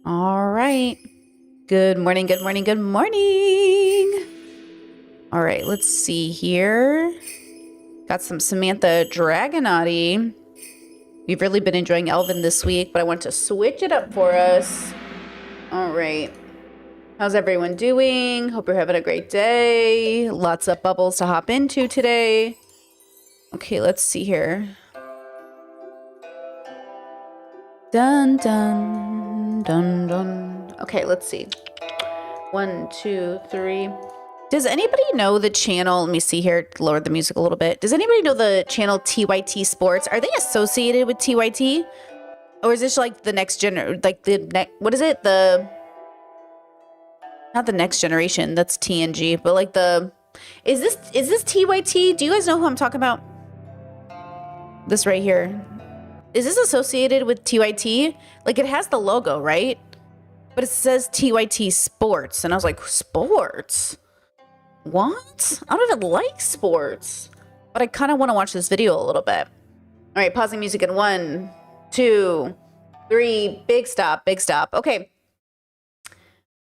All right. Good morning, good morning, good morning. All right, let's see here. Got some Samantha Dragonauty. We've really been enjoying Elvin this week, but I want to switch it up for us. All right. How's everyone doing? Hope you're having a great day. Lots of bubbles to hop into today. Okay, let's see here. Dun, dun, dun, dun. Okay, let's see. 1, 2, 3. Does anybody know the channel? Let me see here. Lower the music a little bit. Does anybody know the channel TYT Sports? Are they associated with TYT? Or is this like the next what is it? Not the next generation. That's TNG, but like is this TYT? Do you guys know who I'm talking about? This right here. Is this associated with TYT? Like it has the logo, right? But it says TYT Sports. And I was like, sports? What? I don't even like sports. But I kind of want to watch this video a little bit. All right, pausing music in 1, 2, 3. Big stop, big stop. Okay.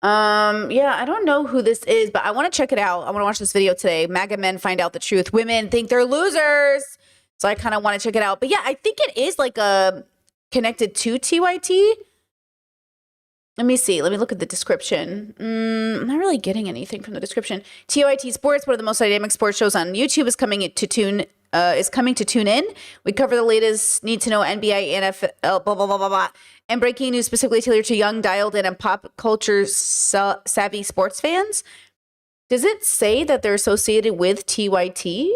Yeah, I don't know who this is, but I want to check it out. I want to watch this video today. MAGA men find out the truth. Women think they're losers. So I kind of want to check it out. But yeah, I think it is like connected to TYT. Let me see. Let me look at the description. I'm not really getting anything from the description. TYT Sports, one of the most dynamic sports shows on YouTube, is coming to tune in. We cover the latest need to know NBA, NFL, blah blah blah blah blah, and breaking news specifically tailored to young, dialed in, and pop culture savvy sports fans. Does it say that they're associated with TYT?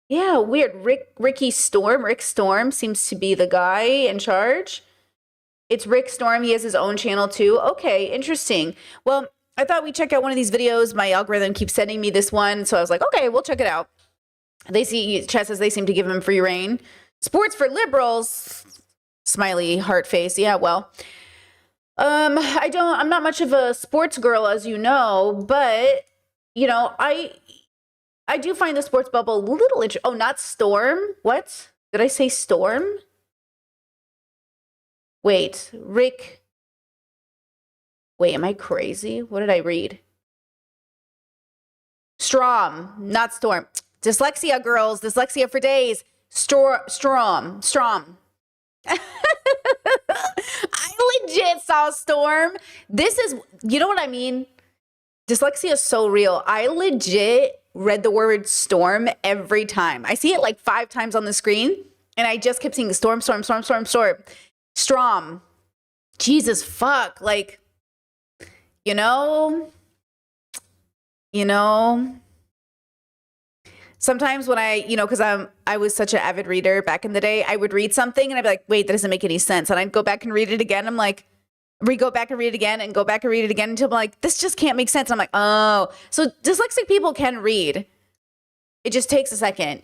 Yeah, weird. Rick Storm seems to be the guy in charge. It's Rick Storm. He has his own channel too. Okay, interesting. Well, I thought we'd check out one of these videos. My algorithm keeps sending me this one, so I was like, okay, we'll check it out. Chat says they seem to give him free reign. Sports Liberals. Smiley heart face. Yeah, well, I'm not much of a sports girl, as you know, but I do find the sports bubble a little interesting. Oh, not Storm. What? Did I say Storm? Wait, Rick. Wait, am I crazy? What did I read? Strom, not Storm. Dyslexia, girls. Dyslexia for days. Strom. I legit saw Storm. This is, you know what I mean? Dyslexia is so real. I legit read the word storm every time. I see it like 5 times on the screen, and I just kept seeing storm. Strom. Jesus fuck. Like, you know, sometimes when because I was such an avid reader back in the day, I would read something and I'd be like, wait, that doesn't make any sense. And I'd go back and read it again. I'm like, go back and read it again and go back and read it again until I'm like, this just can't make sense. I'm like, oh, so dyslexic people can read. It just takes a second,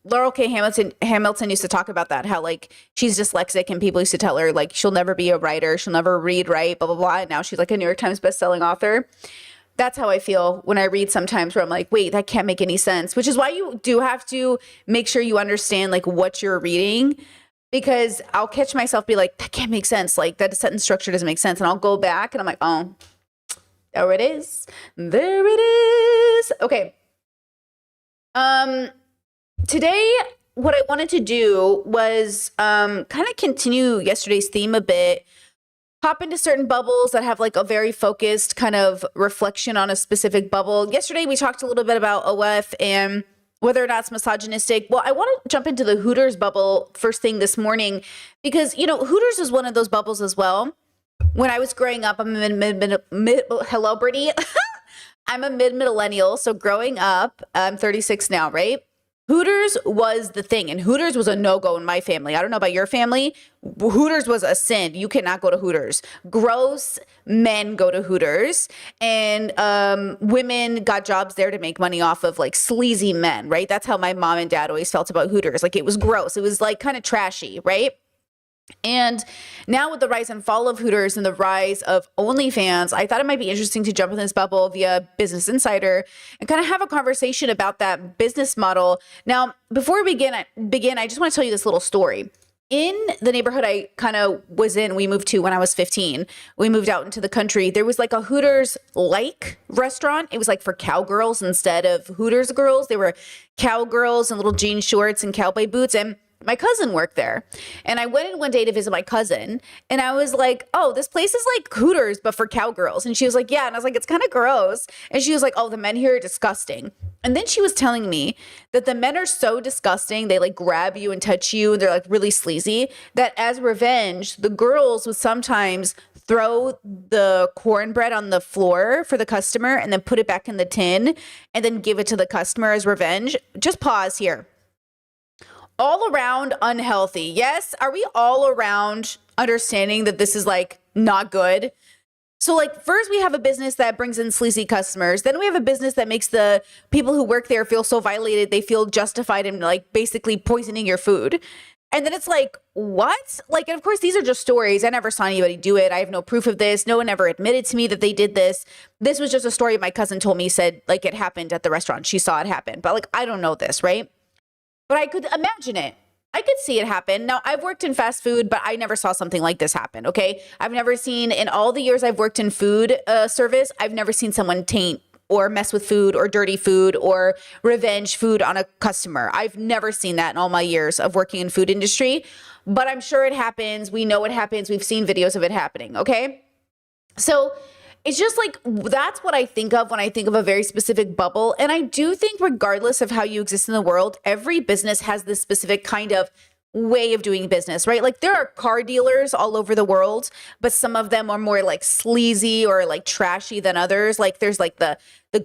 Laurel K. Hamilton used to talk about that, how like she's dyslexic and people used to tell her like she'll never be a writer, she'll never read right, blah, blah, blah. And now she's like a New York Times bestselling author. That's how I feel when I read sometimes, where I'm like, wait, that can't make any sense, which is why you do have to make sure you understand like what you're reading, because I'll catch myself be like, that can't make sense. Like that sentence structure doesn't make sense. And I'll go back and I'm like, oh, there it is. There it is. Okay. Today, what I wanted to do was kind of continue yesterday's theme a bit, hop into certain bubbles that have like a very focused kind of reflection on a specific bubble. Yesterday, we talked a little bit about OF and whether or not it's misogynistic. Well, I want to jump into the Hooters bubble first thing this morning because, Hooters is one of those bubbles as well. When I was growing up, I'm a hello, Brittany. I'm a mid-millennial, so growing up, I'm 36 now, right? Hooters was the thing, and Hooters was a no-go in my family. I don't know about your family. Hooters was a sin. You cannot go to Hooters. Gross men go to Hooters, and women got jobs there to make money off of like sleazy men, right? That's how my mom and dad always felt about Hooters. Like it was gross. It was like kind of trashy, right? And now with the rise and fall of Hooters and the rise of OnlyFans, I thought it might be interesting to jump in this bubble via Business Insider and kind of have a conversation about that business model. Now, before we begin, I just want to tell you this little story. in the neighborhood I kind of was in, we moved to when I was 15. We moved out into the country. There was like a Hooters like restaurant. It was like for cowgirls instead of Hooters girls. They were cowgirls in little jean shorts and cowboy boots. And my cousin worked there. And I went in one day to visit my cousin. And I was like, oh, this place is like Hooters, but for cowgirls. And she was like, yeah. And I was like, it's kind of gross. And she was like, oh, the men here are disgusting. And then she was telling me that the men are so disgusting. They like grab you and touch you. And they're like really sleazy, that as revenge, the girls would sometimes throw the cornbread on the floor for the customer and then put it back in the tin and then give it to the customer as revenge. Just pause here. All around unhealthy. Yes. Are we all around understanding that this is like not good? So like first we have a business that brings in sleazy customers. Then we have a business that makes the people who work there feel so violated. They feel justified in like basically poisoning your food. And then it's like, what? Like, and of course, these are just stories. I never saw anybody do it. I have no proof of this. No one ever admitted to me that they did this. This was just a story my cousin told me, said like it happened at the restaurant. She saw it happen. But like, I don't know this, right? But I could imagine it. I could see it happen. Now, I've worked in fast food, but I never saw something like this happen, okay? I've never seen, in all the years I've worked in food service, I've never seen someone taint or mess with food or dirty food or revenge food on a customer. I've never seen that in all my years of working in food industry, but I'm sure it happens. We know it happens. We've seen videos of it happening, okay? So it's just like, that's what I think of when I think of a very specific bubble. And I do think regardless of how you exist in the world, every business has this specific kind of way of doing business, right? Like there are car dealers all over the world, but some of them are more like sleazy or like trashy than others. Like there's like the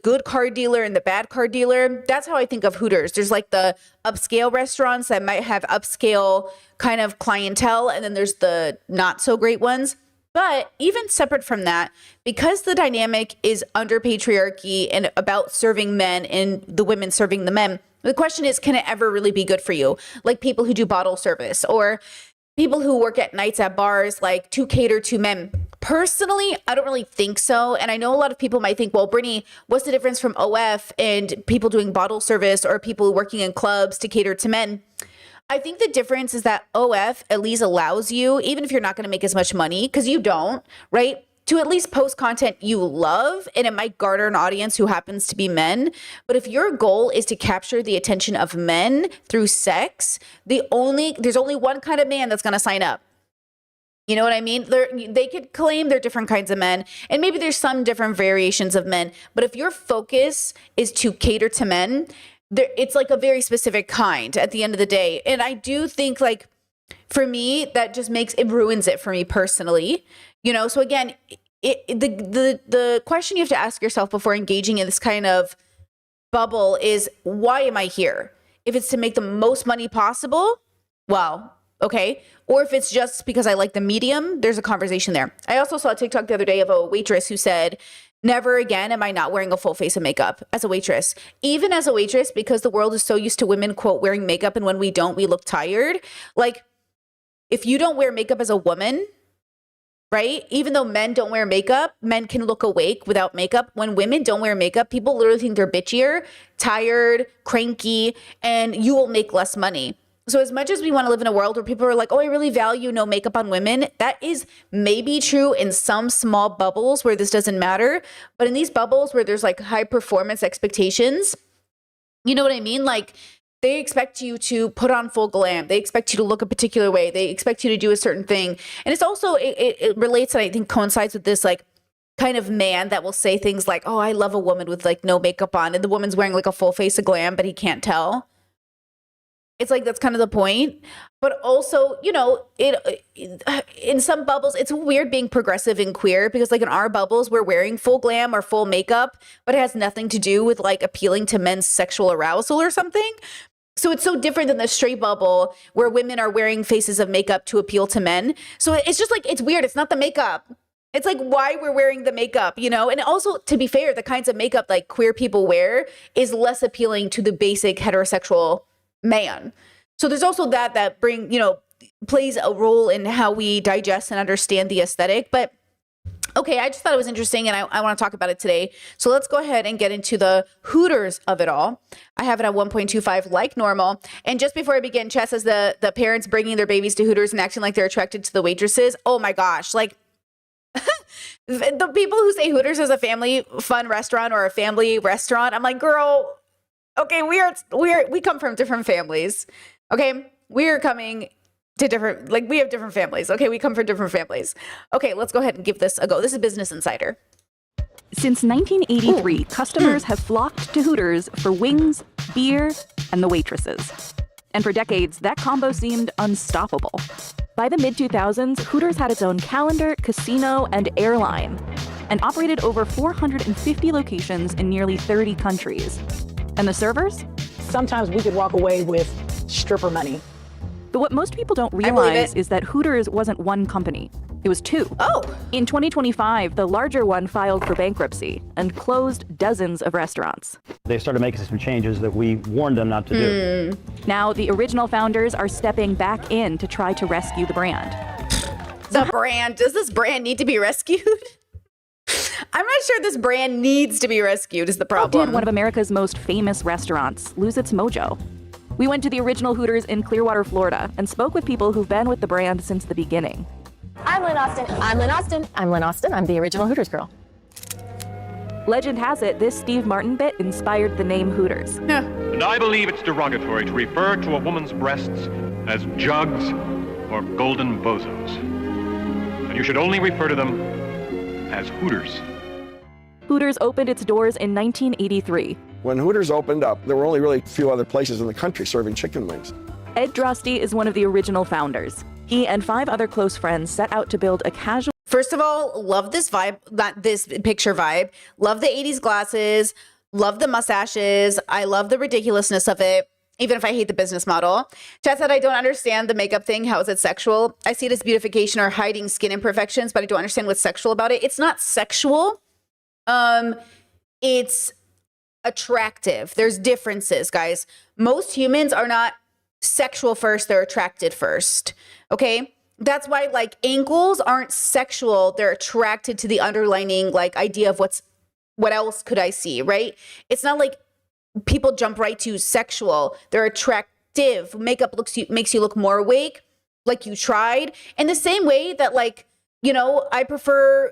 good car dealer and the bad car dealer. That's how I think of Hooters. There's like the upscale restaurants that might have upscale kind of clientele, and then there's the not so great ones. But even separate from that, because the dynamic is under patriarchy and about serving men and the women serving the men, the question is, can it ever really be good for you? Like people who do bottle service or people who work at nights at bars, like to cater to men. Personally, I don't really think so. And I know a lot of people might think, well, Brittany, what's the difference from OF and people doing bottle service or people working in clubs to cater to men? I think the difference is that OF at least allows you, even if you're not going to make as much money, because you don't, right, to at least post content you love, and it might garner an audience who happens to be men. But if your goal is to capture the attention of men through sex, there's only one kind of man that's going to sign up. You know what I mean? They could claim they're different kinds of men, and maybe there's some different variations of men. But if your focus is to cater to men, it's like a very specific kind at the end of the day. And I do think like for me, that just ruins it for me personally. You know, so again, the question you have to ask yourself before engaging in this kind of bubble is, why am I here? If it's to make the most money possible, well, okay. Or if it's just because I like the medium, there's a conversation there. I also saw a TikTok the other day of a waitress who said, never again am I not wearing a full face of makeup as a waitress. Even as a waitress, because the world is so used to women, quote, wearing makeup, and when we don't, we look tired. Like, if you don't wear makeup as a woman, right? Even though men don't wear makeup, men can look awake without makeup. When women don't wear makeup, people literally think they're bitchier, tired, cranky, and you will make less money. So as much as we want to live in a world where people are like, oh, I really value no makeup on women, that is maybe true in some small bubbles where this doesn't matter. But in these bubbles where there's like high performance expectations, you know what I mean? Like they expect you to put on full glam. They expect you to look a particular way. They expect you to do a certain thing. And it's also, it relates and I think coincides with this like kind of man that will say things like, oh, I love a woman with like no makeup on. And the woman's wearing like a full face of glam, but he can't tell. It's like, that's kind of the point. But also, you know, in some bubbles, it's weird being progressive and queer because like in our bubbles, we're wearing full glam or full makeup, but it has nothing to do with like appealing to men's sexual arousal or something. So it's so different than the straight bubble where women are wearing faces of makeup to appeal to men. So it's just like, it's weird. It's not the makeup. It's like why we're wearing the makeup, you know? And also, to be fair, the kinds of makeup like queer people wear is less appealing to the basic heterosexual man. So there's also that plays a role in how we digest and understand the aesthetic. But Okay, I just thought it was interesting and I want to talk about it today. So let's go ahead and get into the Hooters of it all. I have it at 1.25 like normal. And just before I begin, Chess says the parents bringing their babies to Hooters and acting like they're attracted to the waitresses. Oh my gosh. Like the people who say Hooters is a family fun restaurant or a family restaurant. I'm like, girl, okay, we come from different families. Okay, we're coming to different, like we have different families. Okay, we come from different families. Okay, let's go ahead and give this a go. This is Business Insider. Since 1983, customers have flocked to Hooters for wings, beer, and the waitresses. And for decades, that combo seemed unstoppable. By the mid-2000s, Hooters had its own calendar, casino, and airline, and operated over 450 locations in nearly 30 countries. And the servers? Sometimes we could walk away with stripper money. But what most people don't realize is that Hooters wasn't one company. It was two. Oh. In 2025, the larger one filed for bankruptcy and closed dozens of restaurants. They started making some changes that we warned them not to do. Now, the original founders are stepping back in to try to rescue the brand. The brand, does this brand need to be rescued? I'm not sure this brand needs to be rescued is the How problem. did one of America's most famous restaurants lose its mojo? We went to the original Hooters in Clearwater, Florida, and spoke with people who've been with the brand since the beginning. I'm Lynn Austin. I'm Lynn Austin. I'm Lynn Austin. I'm the original Hooters girl. Legend has it, this Steve Martin bit inspired the name Hooters. And I believe it's derogatory to refer to a woman's breasts as jugs or golden bozos. And you should only refer to them as Hooters. Hooters opened its doors in 1983. When Hooters opened up, there were only really a few other places in the country serving chicken wings. Ed Drosty is one of the original founders. He and 5 other close friends set out to build a casual... First of all, love this vibe, not this picture vibe. Love the 80s glasses. Love the mustaches. I love the ridiculousness of it, even if I hate the business model. Chad said, I don't understand the makeup thing. How is it sexual? I see it as beautification or hiding skin imperfections, but I don't understand what's sexual about it. It's not sexual. It's attractive. There's differences, guys. Most humans are not sexual first, they're attracted first. Okay? That's why like ankles aren't sexual, they're attracted to the underlining like idea of what else could I see, right? It's not like people jump right to sexual. They're attractive. Makeup makes you look more awake, like you tried. In the same way that like, I prefer,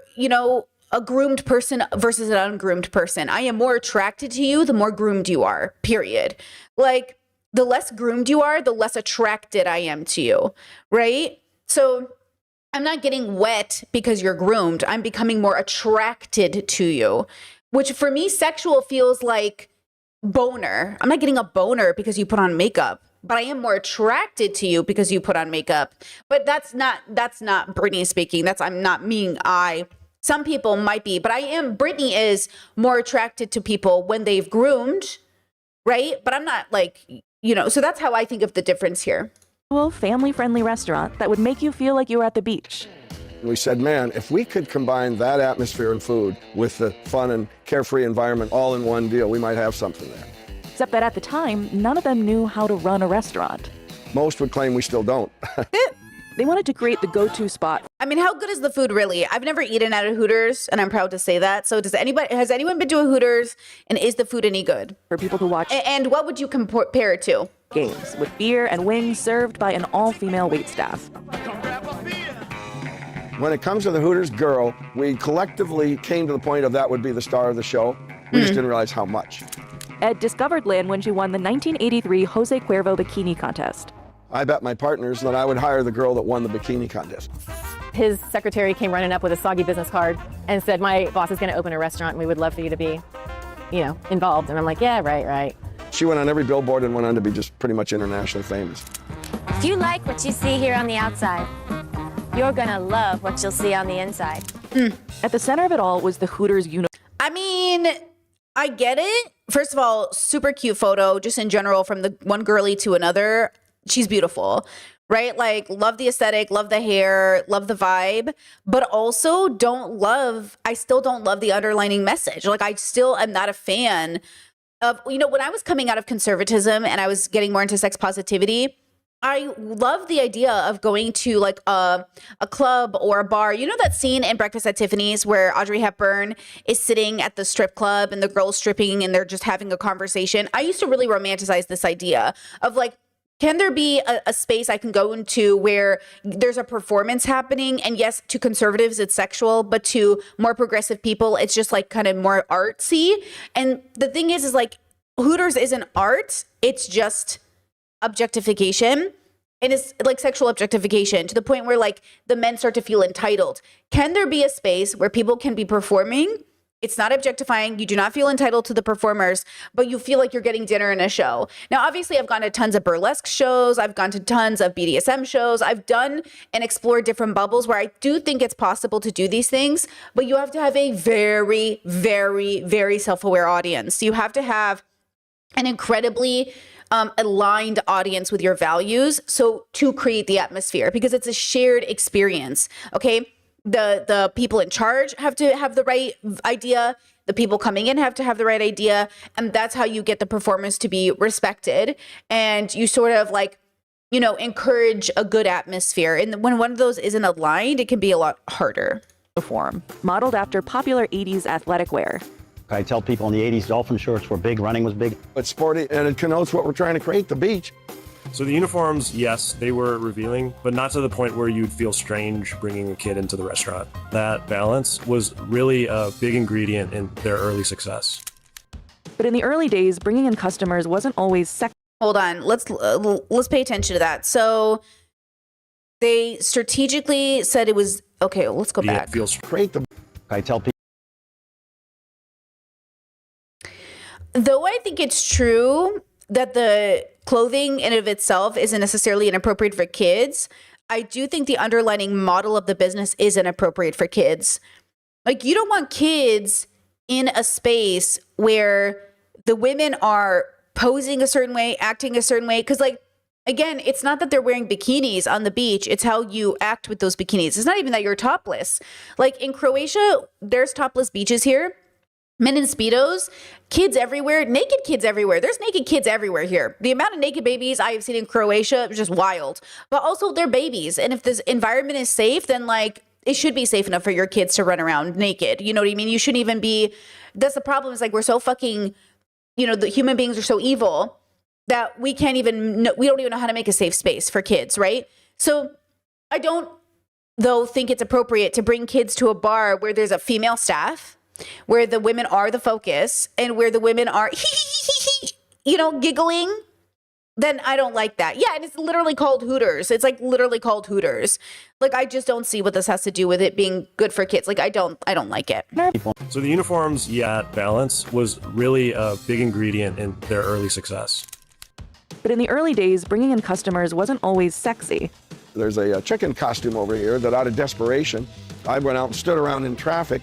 a groomed person versus an ungroomed person. I am more attracted to you the more groomed you are, period. Like, the less groomed you are, the less attracted I am to you, right? So I'm not getting wet because you're groomed. I'm becoming more attracted to you, which for me, sexual feels like boner. I'm not getting a boner because you put on makeup, but I am more attracted to you because you put on makeup. But that's not Brittany speaking. I'm not meaning I. Some people might be, but Brittany is more attracted to people when they've groomed, right? But I'm not like, so that's how I think of the difference here. Family-friendly restaurant that would make you feel like you were at the beach. We said, man, if we could combine that atmosphere and food with the fun and carefree environment all in one deal, we might have something there. Except that at the time, none of them knew how to run a restaurant. Most would claim we still don't. They wanted to create the go-to spot. I mean, how good is the food really? I've never eaten at a Hooters, and I'm proud to say that. So has anyone been to a Hooters, and is the food any good? For people to watch And what would you compare it to? games, with beer and wings served by an all-female waitstaff. When it comes to the Hooters girl, we collectively came to the point of that would be the star of the show. We just didn't realize how much. Ed discovered Lynn when she won the 1983 Jose Cuervo Bikini Contest. I bet my partners that I would hire the girl that won the bikini contest. His secretary came running up with a soggy business card and said, my boss is going to open a restaurant and we would love for you to be, involved. And I'm like, yeah, right. She went on every billboard and went on to be just pretty much internationally famous. If you like what you see here on the outside, you're gonna love what you'll see on the inside. At the center of it all was the Hooters I mean, I get it. First of all, super cute photo, just in general, from the one girly to another. She's beautiful, right? Like, love the aesthetic, love the hair, love the vibe, but also I still don't love the underlining message. Like, I still am not a fan of, when I was coming out of conservatism and I was getting more into sex positivity, I love the idea of going to like a club or a bar. You know that scene in Breakfast at Tiffany's where Audrey Hepburn is sitting at the strip club and the girls stripping and they're just having a conversation. I used to really romanticize this idea of like, can there be a space I can go into where there's a performance happening? And yes, to conservatives, it's sexual, but to more progressive people, it's just like kind of more artsy. And the thing is like Hooters isn't art. It's just objectification, and it's like sexual objectification to the point where like the men start to feel entitled. Can there be a space where people can be performing? It's not objectifying. You do not feel entitled to the performers, but you feel like you're getting dinner in a show. Now, obviously, I've gone to tons of burlesque shows. I've gone to tons of BDSM shows. I've done and explored different bubbles where I do think it's possible to do these things, but you have to have a very, very, very self-aware audience. You have to have an incredibly aligned audience with your values. So to create the atmosphere, because it's a shared experience. Okay. The people in charge have to have the right idea. The people coming in have to have the right idea. And that's how you get the performance to be respected. And you sort of like, you know, encourage a good atmosphere. And when one of those isn't aligned, it can be a lot harder. Uniform, modeled after popular 80s athletic wear. I tell people in the 80s, dolphin shorts were big, running was big. It's sporty, and it connotes what we're trying to create, the beach. So the uniforms, yes, they were revealing, but not to the point where you'd feel strange bringing a kid into the restaurant. That balance was really a big ingredient in their early success. But in the early days, bringing in customers wasn't always sexy. Hold on, let's pay attention to that. So they strategically said it was okay. Let's go back. Create the. I tell people. Though I think it's true that the clothing in and of itself isn't necessarily inappropriate for kids, I do think the underlying model of the business is inappropriate for kids. Like, you don't want kids in a space where the women are posing a certain way, acting a certain way. Because, like, again, it's not that they're wearing bikinis on the beach. It's how you act with those bikinis. It's not even that you're topless. Like, in Croatia, there's topless beaches here. Men in Speedos, kids everywhere, naked kids everywhere. There's naked kids everywhere here. The amount of naked babies I have seen in Croatia is just wild. But also they're babies. And if this environment is safe, then like it should be safe enough for your kids to run around naked. You know what I mean? You shouldn't even be, that's the problem is like we're so fucking, you know, the human beings are so evil that we don't even know how to make a safe space for kids, right? So I don't, though, think it's appropriate to bring kids to a bar where there's a female staff, where the women are the focus, and where the women are, you know, giggling, then I don't like that. Yeah, and it's literally called Hooters. It's like literally called Hooters. Like, I just don't see what this has to do with it being good for kids. Like, I don't like it. So the uniforms, yeah, balance was really a big ingredient in their early success. But in the early days, bringing in customers wasn't always sexy. There's a chicken costume over here that out of desperation, I went out and stood around in traffic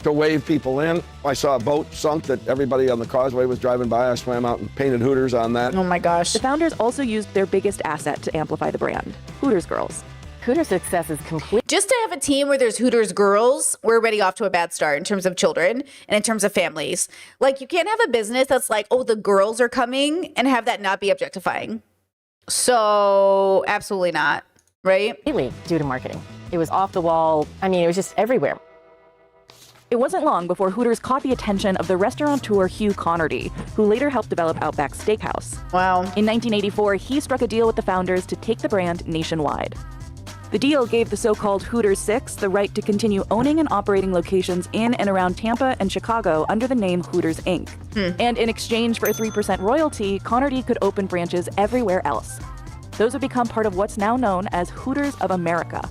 to wave people in. I saw a boat sunk that everybody on the causeway was driving by. I swam out and painted Hooters on that. Oh my gosh. The founders also used their biggest asset to amplify the brand, Hooters Girls. Hooters success is complete. Just to have a team where there's Hooters girls, we're already off to a bad start in terms of children and in terms of families. Like, you can't have a business that's like, oh, the girls are coming, and have that not be objectifying. So absolutely not, right? Completely due to marketing. It was off the wall. I mean, it was just everywhere. It wasn't long before Hooters caught the attention of the restaurateur Hugh Connerty, who later helped develop Outback Steakhouse. Wow. In 1984, he struck a deal with the founders to take the brand nationwide. The deal gave the so-called Hooters Six the right to continue owning and operating locations in and around Tampa and Chicago under the name Hooters Inc. And in exchange for a 3% royalty, Connerty could open branches everywhere else. Those would become part of what's now known as Hooters of America.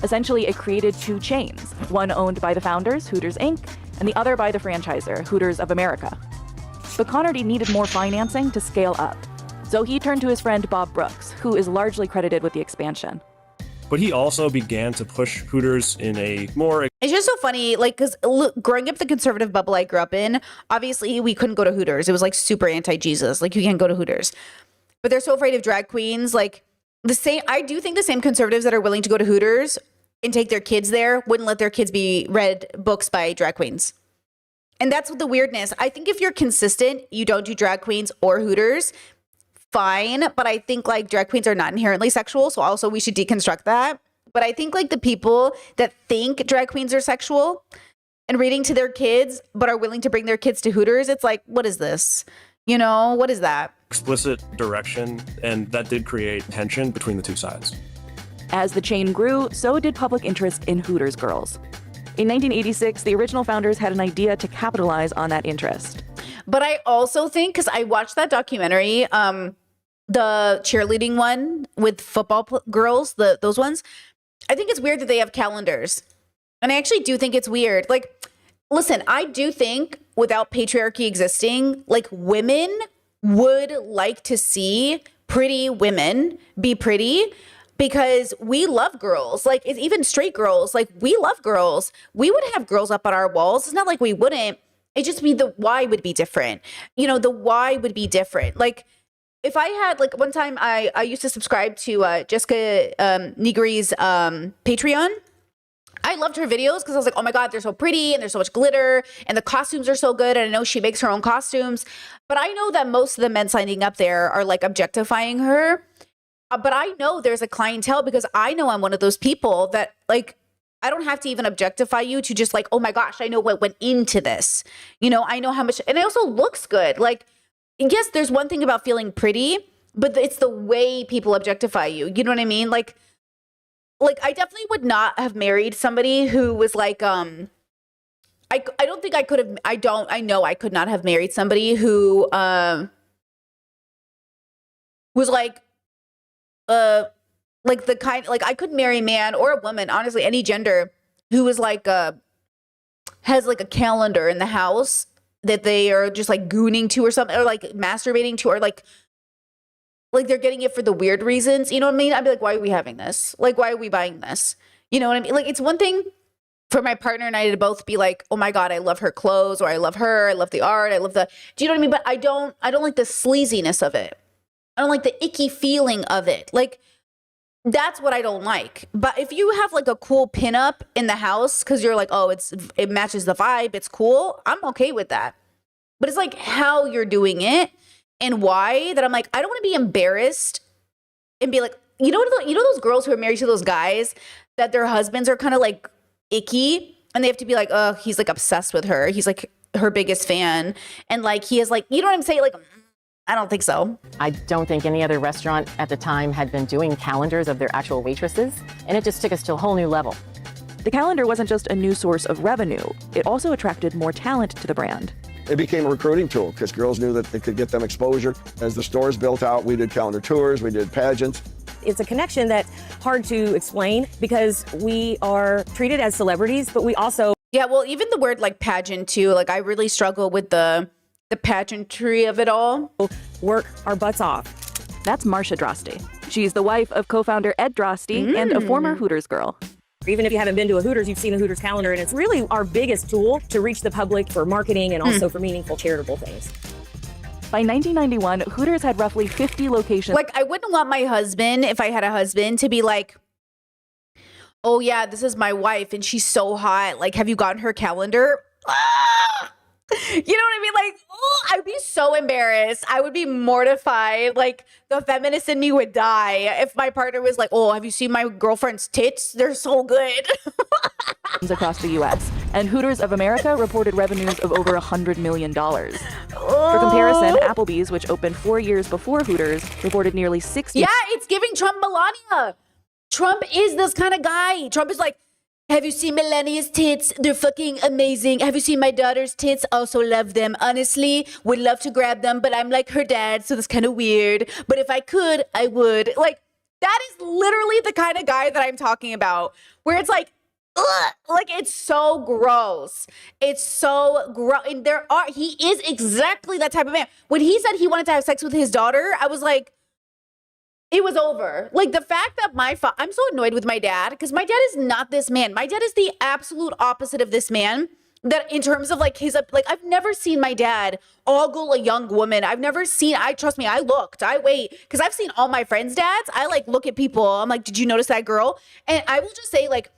Essentially, it created two chains, one owned by the founders, Hooters Inc., and the other by the franchisor, Hooters of America. But Connerty needed more financing to scale up. So he turned to his friend Bob Brooks, who is largely credited with the expansion. But he also began to push Hooters in a more... It's just so funny, like, because growing up the conservative bubble I grew up in, obviously we couldn't go to Hooters. It was like super anti-Jesus. Like, you can't go to Hooters. But they're so afraid of drag queens. Like, I do think the same conservatives that are willing to go to Hooters and take their kids there wouldn't let their kids be read books by drag queens. And that's what the weirdness. I think if you're consistent, you don't do drag queens or Hooters, fine, but I think like drag queens are not inherently sexual, so also we should deconstruct that. But I think like the people that think drag queens are sexual and reading to their kids but are willing to bring their kids to Hooters, it's like, what is this? You know, what is that? Explicit direction, and that did create tension between the two sides. As the chain grew, so did public interest in Hooters girls. In 1986, the original founders had an idea to capitalize on that interest. But I also think, because I watched that documentary, the cheerleading one with football girls, those ones, I think it's weird that they have calendars. And I actually do think it's weird. Like, listen, I do think without patriarchy existing, like women would like to see pretty women be pretty because we love girls. Like, it's even straight girls, like we love girls. We would have girls up on our walls. It's not like we wouldn't. It just be the why would be different. You know, the why would be different. Like, if I had, like, one time I used to subscribe to Jessica Negri's Patreon. I loved her videos because I was like, oh my God, they're so pretty and there's so much glitter and the costumes are so good. And I know she makes her own costumes. But I know that most of the men signing up there are like objectifying her. But I know there's a clientele because I know I'm one of those people that like, I don't have to even objectify you to just like, oh my gosh, I know what went into this. You know, I know how much, and it also looks good. Like, yes, there's one thing about feeling pretty, but it's the way people objectify you. You know what I mean? Like I definitely would not have married somebody who was like, I don't think I could have, I know I could not have married somebody who was like the kind, like I could marry a man or a woman, honestly, any gender, who was like, has like a calendar in the house that they are just like gooning to or something, or like masturbating to, or like they're getting it for the weird reasons. You know what I mean? I'd be like, why are we having this? Like, why are we buying this? You know what I mean? Like, it's one thing for my partner and I to both be like, oh my God, I love her clothes, or I love her, I love the art, I love the, do you know what I mean? But I don't like the sleaziness of it. I don't like the icky feeling of it. Like, that's what I don't like. But if you have like a cool pinup in the house because you're like, oh, it matches the vibe, it's cool, I'm okay with that. But it's like how you're doing it and why that I'm like, I don't want to be embarrassed and be like, you know those girls who are married to those guys that their husbands are kind of like icky and they have to be like, oh, he's like obsessed with her. He's like her biggest fan. And like, he is like, you know what I'm saying? Like, I don't think so. I don't think any other restaurant at the time had been doing calendars of their actual waitresses, and it just took us to a whole new level. The calendar wasn't just a new source of revenue, it also attracted more talent to the brand. It became a recruiting tool because girls knew that they could get them exposure. As the stores built out, we did calendar tours, we did pageants. It's a connection that's hard to explain because we are treated as celebrities, but we also... Yeah, well, even the word like pageant too, like I really struggle with the pageantry of it all. Work our butts off. That's Marcia Drosty. She's the wife of co-founder Ed Drosty and a former Hooters girl. Even if you haven't been to a Hooters, you've seen a Hooters calendar, and it's really our biggest tool to reach the public for marketing and also for meaningful charitable things. By 1991, Hooters had roughly 50 locations. Like, I wouldn't want my husband, if I had a husband, to be like, oh yeah, this is my wife and she's so hot. Like, have you gotten her calendar? Ah! You know what I mean? Like, oh, I'd be so embarrassed. I would be mortified. Like, the feminist in me would die if my partner was like, oh, have you seen my girlfriend's tits? They're so good. Across the U.S. And Hooters of America reported revenues of over $100 million. For comparison, Applebee's, which opened 4 years before Hooters, reported nearly 60. Yeah, it's giving Trump Melania. Trump is this kind of guy. Trump is like, have you seen Melania's tits? They're fucking amazing. Have you seen my daughter's tits? Also love them. Honestly, would love to grab them, but I'm like her dad, so that's kind of weird. But if I could, I would. Like, that is literally the kind of guy that I'm talking about, where it's like, ugh, like it's so gross. It's so gross. And he is exactly that type of man. When he said he wanted to have sex with his daughter, I was like, it was over. Like, the fact that I'm so annoyed with my dad because my dad is not this man. My dad is the absolute opposite of this man. That in terms of like I've never seen my dad ogle a young woman. Trust me, I wait, because I've seen all my friends' dads. I like look at people. I'm like, did you notice that girl? And I will just say, like,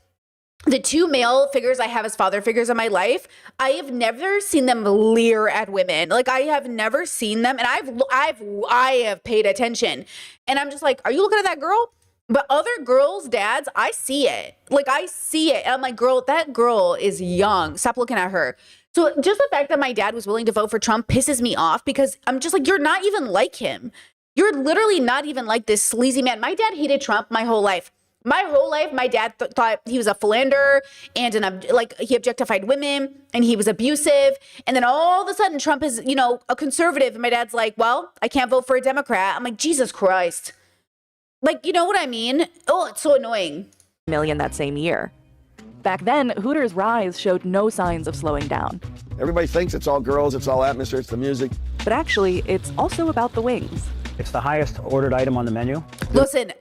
the two male figures I have as father figures in my life, I have never seen them leer at women. Like, I have never seen them, and I have paid attention, and I'm just like, are you looking at that girl? But other girls' dads, I see it. Like, I see it. And I'm like, girl, that girl is young. Stop looking at her. So just the fact that my dad was willing to vote for Trump pisses me off, because I'm just like, you're not even like him. You're literally not even like this sleazy man. My dad hated Trump my whole life. My whole life, my dad thought he was a philanderer and he objectified women and he was abusive. And then all of a sudden, Trump is, a conservative. And my dad's like, well, I can't vote for a Democrat. I'm like, Jesus Christ. Like, you know what I mean? Oh, it's so annoying. Million that same year. Back then, Hooters' rise showed no signs of slowing down. Everybody thinks it's all girls, it's all atmosphere, it's the music. But actually, it's also about the wings. It's the highest ordered item on the menu. Listen,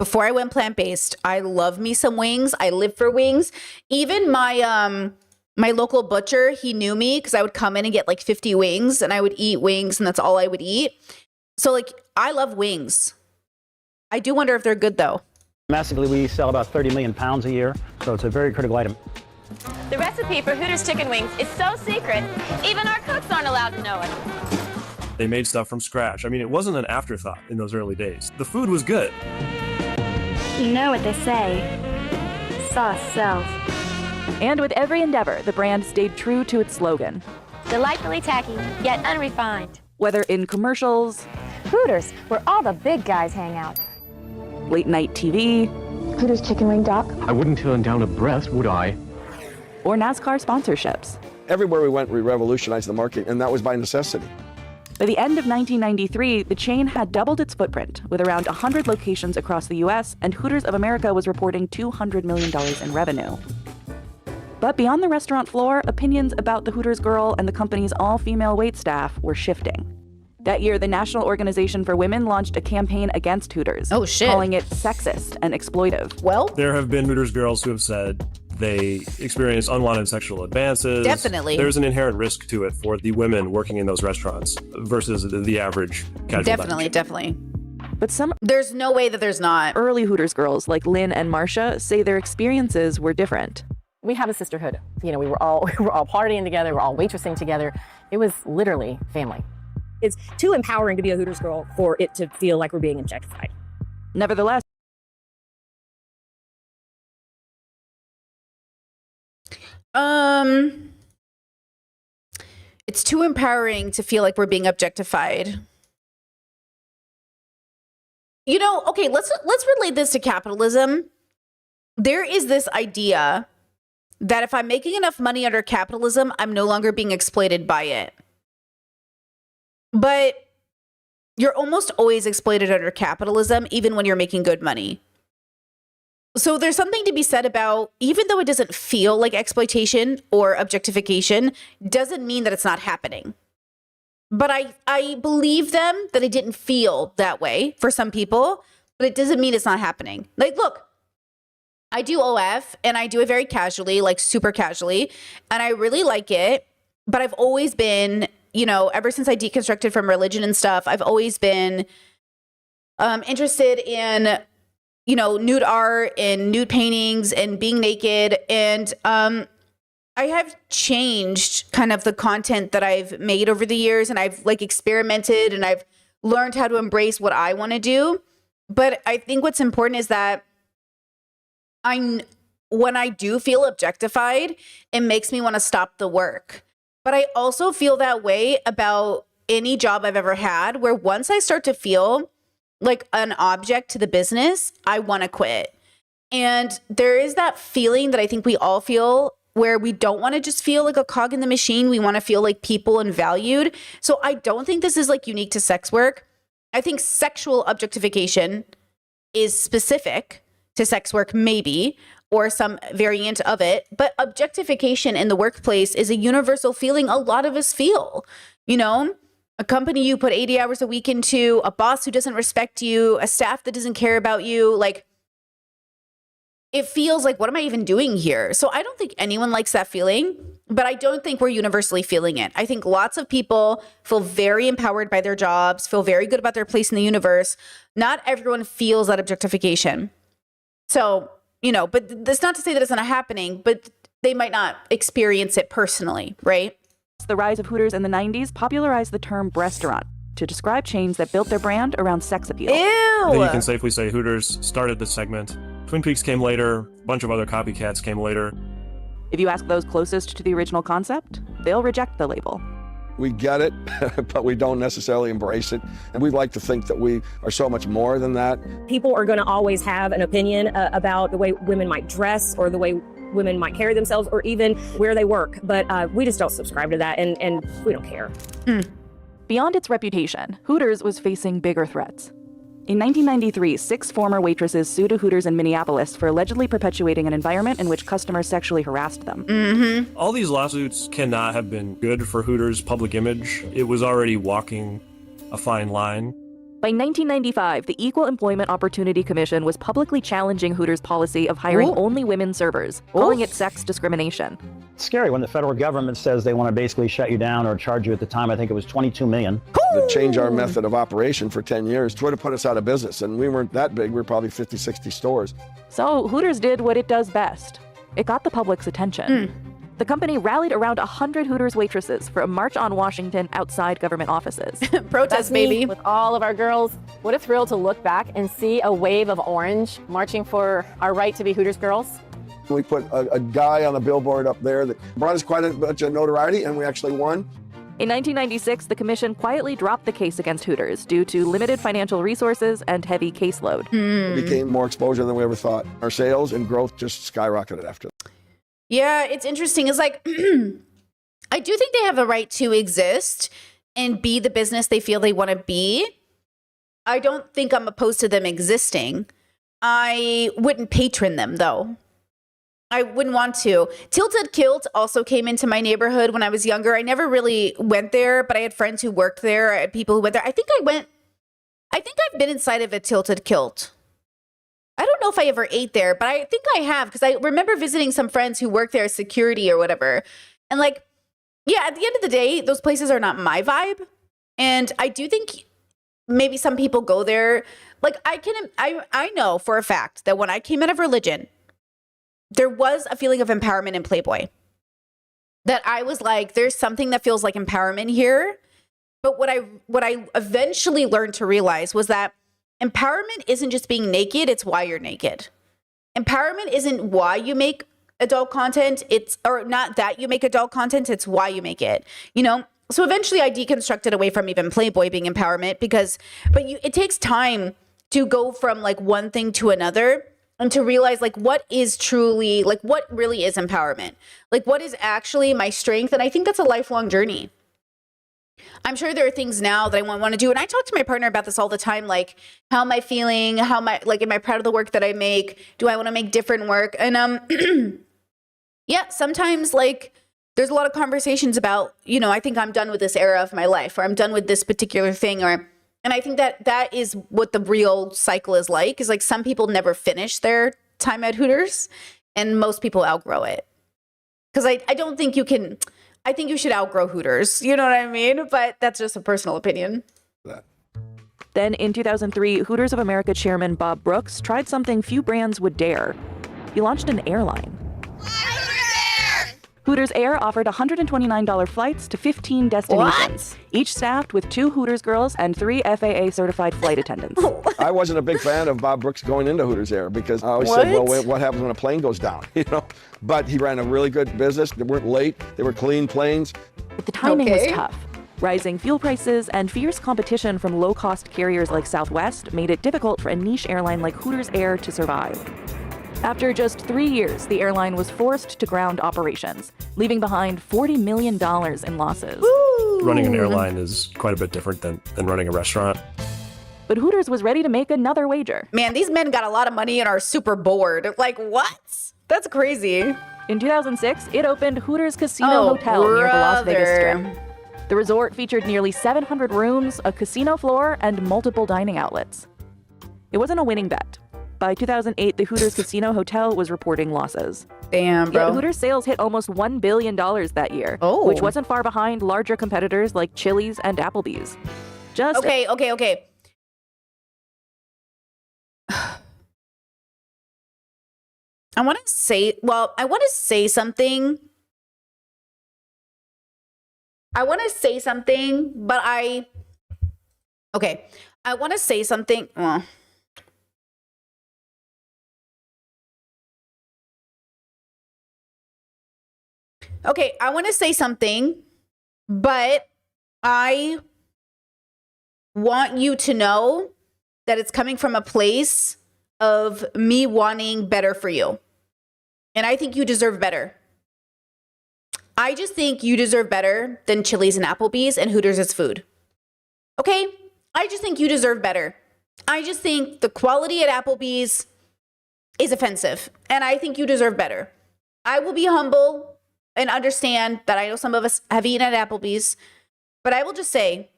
before I went plant-based, I love me some wings. I live for wings. Even my local butcher, he knew me because I would come in and get like 50 wings and I would eat wings and that's all I would eat. So like, I love wings. I do wonder if they're good though. Massively, we sell about 30 million pounds a year, so it's a very critical item. The recipe for Hooters chicken wings is so secret, even our cooks aren't allowed to know it. They made stuff from scratch. I mean, it wasn't an afterthought in those early days. The food was good. You know what they say, sauce sells. And with every endeavor, the brand stayed true to its slogan. Delightfully tacky, yet unrefined. Whether in commercials, Hooters, where all the big guys hang out. late night TV, Hooters chicken wing doc. I wouldn't turn down a breast, would I? or NASCAR sponsorships. Everywhere we went, we revolutionized the market, and that was by necessity. By the end of 1993, the chain had doubled its footprint, with around 100 locations across the U.S., and Hooters of America was reporting $200 million in revenue. But beyond the restaurant floor, opinions about the Hooters girl and the company's all-female waitstaff were shifting. That year, the National Organization for Women launched a campaign against Hooters, Oh, shit. calling it sexist and exploitive. Well, There have been Hooters girls who have said they experienced unwanted sexual advances. Definitely. There's an inherent risk to it for the women working in those restaurants versus the average casual definitely, diner. definitely. But some There's no way that there's not. early Hooters girls, like Lynn and Marcia, say their experiences were different. We have a sisterhood. We were all partying together. We're all waitressing together. It was literally family. It's too empowering to be a Hooters girl for it to feel like we're being objectified. Nevertheless, It's too empowering to feel like we're being objectified. Okay, let's relate this to capitalism. There is this idea that if I'm making enough money under capitalism, I'm no longer being exploited by it. But you're almost always exploited under capitalism, even when you're making good money. So there's something to be said about, even though it doesn't feel like exploitation or objectification, doesn't mean that it's not happening. But I believe them that it didn't feel that way for some people, but it doesn't mean it's not happening. Like, look, I do OF and I do it very casually, like super casually, and I really like it. But I've always been, ever since I deconstructed from religion and stuff, I've always been interested in nude art and nude paintings and being naked. And I have changed kind of the content that I've made over the years, and I've experimented and I've learned how to embrace what I want to do. But I think what's important is that when I do feel objectified, it makes me want to stop the work. But I also feel that way about any job I've ever had, where once I start to feel like an object to the business, I want to quit. And there is that feeling that I think we all feel where we don't want to just feel like a cog in the machine. We want to feel like people and valued. So I don't think this is unique to sex work. I think sexual objectification is specific to sex work, maybe, or some variant of it. But objectification in the workplace is a universal feeling a lot of us feel, A company you put 80 hours a week into, a boss who doesn't respect you, a staff that doesn't care about you. It feels like, what am I even doing here? So I don't think anyone likes that feeling, but I don't think we're universally feeling it. I think lots of people feel very empowered by their jobs, feel very good about their place in the universe. Not everyone feels that objectification. So but that's not to say that it's not happening, but they might not experience it personally, right? The rise of Hooters in the 90s popularized the term breastaurant to describe chains that built their brand around sex appeal. Ew! Then you can safely say Hooters started this segment. Twin Peaks came later, a bunch of other copycats came later. If you ask those closest to the original concept, they'll reject the label. We get it, but we don't necessarily embrace it. And we like to think that we are so much more than that. People are going to always have an opinion about the way women might dress or the way women might carry themselves or even where they work. But we just don't subscribe to that, and we don't care. Beyond its reputation, Hooters was facing bigger threats. In 1993, 6 former waitresses sued a Hooters in Minneapolis for allegedly perpetuating an environment in which customers sexually harassed them. All these lawsuits cannot have been good for Hooters' public image. It was already walking a fine line. By 1995, the Equal Employment Opportunity Commission was publicly challenging Hooters' policy of hiring only women servers, calling it sex discrimination. It's scary when the federal government says they want to basically shut you down or charge you at the time, I think it was $22 million. To change our method of operation for 10 years, try to put us out of business. And we weren't that big. We were probably 50, 60 stores. So Hooters did what it does best. It got the public's attention. The company rallied around 100 Hooters waitresses for a march on Washington outside government offices. Protest, That's me baby. with all of our girls. What a thrill to look back and see a wave of orange marching for our right to be Hooters girls. We put a guy on the billboard up there that brought us quite a bunch of notoriety, and we actually won. In 1996, the commission quietly dropped the case against Hooters due to limited financial resources and heavy caseload. It became more exposure than we ever thought. Our sales and growth just skyrocketed after that. Yeah, it's interesting. It's like, I do think they have a right to exist and be the business they feel they want to be. I don't think I'm opposed to them existing. I wouldn't patron them, though. I wouldn't want to. Tilted Kilt also came into my neighborhood when I was younger. I never really went there, but I had friends who worked there. I had people who went there. I think I've been inside of a Tilted Kilt. I don't know if I ever ate there, but I think I have, because I remember visiting some friends who work there as security or whatever. And at the end of the day, those places are not my vibe. And I do think maybe some people go there. I know for a fact that when I came out of religion, there was a feeling of empowerment in Playboy. That I was like, there's something that feels like empowerment here. But what I eventually learned to realize was that empowerment isn't just being naked, it's why you're naked. Empowerment isn't why you make adult content, or not that you make adult content, it's why you make it. So eventually I deconstructed away from even Playboy being empowerment it takes time to go from one thing to another and to realize what is truly, what really is empowerment? What is actually my strength? And I think that's a lifelong journey. I'm sure there are things now that I want to do. And I talk to my partner about this all the time. How am I feeling? Am I proud of the work that I make? Do I want to make different work? And yeah, sometimes there's a lot of conversations about, I think I'm done with this era of my life, or I'm done with this particular thing, and I think that is what the real cycle is some people never finish their time at Hooters and most people outgrow it. Because I don't think you can. I think you should outgrow Hooters. You know what I mean? But that's just a personal opinion. Then in 2003, Hooters of America chairman Bob Brooks tried something few brands would dare. He launched an airline. Hooters Air offered $129 flights to 15 destinations, each staffed with 2 Hooters girls and 3 FAA certified flight attendants. I wasn't a big fan of Bob Brooks going into Hooters Air because I always said, well, what happens when a plane goes down? But he ran a really good business. They weren't late. They were clean planes. But the timing was tough. Rising fuel prices and fierce competition from low-cost carriers like Southwest made it difficult for a niche airline like Hooters Air to survive. After just 3 years, the airline was forced to ground operations, leaving behind $40 million in losses. Running an airline is quite a bit different than running a restaurant. But Hooters was ready to make another wager. Man, these men got a lot of money and are super bored. What? That's crazy. In 2006, it opened Hooters Casino Hotel near the Las Vegas Strip. The resort featured nearly 700 rooms, a casino floor, and multiple dining outlets. It wasn't a winning bet. By 2008, the Hooters Casino Hotel was reporting losses. Damn, bro. Yet Hooters sales hit almost $1 billion that year, which wasn't far behind larger competitors like Chili's and Applebee's. Okay. I want to say something. I want to say something, but okay. I want to say something. Well, okay, I want to say something, but I want you to know that it's coming from a place of me wanting better for you. And I think you deserve better. I just think you deserve better than Chili's and Applebee's and Hooters as food. Okay? I just think you deserve better. I just think the quality at Applebee's is offensive, and I think you deserve better. I will be humble and understand that I know some of us have eaten at Applebee's, but I will just say,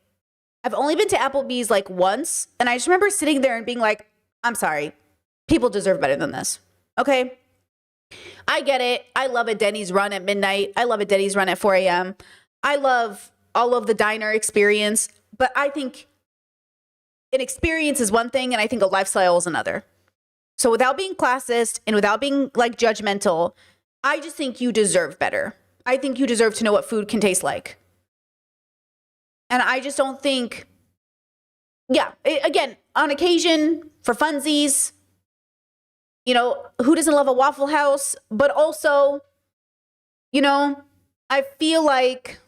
I've only been to Applebee's like once, and I just remember sitting there and being like, I'm sorry, people deserve better than this. Okay? I get it. I love a Denny's run at midnight. I love a Denny's run at 4 a.m. I love all of the diner experience, but I think an experience is one thing, and I think a lifestyle is another. So without being classist and without being like judgmental, I just think you deserve better. I think you deserve to know what food can taste like. And I just don't think, again, on occasion, for funsies, you know, who doesn't love a Waffle House? But also, you know, I feel like,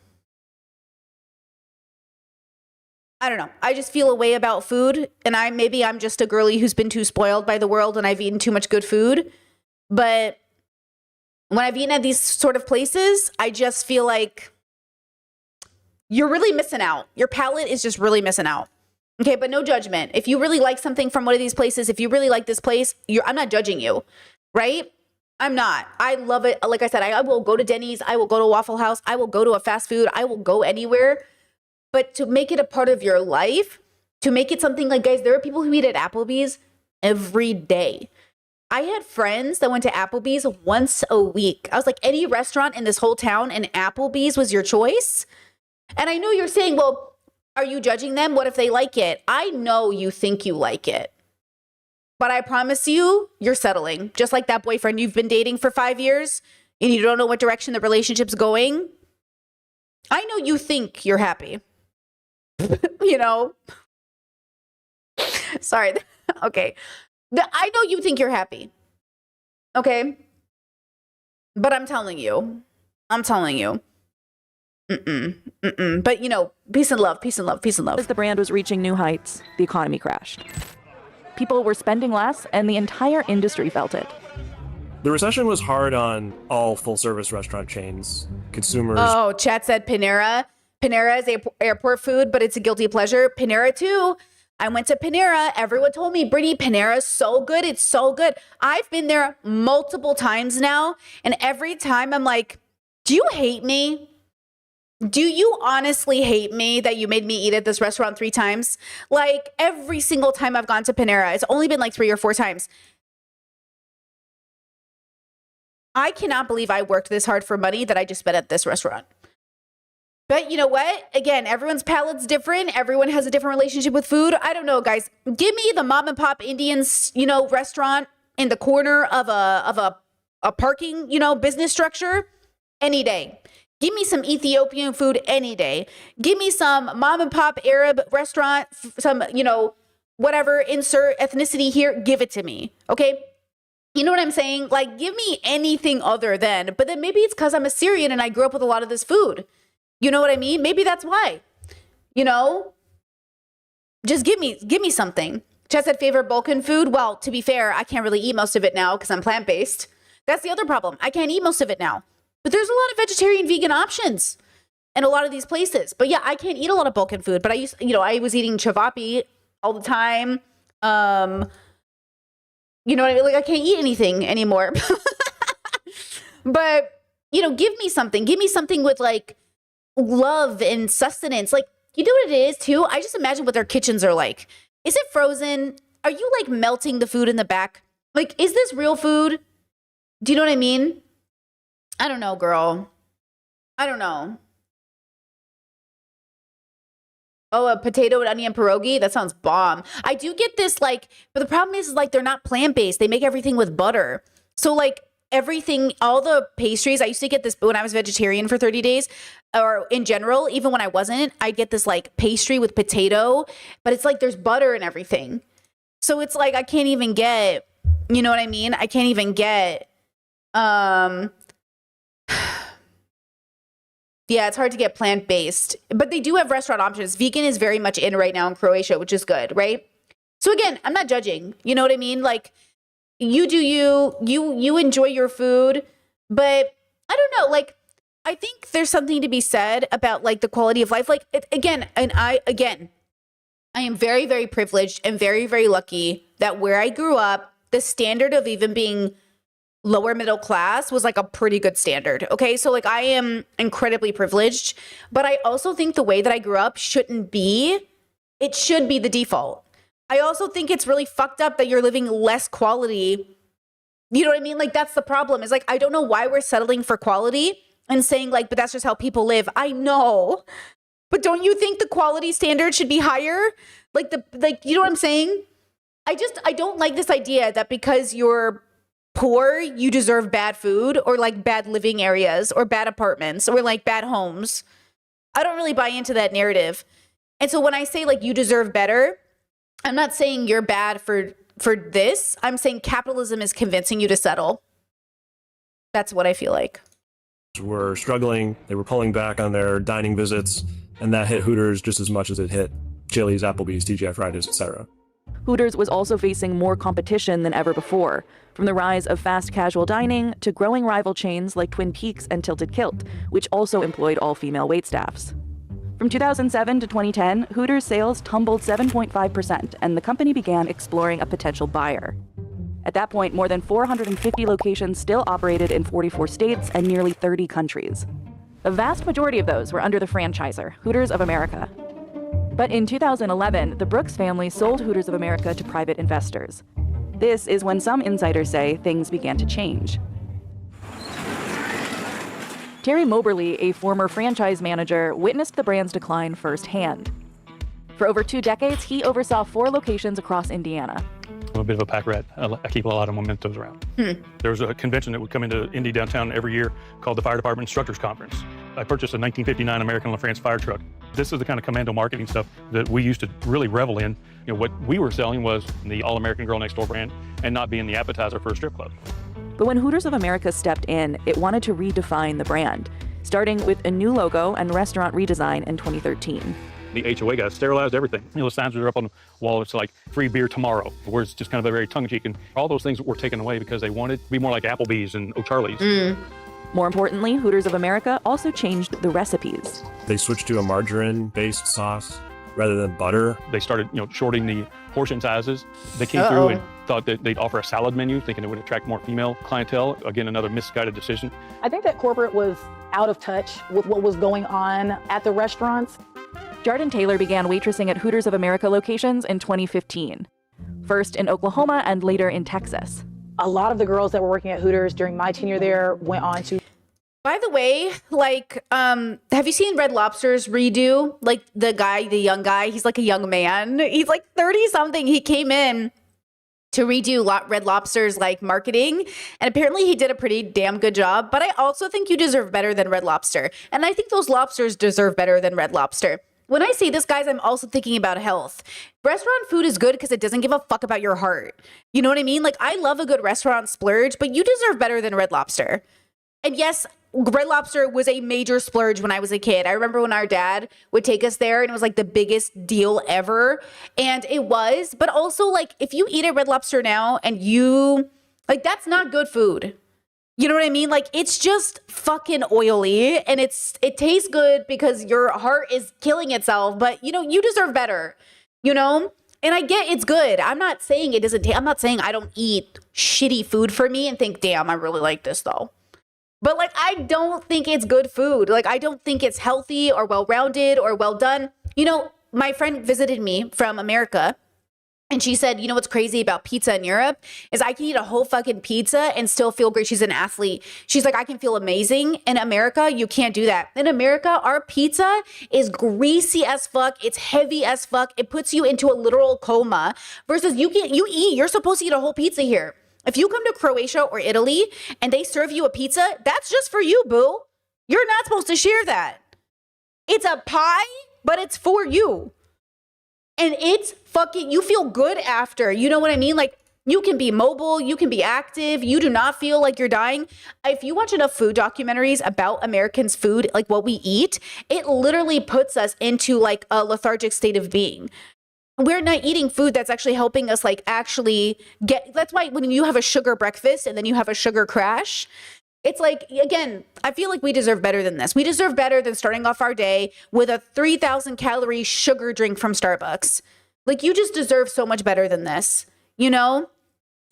I don't know. I just feel a way about food. And maybe I'm just a girly who's been too spoiled by the world and I've eaten too much good food. But when I've eaten at these sort of places, I just feel like you're really missing out. Your palate is just really missing out. Okay, but no judgment. If you really like something from one of these places, if you really like this place, I'm not judging you, right? I'm not. I love it. Like I said, I will go to Denny's. I will go to Waffle House. I will go to a fast food. I will go anywhere. But to make it a part of your life, to make it something like, guys, there are people who eat at Applebee's every day. I had friends that went to Applebee's once a week. I was like, any restaurant in this whole town and Applebee's was your choice? And I know you're saying, well, are you judging them? What if they like it? I know you think you like it. But I promise you, you're settling. Just like that boyfriend you've been dating for 5 years and you don't know what direction the relationship's going. I know you think you're happy. You know? Sorry. Okay. I know you think you're happy. Okay? But I'm telling you. But, you know, peace and love, peace and love, peace and love. As the brand was reaching new heights, the economy crashed. People were spending less, and the entire industry felt it. The recession was hard on all full-service restaurant chains. Consumers... Oh, chat said Panera. Panera is airport food, but it's a guilty pleasure. Panera, too. I went to Panera. Everyone told me, Brittany, Panera is so good. It's so good. I've been there multiple times now, and every time I'm like, do you hate me? Do you honestly hate me that you made me eat at this restaurant 3 times? Like, every single time I've gone to Panera, it's only been like 3 or 4 times. I cannot believe I worked this hard for money that I just spent at this restaurant. But you know what? Again, everyone's palate's different. Everyone has a different relationship with food. I don't know, guys. Give me the mom and pop Indians, you know, restaurant in the corner of a parking, you know, business structure any day. Give me some Ethiopian food any day. Give me some mom and pop Arab restaurant, some, you know, whatever, insert ethnicity here, give it to me. Okay? You know what I'm saying? Like, give me anything other than, but then maybe it's because I'm a Syrian and I grew up with a lot of this food. You know what I mean? Maybe that's why. You know? Just give me something. Chad said favorite Balkan food. Well, to be fair, I can't really eat most of it now because I'm plant-based. That's the other problem. I can't eat most of it now. But there's a lot of vegetarian, vegan options in a lot of these places. But yeah, I can't eat a lot of Balkan food. But I was eating chavapi all the time. You know what I mean? Like, I can't eat anything anymore. But, you know, give me something. Give me something with like love and sustenance. Like, you know what it is too? I just imagine what their kitchens are like. Is it frozen? Are you like melting the food in the back? Like, is this real food? Do you know what I mean? I don't know, girl. I don't know. Oh, a potato and onion pierogi? That sounds bomb. I do get this, like, but the problem is like, they're not plant-based. They make everything with butter. So like everything, all the pastries, I used to get this when I was vegetarian for 30 days or in general, even when I wasn't, I'd get this like pastry with potato, but it's like there's butter and everything. So it's like I can't even get, you know what I mean? I can't even get yeah, it's hard to get plant-based, but they do have restaurant options. Vegan is very much in right now in Croatia, which is good, right? So again, I'm not judging. You know what I mean? Like you do you enjoy your food, but I don't know, like I think there's something to be said about like the quality of life. Like I am very, very privileged and very, very lucky that where I grew up, the standard of even being lower middle class was like a pretty good standard. Okay. So like I am incredibly privileged, but I also think the way that I grew up shouldn't be, it should be the default. I also think it's really fucked up that you're living less quality. You know what I mean? Like that's the problem is like, I don't know why we're settling for quality and saying like, but that's just how people live. I know, but don't you think the quality standard should be higher? Like you know what I'm saying? I don't like this idea that because you're poor, you deserve bad food or like bad living areas or bad apartments or like bad homes. I don't really buy into that narrative. And so when I say like you deserve better, I'm not saying you're bad for this. I'm saying capitalism is convincing you to settle. That's what I feel like. Were struggling. They were pulling back on their dining visits, and that hit Hooters just as much as it hit Chili's, Applebee's, TGI Fridays, etc. Hooters was also facing more competition than ever before, from the rise of fast casual dining to growing rival chains like Twin Peaks and Tilted Kilt, which also employed all-female waitstaffs. From 2007 to 2010, Hooters sales tumbled 7.5%, and the company began exploring a potential buyer. At that point, more than 450 locations still operated in 44 states and nearly 30 countries. The vast majority of those were under the franchisor, Hooters of America. But in 2011, the Brooks family sold Hooters of America to private investors. This is when some insiders say things began to change. Terry Moberly, a former franchise manager, witnessed the brand's decline firsthand. For over 2 decades, he oversaw 4 locations across Indiana. I'm a bit of a pack rat. I keep a lot of mementos around. There was a convention that would come into Indy downtown every year called the Fire Department Instructors Conference. I purchased a 1959 American LaFrance fire truck. This is the kind of commando marketing stuff that we used to really revel in. You know, what we were selling was the All-American Girl Next Door brand and not being the appetizer for a strip club. But when Hooters of America stepped in, it wanted to redefine the brand, starting with a new logo and restaurant redesign in 2013. The HOA guys sterilized everything. You know, the signs that are up on the wall, it's like free beer tomorrow, where it's just kind of a very tongue-in-cheek. And all those things were taken away because they wanted to be more like Applebee's and O'Charlie's. More importantly, Hooters of America also changed the recipes. They switched to a margarine-based sauce rather than butter. They started, shorting the portion sizes. They came through and thought that they'd offer a salad menu, thinking it would attract more female clientele. Again, another misguided decision. I think that corporate was out of touch with what was going on at the restaurants. Jardin Taylor began waitressing at Hooters of America locations in 2015, first in Oklahoma and later in Texas. A lot of the girls that were working at Hooters during my tenure there went on to... By the way, like, have you seen Red Lobster's redo? Like the young guy, he's like a young man. He's like 30 something. He came in to redo Red Lobster's like marketing. And apparently he did a pretty damn good job. But I also think you deserve better than Red Lobster. And I think those lobsters deserve better than Red Lobster. When I say this, guys, I'm also thinking about health. Restaurant food is good because it doesn't give a fuck about your heart. You know what I mean? Like, I love a good restaurant splurge, but you deserve better than Red Lobster. And yes, Red Lobster was a major splurge when I was a kid. I remember when our dad would take us there and it was like the biggest deal ever. And it was, but also like if you eat at Red Lobster now and like that's not good food. You know what I mean? Like it's just fucking oily and it tastes good because your heart is killing itself, but you deserve better, And I get it's good. I'm not saying it doesn't I'm not saying I don't eat shitty food for me and think, damn, I really like this though. But like, I don't think it's good food. Like, I don't think it's healthy or well-rounded or well done. My friend visited me from America and she said, what's crazy about pizza in Europe is I can eat a whole fucking pizza and still feel great. She's an athlete. She's like, I can feel amazing. In America, you can't do that. In America, our pizza is greasy as fuck. It's heavy as fuck. It puts you into a literal coma versus you're supposed to eat a whole pizza here. If you come to Croatia or Italy and they serve you a pizza, that's just for you, boo. You're not supposed to share that. It's a pie, but it's for you. And it's fucking, you feel good after. You know what I mean? Like, you can be mobile, you can be active, you do not feel like you're dying. If you watch enough food documentaries about Americans' food, like what we eat, it literally puts us into like a lethargic state of being. We're not eating food that's actually helping us like actually get, that's why when you have a sugar breakfast and then you have a sugar crash, it's like, again, I feel like we deserve better than this. We deserve better than starting off our day with a 3,000 calorie sugar drink from Starbucks. Like, you just deserve so much better than this. You know,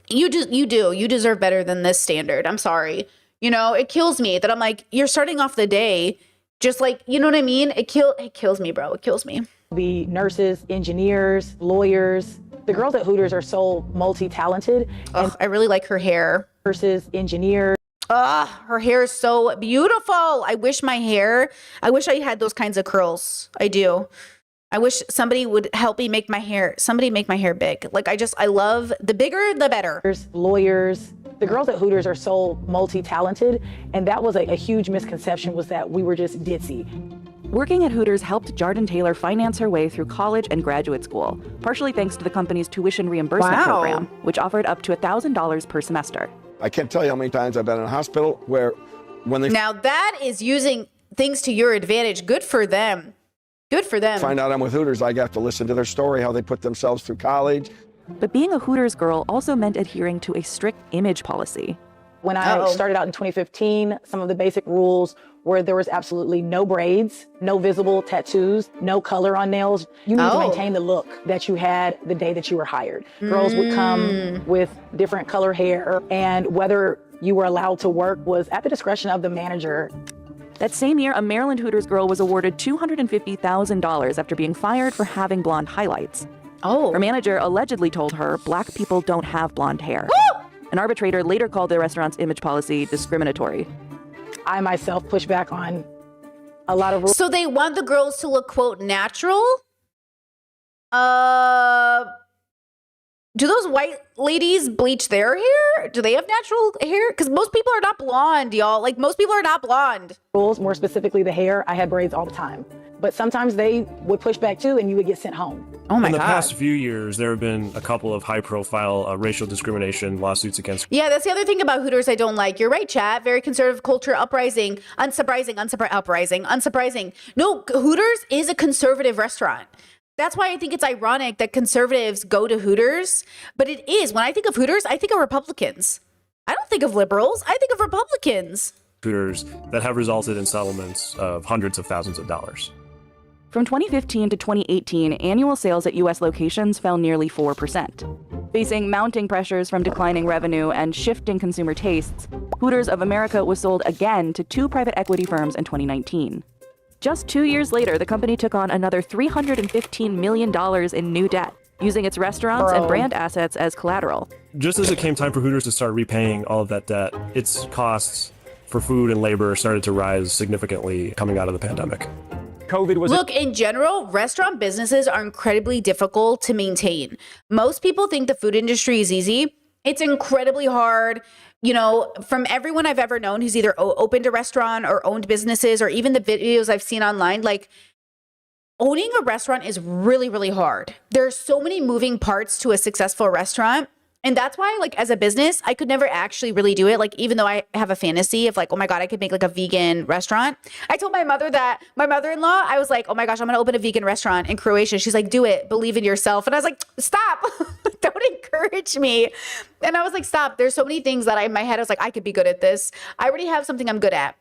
you deserve better than this standard. I'm sorry. You know, it kills me that I'm like, you're starting off the day just like, you know what I mean? It kills me, bro. It kills me. The nurses, engineers, lawyers, the girls at Hooters are so multi-talented. Oh, I really like her hair. Nurses, engineers. Her hair is so beautiful. I wish I had those kinds of curls. I do. I wish somebody would help me make my hair. Somebody make my hair big. Like, I love the bigger, the better. Lawyers. The girls at Hooters are so multi-talented. And that was a huge misconception, was that we were just ditzy. Working at Hooters helped Jarden Taylor finance her way through college and graduate school, partially thanks to the company's tuition reimbursement program, which offered up to $1,000 per semester. I can't tell you how many times I've been in a hospital where when they now that is using things to your advantage. Good for them. Good for them. Find out I'm with Hooters, I got to listen to their story, how they put themselves through college. But being a Hooters girl also meant adhering to a strict image policy. When I started out in 2015, some of the basic rules were there was absolutely no braids, no visible tattoos, no color on nails. You need to maintain the look that you had the day that you were hired. Girls would come with different color hair, and whether you were allowed to work was at the discretion of the manager. That same year, a Maryland Hooters girl was awarded $250,000 after being fired for having blonde highlights. Her manager allegedly told her black people don't have blonde hair. An arbitrator later called the restaurant's image policy discriminatory. I myself pushed back on a lot of rules. So they want the girls to look, quote, natural? Do those white ladies bleach their hair? Do they have natural hair? Because most people are not blonde, y'all. Like, most people are not blonde. Rules, more specifically the hair, I had braids all the time. But sometimes they would push back too, and you would get sent home. Oh my God. In the past few years, there have been a couple of high-profile racial discrimination lawsuits against. Yeah, that's the other thing about Hooters I don't like. You're right, chat. Very conservative culture, uprising, unsurprising. No, Hooters is a conservative restaurant. That's why I think it's ironic that conservatives go to Hooters. But it is. When I think of Hooters, I think of Republicans. I don't think of liberals. I think of Republicans. Hooters that have resulted in settlements of hundreds of thousands of dollars. From 2015 to 2018, annual sales at U.S. locations fell nearly 4%. Facing mounting pressures from declining revenue and shifting consumer tastes, Hooters of America was sold again to two private equity firms in 2019. Just 2 years later, the company took on another $315 million in new debt, using its restaurants and brand assets as collateral. Just as it came time for Hooters to start repaying all of that debt, its costs for food and labor started to rise significantly coming out of the pandemic. Look, in general, restaurant businesses are incredibly difficult to maintain. Most people think the food industry is easy. It's incredibly hard. You know, from everyone I've ever known who's either opened a restaurant or owned businesses, or even the videos I've seen online, like, owning a restaurant is really, really hard. There are so many moving parts to a successful restaurant. And that's why, like, as a business, I could never actually really do it. Like, even though I have a fantasy of like, oh my God, I could make like a vegan restaurant. I told my mother-in-law, I was like, oh my gosh, I'm going to open a vegan restaurant in Croatia. She's like, do it. Believe in yourself. And I was like, stop. Don't encourage me. And I was like, stop. There's so many things that in my head, I was like, I could be good at this. I already have something I'm good at.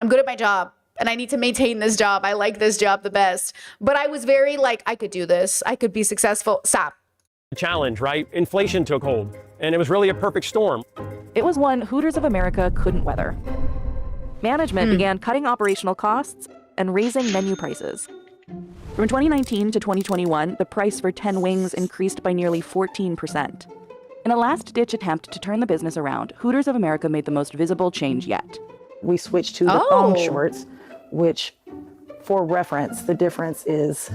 I'm good at my job. And I need to maintain this job. I like this job the best. But I was very like, I could do this. I could be successful. Stop. Challenge, right? Inflation took hold, and it was really a perfect storm. It was one Hooters of America couldn't weather. Management began cutting operational costs and raising menu prices. From 2019 to 2021, the price for 10 wings increased by nearly 14%. In a last-ditch attempt to turn the business around, Hooters of America made the most visible change yet. We switched to the foam shorts, which, for reference, the difference is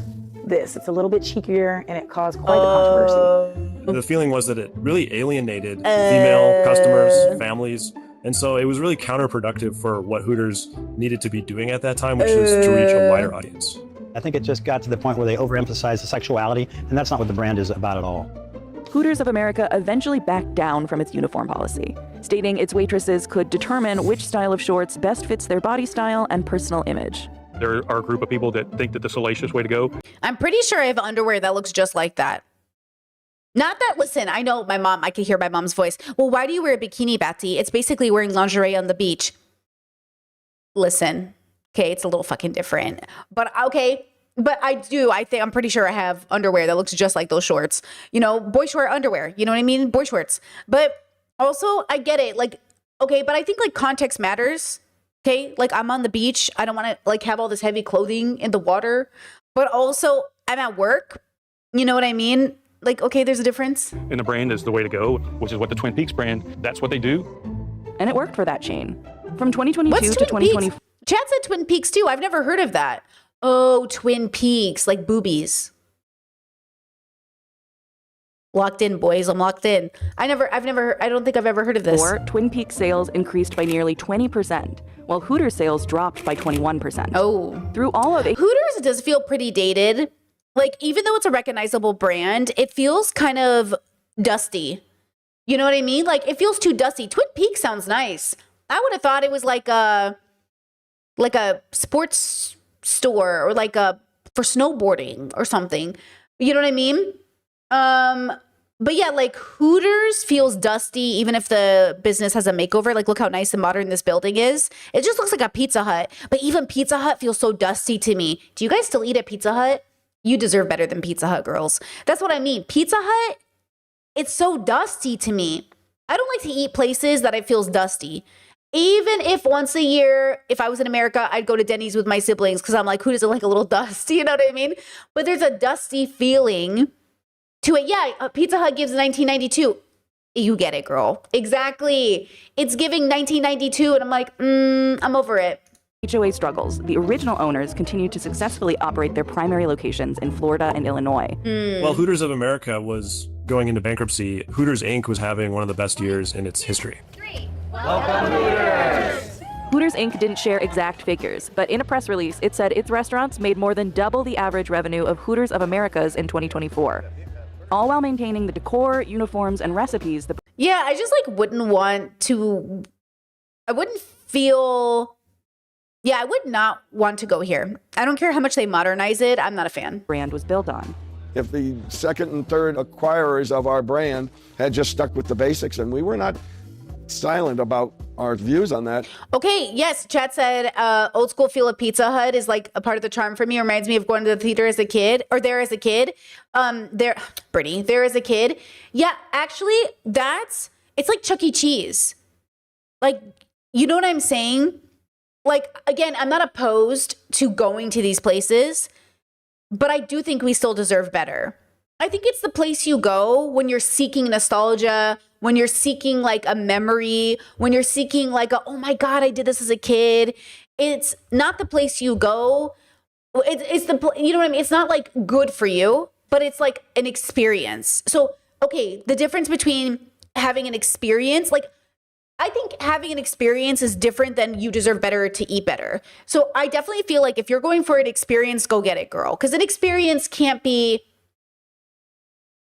this. It's a little bit cheekier, and it caused quite the controversy. The feeling was that it really alienated female customers, families. And so it was really counterproductive for what Hooters needed to be doing at that time, which was to reach a wider audience. I think it just got to the point where they overemphasized the sexuality, and that's not what the brand is about at all. Hooters of America eventually backed down from its uniform policy, stating its waitresses could determine which style of shorts best fits their body style and personal image. There are a group of people that think that the salacious way to go. I'm pretty sure I have underwear that looks just like that. Not that, listen, I know my mom, I can hear my mom's voice. Well, why do you wear a bikini, Betsy? It's basically wearing lingerie on the beach. Listen, okay, it's a little fucking different. But okay, but I'm pretty sure I have underwear that looks just like those shorts. You know, boy short underwear, you know what I mean? Boy shorts. But also, I get it. Like, okay, but I think like context matters. Okay, like I'm on the beach. I don't want to like have all this heavy clothing in the water. But also, I'm at work. You know what I mean? Like, okay, there's a difference. And the brand is the way to go, which is what the Twin Peaks brand, that's what they do. And it worked for that chain. From 2022 What's to Twin 2024. Peaks? Chad said Twin Peaks too. I've never heard of that. Oh, Twin Peaks, like boobies. Locked in, boys. I'm locked in. I don't think I've ever heard of this. Twin Peaks sales increased by nearly 20%, while Hooters sales dropped by 21%. Oh. Through all of it, Hooters does feel pretty dated. Like, even though it's a recognizable brand, it feels kind of dusty. You know what I mean? Like, it feels too dusty. Twin Peaks sounds nice. I would have thought it was like a sports store or like for snowboarding or something. You know what I mean? But yeah, like Hooters feels dusty even if the business has a makeover. Like, look how nice and modern this building is. It just looks like a Pizza Hut. But even Pizza Hut feels so dusty to me. Do you guys still eat at Pizza Hut? You deserve better than Pizza Hut, girls. That's what I mean. Pizza Hut, it's so dusty to me. I don't like to eat places that it feels dusty. Even if once a year, if I was in America, I'd go to Denny's with my siblings because I'm like, who doesn't like a little dust? You know what I mean? But there's a dusty feeling to it. Yeah, Pizza Hut gives 1992. You get it, girl. Exactly. It's giving 1992, and I'm like, I'm over it. HOA struggles, the original owners continued to successfully operate their primary locations in Florida and Illinois. While Hooters of America was going into bankruptcy, Hooters Inc. was having one of the best years in its history. Welcome, Hooters! Hooters Inc. didn't share exact figures, but in a press release, it said its restaurants made more than double the average revenue of Hooters of America's in 2024, all while maintaining the decor, uniforms, and recipes. Yeah, I just like wouldn't want to. I wouldn't feel. Yeah, I would not want to go here. I don't care how much they modernize it. I'm not a fan. Brand was built on. If the second and third acquirers of our brand had just stuck with the basics, and we were not silent about our views on that. Okay, yes, Chad said old school feel of Pizza Hut is like a part of the charm for me. It reminds me of going to the theater as a kid, or there as a kid. There as a kid. Yeah, actually, it's like Chuck E. Cheese. Like, you know what I'm saying? Like, again, I'm not opposed to going to these places, but I do think we still deserve better. I think it's the place you go when you're seeking nostalgia, when you're seeking like a memory, when you're seeking like oh my God, I did this as a kid. It's not the place you go. It's you know what I mean? It's not like good for you, but it's like an experience. So, okay, the difference between having an experience, like, I think having an experience is different than you deserve better to eat better. So I definitely feel like if you're going for an experience, go get it, girl. Because an experience can't be,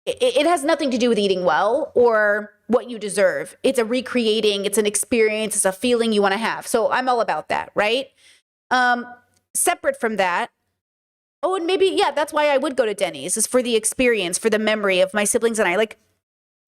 it has nothing to do with eating well or what you deserve. It's a recreating, it's an experience, it's a feeling you want to have. So I'm all about that, right? Separate from that, oh, and maybe, yeah, that's why I would go to Denny's, is for the experience, for the memory of my siblings and I. Like,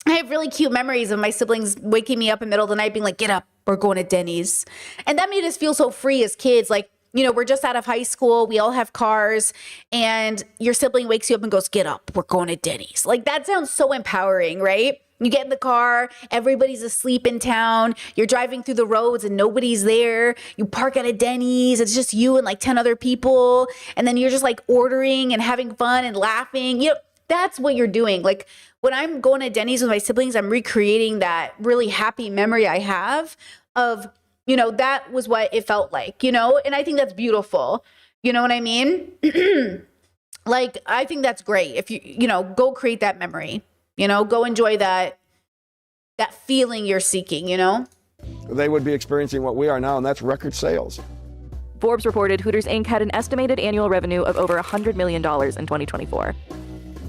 I have really cute memories of my siblings waking me up in the middle of the night being like, get up, we're going to Denny's. And that made us feel so free as kids. Like, you know, we're just out of high school. We all have cars and your sibling wakes you up and goes, get up, we're going to Denny's. Like, that sounds so empowering, right? You get in the car, everybody's asleep in town. You're driving through the roads and nobody's there. You park at a Denny's. It's just you and like 10 other people. And then you're just like ordering and having fun and laughing. You know, that's what you're doing. Like, when I'm going to Denny's with my siblings, I'm recreating that really happy memory I have of, you know, that was what it felt like, you know? And I think that's beautiful. You know what I mean? Like, I think that's great. If you know, go create that memory. Go enjoy that feeling you're seeking, They would be experiencing what we are now, and that's record sales. Forbes reported Hooters Inc. had an estimated annual revenue of over $100 million in 2024.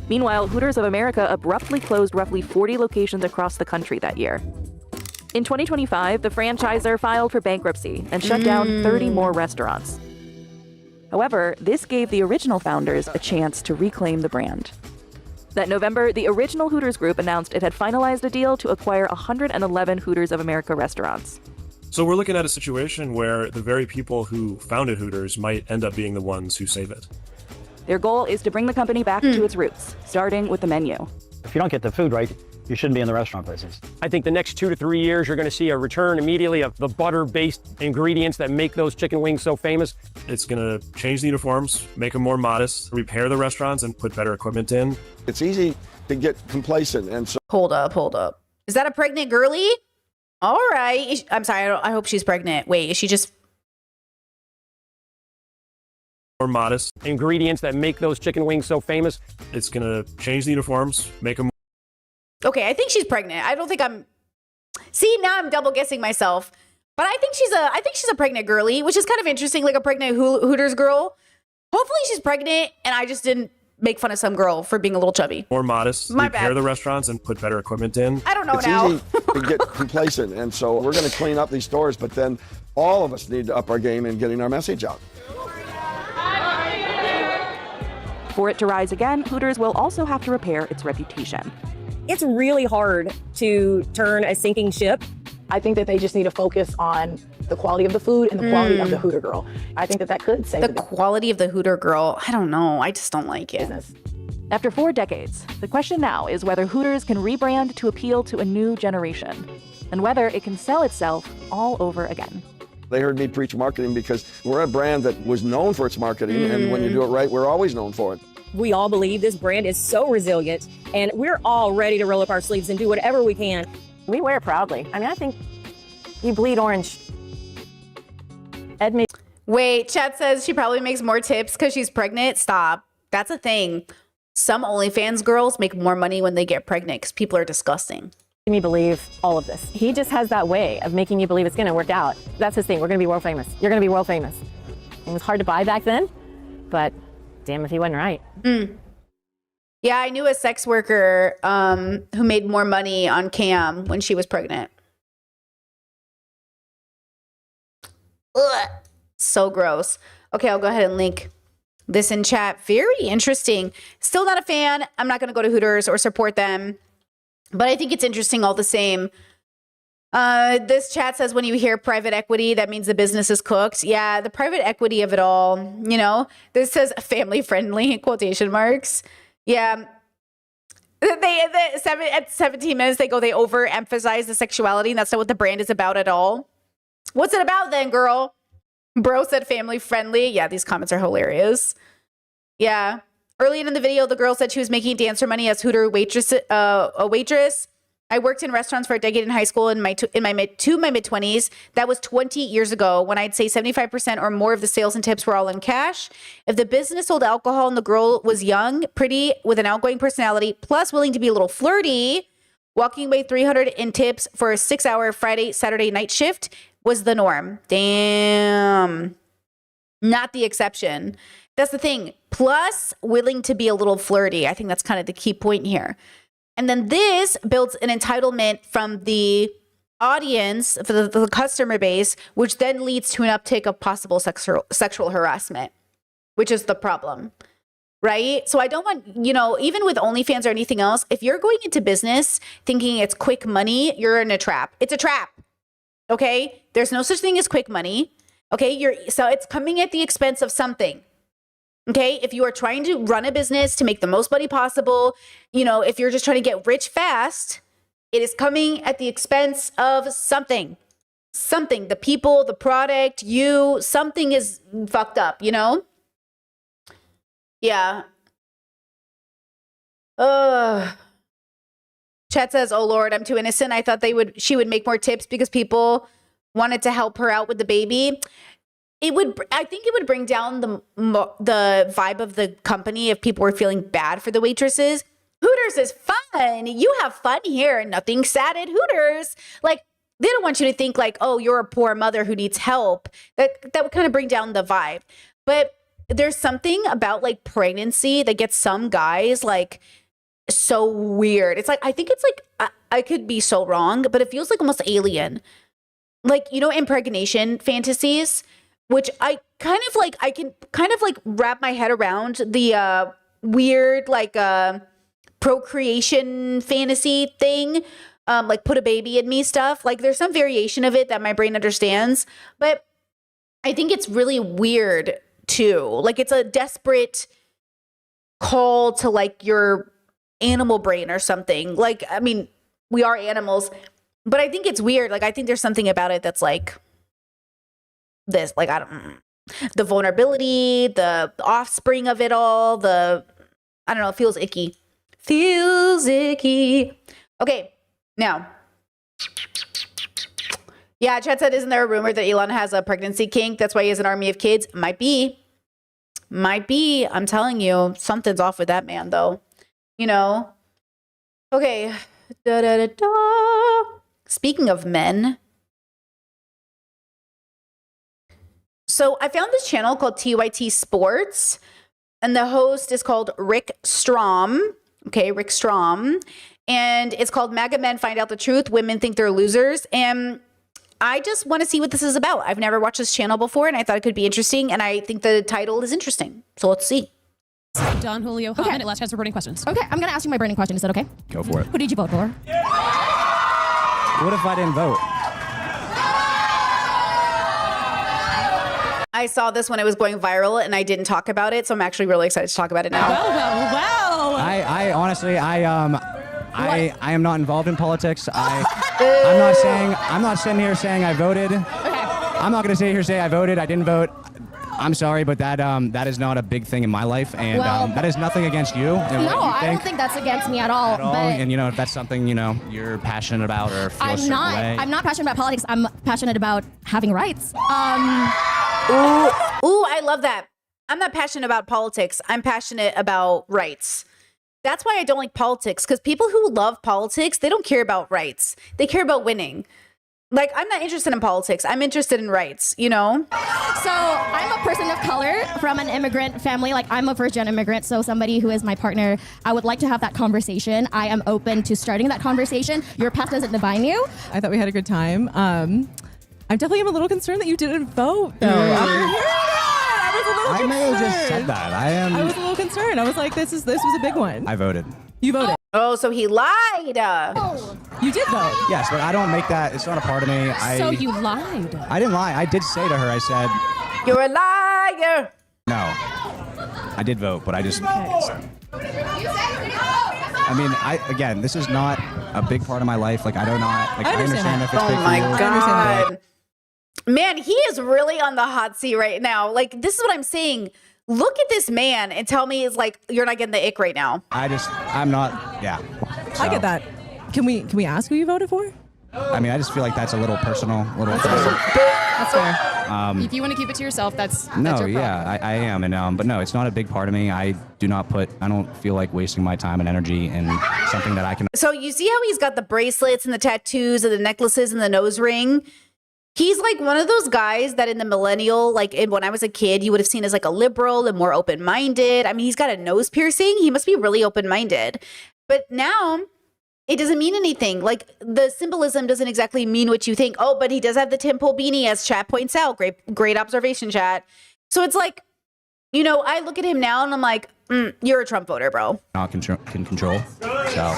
Meanwhile, Hooters of America abruptly closed roughly 40 locations across the country that year. In 2025, the franchisor filed for bankruptcy and shut down 30 more restaurants. However, this gave the original founders a chance to reclaim the brand. That November, the original Hooters group announced it had finalized a deal to acquire 111 Hooters of America restaurants. So we're looking at a situation where the very people who founded Hooters might end up being the ones who save it. Their goal is to bring the company back to its roots, starting with the menu. If you don't get the food right, you shouldn't be in the restaurant business. I think the next 2 to 3 years, you're going to see a return immediately of the butter-based ingredients that make those chicken wings so famous. It's going to change the uniforms, make them more modest, repair the restaurants, and put better equipment in. It's easy to get complacent, and so Hold up. Is that a pregnant girlie? All right. I'm sorry. I hope she's pregnant. Wait, is she just... More modest ingredients that make those chicken wings so famous. It's going to change the uniforms, make them... Okay, I think she's pregnant. I don't think I'm... See, now I'm double guessing myself. But I think she's a pregnant girlie, which is kind of interesting, like a pregnant Hooters girl. Hopefully she's pregnant, and I just didn't make fun of some girl for being a little chubby. More modest, My repair bad. the restaurants, and put better equipment in. I don't know it's now. easy to get complacent. And so we're going to clean up these stores, but then all of us need to up our game in getting our message out. For it to rise again, Hooters will also have to repair its reputation. It's really hard to turn a sinking ship. I think that they just need to focus on the quality of the food and the quality of the Hooter girl. I think that could save The quality of the Hooter girl, I don't know. I just don't like it. business. After 4 decades, the question now is whether Hooters can rebrand to appeal to a new generation, and whether it can sell itself all over again. They heard me preach marketing because we're a brand that was known for its marketing, and when you do it right, we're always known for it. We all believe this brand is so resilient, and we're all ready to roll up our sleeves and do whatever we can. We wear it proudly. I mean, I think you bleed orange. Ed made... Wait, chat says she probably makes more tips because she's pregnant. Stop. That's a thing. Some OnlyFans girls make more money when they get pregnant because people are disgusting. me believe all of this. He just has that way of making you believe it's going to work out. That's his thing. We're going to be world famous. You're going to be world famous. It was hard to buy back then, but damn if he wasn't right. Yeah, I knew a sex worker who made more money on cam when she was pregnant. Ugh, so gross. Okay, I'll go ahead and link this in chat. Very interesting. Still not a fan. I'm not going to go to Hooters or support them, but I think it's interesting all the same. This chat says when you hear private equity, that means the business is cooked. Yeah, the private equity of it all, you know, this says family friendly quotation marks. Yeah. At 17 minutes, they overemphasize the sexuality, and that's not what the brand is about at all. What's it about then, girl? Bro said family friendly. Yeah, these comments are hilarious. Yeah. Early in the video, the girl said she was making dancer money as Hooter waitress. I worked in restaurants for a decade in high school in my mid-20s. That was 20 years ago when I'd say 75% or more of the sales and tips were all in cash. If the business sold alcohol and the girl was young, pretty, with an outgoing personality, plus willing to be a little flirty, walking away $300 in tips for a 6-hour Friday, Saturday night shift was the norm. Damn. Not the exception. That's the thing. Plus, willing to be a little flirty. I think that's kind of the key point here. And then this builds an entitlement from the audience, for the customer base, which then leads to an uptick of possible sexual harassment, which is the problem, right? So I don't want, even with OnlyFans or anything else, if you're going into business thinking it's quick money, you're in a trap. It's a trap, okay? There's no such thing as quick money, okay? So it's coming at the expense of something. Okay, if you are trying to run a business to make the most money possible, if you're just trying to get rich fast, it is coming at the expense of something. Something, the people, the product, something is fucked up, Yeah. Chat says, oh Lord, I'm too innocent. I thought she would make more tips because people wanted to help her out with the baby. I think it would bring down the vibe of the company if people were feeling bad for the waitresses. Hooters is fun. You have fun here. Nothing sad at Hooters. Like, they don't want you to think like, oh, you're a poor mother who needs help. That would kind of bring down the vibe. But there's something about like pregnancy that gets some guys like so weird. It's like, I think it's like, I could be so wrong, but it feels like almost alien. Like, you know, impregnation fantasies, which I can kind of like wrap my head around the weird like procreation fantasy thing. Like put a baby in me stuff. Like there's some variation of it that my brain understands, but I think it's really weird too. Like it's a desperate call to like your animal brain or something. Like, I mean, we are animals, but I think it's weird. Like I think there's something about it that's like this, like the vulnerability, the offspring of it all, I don't know, it feels icky. Feels icky. Okay. Now, yeah, Chad said, isn't there a rumor that Elon has a pregnancy kink? That's why he has an army of kids. Might be. I'm telling you, something's off with that man, though. You know? Okay. Speaking of men. So I found this channel called TYT Sports, and the host is called Rick Strom. Okay, Rick Strom. And it's called MAGA Men Find Out the Truth. Women Think They're Losers. And I just want to see what this is about. I've never watched this channel before, and I thought it could be interesting. And I think the title is interesting. So let's see. Don Julio, Okay. minute last chance for burning questions. Okay, I'm going to ask you my burning question. Is that okay? Go for it. Who did you vote for? What if I didn't vote? I saw this when it was going viral, and I didn't talk about it. So I'm actually really excited to talk about it now. Well. I honestly, I am not involved in politics. I'm not sitting here saying I voted. I'm not going to sit here and say I voted. I didn't vote. I'm sorry, but that is not a big thing in my life, and Well, that is nothing against you. And No, what you I don't think that's against me at all. But And you know, if that's something you're passionate about or feel a certain way. I'm not passionate about politics. I'm passionate about having rights. Ooh, I love that. I'm not passionate about politics. I'm passionate about rights. That's why I don't like politics, because people who love politics, they don't care about rights. They care about winning. Like, I'm not interested in politics. I'm interested in rights, you know? So I'm a person of color from an immigrant family. Like, I'm a first-gen immigrant, so somebody who is my partner, I would like to have that conversation. I am open to starting that conversation. Your past doesn't define you. I thought we had a good time. I definitely am a little concerned that you didn't vote, though. After hearing that, I was a little I concerned. may have just said that. I was a little concerned. I was like, this was a big one. I voted. You voted. Oh, so he lied. You did vote. Yes, but I don't make that. It's not a part of me. So you lied. I didn't lie. I did say to her, I said, You're a liar. no. I did vote, but I just. I mean, again, this is not a big part of my life. Like, I understand if it's big Oh my for you. God. Man, he is really on the hot seat right now. Like, this is what I'm saying. Look at this man and tell me it's like, you're not getting the ick right now. I'm not, yeah. I get that. Can we ask who you voted for? I mean, I just feel like that's a little personal. That's fair. If you want to keep it to yourself, that's your No, problem. yeah, I am, and but no, it's not a big part of me. I don't feel like wasting my time and energy in something that I can. So you see how he's got the bracelets and the tattoos and the necklaces and the nose ring? He's like one of those guys that in the millennial, like when I was a kid, you would have seen as like a liberal and more open-minded. I mean, he's got a nose piercing. He must be really open-minded. But now it doesn't mean anything. Like the symbolism doesn't exactly mean what you think. Oh, but he does have the Tim Pool beanie, as chat points out. Great observation, chat. So it's like, you know, I look at him now and I'm like, you're a Trump voter, bro. Not can control, so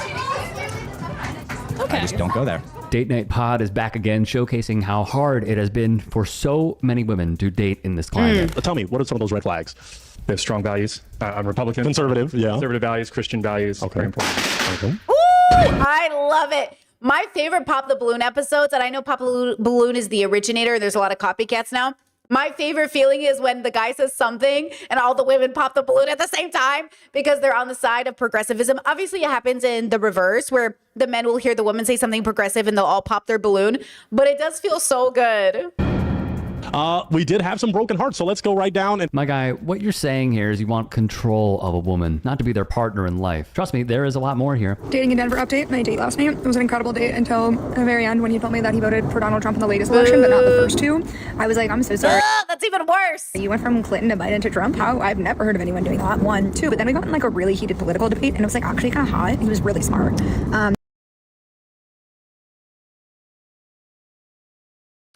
I just don't go there. Date Night Pod is back again, showcasing how hard it has been for so many women to date in this climate. Tell me, what are some of those red flags? They have strong values. I'm Republican. Conservative, yeah. Conservative values, Christian values. Okay. Very important. Okay. Ooh, I love it. My favorite Pop the Balloon episodes, and I know Pop the Balloon is the originator, there's a lot of copycats now. My favorite feeling is when the guy says something and all the women pop the balloon at the same time because they're on the side of progressivism. Obviously, it happens in the reverse where the men will hear the woman say something progressive and they'll all pop their balloon. But it does feel so good. We did have some broken hearts, so let's go right down. My guy, what you're saying here is you want control of a woman, not to be their partner in life. Trust me, there is a lot more here. Dating in Denver update, my date last night. It was an incredible date until the very end when he told me that he voted for Donald Trump in the latest election, but not the first two. I was like, I'm so sorry. That's even worse. You went from Clinton to Biden to Trump? How? I've never heard of anyone doing that. 1, 2. But then we got in like a really heated political debate, and it was like actually kind of hot. He was really smart.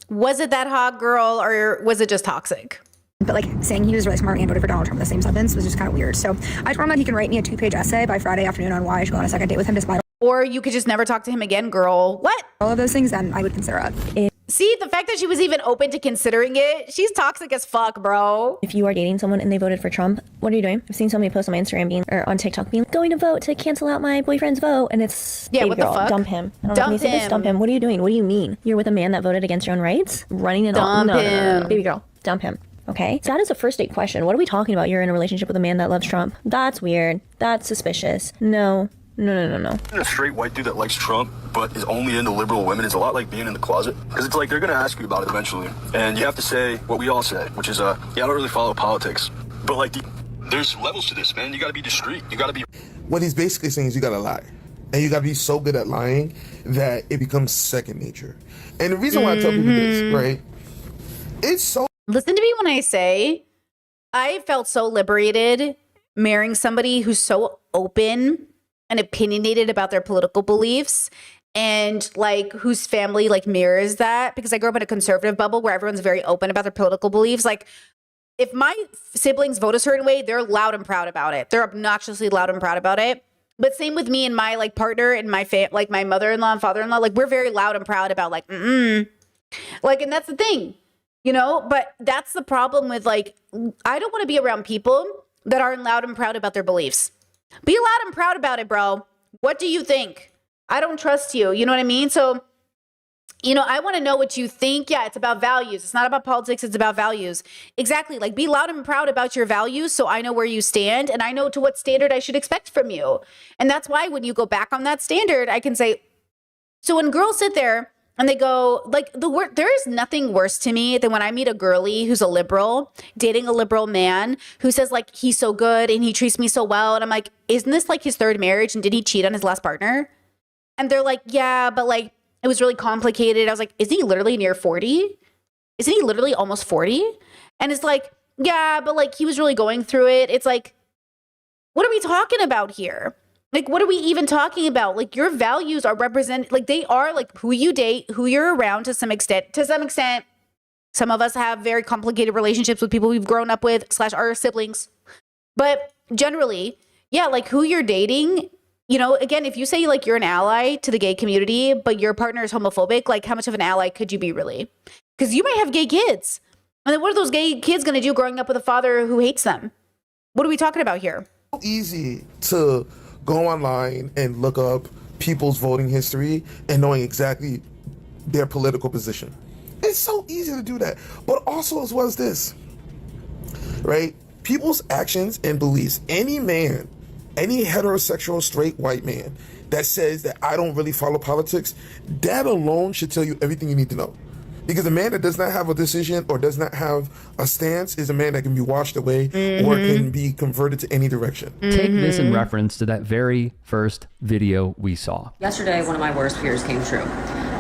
Was it that hot, girl, or was it just toxic? But like saying he was really smart and voted for Donald Trump in the same sentence was just kind of weird. So I told him that he can write me a 2-page essay by Friday afternoon on why I should go on a second date with him despite Or you could just never talk to him again, girl. What? all of those things, then I would consider it. See, the fact that she was even open to considering it, she's toxic as fuck, bro. If you are dating someone and they voted for Trump, what are you doing? I've seen so many posts on my Instagram or on TikTok being going to vote to cancel out my boyfriend's vote, and it's yeah, baby what girl, the fuck? dump him. I don't know if you say this, dump him. What are you doing? What do you mean? You're with a man that voted against your own rights, running it all. Dump him. Baby girl, dump him. Okay, so that is a first date question. What are we talking about? You're in a relationship with a man that loves Trump. That's weird. That's suspicious. No. A straight white dude that likes Trump but is only into liberal women is a lot like being in the closet, because it's like they're gonna ask you about it eventually, and you have to say what we all say, which is yeah, I don't really follow politics, but like there's levels to this, man. You gotta be discreet. You gotta be. What he's basically saying is you gotta lie, and you gotta be so good at lying that it becomes second nature. And the reason why I tell people this, right? It's so. Listen to me when I say I felt so liberated marrying somebody who's so open and opinionated about their political beliefs, and like whose family like mirrors that, because I grew up in a conservative bubble where everyone's very open about their political beliefs. Like if my siblings vote a certain way, they're loud and proud about it. They're obnoxiously loud and proud about it. But same with me and my like partner and my like my mother-in-law and father-in-law, like we're very loud and proud about like, like, and that's the thing, you know, but that's the problem with like, I don't want to be around people that aren't loud and proud about their beliefs. Be loud and proud about it, bro. What do you think? I don't trust you. You know what I mean? So, you know, I want to know what you think. Yeah, it's about values. It's not about politics. It's about values. Exactly. Like be loud and proud about your values so I know where you stand and I know to what standard I should expect from you. And that's why when you go back on that standard, I can say, so when girls sit there and they go like there is nothing worse to me than when I meet a girly who's a liberal dating a liberal man who says like he's so good and he treats me so well. And I'm like, isn't this like his third marriage? And did he cheat on his last partner? And they're like, yeah, but like it was really complicated. I was like, isn't he literally near 40? Isn't he literally almost 40? And it's like, yeah, but like he was really going through it. It's like, what are we talking about here? Like, what are we even talking about? Like, your values are represented, like, they are, like, who you date, who you're around to some extent. To some extent, some of us have very complicated relationships with people we've grown up with / our siblings. But generally, yeah, like, who you're dating, you know, again, if you say, like, you're an ally to the gay community, but your partner is homophobic, like, how much of an ally could you be, really? Because you might have gay kids. And then what are those gay kids going to do growing up with a father who hates them? What are we talking about here? Easy to go online and look up people's voting history and knowing exactly their political position. It's so easy to do that. But also as well as this, right? People's actions and beliefs. Any man, any heterosexual straight white man that says that I don't really follow politics, that alone should tell you everything you need to know. Because a man that does not have a decision or does not have a stance is a man that can be washed away or can be converted to any direction. Take this in reference to that very first video we saw. Yesterday, one of my worst fears came true.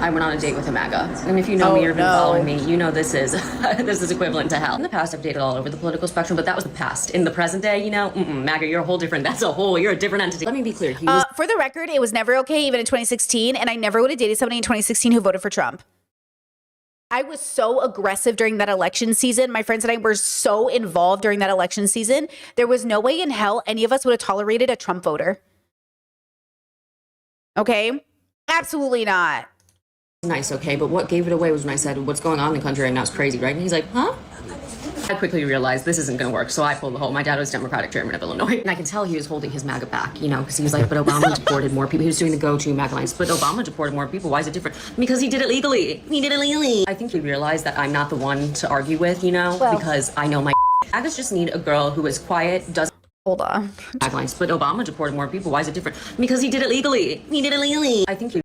I went on a date with a MAGA. And if you know me or been following me, you know this is this is equivalent to hell. In the past, I've dated all over the political spectrum, but that was the past. In the present day, you know, MAGA, you're a whole different, you're a different entity. Let me be clear. For the record, it was never okay, even in 2016, and I never would have dated somebody in 2016 who voted for Trump. I was so aggressive during that election season. My friends and I were so involved during that election season. There was no way in hell any of us would have tolerated a Trump voter. Okay? Absolutely not. Nice, okay, but what gave it away was when I said, what's going on in the country right now is crazy, right? And he's like, huh? I quickly realized this isn't going to work, so I pulled the whole. My dad was Democratic chairman of Illinois, and I can tell he was holding his MAGA back, you know, because he was like, but Obama deported more people. He was doing the go-to MAGA lines, but Obama deported more people. Why is it different? Because he did it legally. He did it legally. I think he realized that I'm not the one to argue with, you know, because I know my MAGAs just need a girl who is quiet, doesn't. Hold on. MAGA lines, but Obama deported more people. Why is it different? Because he did it legally. He did it legally. I think he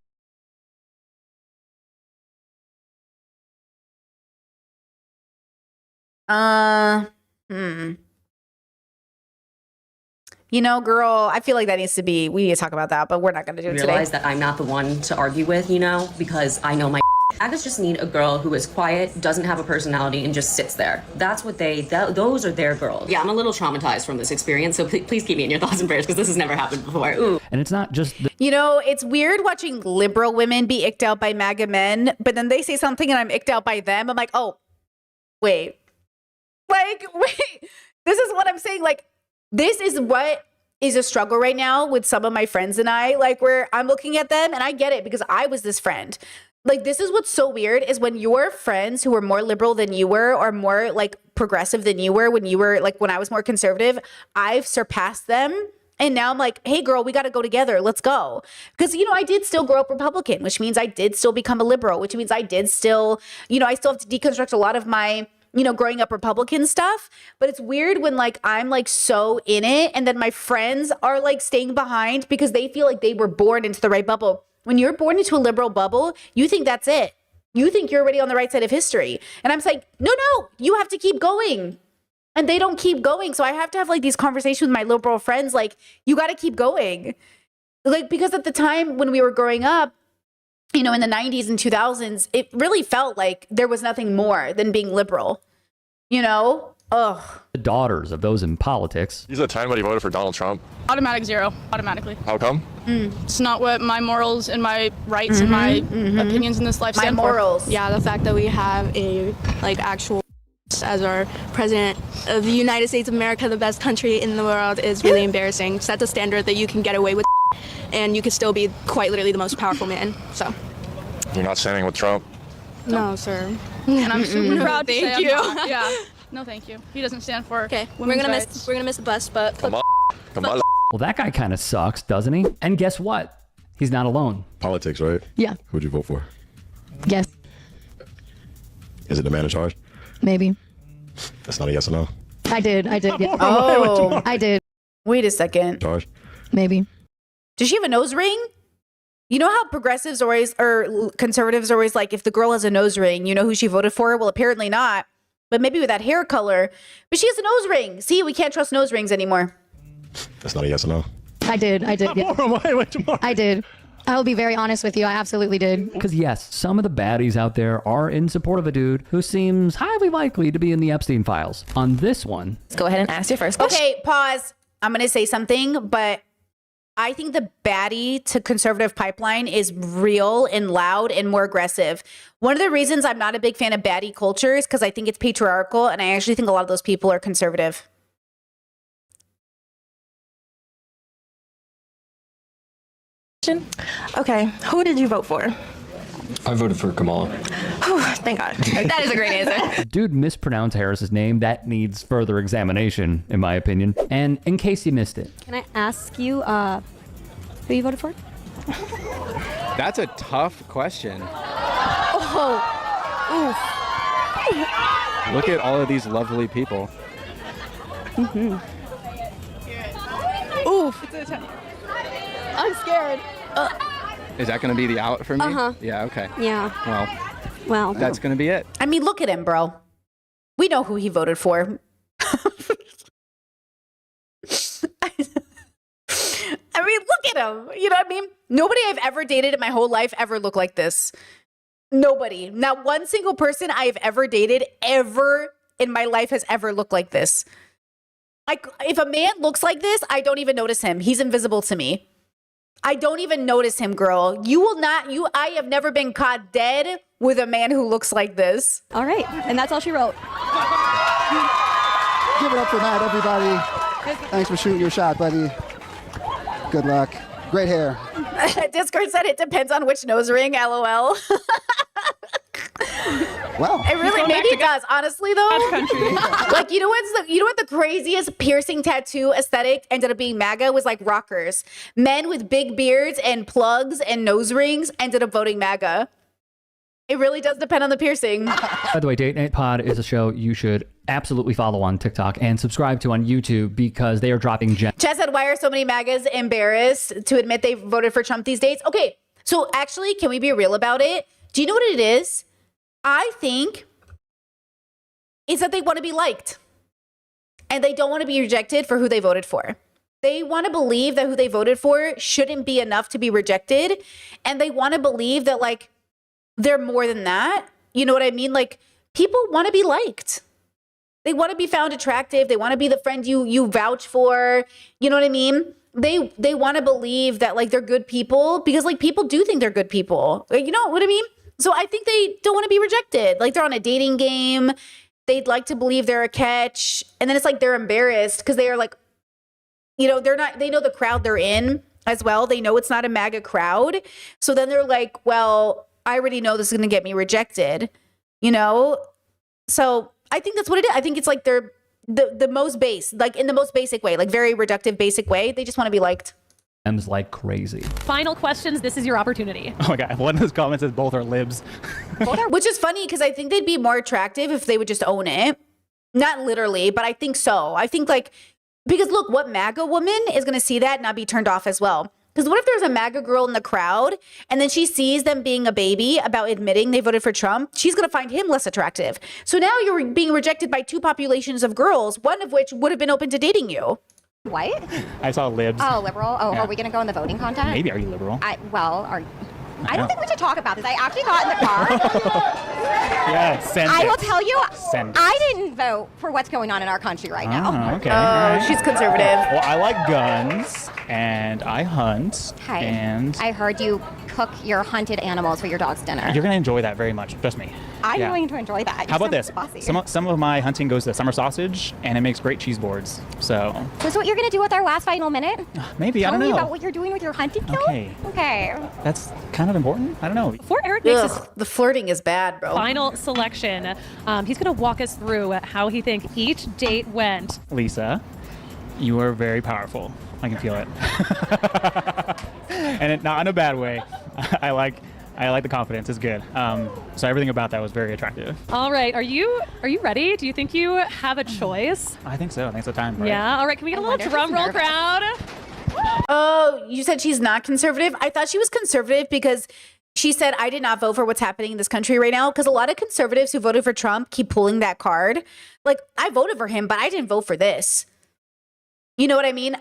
You know, girl, I feel like that needs to be, we need to talk about that, but we're not going to do it today. Realize that I'm not the one to argue with, you know, because I know my Magas just need a girl who is quiet, doesn't have a personality, and just sits there. That's what those are their girls. Yeah, I'm a little traumatized from this experience, so please keep me in your thoughts and prayers because this has never happened before. Ooh. And it's not just You know, it's weird watching liberal women be icked out by MAGA men, but then they say something and I'm icked out by them. I'm like, oh, wait. Like, wait. This is what I'm saying. Like, this is what is a struggle right now with some of my friends and I, like, where I'm looking at them and I get it because I was this friend. Like, this is what's so weird is when your friends who were more liberal than you were or more like progressive than you were when I was more conservative, I've surpassed them. And now I'm like, hey, girl, we got to go together. Let's go. Because, you know, I did still grow up Republican, which means I did still become a liberal, which means I did still, you know, I still have to deconstruct a lot of my, you know, growing up Republican stuff. But it's weird when like I'm like so in it and then my friends are like staying behind because they feel like they were born into the right bubble. When you're born into a liberal bubble, you think that's it. You think you're already on the right side of history. And I'm saying, no, you have to keep going. And they don't keep going. So I have to have like these conversations with my liberal friends. Like, you got to keep going. Like, because at the time when we were growing up, you know, in the 90s and 2000s, it really felt like there was nothing more than being liberal, you know? Ugh. the daughters of those in politics. He's a 10, but he voted for Donald Trump. Automatic 0, automatically. How come? It's not what my morals and my rights and my opinions in this life stand for. Yeah, the fact that we have a actual as our president of the United States of America, the best country in the world, is really embarrassing. Sets a standard that you can get away with and you can still be quite literally the most powerful man. So You're not standing with Trump? no, sir. And I'm super proud to say Thank I'm you. not. Yeah. No, thank you. He doesn't stand for Okay, we're women's gonna rights. miss the bus, but Come on. Well, that guy kind of sucks, doesn't he? And guess what? He's not alone. Politics, right? Yeah. Who'd you vote for? Yes, Is it the man in charge? maybe. That's not a yes or no. I did. Yeah. Oh. I did. Wait a second. Charge? Maybe. Does she have a nose ring? You know how progressives always, or conservatives are always like, if the girl has a nose ring, you know who she voted for? Well, apparently not. But maybe with that hair color. But she has a nose ring. See, we can't trust nose rings anymore. That's not a yes or no. I did. Yeah. I did. I'll be very honest with you. I absolutely did. Because yes, some of the baddies out there are in support of a dude who seems highly likely to be in the Epstein files. On this one, Let's go ahead and ask your first question. Okay, pause. I'm going to say something, but I think the baddie to conservative pipeline is real and loud and more aggressive. One of the reasons I'm not a big fan of baddie culture is because I think it's patriarchal, and I actually think a lot of those people are conservative. Okay, who did you vote for? I voted for Kamala. Thank God. That is a great answer. dude mispronounced Harris's name. That needs further examination, in my opinion. And in case you missed it, Can I ask you who you voted for? That's a tough question. Oh, oof. Look at all of these lovely people. Oof. I'm scared. Is that going to be the out for me? Uh-huh. Yeah, okay. Yeah. Well, that's going to be it. I mean, look at him, bro. We know who he voted for. I mean, look at him. You know what I mean? Nobody I've ever dated in my whole life ever looked like this. Nobody. Not one single person I've ever dated ever in my life has ever looked like this. Like, if a man looks like this, I don't even notice him. He's invisible to me. I don't even notice him, girl. You will not, I have never been caught dead with a man who looks like this. All right, and that's all she wrote. Give it up for Matt, everybody. Thanks for shooting your shot, buddy. Good luck. Great hair. Discord said it depends on which nose ring, LOL. Wow. It really maybe it does, honestly though. Like, you know what the craziest piercing tattoo aesthetic ended up being MAGA was like rockers. Men with big beards and plugs and nose rings ended up voting MAGA. It really does depend on the piercing. by the way, Date Night Pod is a show you should absolutely follow on TikTok and subscribe to on YouTube because they are dropping gems. Chess said, why are so many MAGAs embarrassed to admit they voted for Trump these days? Okay, so actually, can we be real about it? Do you know what it is? I think is that they want to be liked. And they don't want to be rejected for who they voted for. They want to believe that who they voted for shouldn't be enough to be rejected. And they want to believe that, like, they're more than that. You know what I mean? Like, people want to be liked. They want to be found attractive. They want to be the friend you vouch for. You know what I mean? They want to believe that, like, they're good people because, like, people do think they're good people. You know what I mean? So I think they don't want to be rejected. Like, they're on a dating game. They'd like to believe they're a catch. And then it's like they're embarrassed because they are like, you know, they know the crowd they're in as well. They know it's not a MAGA crowd. So then they're like, well, I already know this is going to get me rejected, you know? So I think that's what it is. I think it's like they're the most base, like in the most basic way, like very reductive, basic way. They just want to be liked. M's like crazy. Final questions. This is your opportunity. Oh my God. One of those comments says both are libs. Which is funny because I think they'd be more attractive if they would just own it. Not literally, but I think so. I think like, because look, what MAGA woman is going to see that and not be turned off as well? Because what if there's a MAGA girl in the crowd and then she sees them being a baby about admitting they voted for Trump? She's going to find him less attractive. So now you're being rejected by two populations of girls, one of which would have been open to dating you. What? I saw libs. Oh, liberal? Oh, Yeah. are we going to go in the voting contest? Maybe. Are you liberal? I don't think we should talk about this. I actually got in the car. Yeah, send I it. will tell you, Send it. I didn't vote for what's going on in our country right now. Oh, okay. all right. She's conservative. Well, I like guns, and I hunt, Hey, and I heard you cook your hunted animals for your dog's dinner. you're going to enjoy that very much. Trust me. I'm Yeah. going to enjoy that. How about You this? sound bossy. Some of my hunting goes to summer sausage, and it makes great cheese boards. So This is what you're going to do with our last final minute? maybe, I Tell don't me know. about what you're doing with your hunting kill? Okay. Okay. That's kind of important. I don't know. Before Eric makes his The flirting is bad, bro. final selection, he's going to walk us through how he thinks each date went. Lisa, you are very powerful. I can feel it. And not in a bad way. I like the confidence. It's good. So everything about that was very attractive. All right, are you ready? Do you think you have a choice? I think so. I think it's the time, right? Yeah. All right, can we get a little drum roll, crowd? Oh, you said she's not conservative? I thought she was conservative because she said, I did not vote for what's happening in this country right now. Because a lot of conservatives who voted for Trump keep pulling that card. Like, I voted for him, but I didn't vote for this. You know what I mean?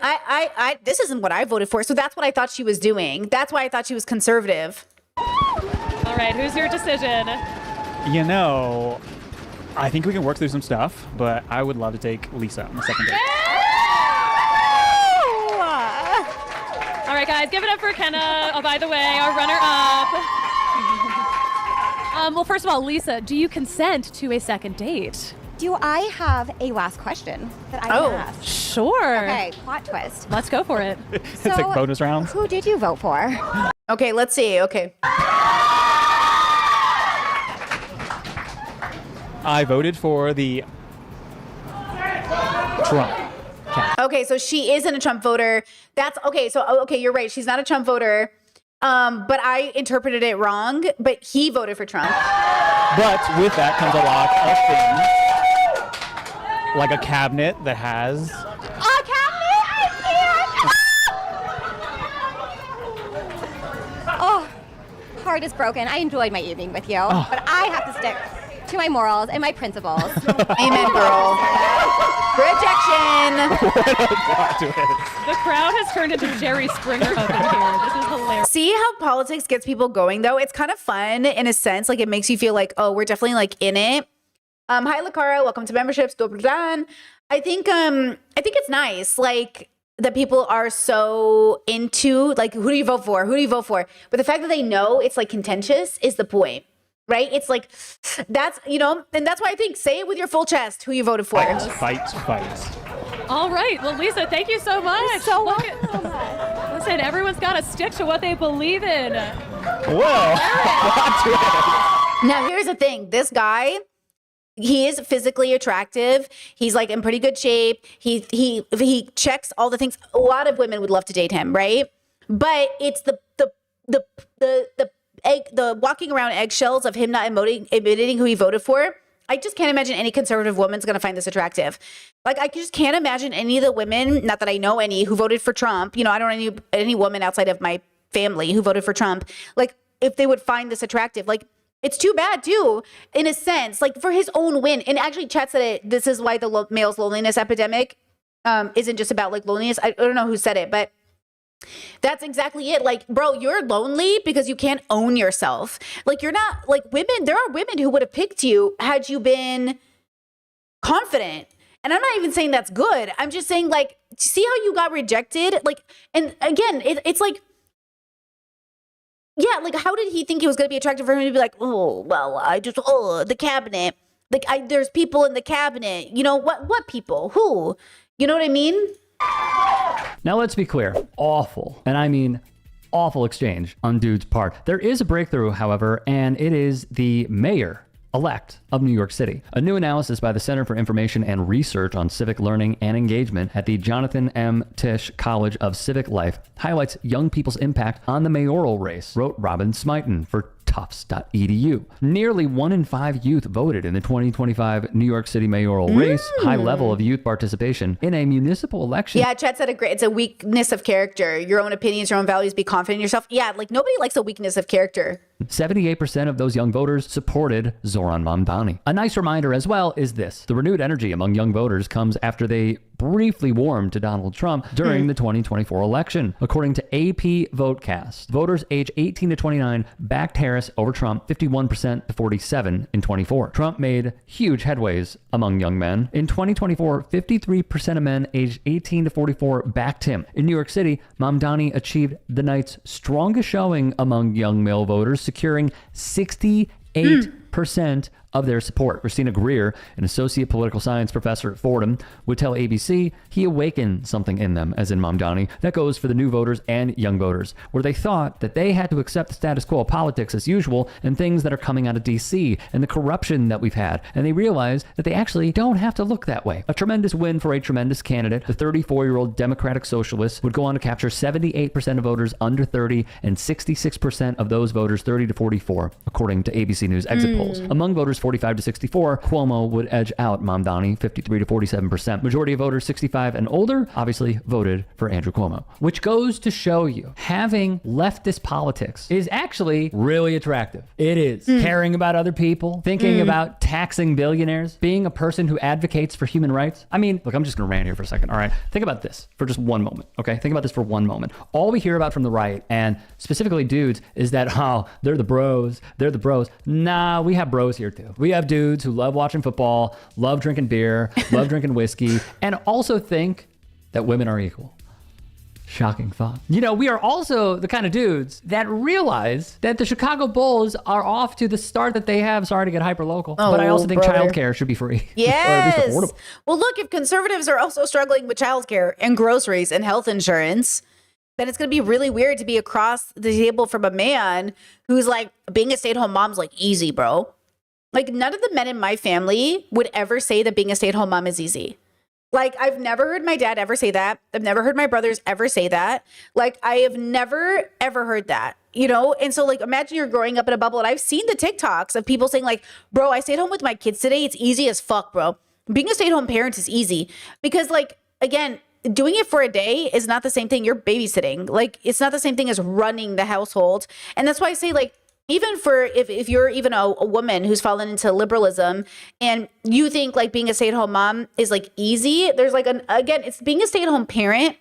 This isn't what I voted for. So that's what I thought she was doing. That's why I thought she was conservative. All right, who's your decision? You know, I think we can work through some stuff, but I would love to take Lisa on the second date. All right, guys, give it up for Kenna. Oh, by the way, our runner-up. Well, first of all, Lisa, do you consent to a second date? Do I have a last question that I can ask? Sure. Okay, plot twist. Let's go for it. It's like bonus rounds. Who did you vote for? Okay, let's see. Okay. I voted for the Trump. Okay, so she isn't a Trump voter. That's okay. So okay, you're right. She's not a Trump voter. But I interpreted it wrong. But he voted for Trump. But with that comes a lot of things, like a cabinet that has. A cabinet? I can't. Oh, heart is broken. I enjoyed my evening with you, but I have to stick to my morals and my principles. Amen, girl. Rejection. The crowd has turned into Jerry Springer up in here. This is hilarious. See how politics gets people going, though? It's kind of fun in a sense. Like, it makes you feel like, oh, we're definitely like in it. Hi, Lakara. Welcome to memberships. Dobry dan. I think it's nice, like, that people are so into, like, who do you vote for? Who do you vote for? But the fact that they know it's like contentious is the point, right? It's like, that's, you know, and that's why I think say it with your full chest who you voted for. Fight. All right. Well, Lisa, thank you so much. Listen, everyone's got to stick to what they believe in. Whoa. Now, here's the thing. This guy, he is physically attractive. He's like in pretty good shape. He checks all the things. A lot of women would love to date him, right? But it's the walking around eggshells of him not admitting who he voted for. I just can't imagine any conservative woman's going to find this attractive. Like, I just can't imagine any of the women, not that I know any, who voted for Trump. You know, I don't know any woman outside of my family who voted for Trump. Like, if they would find this attractive. Like, It's too bad too, in a sense, like for his own win. And actually, Chat said it. This is why the male's loneliness epidemic isn't just about like loneliness. I don't know who said it, but that's exactly it. Like, bro, you're lonely because you can't own yourself. Like, you're not like women. There are women who would have picked you had you been confident. And I'm not even saying that's good. I'm just saying, like, see how you got rejected? Like, and again, it's like, yeah, like, how did he think it was going to be attractive for him to be like, oh, well, the cabinet. Like, there's people in the cabinet. You know, what people? Who? You know what I mean? Now, let's be clear. Awful, and I mean awful exchange on Dude's part. There is a breakthrough, however, and it is the mayor-elect of New York City. A new analysis by the Center for Information and Research on Civic Learning and Engagement at the Jonathan M. Tisch College of Civic Life highlights young people's impact on the mayoral race, wrote Robin Smyton for Tufts.edu. Nearly 1 in 5 youth voted in the 2025 New York City mayoral race. High level of youth participation in a municipal election. Yeah, Chet said it's a weakness of character. Your own opinions, your own values, be confident in yourself. Yeah, like nobody likes a weakness of character. 78% of those young voters supported Zoran Mamdani. A nice reminder as well is this. The renewed energy among young voters comes after they briefly warmed to Donald Trump during the 2024 election. According to AP Votecast, voters age 18 to 29 backed Harris over Trump 51% to 47 in 24. Trump made huge headways among young men. In 2024, 53% of men aged 18 to 44 backed him. In New York City, Mamdani achieved the night's strongest showing among young male voters, securing 68% of their support. Christina Greer, an associate political science professor at Fordham, would tell ABC he awakened something in them, as in Mamdani, that goes for the new voters and young voters, where they thought that they had to accept the status quo of politics as usual and things that are coming out of DC and the corruption that we've had. And they realized that they actually don't have to look that way. A tremendous win for a tremendous candidate. The 34-year-old Democratic Socialist would go on to capture 78% of voters under 30 and 66% of those voters 30 to 44, according to ABC News exit polls. Among voters 45 to 64, Cuomo would edge out Mamdani 53 to 47%. Majority of voters 65 and older obviously voted for Andrew Cuomo, which goes to show you having leftist politics is actually really attractive. It is. Caring about other people, thinking about taxing billionaires, being a person who advocates for human rights. I mean, look, I'm just going to rant here for a second. All right. Think about this for just one moment. Okay. Think about this for one moment. All we hear about from the right, and specifically dudes, is that, oh, they're the bros. They're the bros. Nah, we have bros here too. We have dudes who love watching football, love drinking beer, love drinking whiskey, and also think that women are equal. Shocking thought. You know, we are also the kind of dudes that realize that the Chicago Bulls are off to the start that they have. Sorry to get hyper local, but I also think childcare should be free. Yes. Or at least affordable. Well, look, if conservatives are also struggling with childcare and groceries and health insurance, then it's going to be really weird to be across the table from a man who's like, being a stay-at-home mom's like easy, bro. Like, none of the men in my family would ever say that being a stay-at-home mom is easy. Like, I've never heard my dad ever say that. I've never heard my brothers ever say that. Like, I have never, ever heard that, you know? And so, like, imagine you're growing up in a bubble. And I've seen the TikToks of people saying, like, bro, I stayed home with my kids today. It's easy as fuck, bro. Being a stay-at-home parent is easy. Because, like, again, doing it for a day is not the same thing. You're babysitting. Like, it's not the same thing as running the household. And that's why I say, like, even for if you're even a woman who's fallen into liberalism and you think like being a stay-at-home mom is like easy, there's like again, it's being a stay-at-home parent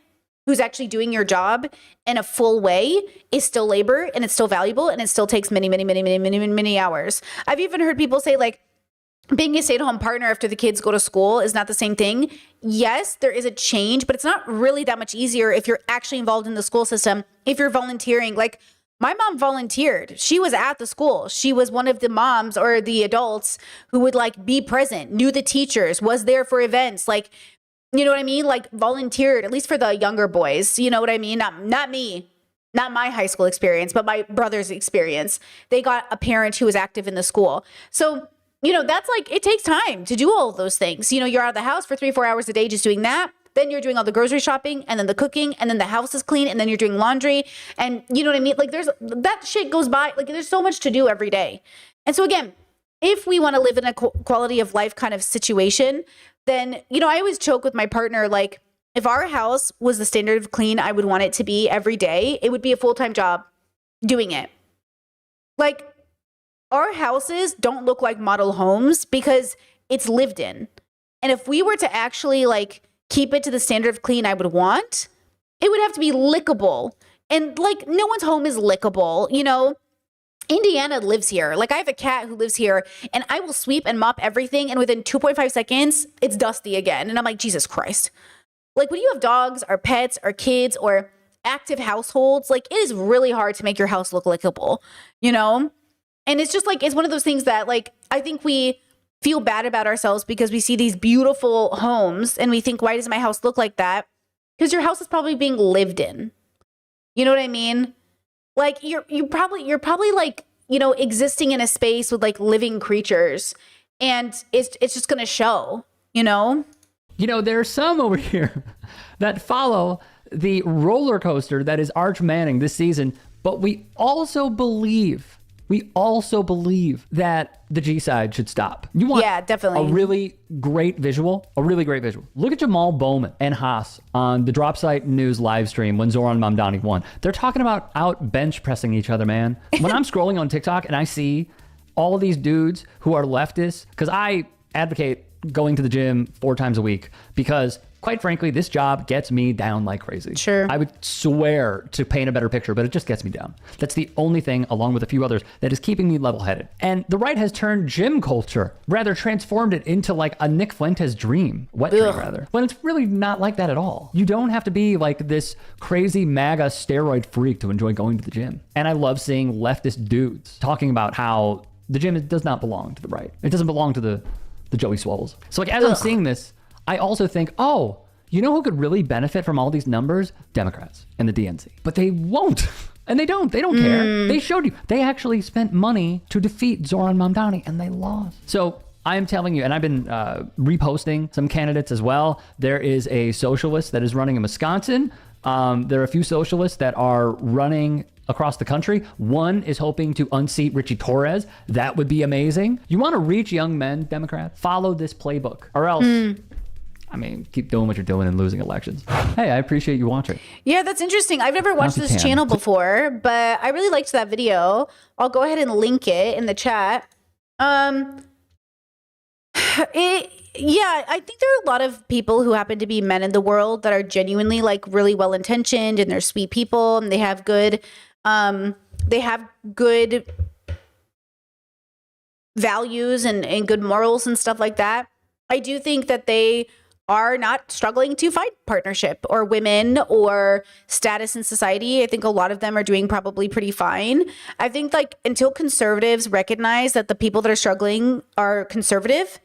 who's actually doing your job in a full way is still labor and it's still valuable and it still takes many hours. I've even heard people say like being a stay-at-home partner after the kids go to school is not the same thing. Yes, there is a change, but it's not really that much easier if you're actually involved in the school system, if you're volunteering. Like, my mom volunteered. She was at the school. She was one of the moms or the adults who would like be present, knew the teachers, was there for events. Like, you know what I mean? Like volunteered, at least for the younger boys. You know what I mean? Not me, not my high school experience, but my brother's experience. They got a parent who was active in the school. So, you know, that's like, it takes time to do all of those things. You know, you're out of the house for 3-4 hours a day just doing that. Then you're doing all the grocery shopping and then the cooking and then the house is clean and then you're doing laundry and you know what I mean? Like that shit goes by. Like there's so much to do every day. And so again, if we want to live in a quality of life kind of situation, then, you know, I always joke with my partner, like if our house was the standard of clean I would want it to be every day, it would be a full-time job doing it. Like our houses don't look like model homes because it's lived in. And if we were to actually like keep it to the standard of clean I would want, it would have to be lickable. And like no one's home is lickable, you know? Indiana lives here. Like I have a cat who lives here and I will sweep and mop everything. And within 2.5 seconds, it's dusty again. And I'm like, Jesus Christ. Like when you have dogs or pets or kids or active households, like it is really hard to make your house look lickable, you know? And it's just like, it's one of those things that like, I think we feel bad about ourselves because we see these beautiful homes and we think, why does my house look like that? Because your house is probably being lived in. You know what I mean? Like you're probably like, you know, existing in a space with like living creatures and it's just going to show, you know? You know, there are some over here that follow the roller coaster that is Arch Manning this season, but we also believe that the G side should stop. You want definitely a really great visual? Look at Jamal Bowman and Haas on the Drop Site News live stream when Zoran Mamdani won. They're talking about out bench pressing each other, man. When I'm scrolling on TikTok and I see all of these dudes who are leftists, because I advocate going to the gym 4 times a week because quite frankly, this job gets me down like crazy. Sure. I would swear to paint a better picture, but it just gets me down. That's the only thing, along with a few others, that is keeping me level-headed. And the right has turned gym culture, rather transformed it into like a Nick Fuentes dream, wet dream rather, when it's really not like that at all. You don't have to be like this crazy MAGA steroid freak to enjoy going to the gym. And I love seeing leftist dudes talking about how the gym does not belong to the right. It doesn't belong to the Joey Swolls. So like as I'm seeing this, I also think, oh, you know who could really benefit from all these numbers? Democrats and the DNC. But they won't. And they don't care. They showed you. They actually spent money to defeat Zoran Mamdani and they lost. So I am telling you, and I've been reposting some candidates as well. There is a socialist that is running in Wisconsin. There are a few socialists that are running across the country. One is hoping to unseat Richie Torres. That would be amazing. You want to reach young men, Democrats? Follow this playbook or else, I mean, keep doing what you're doing and losing elections. Hey, I appreciate you watching. Yeah, that's interesting. I've never watched this channel before, but I really liked that video. I'll go ahead and link it in the chat. Yeah, I think there are a lot of people who happen to be men in the world that are genuinely like really well-intentioned and they're sweet people and they have good values and good morals and stuff like that. I do think that they are not struggling to find partnership or women or status in society. I think a lot of them are doing probably pretty fine. I think like until conservatives recognize that the people that are struggling are conservative,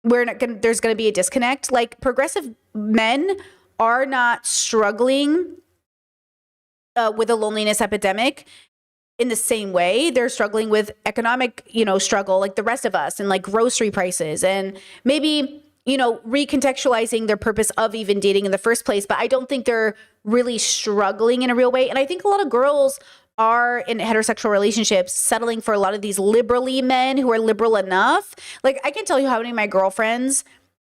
there's going to be a disconnect. Like progressive men are not struggling with a loneliness epidemic in the same way. They're struggling with economic, struggle like the rest of us and like grocery prices and maybe, recontextualizing their purpose of even dating in the first place. But I don't think they're really struggling in a real way. And I think a lot of girls are in heterosexual relationships settling for a lot of these liberally men who are liberal enough. Like I can tell you how many of my girlfriends,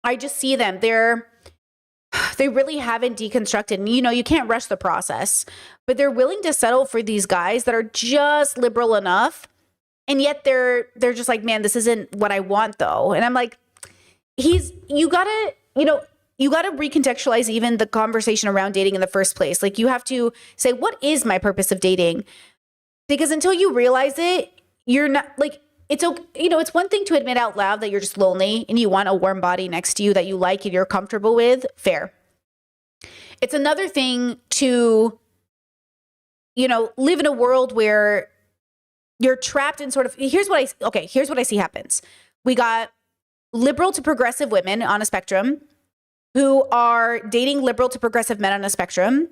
I just see them, they really haven't deconstructed. And, you can't rush the process, but they're willing to settle for these guys that are just liberal enough. And yet they're just like, man, this isn't what I want though. And I'm like, you gotta recontextualize even the conversation around dating in the first place. Like you have to say, what is my purpose of dating? Because until you realize it, you're not like, it's okay. It's one thing to admit out loud that you're just lonely and you want a warm body next to you that you like and you're comfortable with. Fair. It's another thing to, live in a world where you're trapped in sort of, here's what I see happens. We got liberal to progressive women on a spectrum who are dating liberal to progressive men on a spectrum,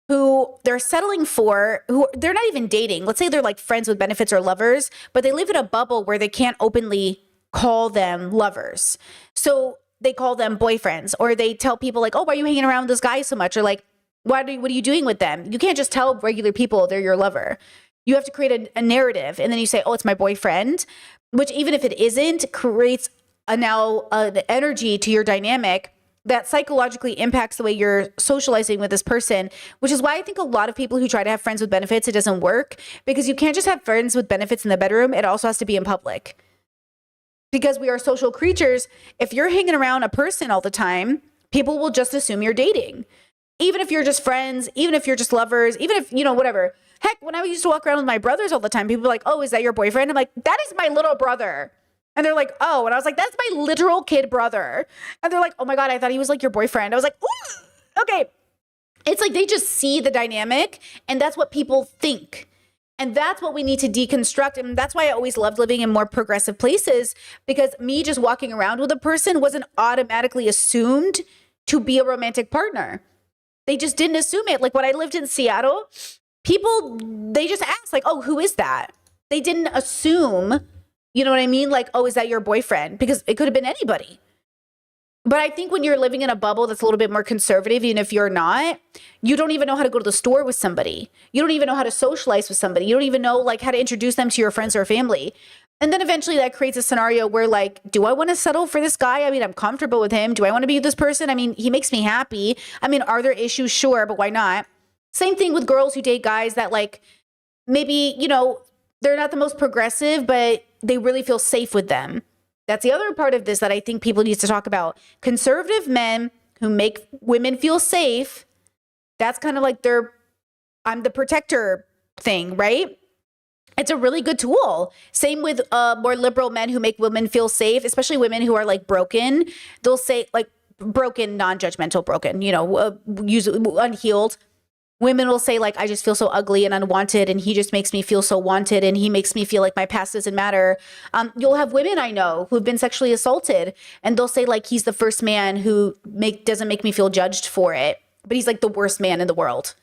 who they're settling for, who they're not even dating. Let's say they're like friends with benefits or lovers, but they live in a bubble where they can't openly call them lovers. So they call them boyfriends, or they tell people like, oh, why are you hanging around with this guy so much? Or like, what are you doing with them? You can't just tell regular people they're your lover. You have to create a narrative. And then you say, oh, it's my boyfriend, which even if it isn't, creates an energy to your dynamic that psychologically impacts the way you're socializing with this person, which is why I think a lot of people who try to have friends with benefits, it doesn't work, because you can't just have friends with benefits in the bedroom. It also has to be in public. Because we are social creatures. If you're hanging around a person all the time, people will just assume you're dating. Even if you're just friends, even if you're just lovers, even if, whatever. Heck, when I used to walk around with my brothers all the time, people were like, oh, is that your boyfriend? I'm like, that is my little brother. And they're like, oh, and I was like, that's my literal kid brother. And they're like, oh my God, I thought he was like your boyfriend. I was like, ooh, okay. It's like they just see the dynamic, and that's what people think. And that's what we need to deconstruct. And that's why I always loved living in more progressive places, because me just walking around with a person wasn't automatically assumed to be a romantic partner. They just didn't assume it. Like when I lived in Seattle, people, they just asked like, oh, who is that? They didn't assume. You know what I mean? Like, oh, is that your boyfriend? Because it could have been anybody. But I think when you're living in a bubble that's a little bit more conservative, even if you're not, you don't even know how to go to the store with somebody. You don't even know how to socialize with somebody. You don't even know like how to introduce them to your friends or family. And then eventually that creates a scenario where like, do I want to settle for this guy? I mean, I'm comfortable with him. Do I want to be with this person? I mean, he makes me happy. I mean, are there issues? Sure, but why not? Same thing with girls who date guys that like, maybe, they're not the most progressive, but they really feel safe with them. That's the other part of this that I think people need to talk about. Conservative men who make women feel safe, that's kind of like their I'm the protector thing, right? It's a really good tool. Same with more liberal men who make women feel safe, especially women who are like broken. They'll say like broken, non-judgmental broken, usually unhealed. Women will say like, I just feel so ugly and unwanted, and he just makes me feel so wanted, and he makes me feel like my past doesn't matter. You'll have women I know who've been sexually assaulted, and they'll say like, he's the first man who doesn't make me feel judged for it, but he's like the worst man in the world.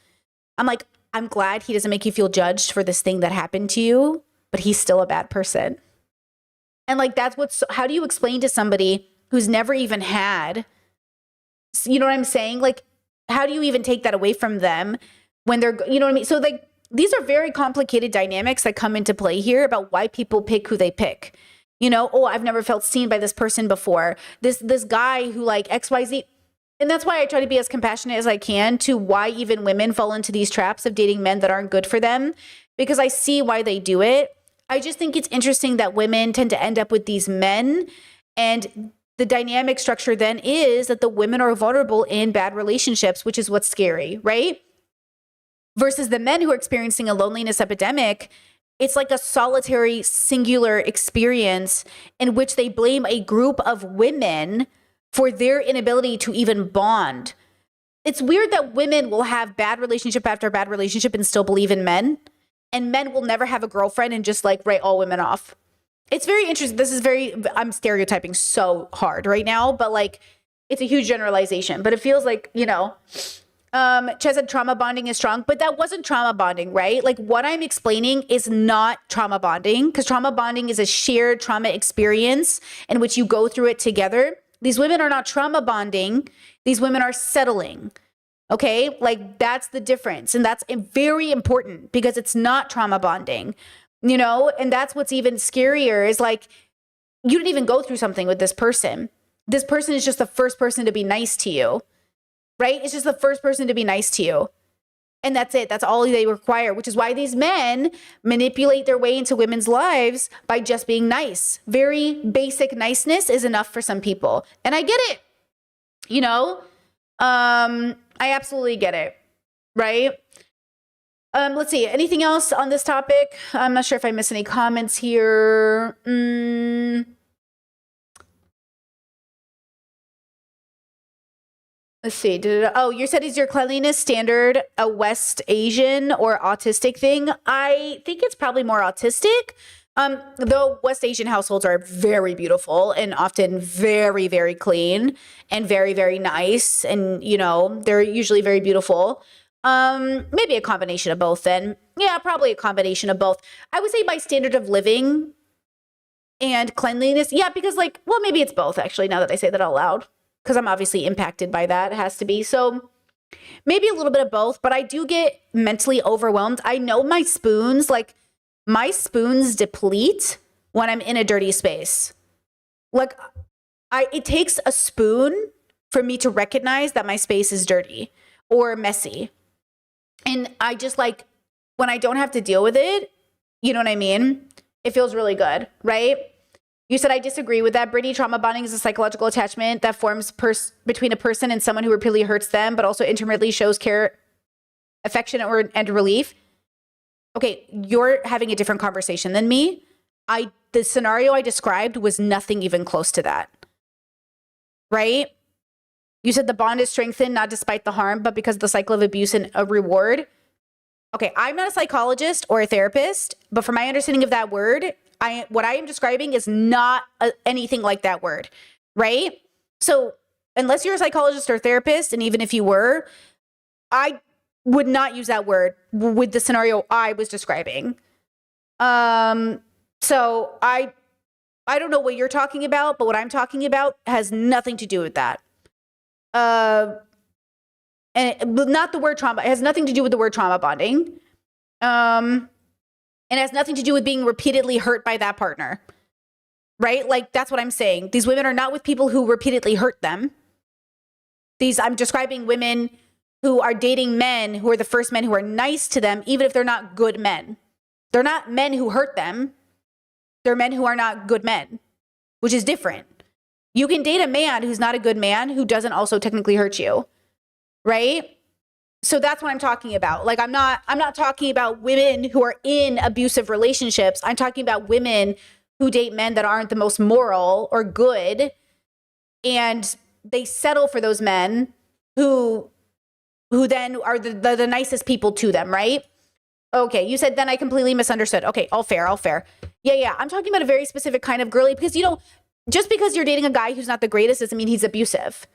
I'm like, I'm glad he doesn't make you feel judged for this thing that happened to you, but he's still a bad person. And like, how do you explain to somebody who's never even had, you know what I'm saying? Like, how do you even take that away from them when they're, you know what I mean? So like, these are very complicated dynamics that come into play here about why people pick who they pick. Oh, I've never felt seen by this person before. This guy who like XYZ. And that's why I try to be as compassionate as I can to why even women fall into these traps of dating men that aren't good for them, because I see why they do it. I just think it's interesting that women tend to end up with these men, and the dynamic structure then is that the women are vulnerable in bad relationships, which is what's scary, right? Versus the men who are experiencing a loneliness epidemic, it's like a solitary, singular experience in which they blame a group of women for their inability to even bond. It's weird that women will have bad relationship after bad relationship and still believe in men, and men will never have a girlfriend and just like write all women off. It's very interesting. I'm stereotyping so hard right now, but like, it's a huge generalization, but it feels like, Ches said trauma bonding is strong, but that wasn't trauma bonding, right? Like what I'm explaining is not trauma bonding, because trauma bonding is a shared trauma experience in which you go through it together. These women are not trauma bonding. These women are settling. Okay. Like that's the difference. And that's very important because it's not trauma bonding. And that's what's even scarier is like, you didn't even go through something with this person. This person is just the first person to be nice to you, right? It's just the first person to be nice to you. And that's it. That's all they require, which is why these men manipulate their way into women's lives by just being nice. Very basic niceness is enough for some people. And I get it, I absolutely get it, right? Let's see. Anything else on this topic? I'm not sure if I missed any comments here. Let's see. Oh, you said, is your cleanliness standard a West Asian or autistic thing? I think it's probably more autistic. Though West Asian households are very beautiful and often very, very clean and very, very nice. And, they're usually very beautiful. Maybe a combination of both then. Yeah, probably a combination of both. I would say by standard of living and cleanliness. Yeah, because maybe it's both actually, now that I say that out loud, because I'm obviously impacted by that. It has to be. So maybe a little bit of both, but I do get mentally overwhelmed. I know my spoons deplete when I'm in a dirty space. It takes a spoon for me to recognize that my space is dirty or messy. And I just like, when I don't have to deal with it, you know what I mean? It feels really good, right? You said, I disagree with that, Brittany. Trauma bonding is a psychological attachment that forms between a person and someone who repeatedly hurts them, but also intimately shows care, affection, and relief. Okay, you're having a different conversation than me. The scenario I described was nothing even close to that, right? You said the bond is strengthened, not despite the harm, but because of the cycle of abuse and a reward. Okay, I'm not a psychologist or a therapist, but from my understanding of that word, what I am describing is not anything like that word, right? So unless you're a psychologist or therapist, and even if you were, I would not use that word with the scenario I was describing. So I don't know what you're talking about, but what I'm talking about has nothing to do with that. And not the word trauma. It has nothing to do with the word trauma bonding. And it has nothing to do with being repeatedly hurt by that partner, right? Like, that's what I'm saying. These women are not with people who repeatedly hurt them. I'm describing women who are dating men who are the first men who are nice to them, even if they're not good men. They're not men who hurt them. They're men who are not good men, which is different. You can date a man who's not a good man who doesn't also technically hurt you, right? So that's what I'm talking about. Like, I'm not talking about women who are in abusive relationships. I'm talking about women who date men that aren't the most moral or good, and they settle for those men who then are the nicest people to them, right? Okay, you said then I completely misunderstood. Okay, all fair. Yeah. I'm talking about a very specific kind of girly, because, you know, just because you're dating a guy who's not the greatest doesn't mean he's abusive.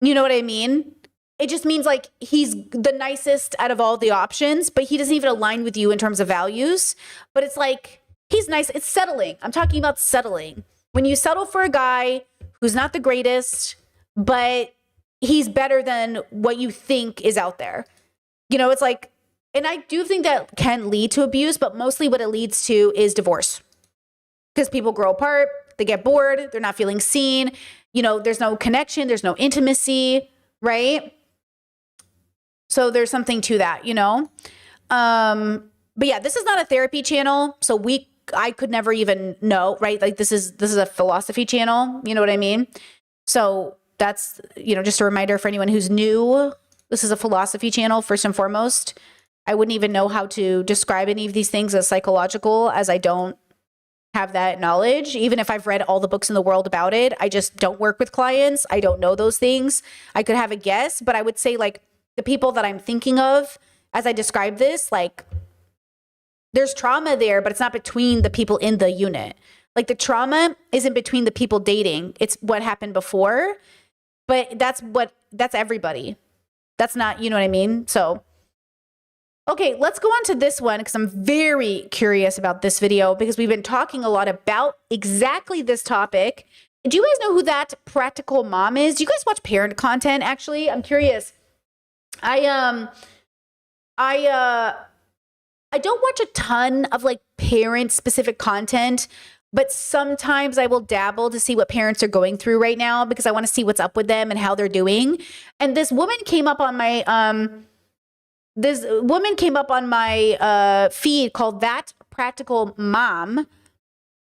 You know what I mean? It just means like he's the nicest out of all the options, but he doesn't even align with you in terms of values. But it's like, he's nice. It's settling. I'm talking about settling. When you settle for a guy who's not the greatest, but he's better than what you think is out there. You know, it's like, and I do think that can lead to abuse, but mostly what it leads to is divorce. Because people grow apart, they get bored, they're not feeling seen. You know, there's no connection, there's no intimacy, right? So there's something to that, you know? But yeah, this is not a therapy channel. So I could never even know, right? Like this is a philosophy channel. You know what I mean? So that's, you know, just a reminder for anyone who's new. This is a philosophy channel first and foremost. I wouldn't even know how to describe any of these things as psychological, as I don't have that knowledge. Even if I've read all the books in the world about it, I just don't work with clients. I don't know those things. I could have a guess, but I would say like the people that I'm thinking of as I describe this, like there's trauma there, but it's not between the people in the unit. Like the trauma isn't between the people dating. It's what happened before, but that's everybody. That's not, you know what I mean? So, okay, let's go on to this one because I'm very curious about this video because we've been talking a lot about exactly this topic. Do you guys know who that practical mom is? Do you guys watch parent content? Actually, I'm curious. I don't watch a ton of like parent specific content, but sometimes I will dabble to see what parents are going through right now because I want to see what's up with them and how they're doing. And this woman came up on my feed called That Practical Mom,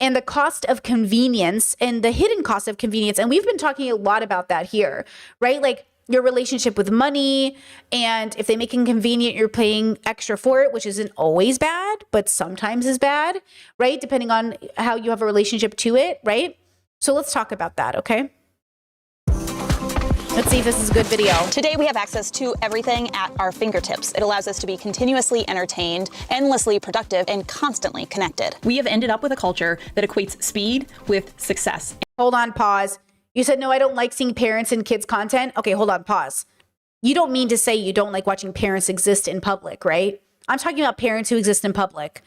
and the cost of convenience and the hidden cost of convenience. And we've been talking a lot about that here, right? Like your relationship with money, and if they make it inconvenient, you're paying extra for it, which isn't always bad, but sometimes is bad, right? Depending on how you have a relationship to it, right? So let's talk about that, okay? Let's see if this is a good video. Today we have access to everything at our fingertips. It allows us to be continuously entertained, endlessly productive, and constantly connected. We have ended up with a culture that equates speed with success. Hold on, pause. You said, no, I don't like seeing parents and kids content. Okay, hold on, pause. You don't mean to say you don't like watching parents exist in public, right? I'm talking about parents who exist in public.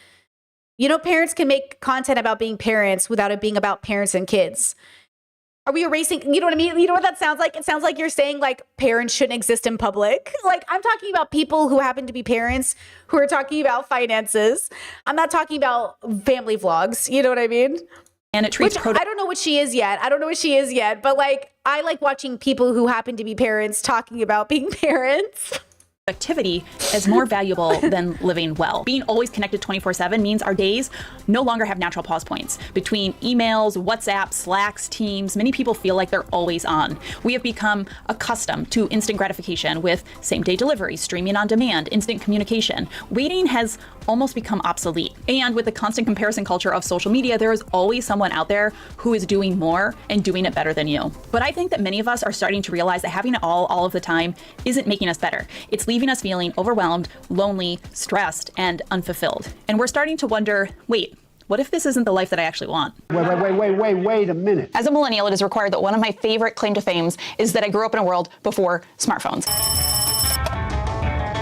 You know, parents can make content about being parents without it being about parents and kids. Are we erasing, you know what I mean? You know what that sounds like? It sounds like you're saying like parents shouldn't exist in public. Like I'm talking about people who happen to be parents who are talking about finances. I'm not talking about family vlogs. You know what I mean? and it treats I don't know what she is yet. But like, I like watching people who happen to be parents talking about being parents. Activity is more valuable than living well. Being always connected 24/7 means our days no longer have natural pause points. Between emails, WhatsApp, Slacks, Teams, many people feel like they're always on. We have become accustomed to instant gratification with same-day delivery, streaming on demand, instant communication. Waiting has almost become obsolete. And with the constant comparison culture of social media, there is always someone out there who is doing more and doing it better than you. But I think that many of us are starting to realize that having it all of the time isn't making us better. It's leaving us feeling overwhelmed, lonely, stressed, and unfulfilled. And we're starting to wonder, wait, what if this isn't the life that I actually want? Wait a minute. As a millennial, it is required that one of my favorite claim to fame is that I grew up in a world before smartphones.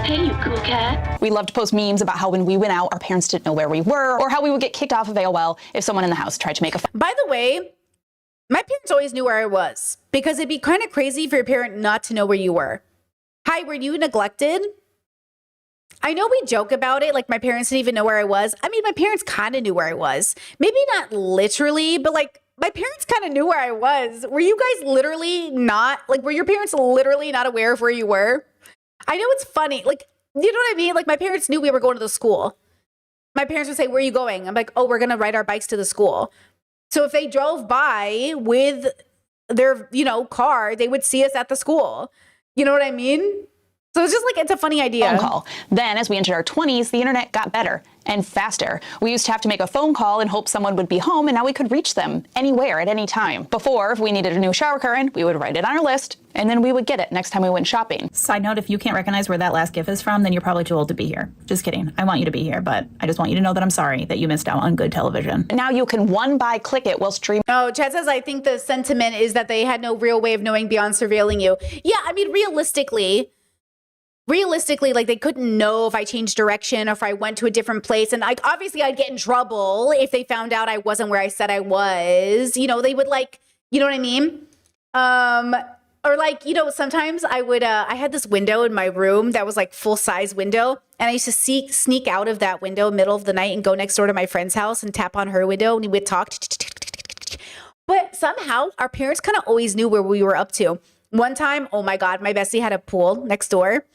Hey, you cool cat. We love to post memes about how when we went out, our parents didn't know where we were, or how we would get kicked off of AOL if someone in the house tried to make a phone. By the way, my parents always knew where I was, because it'd be kind of crazy for your parent not to know where you were. Hi, were you neglected? I know we joke about it, like my parents didn't even know where I was. I mean, my parents kind of knew where I was. Maybe not literally, but like my parents kind of knew where I was. Were you guys literally not, like, were your parents literally not aware of where you were? I know it's funny. Like, you know what I mean? Like, my parents knew we were going to the school. My parents would say, where are you going? I'm like, oh, we're going to ride our bikes to the school. So if they drove by with their, car, they would see us at the school. You know what I mean? So it's just like, it's a funny idea. Phone call. Then as we entered our 20s, the internet got better and faster. We used to have to make a phone call and hope someone would be home, and now we could reach them anywhere at any time. Before, if we needed a new shower curtain, we would write it on our list, and then we would get it next time we went shopping. Side note, if you can't recognize where that last GIF is from, then you're probably too old to be here. Just kidding. I want you to be here, but I just want you to know that I'm sorry that you missed out on good television. Now you can click it while streaming. Oh, Chad says, I think the sentiment is that they had no real way of knowing beyond surveilling you. Yeah, I mean, realistically, like they couldn't know if I changed direction or if I went to a different place. And like, obviously I'd get in trouble if they found out I wasn't where I said I was. They would like, you know what I mean? Or like, sometimes I would, I had this window in my room that was like full size window. And I used to sneak out of that window middle of the night and go next door to my friend's house and tap on her window and we would talk. But somehow our parents kind of always knew where we were up to. One time, oh my God, my bestie had a pool next door.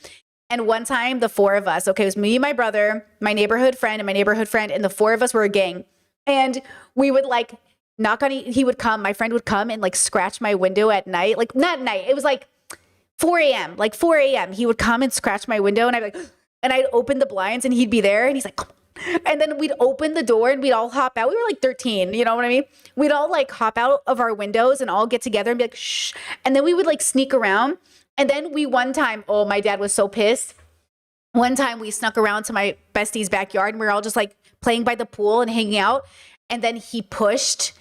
And one time, the four of us, okay, it was me, my brother, my neighborhood friend, and the four of us were a gang. And we would like knock on, my friend would come and like scratch my window at night. Like, not at night, it was like 4 a.m. Like 4 a.m. He would come and scratch my window and I'd open the blinds and he'd be there and he's like, and then we'd open the door and we'd all hop out. We were like 13, you know what I mean? We'd all like hop out of our windows and all get together and be like, shh. And then we would like sneak around. And then one time, oh, my dad was so pissed. One time we snuck around to my bestie's backyard and we were all just like playing by the pool and hanging out. And then he pushed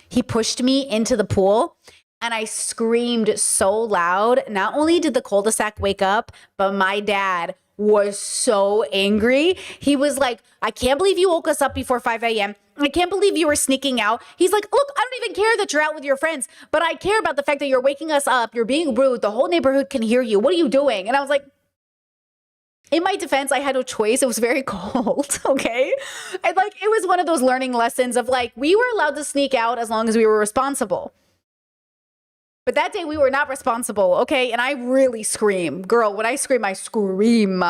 me into the pool and I screamed so loud. Not only did the cul-de-sac wake up, but my dad was so angry. He was like, I can't believe you woke us up before 5 a.m. I can't believe you were sneaking out. He's like, look, I don't even care that you're out with your friends, but I care about the fact that you're waking us up. You're being rude. The whole neighborhood can hear you. What are you doing? And I was like, in my defense, I had no choice. It was very cold, okay? And like, it was one of those learning lessons of like, we were allowed to sneak out as long as we were responsible. But that day we were not responsible, okay? And I really scream. Girl, when I scream, I scream.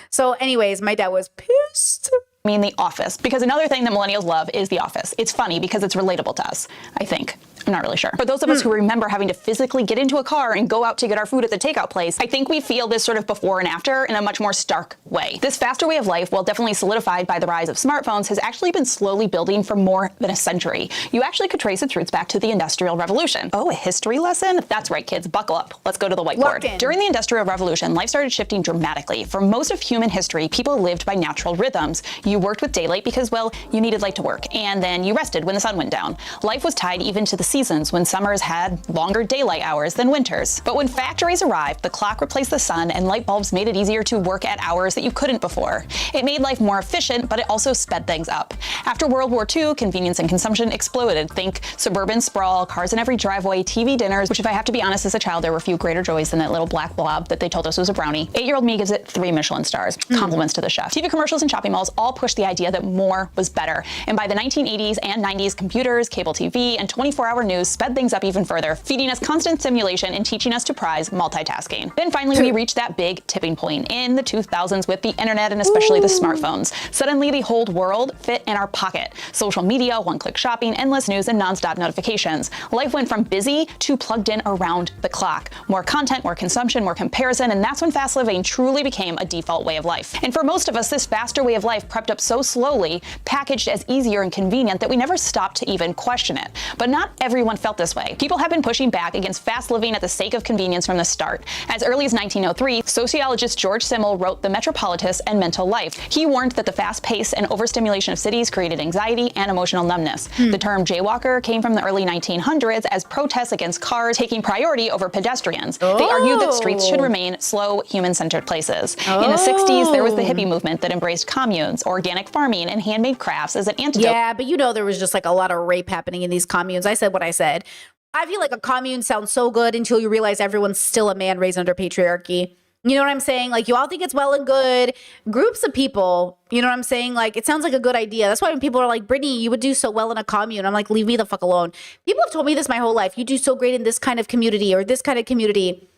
So anyways, my dad was pissed. The Office, because another thing that millennials love is The Office. It's funny because it's relatable to us, I think. I'm not really sure. But those of us who remember having to physically get into a car and go out to get our food at the takeout place, I think we feel this sort of before and after in a much more stark way. This faster way of life, while definitely solidified by the rise of smartphones, has actually been slowly building for more than a century. You actually could trace its roots back to the Industrial Revolution. Oh, a history lesson? That's right, kids. Buckle up. Let's go to the whiteboard. During the Industrial Revolution, life started shifting dramatically. For most of human history, people lived by natural rhythms. You worked with daylight because, well, you needed light to work, and then you rested when the sun went down. Life was tied even to the seasons when summers had longer daylight hours than winters. But when factories arrived, the clock replaced the sun and light bulbs made it easier to work at hours that you couldn't before. It made life more efficient, but it also sped things up. After World War II, convenience and consumption exploded. Think suburban sprawl, cars in every driveway, TV dinners, which if I have to be honest, as a child, there were few greater joys than that little black blob that they told us was a brownie. 8-year-old me gives it 3 Michelin stars. Compliments to the chef. TV commercials and shopping malls all pushed the idea that more was better. And by the 1980s and 90s, computers, cable TV, and 24-hour news sped things up even further, feeding us constant stimulation and teaching us to prize multitasking. Then finally, we reached that big tipping point in the 2000s with the internet and especially the smartphones. Suddenly, the whole world fit in our pocket. Social media, one-click shopping, endless news, and nonstop notifications. Life went from busy to plugged in around the clock. More content, more consumption, more comparison, and that's when fast living truly became a default way of life. And for most of us, this faster way of life crept up so slowly, packaged as easier and convenient, that we never stopped to even question it. But not everyone felt this way. People have been pushing back against fast living at the sake of convenience from the start. As early as 1903, sociologist George Simmel wrote The Metropolitan and Mental Life. He warned that the fast pace and overstimulation of cities created anxiety and emotional numbness. The term jaywalker came from the early 1900s as protests against cars taking priority over pedestrians. They argued that streets should remain slow, human-centered places. In the 60s, there was the hippie movement that embraced communes, organic farming, and handmade crafts as an antidote. Yeah, but you know there was just like a lot of rape happening in these communes. I said what I said. I feel like a commune sounds so good until you realize everyone's still a man raised under patriarchy. You know what I'm saying? Like, you all think it's well and good. Groups of people, you know what I'm saying? Like, it sounds like a good idea. That's why when people are like, Brittany, you would do so well in a commune. I'm like, leave me the fuck alone. People have told me this my whole life. You do so great in this kind of community or this kind of community.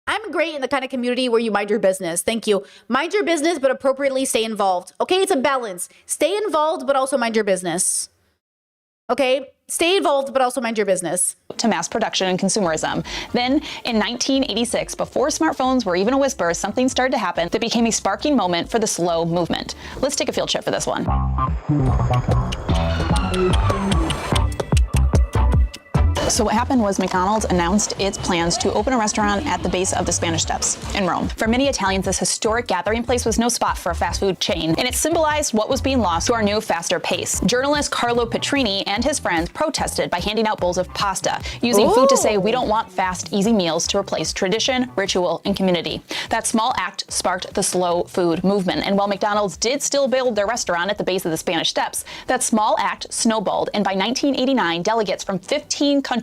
I'm great in the kind of community where you mind your business. Thank you. Mind your business, but appropriately stay involved. Okay, it's a balance. Stay involved, but also mind your business. Okay? Stay involved, but also mind your business. To mass production and consumerism. Then, in 1986, before smartphones were even a whisper, something started to happen that became a sparking moment for the slow movement. Let's take a field trip for this one. So what happened was McDonald's announced its plans to open a restaurant at the base of the Spanish Steps in Rome. For many Italians, this historic gathering place was no spot for a fast food chain, and it symbolized what was being lost to our new, faster pace. Journalist Carlo Petrini and his friends protested by handing out bowls of pasta, using food to say, we don't want fast, easy meals to replace tradition, ritual, and community. That small act sparked the slow food movement, and while McDonald's did still build their restaurant at the base of the Spanish Steps, that small act snowballed, and by 1989, delegates from 15 countries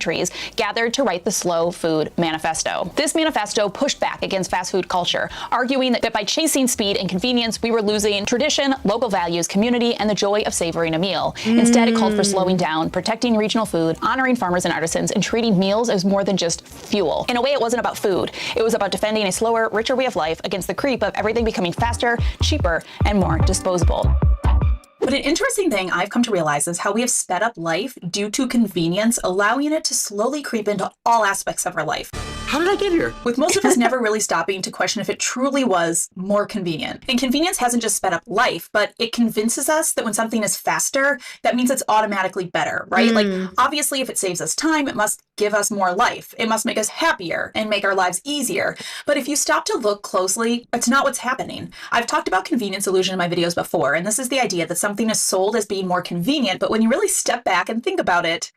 gathered to write the Slow Food Manifesto. This manifesto pushed back against fast food culture, arguing that by chasing speed and convenience, we were losing tradition, local values, community, and the joy of savoring a meal. Instead, it called for slowing down, protecting regional food, honoring farmers and artisans, and treating meals as more than just fuel. In a way, it wasn't about food. It was about defending a slower, richer way of life against the creep of everything becoming faster, cheaper, and more disposable. But an interesting thing I've come to realize is how we have sped up life due to convenience, allowing it to slowly creep into all aspects of our life. How did I get here? With most of us never really stopping to question if it truly was more convenient. And convenience hasn't just sped up life, but it convinces us that when something is faster, that means it's automatically better, right? Like, obviously, if it saves us time, it must give us more life. It must make us happier and make our lives easier. But if you stop to look closely, it's not what's happening. I've talked about convenience illusion in my videos before, and this is the idea that something is sold as being more convenient, but when you really step back and think about it,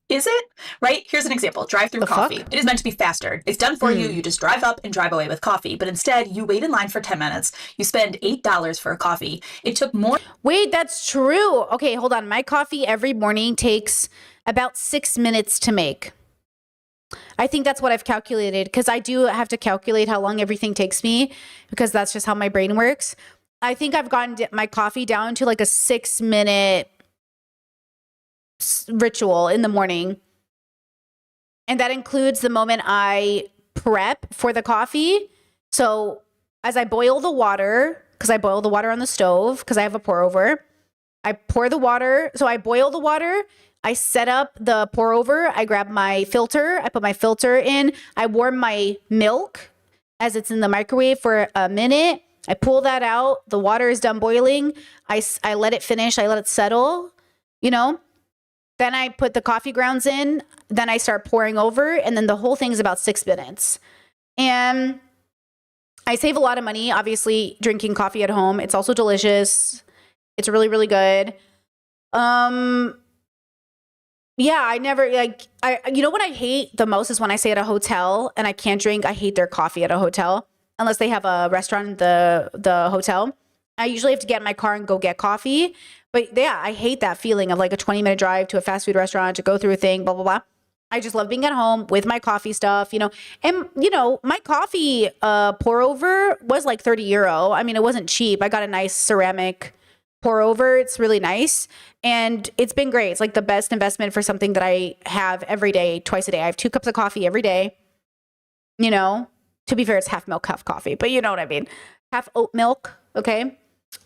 is it? Right? Here's an example. Drive-through coffee. It is meant to be faster. It's done for you. You just drive up and drive away with coffee. But instead, you wait in line for 10 minutes. You spend $8 for a coffee. It took more. Wait, that's true. Okay, hold on. My coffee every morning takes about 6 minutes to make. I think that's what I've calculated, because I do have to calculate how long everything takes me, because that's just how my brain works. I think I've gotten my coffee down to like a 6-minute ritual in the morning. And that includes the moment I prep for the coffee. So as I boil the water, because I boil the water on the stove, because I have a pour over, I pour the water. So I boil the water. I set up the pour over. I grab my filter. I put my filter in. I warm my milk as it's in the microwave for a minute. I pull that out. The water is done boiling. I let it finish. I let it settle, you know. Then I put the coffee grounds in. Then I start pouring over. And then the whole thing is about 6 minutes. And I save a lot of money, obviously, drinking coffee at home. It's also delicious. It's really, really good. You Yeah, I never like you know what I hate the most is when I stay at a hotel and I can't drink. I hate their coffee at a hotel unless they have a restaurant in the hotel. I usually have to get in my car and go get coffee. But yeah, I hate that feeling of like a 20-minute drive to a fast food restaurant to go through a thing, blah blah blah. I just love being at home with my coffee stuff, you know. And you know, my coffee pour over was like €30. I mean, it wasn't cheap. I got a nice ceramic pour over. It's really nice. And it's been great. It's like the best investment for something that I have every day, twice a day. I have 2 cups of coffee every day. You know, to be fair, it's half milk, half coffee, but you know what I mean. Half oat milk. Okay.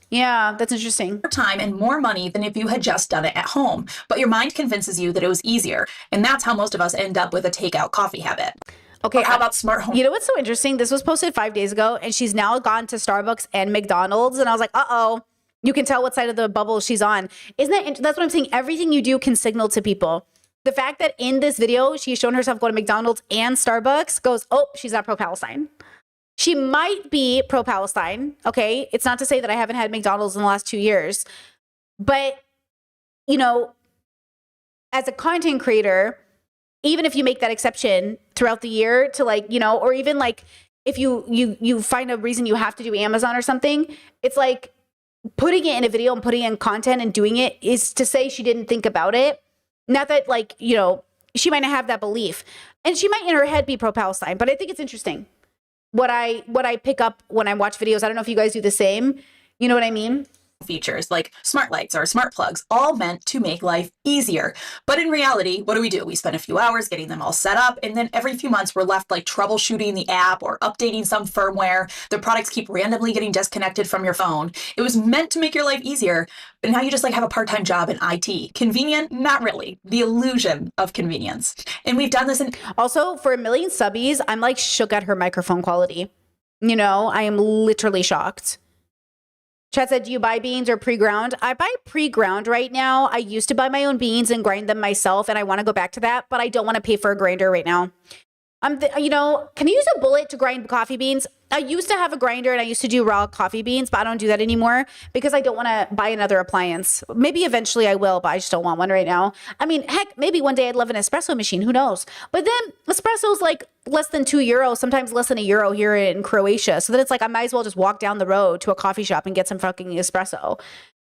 Yeah, that's interesting. More time and more money than if you had just done it at home. But your mind convinces you that it was easier. And that's how most of us end up with a takeout coffee habit. Okay. Or how about smart home? You know what's so interesting? This was posted 5 days ago and she's now gone to Starbucks and McDonald's. And I was like, uh-oh. You can tell what side of the bubble she's on. That's what I'm saying. Everything you do can signal to people. The fact that in this video, she's shown herself go to McDonald's and Starbucks goes, oh, she's not pro-Palestine. She might be pro-Palestine. Okay. It's not to say that I haven't had McDonald's in the last 2 years, but you know, as a content creator, even if you make that exception throughout the year to like, you know, or even like if you find a reason you have to do Amazon or something, it's like, putting it in a video and putting in content and doing it is to say she didn't think about it. Not that like, you know, she might not have that belief and she might in her head be pro-Palestine, but I think it's interesting what I pick up when I watch videos. I don't know if you guys do the same. You know what I mean? Features like smart lights or smart plugs, all meant to make life easier. But in reality, what do? We spend a few hours getting them all set up, and then every few months we're left like troubleshooting the app or updating some firmware. The products keep randomly getting disconnected from your phone. It was meant to make your life easier, but now you just like have a part-time job in IT. Convenient? Not really. The illusion of convenience. And we've done this in... Also, for 1 million subbies, I'm like shook at her microphone quality. You know, I am literally shocked. Chat said, do you buy beans or pre-ground? I buy pre-ground right now. I used to buy my own beans and grind them myself, and I want to go back to that, but I don't want to pay for a grinder right now. You know, can you use a bullet to grind coffee beans? I used to have a grinder and I used to do raw coffee beans, but I don't do that anymore because I don't want to buy another appliance. Maybe eventually I will, but I just don't want one right now. I mean, heck, maybe one day I'd love an espresso machine. Who knows? But then espresso's like less than €2, sometimes less than €1 here in Croatia. So then it's like I might as well just walk down the road to a coffee shop and get some fucking espresso.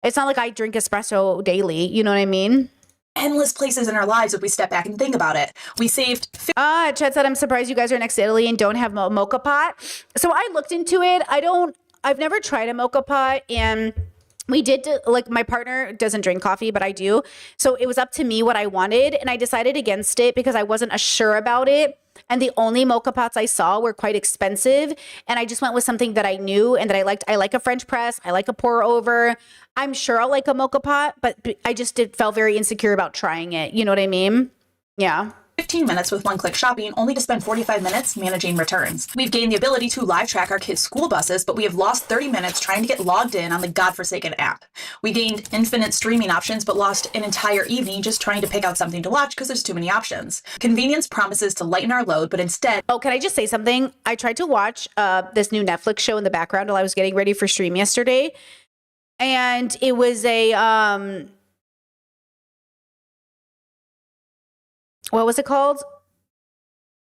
It's not like I drink espresso daily. You know what I mean? Endless places in our lives if we step back and think about it. We saved... Chet said, I'm surprised you guys are next to Italy and don't have a mocha pot. So I looked into it. I've never tried a mocha pot, and we did, like, my partner doesn't drink coffee, but I do. So it was up to me what I wanted, and I decided against it because I wasn't sure about it. And the only mocha pots I saw were quite expensive. And I just went with something that I knew and that I liked. I like a French press. I like a pour over. I'm sure I'll like a mocha pot, but I just felt very insecure about trying it. You know what I mean? Yeah. 15 minutes with one-click shopping, only to spend 45 minutes managing returns. We've gained the ability to live track our kids' school buses, but we have lost 30 minutes trying to get logged in on the godforsaken app. We gained infinite streaming options, but lost an entire evening just trying to pick out something to watch because there's too many options. Convenience promises to lighten our load, but instead... Oh, can I just say something? I tried to watch this new Netflix show in the background while I was getting ready for stream yesterday, and it was a... what was it called?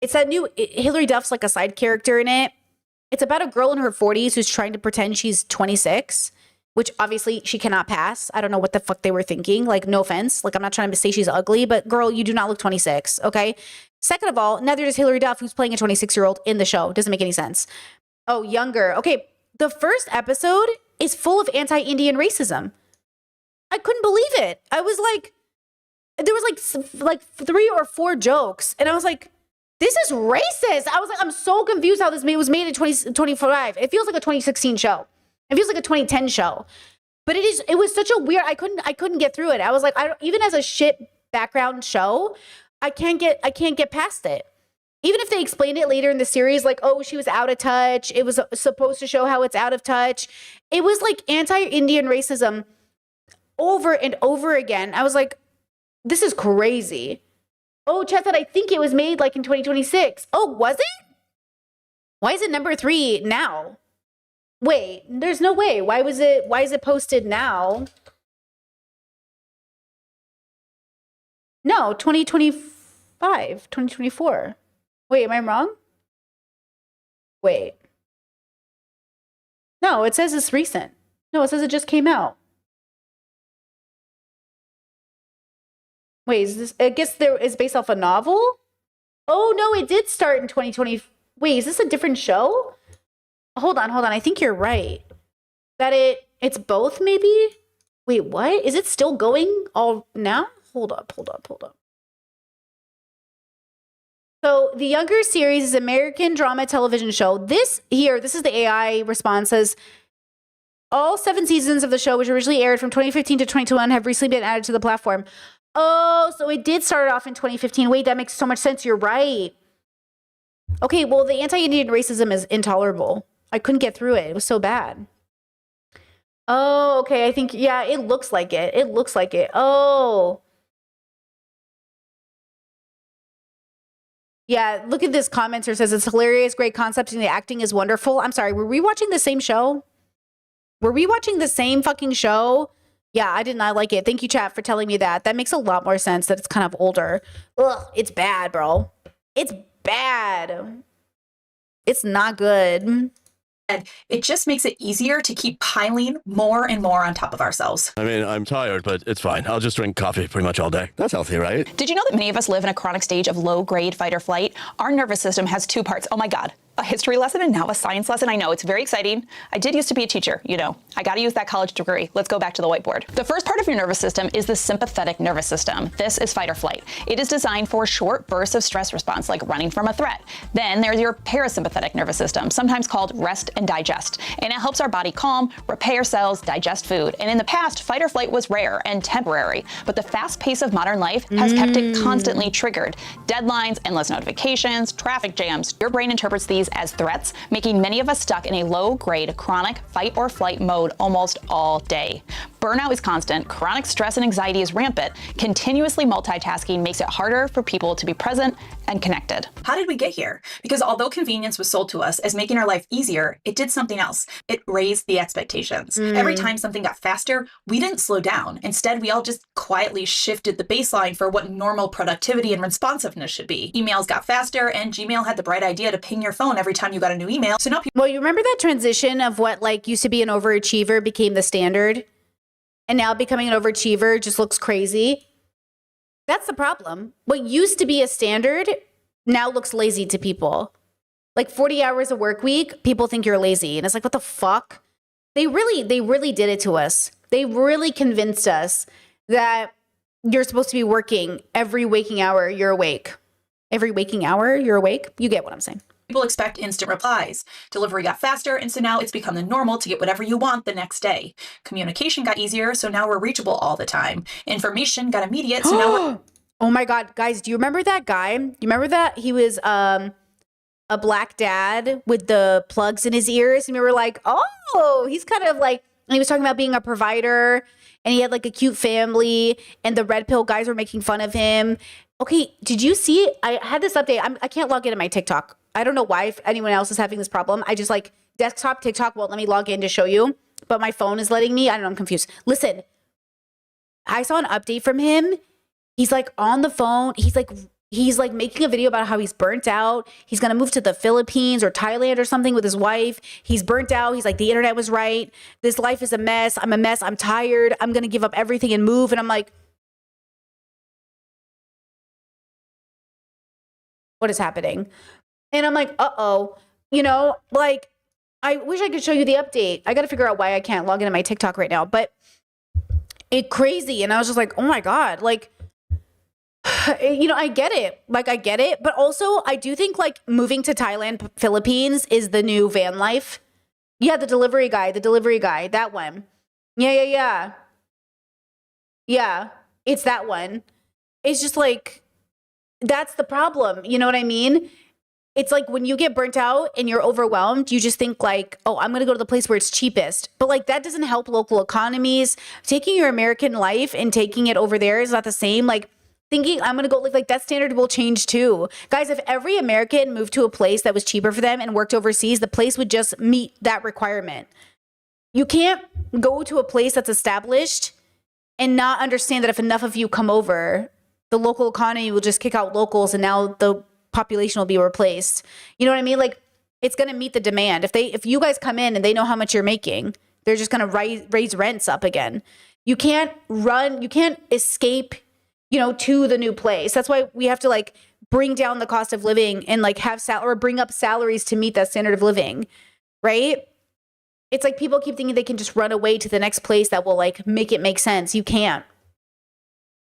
It's that new, Hilary Duff's like a side character in it. It's about a girl in her 40s who's trying to pretend she's 26, which obviously she cannot pass. I don't know what the fuck they were thinking. Like, no offense. Like, I'm not trying to say she's ugly, but girl, you do not look 26, okay? Second of all, neither does Hilary Duff, who's playing a 26-year-old in the show. Doesn't make any sense. Oh, younger. Okay, the first episode is full of anti-Indian racism. I couldn't believe it. I was like... There was like 3 or 4 jokes. And I was like, this is racist. I was like, I'm so confused how this was made in 2025. It feels like a 2016 show. It feels like a 2010 show. But it was such a weird, I couldn't get through it. I was like, even as a shit background show, I can't get past it. Even if they explain it later in the series, like, oh, she was out of touch. It was supposed to show how it's out of touch. It was like anti-Indian racism over and over again. I was like, this is crazy. Oh, Chet said, I think it was made like in 2026. Oh, was it? Why is it number 3 now? Wait, there's no way. Why is it posted now? No, 2025, 2024. Wait, am I wrong? Wait. No, it says it's recent. No, it says it just came out. Wait, is this, I guess there is based off a novel? Oh, no, it did start in 2020. Wait, is this a different show? Hold on. I think you're right. That it's both, maybe? Wait, what? Is it still going all now? Hold up. So the Younger series is an American drama television show. This is the AI response, says all 7 seasons of the show, which originally aired from 2015 to 2021, have recently been added to the platform. Oh, so it did start off in 2015. Wait, that makes so much sense. You're right. Okay, well, the anti-Indian racism is intolerable. I couldn't get through it. It was so bad. Oh, okay. I think, yeah, it looks like it. Oh. Yeah, look at this commenter says it's hilarious, great concept, and the acting is wonderful. I'm sorry, were we watching the same show? Were we watching the same fucking show? Yeah, I did not like it. Thank you, chat, for telling me that. That makes a lot more sense that it's kind of older. Ugh, it's bad, bro. It's bad. It's not good. It just makes it easier to keep piling more and more on top of ourselves. I mean, I'm tired, but it's fine. I'll just drink coffee pretty much all day. That's healthy, right? Did you know that many of us live in a chronic stage of low-grade fight or flight? Our nervous system has 2 parts. Oh my God. A history lesson and now a science lesson. I know, it's very exciting. I did used to be a teacher, you know. I got to use that college degree. Let's go back to the whiteboard. The first part of your nervous system is the sympathetic nervous system. This is fight or flight. It is designed for short bursts of stress response, like running from a threat. Then there's your parasympathetic nervous system, sometimes called rest and digest. And it helps our body calm, repair cells, digest food. And in the past, fight or flight was rare and temporary. But the fast pace of modern life has kept it constantly triggered. Deadlines, endless notifications, traffic jams. Your brain interprets these as threats, making many of us stuck in a low-grade chronic fight or flight mode almost all day. Burnout is constant, chronic stress and anxiety is rampant, continuously multitasking makes it harder for people to be present and connected. How did we get here? Because although convenience was sold to us as making our life easier, it did something else. It raised the expectations. Every time something got faster, we didn't slow down. Instead, we all just quietly shifted the baseline for what normal productivity and responsiveness should be. Emails got faster, and Gmail had the bright idea to ping your phone every time you got a new email. So now Well, you remember that transition of what like used to be an overachiever became the standard? And now becoming an overachiever just looks crazy. That's the problem. What used to be a standard now looks lazy to people. Like 40 hours a work week, people think you're lazy. And it's like, what the fuck? They really did it to us. They really convinced us that you're supposed to be working every waking hour you're awake. Every waking hour you're awake. You get what I'm saying. people expect instant replies. Delivery got faster, and so now it's become the normal to get whatever you want the next day. Communication got easier, so now we're reachable all the time. Information got immediate, so now we're... Oh my God, guys, do you remember that guy? You remember that? He was a black dad with the plugs in his ears, and we were like, oh, he's kind of like, and he was talking about being a provider, and he had like a cute family, and the red pill guys were making fun of him. Okay, did you see? I had this update. I can't log into my TikTok. I don't know why, if anyone else is having this problem. I just like desktop TikTok won't let me log in to show you, but my phone is letting me. I don't know, I'm confused. Listen, I saw an update from him. He's like on the phone. He's like making a video about how he's burnt out. He's going to move to the Philippines or Thailand or something with his wife. He's burnt out. He's like, the internet was right. This life is a mess. I'm a mess. I'm tired. I'm going to give up everything and move. And I'm like, what is happening? And I'm like, uh-oh, you know, like, I wish I could show you the update. I got to figure out why I can't log into my TikTok right now, but it's crazy. And I was just like, oh my God, like, you know, I get it. Like, I get it. But also, I do think, like, moving to Thailand, Philippines is the new van life. Yeah, the delivery guy, that one. Yeah. Yeah, it's that one. It's just like, that's the problem. You know what I mean? It's like when you get burnt out and you're overwhelmed, you just think like, oh, I'm going to go to the place where it's cheapest. But like that doesn't help local economies. Taking your American life and taking it over there is not the same. Like thinking I'm going to go like that standard will change too. Guys, if every American moved to a place that was cheaper for them and worked overseas, the place would just meet that requirement. You can't go to a place that's established and not understand that if enough of you come over, the local economy will just kick out locals and now the population will be replaced. You know what I mean? Like, it's going to meet the demand. If you guys come in and they know how much you're making, they're just going to raise rents up again. You can't escape, to the new place. That's why we have to like bring down the cost of living and like or bring up salaries to meet that standard of living, right? It's like people keep thinking they can just run away to the next place that will like make it make sense. You can't.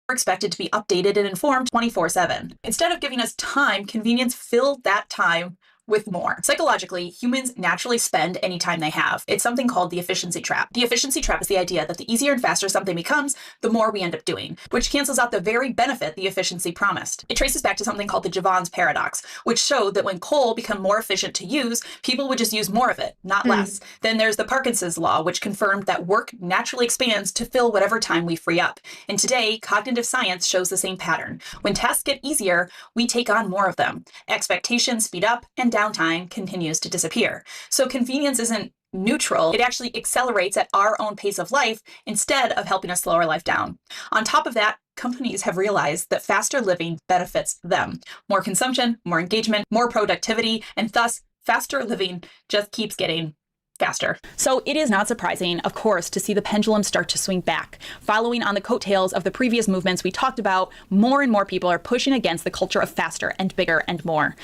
We're expected to be updated and informed 24/7. Instead of giving us time, convenience filled that time with more. Psychologically, humans naturally spend any time they have. It's something called the efficiency trap. The efficiency trap is the idea that the easier and faster something becomes, the more we end up doing, which cancels out the very benefit the efficiency promised. It traces back to something called the Jevons paradox, which showed that when coal became more efficient to use, people would just use more of it, not less. Then there's the Parkinson's law, which confirmed that work naturally expands to fill whatever time we free up. And today, cognitive science shows the same pattern. When tasks get easier, we take on more of them. Expectations speed up and downtime continues to disappear. So convenience isn't neutral. It actually accelerates at our own pace of life instead of helping us slow our life down. On top of that, companies have realized that faster living benefits them. More consumption, more engagement, more productivity, and thus faster living just keeps getting faster. So it is not surprising, of course, to see the pendulum start to swing back. Following on the coattails of the previous movements we talked about, more and more people are pushing against the culture of faster and bigger and more.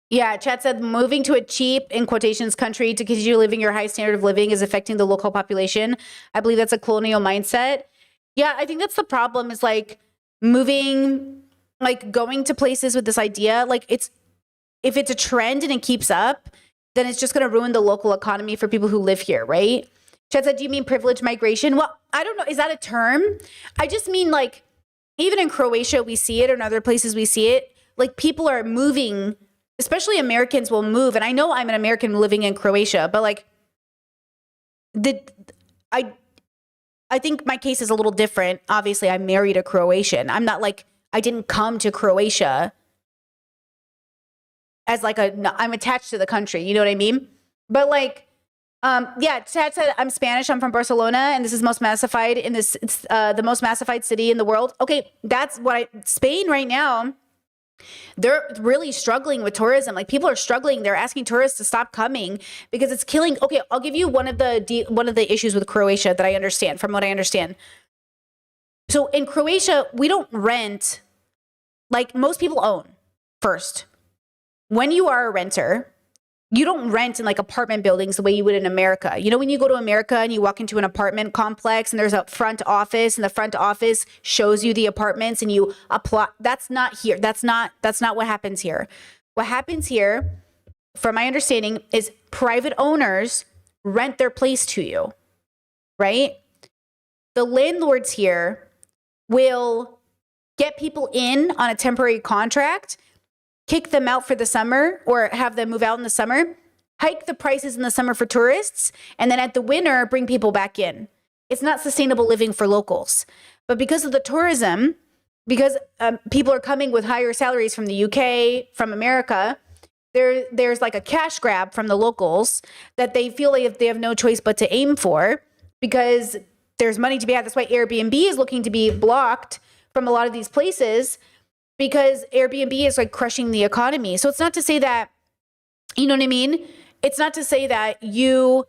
Yeah, chat said moving to a cheap, in quotations, country to continue living your high standard of living is affecting the local population. I believe that's a colonial mindset. Yeah, I think that's the problem is like moving, like going to places with this idea, like if it's a trend and it keeps up, then it's just going to ruin the local economy for people who live here, right? Chat said, do you mean privileged migration? Well, I don't know. Is that a term? I just mean like, even in Croatia, we see it, or in other places we see it. Like people are moving, especially Americans will move. And I know I'm an American living in Croatia, but like I think my case is a little different. Obviously, I married a Croatian. I'm not like, I didn't come to Croatia as like I'm attached to the country. You know what I mean? But like, yeah, Chad said, I'm Spanish. I'm from Barcelona, and this is most massified in this. It's the most massified city in the world. Okay, that's what Spain right now. They're really struggling with tourism. Like people are struggling. They're asking tourists to stop coming because it's killing. Okay, I'll give you one of the issues with Croatia that I understand from what I understand. So in Croatia, we don't rent. Like most people own first. When you are a renter, you don't rent in like apartment buildings the way you would in America. You know, when you go to America and you walk into an apartment complex and there's a front office and the front office shows you the apartments and you apply. That's not here. That's not what happens here. What happens here, from my understanding, is private owners rent their place to you, right? The landlords here will get people in on a temporary contract, kick them out for the summer or have them move out in the summer, hike the prices in the summer for tourists, and then at the winter, bring people back in. It's not sustainable living for locals. But because of the tourism, because people are coming with higher salaries from the UK, from America, there's like a cash grab from the locals that they feel like they have no choice but to aim for because there's money to be had. That's why Airbnb is looking to be blocked from a lot of these places, because Airbnb is like crushing the economy. So it's not to say that, you know what I mean? It's not to say that you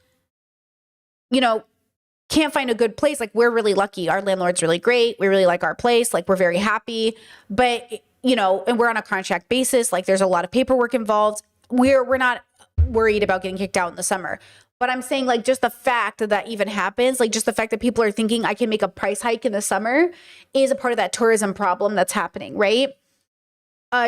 can't find a good place. Like we're really lucky. Our landlord's really great. We really like our place. Like we're very happy, but and we're on a contract basis. Like there's a lot of paperwork involved. We're not worried about getting kicked out in the summer. But I'm saying like just the fact that even happens, like just the fact that people are thinking I can make a price hike in the summer is a part of that tourism problem that's happening, right?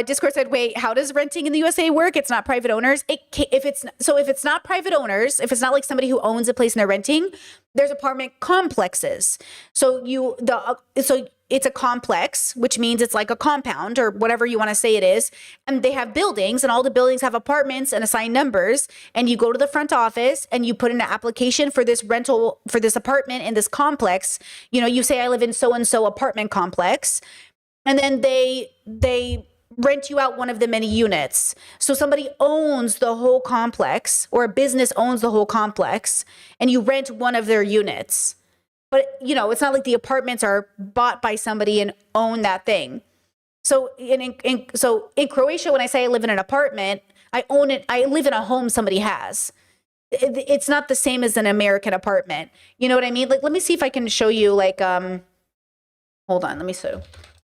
Discord said, wait, how does renting in the USA work? It's not private owners. If it's not private owners, if it's not like somebody who owns a place and they're renting, there's apartment complexes. So it's a complex, which means it's like a compound or whatever you want to say it is. And they have buildings and all the buildings have apartments and assigned numbers. And you go to the front office and you put in an application for this rental, for this apartment in this complex. You say I live in so-and-so apartment complex. And then they rent you out one of the many units. So somebody owns the whole complex or a business owns the whole complex and you rent one of their units. But, it's not like the apartments are bought by somebody and own that thing. So so in Croatia, when I say I live in an apartment, I own it. I live in a home somebody has. It's not the same as an American apartment. You know what I mean? Like, let me see if I can show you like, hold on, let me see.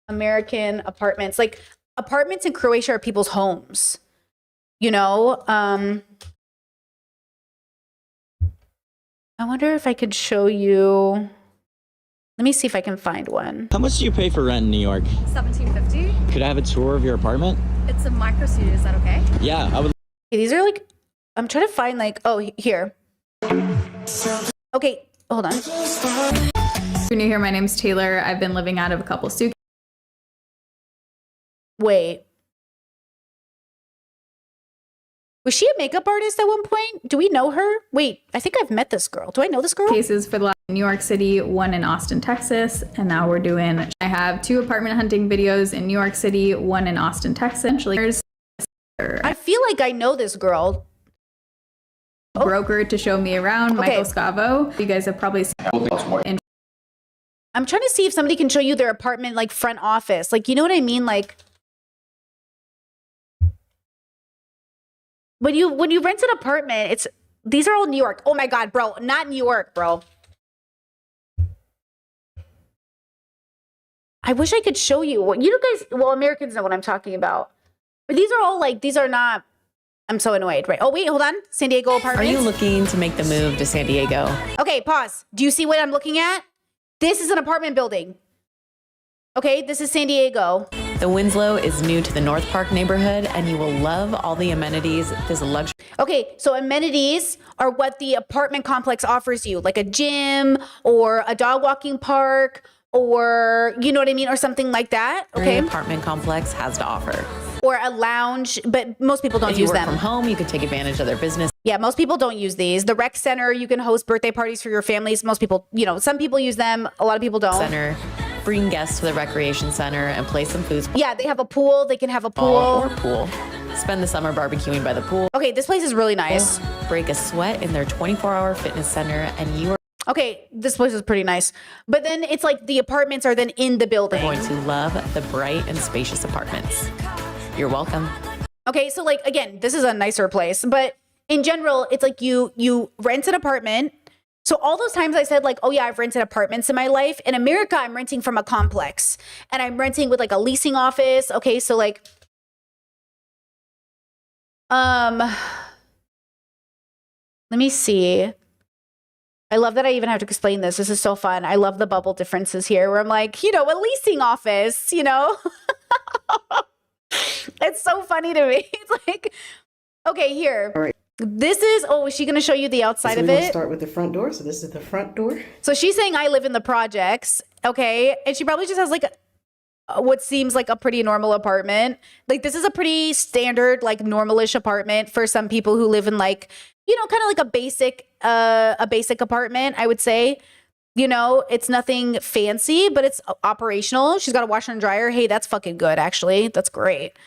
American apartments, like apartments in Croatia are people's homes, you know? I wonder if I could show you. Let me see if I can find one. How much do you pay for rent in New York? $17.50. Could I have a tour of your apartment? It's a micro studio. Is that okay? Yeah, I would. Okay, these are like, I'm trying to find like, oh, here. Okay, hold on. If you're new here, my name's Taylor. I've been living out of a couple suitcases. Wait. Was she a makeup artist at one point? Do we know her? Wait, I think I've met this girl. Do I know this girl? Cases for the last New York City, one in Austin, Texas, and now we're doing. I have 2 apartment hunting videos in New York City, one in Austin, Texas. I feel like I know this girl. Broker to show me around, Michael Scavo. You guys have probably seen. I'm trying to see if somebody can show you their apartment, like front office. Like, you know what I mean? Like, when you rent an apartment, these are all New York. Oh my God, bro, not New York, bro. I wish I could show you. Well, Americans know what I'm talking about. But these are all like, these are not, I'm so annoyed, right? Oh, wait, hold on. San Diego apartments. Are you looking to make the move to San Diego? Okay, pause. Do you see what I'm looking at? This is an apartment building. Okay, this is San Diego. The Winslow is new to the North Park neighborhood, and you will love all the amenities. There's a luxury. Okay, so amenities are what the apartment complex offers you, like a gym or a dog walking park, or you know what I mean, or something like that. Okay, apartment complex has to offer. Or a lounge, but most people don't If you use work them. from home, you can take advantage of their business. Yeah, most people don't use these. The rec center, you can host birthday parties for your families. Most people, some people use them. A lot of people don't. Center, bring guests to the recreation center and play some food. Yeah, they have a pool. They can have a pool. Or pool. Spend the summer barbecuing by the pool. Okay, this place is really nice. Break a sweat in their 24-hour fitness center, and you are Okay, this place is pretty nice. But then it's like the apartments are then in the building. going to love the bright and spacious apartments. You're welcome. Okay, so like, again, this is a nicer place, but in general, it's like you rent an apartment. So all those times I said like, oh yeah, I've rented apartments in my life. In America, I'm renting from a complex and I'm renting with like a leasing office. Okay, so like, let me see. I love that I even have to explain this. This is so fun. I love the bubble differences here where I'm like, a leasing office, It's so funny to me. It's like, okay, here. All right. This is, is she going to show you the outside So of we're gonna it? start with the front door. So this is the front door. So she's saying I live in the projects, okay? And she probably just has like what seems like a pretty normal apartment. Like this is a pretty standard, like normalish apartment for some people who live in like, kind of like a basic apartment, I would say. It's nothing fancy, but it's operational. She's got a washer and dryer. Hey, that's fucking good, actually. That's great.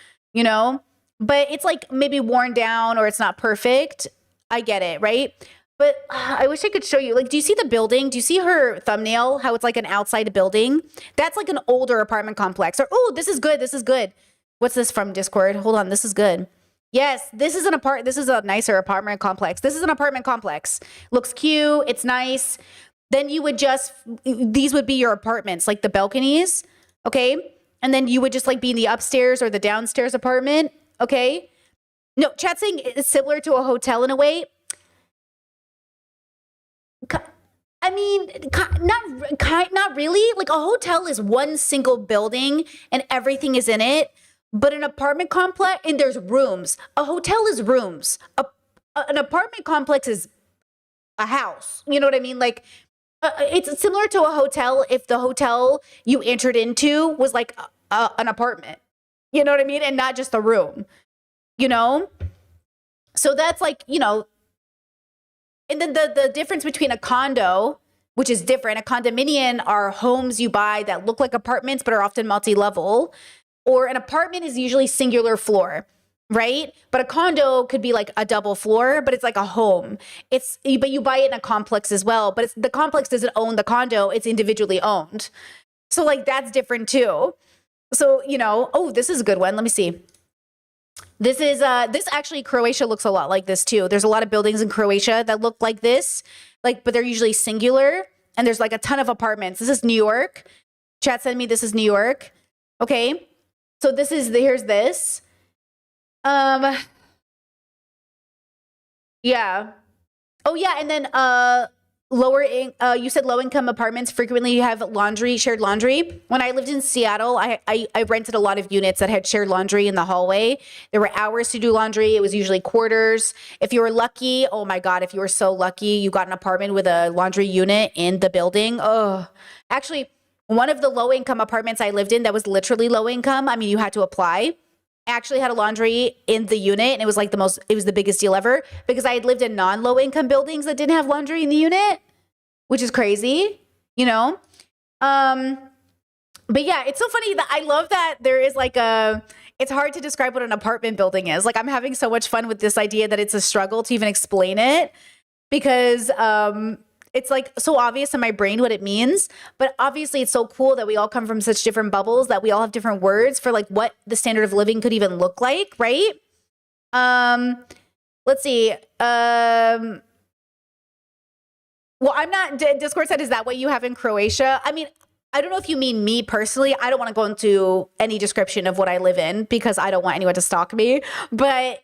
But it's like maybe worn down or it's not perfect. I get it, right? But I wish I could show you. Like, do you see the building? Do you see her thumbnail? How it's like an outside building? That's like an older apartment complex. Or, oh, this is good. This is good. What's this from Discord? Hold on. This is good. Yes, this is this is a nicer apartment complex. This is an apartment complex. Looks cute. It's nice. Then you would these would be your apartments, like the balconies. Okay. And then you would just like be in the upstairs or the downstairs apartment. Okay. No, chat saying it's similar to a hotel in a way. I mean, not really. Like a hotel is one single building and everything is in it. But an apartment complex, and there's rooms. A hotel is rooms. An apartment complex is a house. You know what I mean? Like, it's similar to a hotel if the hotel you entered into was like an apartment. You know what I mean? And not just a room. So that's like, and then the difference between a condo, which is different, a condominium are homes you buy that look like apartments but are often multi-level. Or an apartment is usually singular floor, right? But a condo could be like a double floor, but it's like a home. But you buy it in a complex as well. But the complex doesn't own the condo; it's individually owned. So like that's different too. So, you know, oh, this is a good one. Let me see. This is this actually Croatia looks a lot like this too. There's a lot of buildings in Croatia that look like this, like, but they're usually singular, and there's like a ton of apartments. This is New York. Chat sent me this is New York. Okay. So this is here's this. Yeah. Oh yeah, and then you said low income apartments frequently have shared laundry. When I lived in Seattle, I rented a lot of units that had shared laundry in the hallway. There were hours to do laundry. It was usually quarters. If you were lucky, oh my God, if you were so lucky, you got an apartment with a laundry unit in the building. Oh, actually, one of the low income apartments I lived in that was literally low income. I mean, you had to apply. I actually had a laundry in the unit, and it was like it was the biggest deal ever because I had lived in non-low income buildings that didn't have laundry in the unit, which is crazy, you know? But yeah, it's so funny that I love that there is like it's hard to describe what an apartment building is. Like, I'm having so much fun with this idea that it's a struggle to even explain it because, it's like so obvious in my brain what it means, but obviously it's so cool that we all come from such different bubbles that we all have different words for like what the standard of living could even look like, right? Let's see. Well, I'm not, Discord said, is that what you have in Croatia? I mean, I don't know if you mean me personally. I don't want to go into any description of what I live in because I don't want anyone to stalk me, but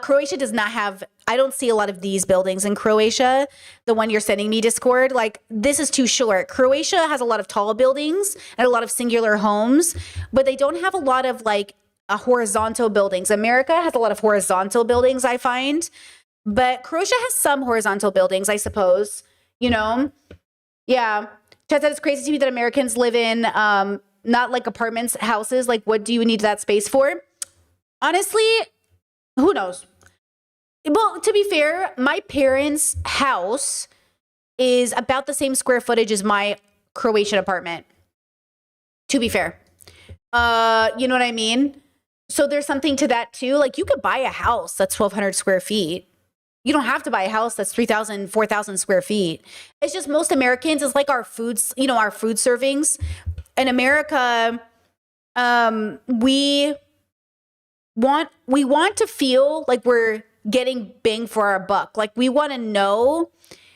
Croatia does not have, I don't see a lot of these buildings in Croatia. The one you're sending me, Discord, like this is too short. Croatia has a lot of tall buildings and a lot of singular homes, but they don't have a lot of like horizontal buildings. America has a lot of horizontal buildings, I find, but Croatia has some horizontal buildings, I suppose, you know? Yeah. Chat said it's crazy to me that Americans live in not like apartments, houses. Like, what do you need that space for? Honestly, who knows? Well, to be fair, my parents' house is about the same square footage as my Croatian apartment. To be fair. You know what I mean? So there's something to that too. Like, you could buy a house that's 1,200 square feet. You don't have to buy a house that's 3,000, 4,000 square feet. It's just most Americans, it's like our foods, you know, our food servings. In America, we want to feel like we're getting bang for our buck. Like, we want to know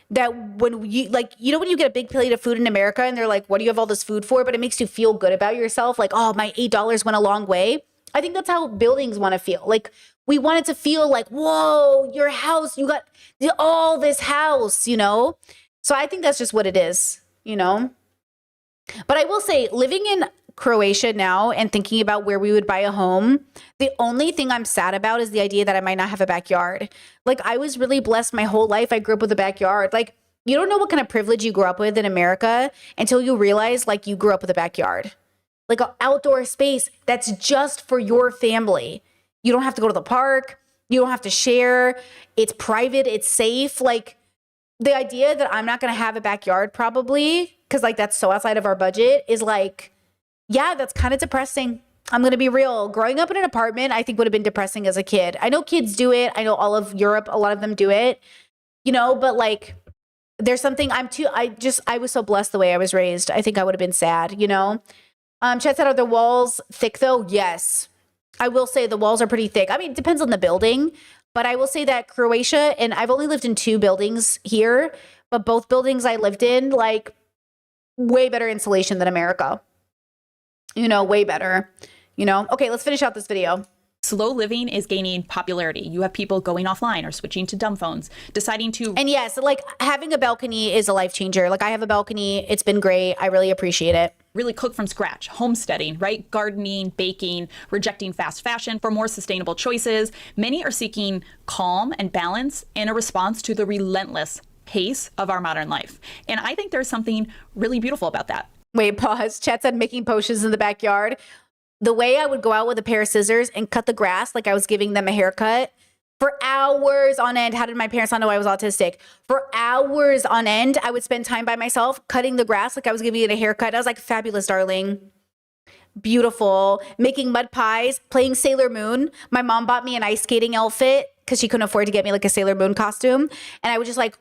that when you, like, you know, when you get a big plate of food in America and they're like, what do you have all this food for? But it makes you feel good about yourself. Like, oh, my $8 went a long way. I think that's how buildings want to feel. Like, we want it to feel like, whoa, your house, you got all this house, you know? So I think that's just what it is, you know? But I will say, living in Croatia now and thinking about where we would buy a home, the only thing I'm sad about is the idea that I might not have a backyard. Like, I was really blessed my whole life. I grew up with a backyard. Like, you don't know what kind of privilege you grew up with in America until you realize, like, you grew up with a backyard. Like, an outdoor space that's just for your family. You don't have to go to the park. You don't have to share. It's private. It's safe. Like, the idea that I'm not going to have a backyard probably, because, like, that's so outside of our budget, is like, yeah, that's kind of depressing. I'm going to be real. Growing up in an apartment, I think would have been depressing as a kid. I know kids do it. I know all of Europe, a lot of them do it, you know, but like, there's something I was so blessed the way I was raised. I think I would have been sad, you know? Chat said, are the walls thick though? Yes. I will say the walls are pretty thick. I mean, it depends on the building, but I will say that Croatia, and I've only lived in 2 buildings here, but both buildings I lived in, like, way better insulation than America. You know, way better, you know? Okay, let's finish out this video. Slow living is gaining popularity. You have people going offline or switching to dumb phones, deciding to... And yes, like, having a balcony is a life changer. Like, I have a balcony. It's been great. I really appreciate it. Really cook from scratch, homesteading, right? Gardening, baking, rejecting fast fashion for more sustainable choices. Many are seeking calm and balance in a response to the relentless pace of our modern life. And I think there's something really beautiful about that. Wait, pause. Chat said making potions in the backyard. The way I would go out with a pair of scissors and cut the grass like I was giving them a haircut for hours on end. How did my parents not know I was autistic? For hours on end, I would spend time by myself cutting the grass like I was giving it a haircut. I was like, fabulous, darling. Beautiful. Making mud pies, playing Sailor Moon. My mom bought me an ice skating outfit because she couldn't afford to get me like a Sailor Moon costume. And I would just like,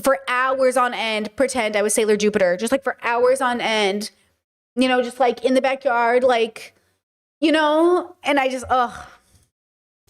for hours on end, pretend I was Sailor Jupiter. Just like for hours on end, you know, just like in the backyard, like you know, and I just, ugh.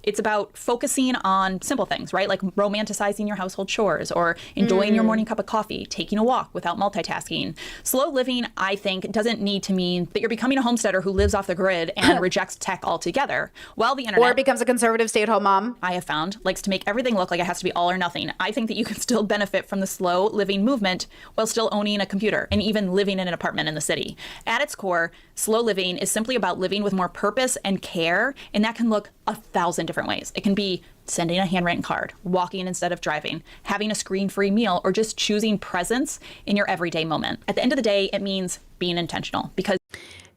It's about focusing on simple things, right? Like romanticizing your household chores or enjoying your morning cup of coffee, taking a walk without multitasking. Slow living, I think, doesn't need to mean that you're becoming a homesteader who lives off the grid and rejects tech altogether. While the internet, or becomes a conservative stay-at-home mom, I have found, likes to make everything look like it has to be all or nothing. I think that you can still benefit from the slow living movement while still owning a computer and even living in an apartment in the city. At its core, slow living is simply about living with more purpose and care, and that can look 1,000 different ways. It can be sending a handwritten card, walking instead of driving, having a screen-free meal, or just choosing presence in your everyday moment. At the end of the day, it means being intentional, because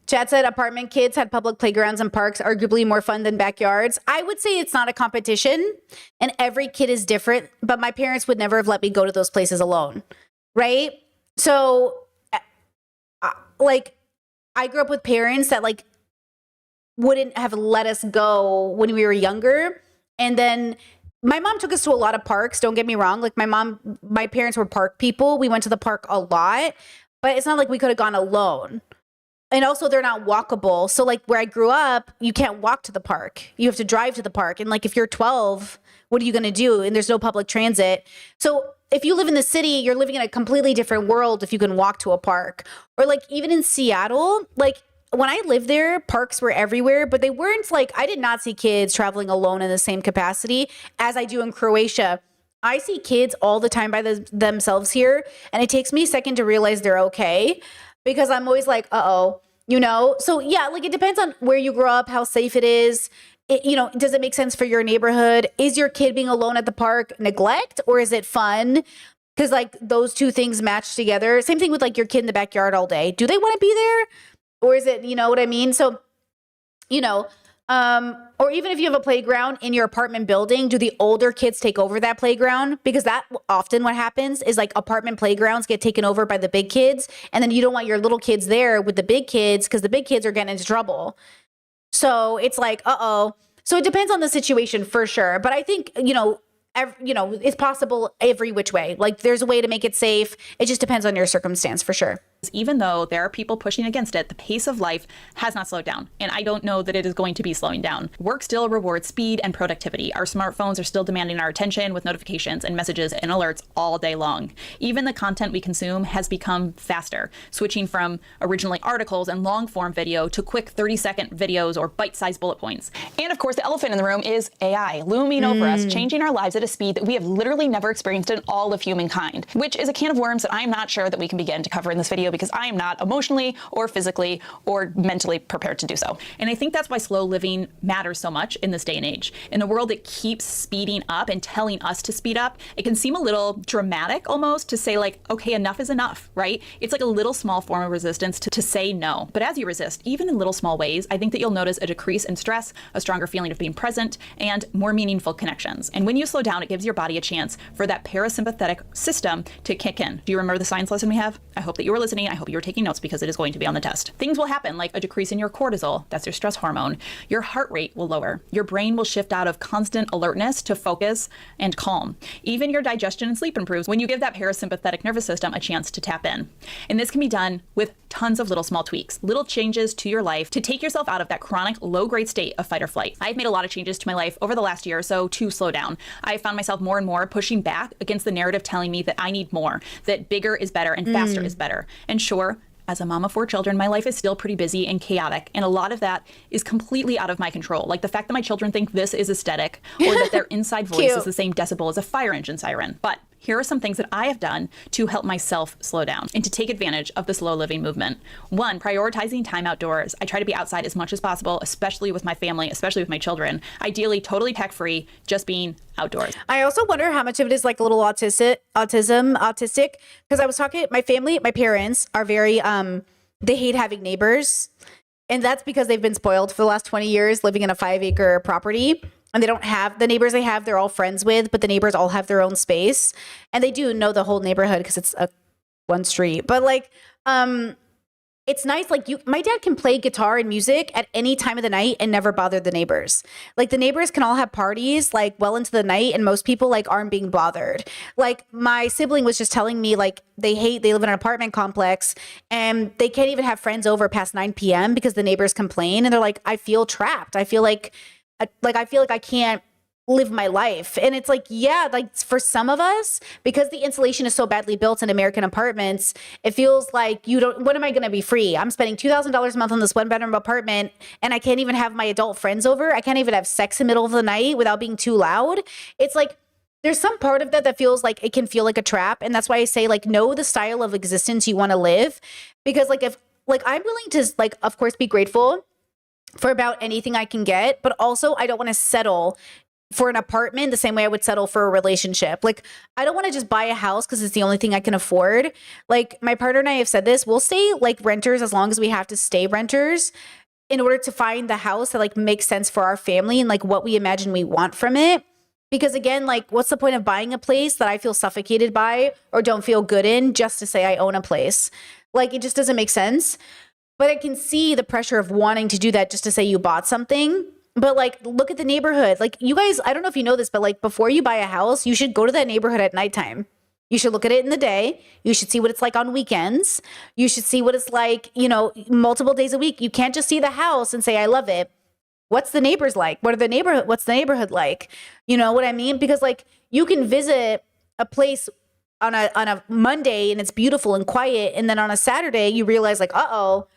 Chad said apartment kids had public playgrounds and parks, arguably more fun than backyards. I would say it's not a competition and every kid is different, but my parents would never have let me go to those places alone, right? So, like, I grew up with parents that, like, wouldn't have let us go when we were younger. And then my mom took us to a lot of parks. Don't get me wrong. Like my parents were park people. We went to the park a lot, but it's not like we could have gone alone. And also they're not walkable. So like where I grew up, you can't walk to the park. You have to drive to the park. And like, if you're 12, what are you going to do? And there's no public transit. So if you live in the city, you're living in a completely different world if you can walk to a park. Or like even in Seattle, like, when I lived there, parks were everywhere, but they weren't like, I did not see kids traveling alone in the same capacity as I do in Croatia. I see kids all the time by themselves here, and it takes me a second to realize they're okay because I'm always like, uh-oh, you know? So yeah, like it depends on where you grow up, how safe it is. You know, does it make sense for your neighborhood? Is your kid being alone at the park neglect or is it fun? Because like those two things match together. Same thing with like your kid in the backyard all day. Do they want to be there? Or is it, you know what I mean? So, you know, or even if you have a playground in your apartment building, do the older kids take over that playground? Because that often what happens is like apartment playgrounds get taken over by the big kids. And then you don't want your little kids there with the big kids because the big kids are getting into trouble. So it's like, uh-oh. So it depends on the situation for sure. But I think, you know, it's possible every which way. Like there's a way to make it safe. It just depends on your circumstance for sure. Even though there are people pushing against it, the pace of life has not slowed down. And I don't know that it is going to be slowing down. Work still rewards speed and productivity. Our smartphones are still demanding our attention with notifications and messages and alerts all day long. Even the content we consume has become faster, switching from originally articles and long form video to quick 30-second videos or bite-sized bullet points. And of course, the elephant in the room is AI looming over us, changing our lives at a speed that we have literally never experienced in all of humankind, which is a can of worms that I'm not sure that we can begin to cover in this video because I am not emotionally or physically or mentally prepared to do so. And I think that's why slow living matters so much in this day and age. In a world that keeps speeding up and telling us to speed up, it can seem a little dramatic almost to say like, okay, enough is enough, right? It's like a little small form of resistance to say no. But as you resist, even in little small ways, I think that you'll notice a decrease in stress, a stronger feeling of being present, and more meaningful connections. And when you slow down, it gives your body a chance for that parasympathetic system to kick in. Do you remember the science lesson we have? I hope that you were listening. I hope you were taking notes because it is going to be on the test. Things will happen like a decrease in your cortisol, that's your stress hormone. Your heart rate will lower. Your brain will shift out of constant alertness to focus and calm. Even your digestion and sleep improves when you give that parasympathetic nervous system a chance to tap in. And this can be done with tons of little small tweaks, little changes to your life to take yourself out of that chronic low-grade state of fight or flight. I've made a lot of changes to my life over the last year or so to slow down. I found myself more and more pushing back against the narrative telling me that I need more, that bigger is better and faster is better. And sure, as a mom of 4 children, my life is still pretty busy and chaotic. And a lot of that is completely out of my control. Like the fact that my children think this is aesthetic or that their inside voice is the same decibel as a fire engine siren. But here are some things that I have done to help myself slow down and to take advantage of the slow living movement. 1, prioritizing time outdoors. I try to be outside as much as possible, especially with my family, especially with my children. Ideally, totally tech-free, just being outdoors. I also wonder how much of it is like a little autistic, because I was talking, my family, my parents are very, they hate having neighbors. And that's because they've been spoiled for the last 20 years living in a 5-acre property. And they don't have the neighbors they have, they're all friends with, but the neighbors all have their own space. And they do know the whole neighborhood because it's one street. But like, it's nice. Like my dad can play guitar and music at any time of the night and never bother the neighbors. Like the neighbors can all have parties like well into the night and most people like aren't being bothered. Like my sibling was just telling me like they live in an apartment complex and they can't even have friends over past 9 p.m. because the neighbors complain and they're like, I feel trapped. I feel like I can't live my life. And it's like, yeah, like for some of us, because the insulation is so badly built in American apartments, it feels like when am I going to be free? I'm spending $2,000 a month on this 1-bedroom apartment and I can't even have my adult friends over. I can't even have sex in the middle of the night without being too loud. It's like, there's some part of that feels like it can feel like a trap. And that's why I say like, know the style of existence you want to live. Because like, if like, I'm willing to like, of course, be grateful for about anything I can get, but also I don't want to settle for an apartment the same way I would settle for a relationship. Like, I don't want to just buy a house because it's the only thing I can afford. Like, my partner and I have said this, we'll stay like renters as long as we have to stay renters in order to find the house that like makes sense for our family and like what we imagine we want from it. Because again, like, what's the point of buying a place that I feel suffocated by or don't feel good in just to say I own a place? Like, it just doesn't make sense. But I can see the pressure of wanting to do that just to say you bought something. But like, look at the neighborhood. Like you guys, I don't know if you know this, but like before you buy a house, you should go to that neighborhood at nighttime. You should look at it in the day. You should see what it's like on weekends. You should see what it's like, you know, multiple days a week. You can't just see the house and say, I love it. What's the neighbors like? What's the neighborhood like? You know what I mean? Because like you can visit a place on a Monday and it's beautiful and quiet. And then on a Saturday, you realize like, uh-oh,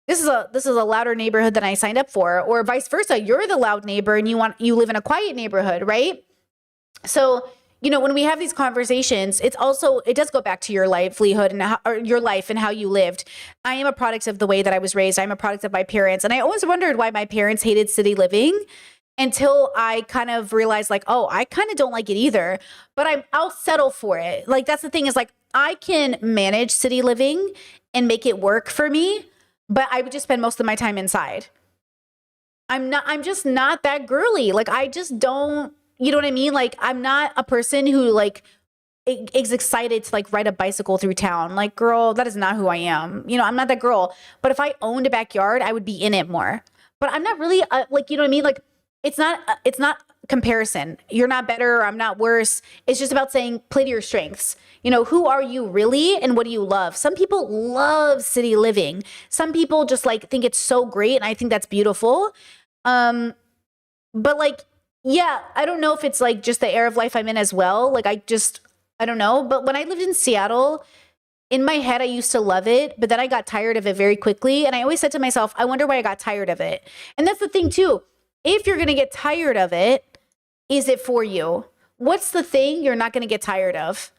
this is a louder neighborhood than I signed up for, or vice versa. You're the loud neighbor and you live in a quiet neighborhood, right? So, you know, when we have these conversations, it does go back to your livelihood and your life and how you lived. I am a product of the way that I was raised. I'm a product of my parents. And I always wondered why my parents hated city living until I kind of realized like, oh, I kind of don't like it either, but I'll settle for it. Like, that's the thing is like, I can manage city living and make it work for me. But I would just spend most of my time inside. I'm just not that girly. Like, I just don't, you know what I mean? Like, I'm not a person who like is excited to like ride a bicycle through town. Like, girl, that is not who I am. You know, I'm not that girl. But if I owned a backyard, I would be in it more. But I'm not really like, you know what I mean? Like, it's not comparison. You're not better or I'm not worse. It's just about saying, play to your strengths. You know, who are you really and what do you love? Some people love city living. Some people just like think it's so great and I think that's beautiful. But like, yeah, I don't know if it's like just the air of life I'm in as well. Like I don't know. But when I lived in Seattle, in my head, I used to love it, but then I got tired of it very quickly. And I always said to myself, I wonder why I got tired of it. And that's the thing too. If you're going to get tired of it, is it for you? What's the thing you're not going to get tired of?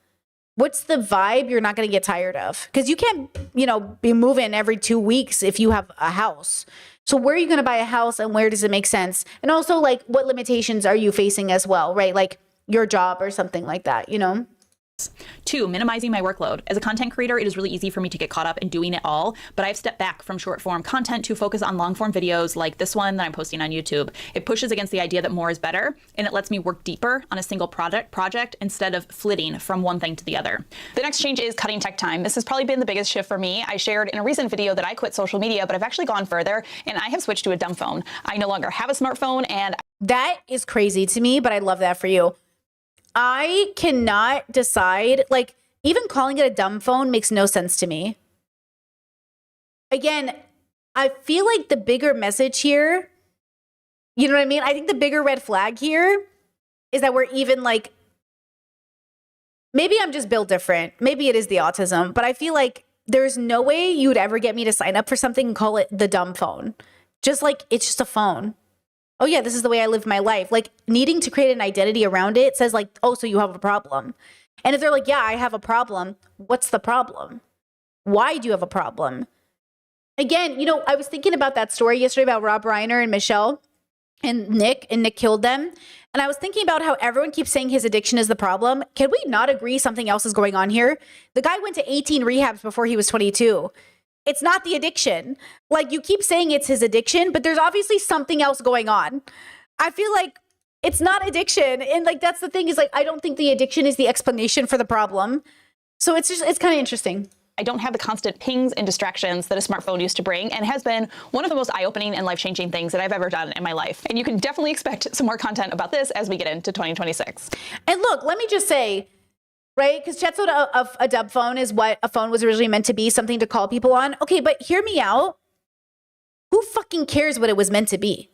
What's the vibe you're not going to get tired of? Because you can't, you know, be moving every 2 weeks if you have a house. So where are you going to buy a house and where does it make sense? And also like what limitations are you facing as well, right? Like your job or something like that, you know? 2, minimizing my workload. As a content creator, it is really easy for me to get caught up in doing it all, but I've stepped back from short form content to focus on long form videos like this one that I'm posting on YouTube. It pushes against the idea that more is better, and it lets me work deeper on a single project instead of flitting from one thing to the other. The next change is cutting tech time. This has probably been the biggest shift for me. I shared in a recent video that I quit social media, but I've actually gone further and I have switched to a dumb phone. I no longer have a smartphone, and that is crazy to me, but I love that for you. I cannot decide, like, even calling it a dumb phone makes no sense to me. Again, I feel like the bigger message here, you know what I mean? I think the bigger red flag here is that we're even like, maybe I'm just built different. Maybe it is the autism, but I feel like there's no way you would ever get me to sign up for something and call it the dumb phone. Just like, it's just a phone. Oh yeah, this is the way I live my life. Like needing to create an identity around it says like, oh, so you have a problem. And if they're like, yeah, I have a problem. What's the problem? Why do you have a problem? Again, you know, I was thinking about that story yesterday about Rob Reiner and Michelle and Nick killed them. And I was thinking about how everyone keeps saying his addiction is the problem. Can we not agree something else is going on here? The guy went to 18 rehabs before he was 22. It's not the addiction. Like you keep saying it's his addiction, but there's obviously something else going on. I feel like it's not addiction. And like, that's the thing is like, I don't think the addiction is the explanation for the problem. So it's kind of interesting. I don't have the constant pings and distractions that a smartphone used to bring, and has been one of the most eye-opening and life-changing things that I've ever done in my life. And you can definitely expect some more content about this as we get into 2026. And look, let me just say, right, because Chet said a dub phone is what a phone was originally meant to be, something to call people on. Okay, but hear me out. Who fucking cares what it was meant to be?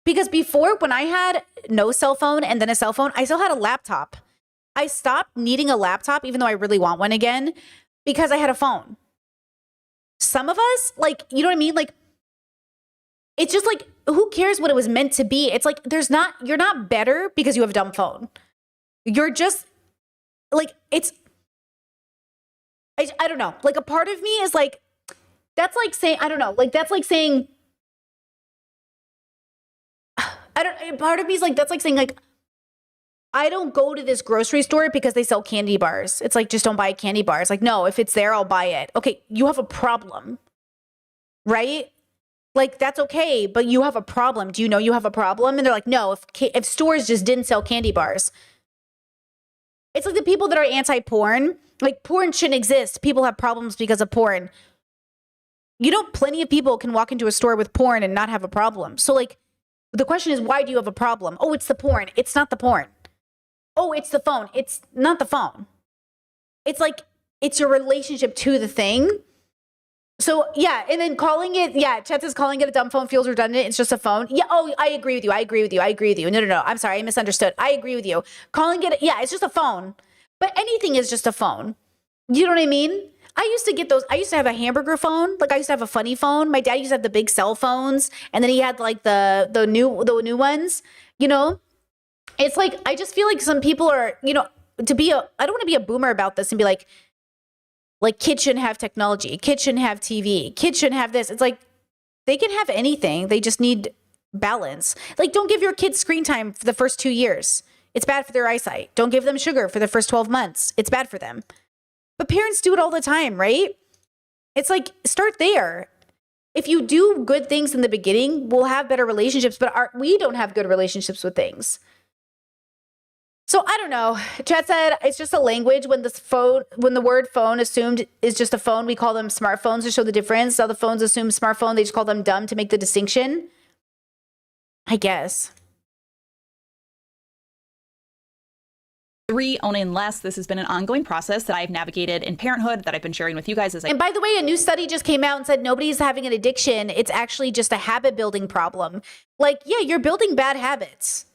Because before, when I had no cell phone and then a cell phone, I still had a laptop. I stopped needing a laptop, even though I really want one again, because I had a phone. Some of us, like, you know what I mean? Like, it's just like, who cares what it was meant to be? It's like, you're not better because you have a dumb phone. You're just, like, I don't know. Like, a part of me is like, that's like saying, I don't know. Like, that's like saying, part of me is like, that's like saying, like, I don't go to this grocery store because they sell candy bars. It's like, just don't buy candy bars. Like, no, if it's there, I'll buy it. Okay, you have a problem, right? Like, that's okay, but you have a problem. Do you know you have a problem? And they're like, no, if stores just didn't sell candy bars. It's like the people that are anti-porn. Like, porn shouldn't exist. People have problems because of porn. You know, plenty of people can walk into a store with porn and not have a problem. So, like, the question is, why do you have a problem? Oh, it's the porn. It's not the porn. Oh, it's the phone. It's not the phone. It's like, it's your relationship to the thing. So, yeah, and then calling it, yeah, Chet says calling it a dumb phone feels redundant. It's just a phone. Yeah, oh, I agree with you. No. I'm sorry, I misunderstood. I agree with you. Calling it, yeah, it's just a phone. But anything is just a phone. You know what I mean? I used to get those. I used to have a hamburger phone. Like, I used to have a funny phone. My dad used to have the big cell phones. And then he had, like, the new ones, you know? It's like, I just feel like some people are, you know, I don't want to be a boomer about this and be like, kids shouldn't have technology. Kids shouldn't have TV. Kids shouldn't have this. It's like, they can have anything. They just need balance. Like, don't give your kids screen time for the first 2 years. It's bad for their eyesight. Don't give them sugar for the first 12 months. It's bad for them. But parents do it all the time, right? It's like, start there. If you do good things in the beginning, we'll have better relationships, but we don't have good relationships with things. So I don't know. Chad said it's just a language. When the word phone assumed is just a phone, we call them smartphones to show the difference. Other phones assume smartphone, they just call them dumb to make the distinction. I guess. 3, own in less. This has been an ongoing process that I've navigated in parenthood that I've been sharing with you guys. And by the way, a new study just came out and said nobody's having an addiction. It's actually just a habit building problem. Like, yeah, you're building bad habits.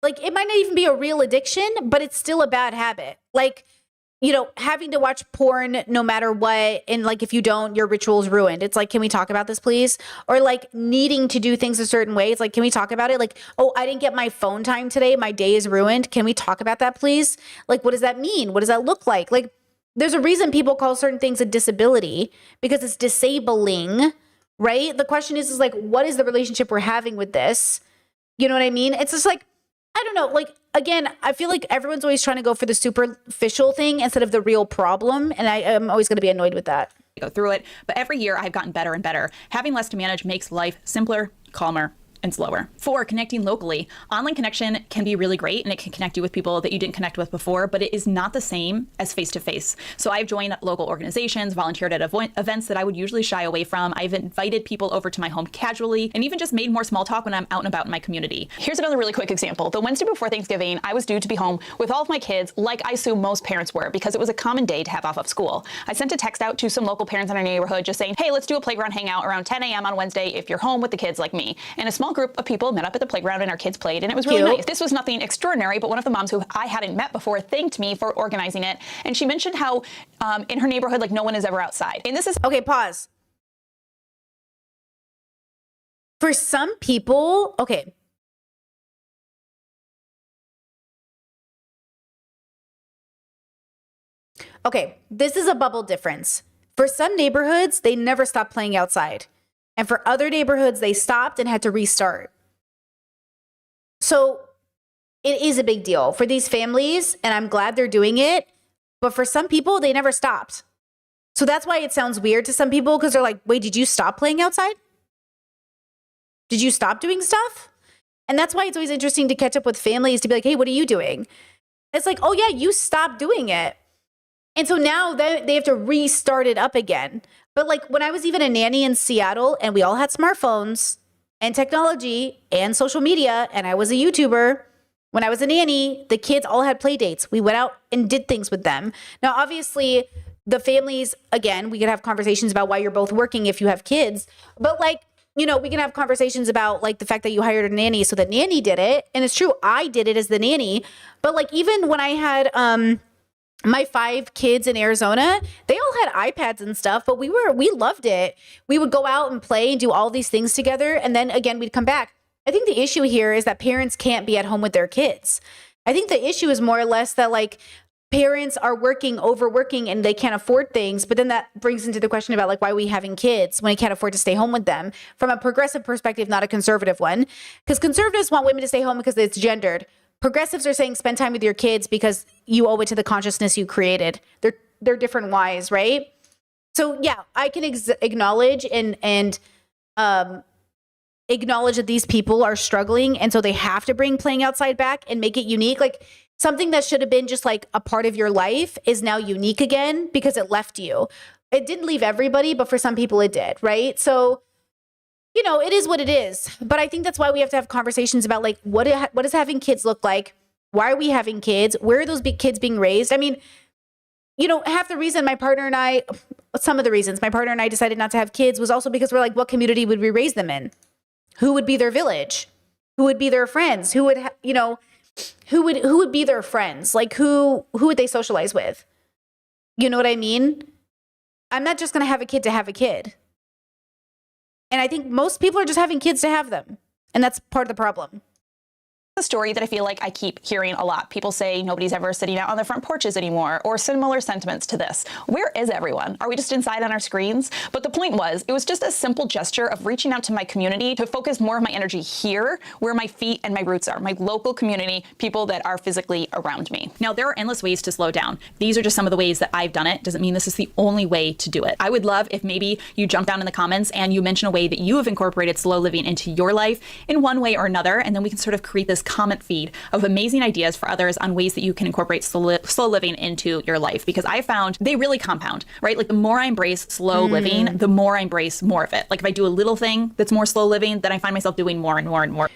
Like, it might not even be a real addiction, but it's still a bad habit. Like, you know, having to watch porn no matter what, and like, if you don't, your ritual's ruined. It's like, can we talk about this, please? Or like, needing to do things a certain way. It's like, can we talk about it? Like, oh, I didn't get my phone time today. My day is ruined. Can we talk about that, please? Like, what does that mean? What does that look like? Like, there's a reason people call certain things a disability, because it's disabling, right? The question is like, what is the relationship we're having with this? You know what I mean? It's just like, I don't know, like, again, I feel like everyone's always trying to go for the superficial thing instead of the real problem. And I am always going to be annoyed with that. Go through it. But every year I've gotten better and better. Having less to manage makes life simpler, calmer, and slower. 4, connecting locally. Online connection can be really great, and it can connect you with people that you didn't connect with before, but it is not the same as face-to-face. So I've joined local organizations, volunteered at events that I would usually shy away from. I've invited people over to my home casually, and even just made more small talk when I'm out and about in my community. Here's another really quick example. The Wednesday before Thanksgiving, I was due to be home with all of my kids, like I assume most parents were, because it was a common day to have off of school. I sent a text out to some local parents in our neighborhood just saying, hey, let's do a playground hangout around 10 a.m. on Wednesday if you're home with the kids like me. And a small group of people met up at the playground and our kids played, and it was really nice. This was nothing extraordinary, but one of the moms who I hadn't met before thanked me for organizing it. And she mentioned how in her neighborhood, like, no one is ever outside. And this is... Okay, pause. For some people, okay. Okay, this is a bubble difference. For some neighborhoods, they never stopped playing outside. And for other neighborhoods, they stopped and had to restart. So it is a big deal for these families, and I'm glad they're doing it. But for some people, they never stopped. So that's why it sounds weird to some people, because they're like, wait, did you stop playing outside? Did you stop doing stuff? And that's why it's always interesting to catch up with families to be like, hey, what are you doing? It's like, oh yeah, you stopped doing it. And so now they have to restart it up again. But like when I was even a nanny in Seattle and we all had smartphones and technology and social media and I was a YouTuber, when I was a nanny, the kids all had play dates. We went out and did things with them. Now, obviously, the families, again, we could have conversations about why you're both working if you have kids. But like, you know, we can have conversations about like the fact that you hired a nanny. So the nanny did it. And it's true, I did it as the nanny. But like even when I had my 5 kids in Arizona, they all had iPads and stuff, but we loved it. We would go out and play and do all these things together. And then again, we'd come back. I think the issue here is that parents can't be at home with their kids. I think the issue is more or less that like parents are overworking, and they can't afford things. But then that brings into the question about like, why are we having kids when we can't afford to stay home with them from a progressive perspective, not a conservative one? Because conservatives want women to stay home because it's gendered. Progressives are saying spend time with your kids because you owe it to the consciousness you created. They're different whys, right? So yeah, I can acknowledge and acknowledge that these people are struggling, and so they have to bring playing outside back and make it unique. Like something that should have been just like a part of your life is now unique again because it left you. It didn't leave everybody, but for some people it did, right? So, you know, it is what it is. But I think that's why we have to have conversations about like what does having kids look like? Why are we having kids? Where are those kids being raised? I mean, you know, half the reason some of the reasons my partner and I decided not to have kids was also because we're like, what community would we raise them in? Who would be their village? Who would be their friends? Who would, who would be their friends? Like who would they socialize with? You know what I mean? I'm not just going to have a kid to have a kid. And I think most people are just having kids to have them. And that's part of the problem. A story that I feel like I keep hearing a lot. People say nobody's ever sitting out on their front porches anymore, or similar sentiments to this. Where is everyone? Are we just inside on our screens? But the point was, it was just a simple gesture of reaching out to my community to focus more of my energy here, where my feet and my roots are, my local community, people that are physically around me. Now, there are endless ways to slow down. These are just some of the ways that I've done it. Doesn't mean this is the only way to do it. I would love if maybe you jump down in the comments and you mention a way that you have incorporated slow living into your life in one way or another, and then we can sort of create this comment feed of amazing ideas for others on ways that you can incorporate slow living into your life, because I found they really compound, right? Like the more I embrace slow living, the more I embrace more of it. Like if I do a little thing that's more slow living, then I find myself doing more and more and more.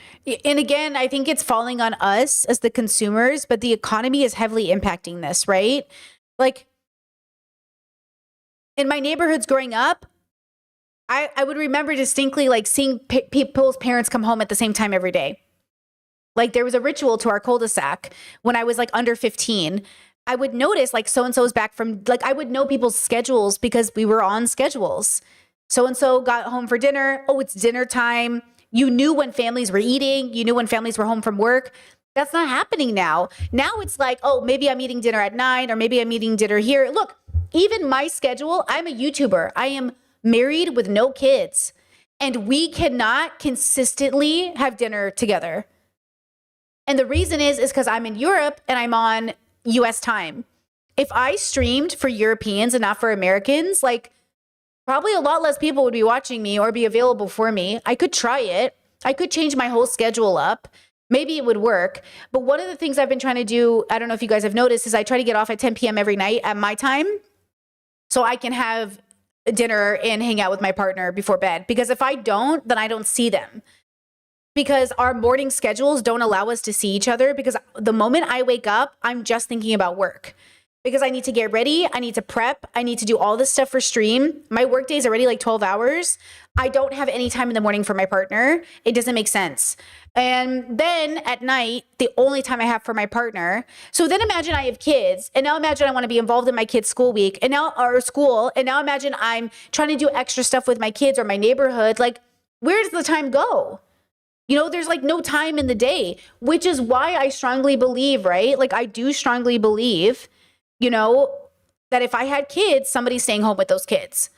And again, I think it's falling on us as the consumers, but the economy is heavily impacting this, right? Like in my neighborhoods growing up, I would remember distinctly like seeing people's parents come home at the same time every day. Like there was a ritual to our cul-de-sac when I was like under 15. I would notice like so-and-so's back from, like I would know people's schedules because we were on schedules. So-and-so got home for dinner. Oh, it's dinner time. You knew when families were eating. You knew when families were home from work. That's not happening now. Now it's like, oh, maybe I'm eating dinner at 9 or maybe I'm eating dinner here. Look, even my schedule, I'm a YouTuber. I am married with no kids, and we cannot consistently have dinner together. And the reason is because I'm in Europe and I'm on US time. If I streamed for Europeans and not for Americans, like probably a lot less people would be watching me or be available for me. I could try it. I could change my whole schedule up. Maybe it would work. But one of the things I've been trying to do, I don't know if you guys have noticed, is I try to get off at 10 p.m. every night at my time so I can have dinner and hang out with my partner before bed. Because if I don't, then I don't see them. Because our morning schedules don't allow us to see each other, because the moment I wake up, I'm just thinking about work. Because I need to get ready, I need to prep, I need to do all this stuff for stream. My work day is already like 12 hours. I don't have any time in the morning for my partner. It doesn't make sense. And then at night, the only time I have for my partner. So then imagine I have kids, and now imagine I want to be involved in my kids' school week and now imagine I'm trying to do extra stuff with my kids or my neighborhood. Like, where does the time go? You know, there's like no time in the day, which is why I strongly believe, right? Like I do strongly believe, you know, that if I had kids, somebody's staying home with those kids.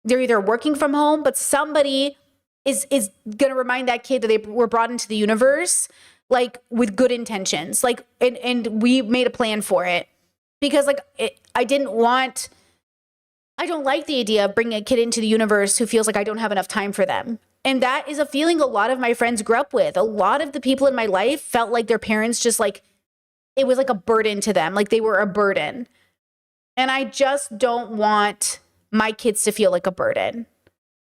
They're either working from home, but somebody is going to remind that kid that they were brought into the universe, like with good intentions, like, and we made a plan for it, because like I don't like the idea of bringing a kid into the universe who feels like I don't have enough time for them. And that is a feeling a lot of my friends grew up with. A lot of the people in my life felt like their parents just like, it was like a burden to them. Like they were a burden. And I just don't want my kids to feel like a burden.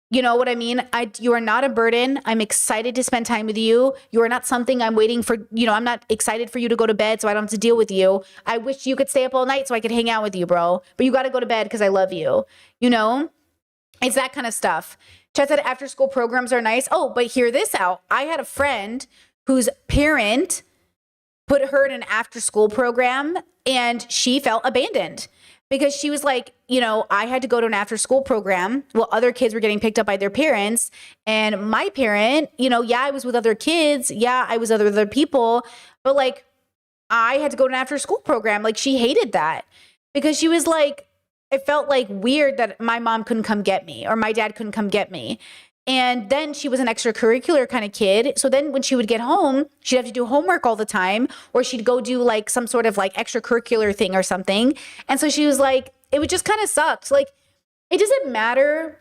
You know what I mean? You are not a burden. I'm excited to spend time with you. You are not something I'm waiting for. I'm not excited for you to go to bed so I don't have to deal with you. I wish you could stay up all night so I could hang out with you, bro. But you got to go to bed because I love you. It's that kind of stuff. Chat said after school programs are nice. Oh, but hear this out. I had a friend whose parent put her in an after school program and she felt abandoned. Because she was like, I had to go to an after school program while other kids were getting picked up by their parents. And my parent, I was with other kids. Yeah, I was with other people. But like, I had to go to an after school program. Like, she hated that because she was like, it felt like weird that my mom couldn't come get me or my dad couldn't come get me. And then she was an extracurricular kind of kid. So then when she would get home, she'd have to do homework all the time, or she'd go do like some sort of like extracurricular thing or something. And so she was like, it would just kind of suck. Like, it doesn't matter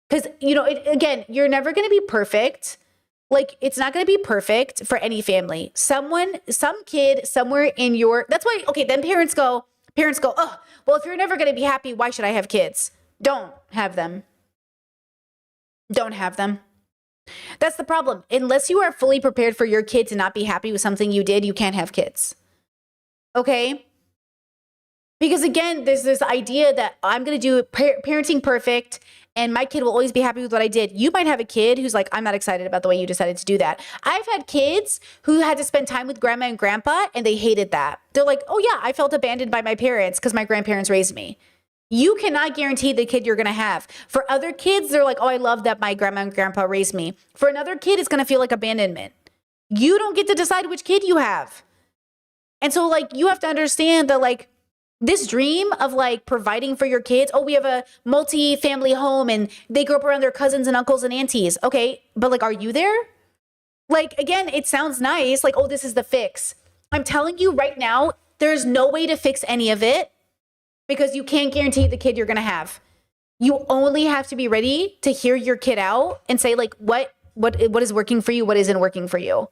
because, again, you're never going to be perfect. Like, it's not going to be perfect for any family. Some kid somewhere in that's why, okay, then parents go, oh, well, if you're never going to be happy, why should I have kids? Don't have them. Don't have them. That's the problem. Unless you are fully prepared for your kid to not be happy with something you did, you can't have kids. Okay? Because again, there's this idea that I'm going to do parenting perfect and my kid will always be happy with what I did. You might have a kid who's like, I'm not excited about the way you decided to do that. I've had kids who had to spend time with grandma and grandpa and they hated that. They're like, oh yeah, I felt abandoned by my parents because my grandparents raised me. You cannot guarantee the kid you're going to have. For other kids, they're like, oh, I love that my grandma and grandpa raised me. For another kid, it's going to feel like abandonment. You don't get to decide which kid you have. And so like, you have to understand that like this dream of like providing for your kids. Oh, we have a multi-family home and they grow up around their cousins and uncles and aunties. Okay. But like, are you there? Like, again, it sounds nice. Like, oh, this is the fix. I'm telling you right now, there's no way to fix any of it. Because you can't guarantee the kid you're going to have. You only have to be ready to hear your kid out and say like, what is working for you? What isn't working for you?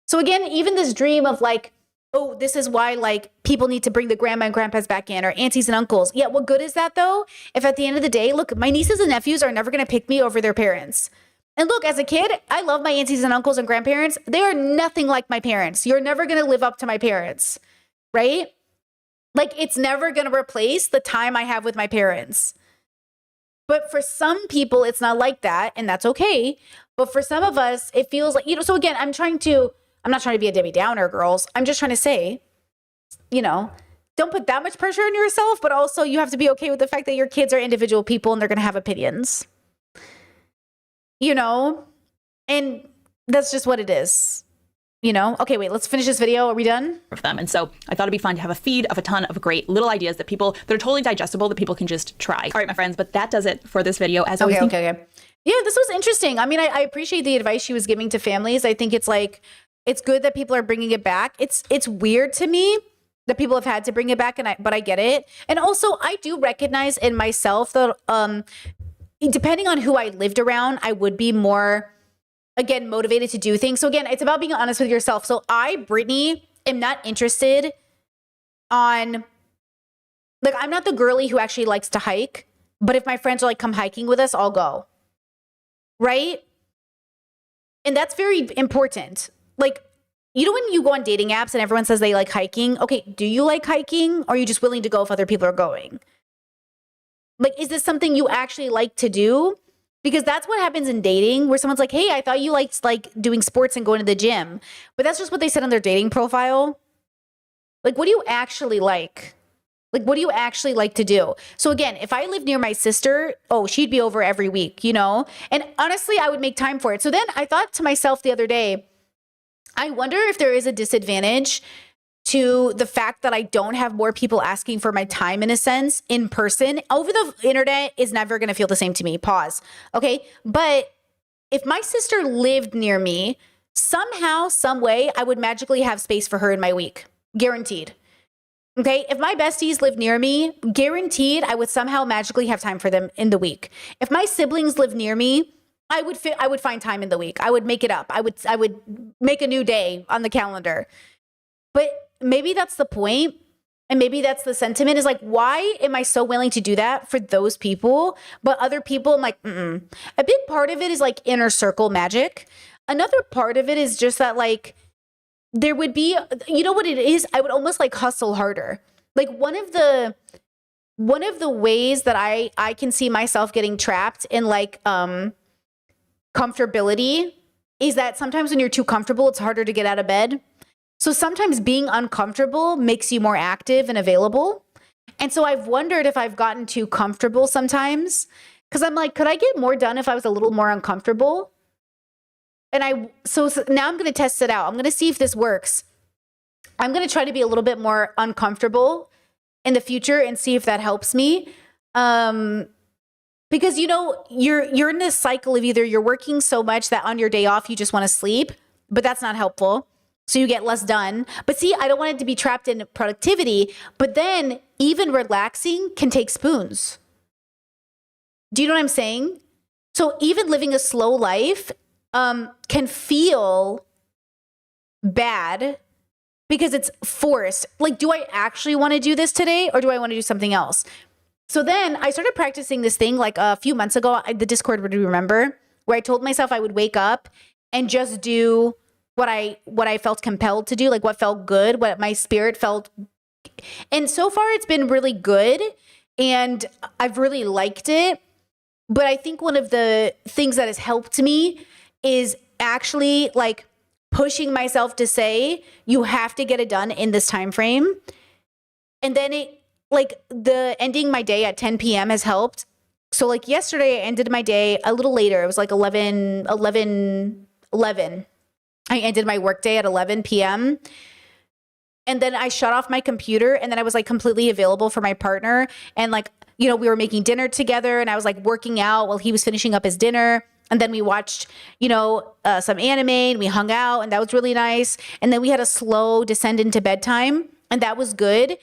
So again, even this dream of like, oh, this is why like people need to bring the grandma and grandpas back in or aunties and uncles. Yeah. What good is that though? If at the end of the day, look, my nieces and nephews are never going to pick me over their parents. And look, as a kid, I love my aunties and uncles and grandparents. They are nothing like my parents. You're never going to live up to my parents, right? Like, it's never going to replace the time I have with my parents. But for some people, it's not like that, and that's okay. But for some of us, it feels like, so again, I'm not trying to be a Debbie Downer, girls. I'm just trying to say, don't put that much pressure on yourself, but also you have to be okay with the fact that your kids are individual people and they're going to have opinions. And that's just what it is. Okay, wait, let's finish this video. Are we done? Of them. And so I thought it'd be fun to have a feed of a ton of great little ideas that are totally digestible that people can just try. All right, my friends, but that does it for this video. As always, okay. Yeah, this was interesting. I mean, I appreciate the advice she was giving to families. I think it's like, it's good that people are bringing it back. It's weird to me that people have had to bring it back, but I get it. And also, I do recognize in myself that depending on who I lived around, I would be more, again, motivated to do things. So again, it's about being honest with yourself. So Brittany, am not interested on, like, I'm not the girly who actually likes to hike, but if my friends are like, come hiking with us, I'll go. Right? And that's very important. Like, when you go on dating apps and everyone says they like hiking, okay, do you like hiking? Or are you just willing to go if other people are going? Like, is this something you actually like to do? Because that's what happens in dating, where someone's like, hey, I thought you liked like doing sports and going to the gym. But that's just what they said on their dating profile. Like, what do you actually like? Like, what do you actually like to do? So again, if I lived near my sister, she'd be over every week, And honestly, I would make time for it. So then I thought to myself the other day, I wonder if there is a disadvantage to the fact that I don't have more people asking for my time, in a sense, in person. Over the internet is never going to feel the same to me. Pause. Okay. But if my sister lived near me, somehow, some way, I would magically have space for her in my week. Guaranteed. Okay. If my besties lived near me, guaranteed, I would somehow magically have time for them in the week. If my siblings lived near me, I would find time in the week. I would make it up. I would make a new day on the calendar. But maybe that's the point. And maybe that's the sentiment is like, why am I so willing to do that for those people? But other people, I'm like, mm-mm. A big part of it is like inner circle magic. Another part of it is just that like, there would be, you know what it is? I would almost like hustle harder. Like one of the ways that I can see myself getting trapped in like comfortability is that sometimes when you're too comfortable, it's harder to get out of bed. So sometimes being uncomfortable makes you more active and available. And so I've wondered if I've gotten too comfortable sometimes because I'm like, could I get more done if I was a little more uncomfortable? And so now I'm going to test it out. I'm going to see if this works. I'm going to try to be a little bit more uncomfortable in the future and see if that helps me. Because, you know, you're in this cycle of either you're working so much that on your day off, you just want to sleep, but that's not helpful. So you get less done. But see, I don't want it to be trapped in productivity, but then even relaxing can take spoons. Do you know what I'm saying? So even living a slow life can feel bad because it's forced. Like, do I actually want to do this today or do I want to do something else? So then I started practicing this thing like a few months ago, the Discord would remember, where I told myself I would wake up and just do what I felt compelled to do, like what felt good, what my spirit felt. And so far it's been really good and I've really liked it. But I think one of the things that has helped me is actually like pushing myself to say, you have to get it done in this time frame. And then it like the ending my day at 10 p.m. has helped. So like yesterday I ended my day a little later. It was like 11. I ended my workday at 11 p.m. And then I shut off my computer and then I was like completely available for my partner. And like, you know, we were making dinner together and I was like working out while he was finishing up his dinner. And then we watched, you know, some anime and we hung out and that was really nice. And then we had a slow descend into bedtime and that was good.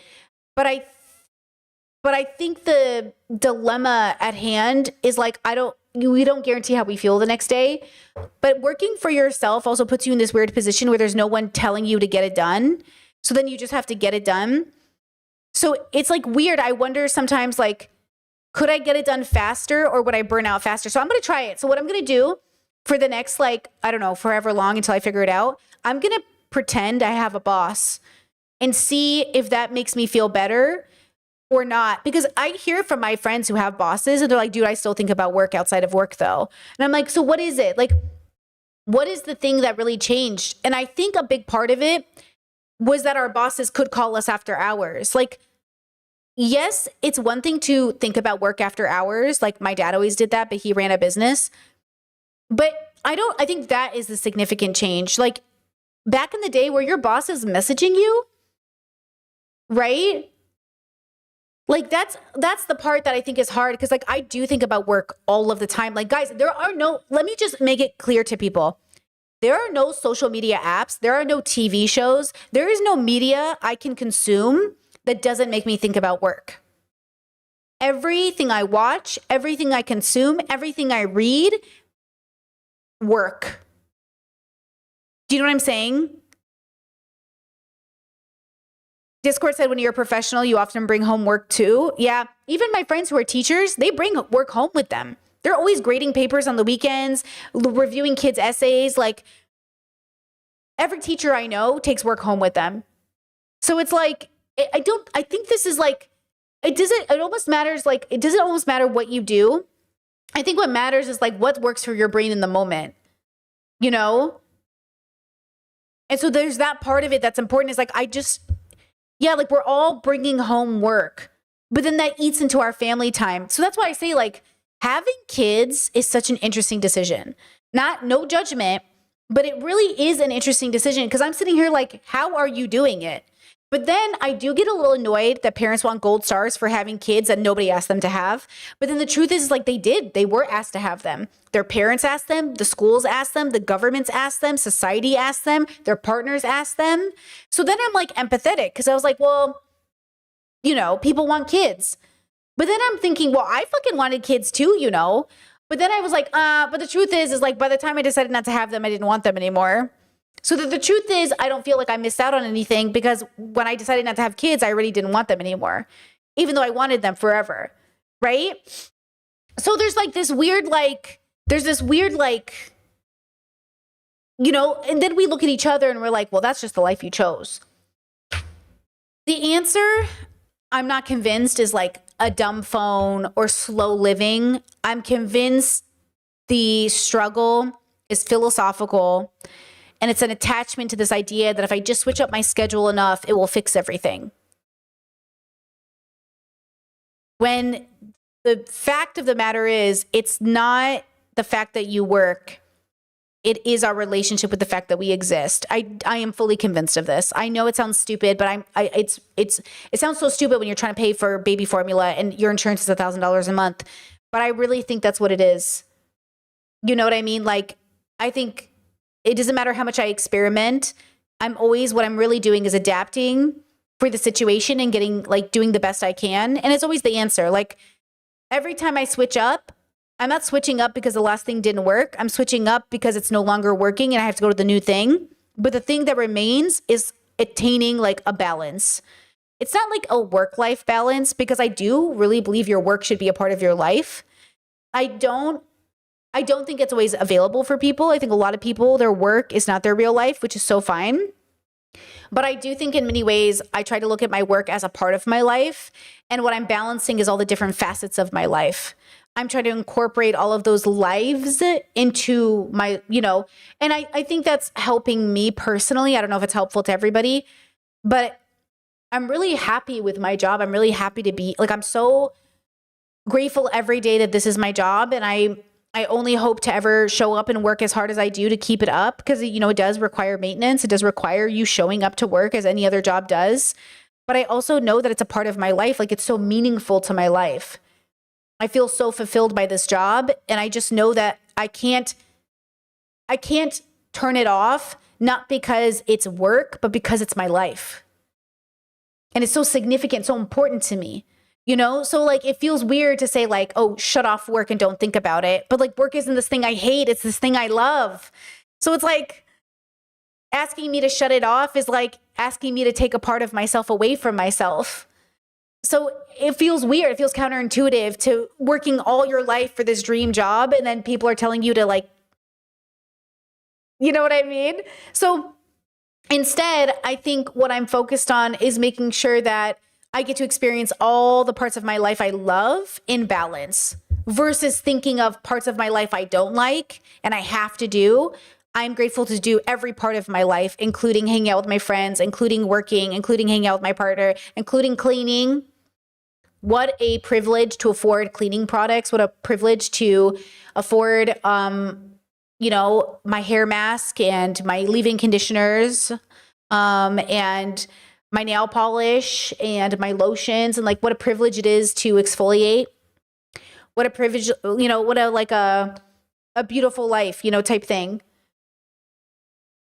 But I think the dilemma at hand is like, we don't guarantee how we feel the next day, but working for yourself also puts you in this weird position where there's no one telling you to get it done. So then you just have to get it done. So it's like weird. I wonder sometimes like, could I get it done faster or would I burn out faster? So I'm going to try it. So what I'm going to do for the next, like, I don't know, forever long until I figure it out, I'm going to pretend I have a boss and see if that makes me feel better or not. Because I hear from my friends who have bosses and they're like, dude, I still think about work outside of work though. And I'm like, so what is it? Like, what is the thing that really changed? And I think a big part of it was that our bosses could call us after hours. Like, yes, it's one thing to think about work after hours. Like my dad always did that, but he ran a business. But I think that is the significant change. Like back in the day where your boss is messaging you, right? Like that's the part that I think is hard because like I do think about work all of the time. Like guys, let me just make it clear to people. There are no social media apps. There are no TV shows. There is no media I can consume that doesn't make me think about work. Everything I watch, everything I consume, everything I read, work. Do you know what I'm saying? Discord said when you're a professional, you often bring home work too. Yeah, even my friends who are teachers, they bring work home with them. They're always grading papers on the weekends, reviewing kids' essays. Like every teacher I know takes work home with them. So it's like, I think this is like, it doesn't almost matter what you do. I think what matters is like what works for your brain in the moment, you know? And so there's that part of it that's important is like, like we're all bringing home work, but then that eats into our family time. So that's why I say like having kids is such an interesting decision. No judgment, but it really is an interesting decision because I'm sitting here like, how are you doing it? But then I do get a little annoyed that parents want gold stars for having kids that nobody asked them to have. But then the truth is like they were asked to have them. Their parents asked them, the schools asked them, the governments asked them, society asked them, their partners asked them. So then I'm like empathetic because I was like, well, you know, people want kids. But then I'm thinking, well, I fucking wanted kids too, you know. But then I was like, but the truth is like by the time I decided not to have them, I didn't want them anymore. So the truth is, I don't feel like I missed out on anything because when I decided not to have kids, I already didn't want them anymore, even though I wanted them forever, right? So there's like this weird, you know, and then we look at each other and we're like, well, that's just the life you chose. The answer, I'm not convinced, is like a dumb phone or slow living. I'm convinced the struggle is philosophical. And it's an attachment to this idea that if I just switch up my schedule enough, it will fix everything. When the fact of the matter is, it's not the fact that you work. It is our relationship with the fact that we exist. I am fully convinced of this. I know it sounds stupid, but it sounds so stupid when you're trying to pay for baby formula and your insurance is $1,000 a month. But I really think that's what it is. You know what I mean? Like, I think it doesn't matter how much I experiment. What I'm really doing is adapting for the situation and doing the best I can. And it's always the answer. Like, every time I switch up, I'm not switching up because the last thing didn't work. I'm switching up because it's no longer working and I have to go to the new thing. But the thing that remains is attaining like a balance. It's not like a work-life balance, because I do really believe your work should be a part of your life. I don't think it's always available for people. I think a lot of people, their work is not their real life, which is so fine. But I do think in many ways, I try to look at my work as a part of my life. And what I'm balancing is all the different facets of my life. I'm trying to incorporate all of those lives into my, you know, and I think that's helping me personally. I don't know if it's helpful to everybody, but I'm really happy with my job. I'm really happy to be, like, I'm so grateful every day that this is my job. And I only hope to ever show up and work as hard as I do to keep it up, because, you know, it does require maintenance. It does require you showing up to work as any other job does. But I also know that it's a part of my life. Like, it's so meaningful to my life. I feel so fulfilled by this job. And I just know that I can't turn it off, not because it's work, but because it's my life. And it's so significant, so important to me. You know, so like, it feels weird to say like, oh, shut off work and don't think about it. But like, work isn't this thing I hate. It's this thing I love. So it's like asking me to shut it off is like asking me to take a part of myself away from myself. So it feels weird. It feels counterintuitive to working all your life for this dream job. And then people are telling you to, like, you know what I mean? So instead, I think what I'm focused on is making sure that I get to experience all the parts of my life I love in balance, versus thinking of parts of my life I don't like and I have to do. I'm grateful to do every part of my life, including hanging out with my friends, including working, including hanging out with my partner, including cleaning. What a privilege to afford cleaning products. What a privilege to afford, you know, my hair mask and my leave-in conditioners, and my nail polish and my lotions, and like, what a privilege it is to exfoliate. What a privilege, you know, what a beautiful life, you know, type thing.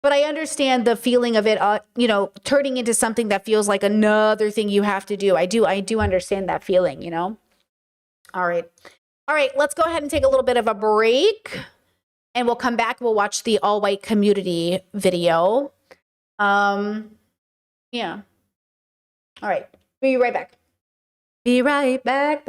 But I understand the feeling of it, you know, turning into something that feels like another thing you have to do. I do understand that feeling, you know? All right. Let's go ahead and take a little bit of a break, and we'll come back. We'll watch the all white community video. Yeah. All right. Be right back. Be right back.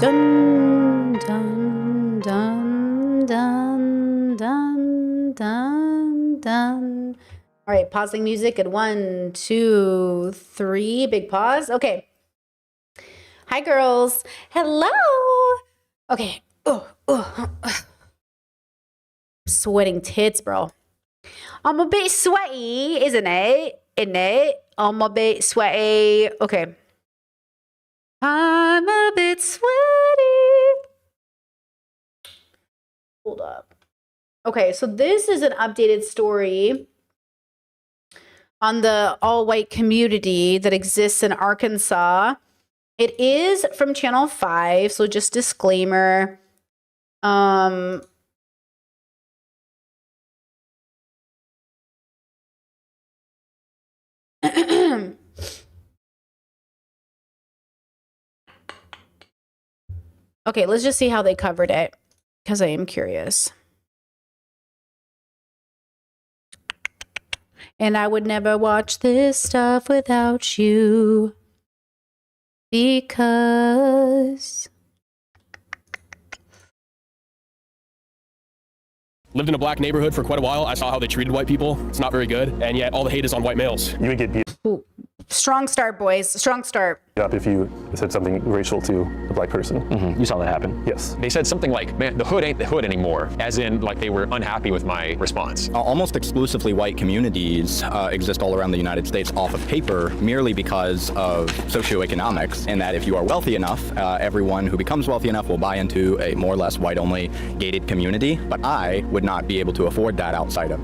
Dun, dun, dun, dun, dun, dun, dun. All right, pausing music at 1, 2, 3. Big pause. Okay. Hi, girls. Hello. Okay. Sweating tits, bro. I'm a bit sweaty, isn't it? I'm a bit sweaty. Okay. I'm a bit sweaty. Hold up. Okay, so this is an updated story on the all-white community that exists in Arkansas. It is from Channel 5, so just disclaimer. Okay, let's just see how they covered it, because I am curious. And I would never watch this stuff without you, because... Lived in a black neighborhood for quite a while. I saw how they treated white people. It's not very good. And yet all the hate is on white males. You would get beat Ooh. Strong start, boys. Strong start. up if you said something racial to a black person. You saw that happen? Yes. They said something like, man, the hood ain't the hood anymore, as in like they were unhappy with my response. Almost exclusively white communities exist all around the United States off of paper merely because of socioeconomics, and that if you are wealthy enough, everyone who becomes wealthy enough will buy into a more or less white-only gated community. But I would not be able to afford that outside of,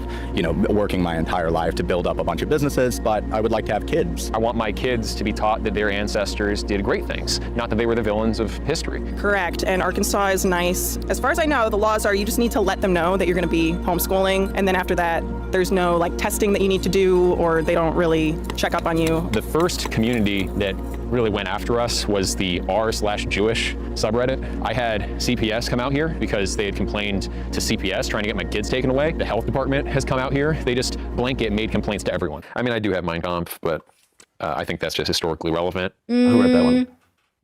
working my entire life to build up a bunch of businesses, but I would like to have kids. I want my kids to be taught that their ancestors did great things, not that they were the villains of history. Correct, and Arkansas is nice. As far as I know, the laws are you just need to let them know that you're going to be homeschooling, and then after that, there's no testing that you need to do, or they don't really check up on you. The first community that really went after us was the r/Jewish subreddit. I had CPS come out here because they had complained to CPS trying to get my kids taken away. The health department has come out here. They just blanket made complaints to everyone. I mean, I do have Mein Kampf, but I think that's just historically relevant. Who wrote that one?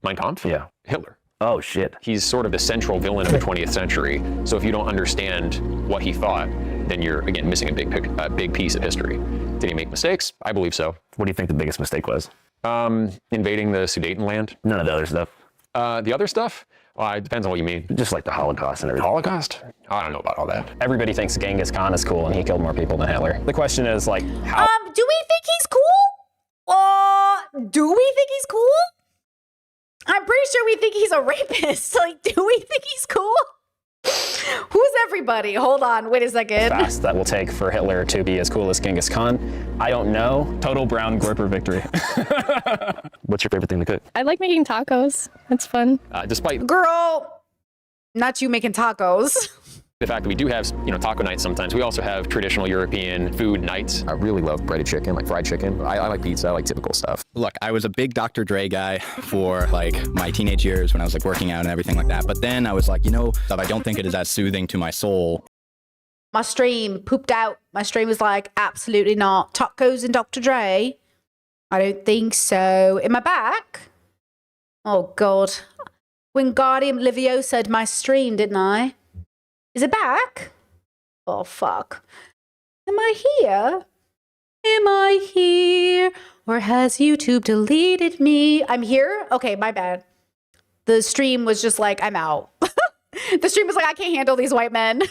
Mein Kampf? Yeah. Hitler. Oh, shit. He's sort of the central villain of the 20th century. So if you don't understand what he thought, then you're, again, missing a big piece of history. Did he make mistakes? I believe so. What do you think the biggest mistake was? Invading the Sudetenland. None of the other stuff. The other stuff? Well, it depends on what you mean. Just like the Holocaust and everything. Holocaust? I don't know about all that. Everybody thinks Genghis Khan is cool and he killed more people than Hitler. The question is, how... Do we think he's cool? Do we think he's cool? I'm pretty sure we think he's a rapist. Do we think he's cool? Who's everybody? Hold on, wait a second. Fast that will take for Hitler to be as cool as Genghis Khan. I don't know. Total brown Gorper victory. What's your favorite thing to cook? I like making tacos. It's fun. Despite Girl, not you making tacos. the fact that we do have, taco nights sometimes, we also have traditional European food nights. I really love breaded chicken, like fried chicken. I like pizza, I like typical stuff. Look, I was a big Dr. Dre guy for my teenage years when I was working out and everything like that. But then I was I don't think it is as soothing to my soul. My stream pooped out. My stream was like, absolutely not. Tacos and Dr. Dre? I don't think so. Am I back? Oh, God. Wingardium Leviosa my stream, didn't I? Is it back? Oh, fuck. Am I here? Am I here? Or has YouTube deleted me? I'm here? Okay, my bad. The stream was just I'm out. The stream was I can't handle these white men.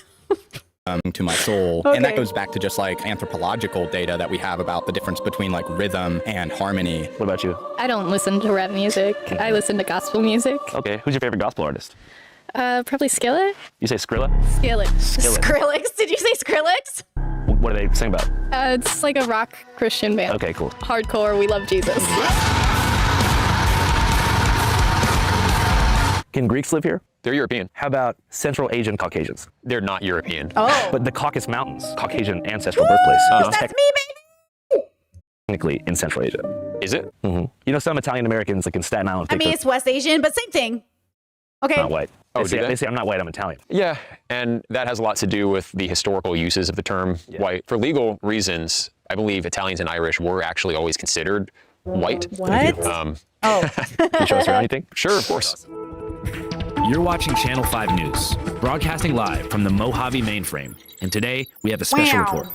To my soul. Okay. And that goes back to just anthropological data that we have about the difference between rhythm and harmony. What about you? I don't listen to rap music. I listen to gospel music. Okay, who's your favorite gospel artist? Probably Skillet. You say Skrilla? Skillet. Skrillex? Did you say Skrillex? What do they sing about? It's like a rock Christian band. Okay, cool. Hardcore, we love Jesus. Can Greeks live here? They're European. How about Central Asian Caucasians? They're not European. Oh. But the Caucasus Mountains, Caucasian ancestral birthplace. That's me, baby! Technically in Central Asia. Is it? Mm-hmm. Some Italian Americans in Staten Island. I mean, it's West Asian, but same thing. Okay. Not white. Oh, they say I'm not white, I'm Italian. Yeah, and that has a lot to do with the historical uses of the term white. For legal reasons, I believe Italians and Irish were actually always considered white. What? Can Oh. you show us around anything? Sure, of course. You're watching Channel 5 News, broadcasting live from the Mojave mainframe. And today, we have a special report.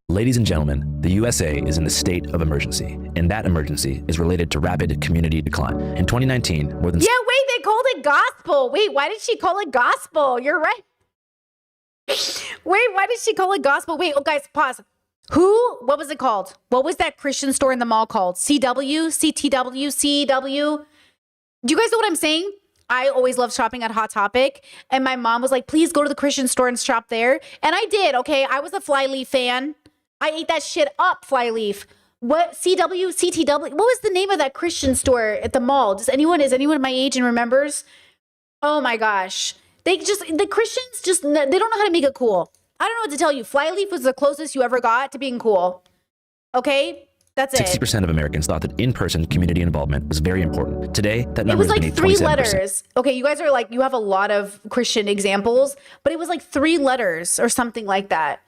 Ladies and gentlemen, the USA is in a state of emergency, and that emergency is related to rapid community decline. In 2019, more than... Yeah, wait, they called it gospel. Wait, why did she call it gospel? You're right. Wait, why did she call it gospel? Wait, oh, guys, pause. What was it called? What was that Christian store in the mall called? CW? CTW? CW? Do you guys know what I'm saying? I always love shopping at Hot Topic, and my mom was like, please go to the Christian store and shop there. And I did, okay? I was a Flyleaf fan. I ate that shit up, Flyleaf. What? CW? CTW? What was the name of that Christian store at the mall? Is anyone my age and remembers? Oh my gosh. The Christians just, they don't know how to make it cool. I don't know what to tell you. Flyleaf was the closest you ever got to being cool. Okay? That's it. 60% of Americans thought that in-person community involvement was very important. Today, that It number was is like beneath 3 27%. letters. Okay, you guys are like, you have a lot of Christian examples, but it was like 3 letters or something like that.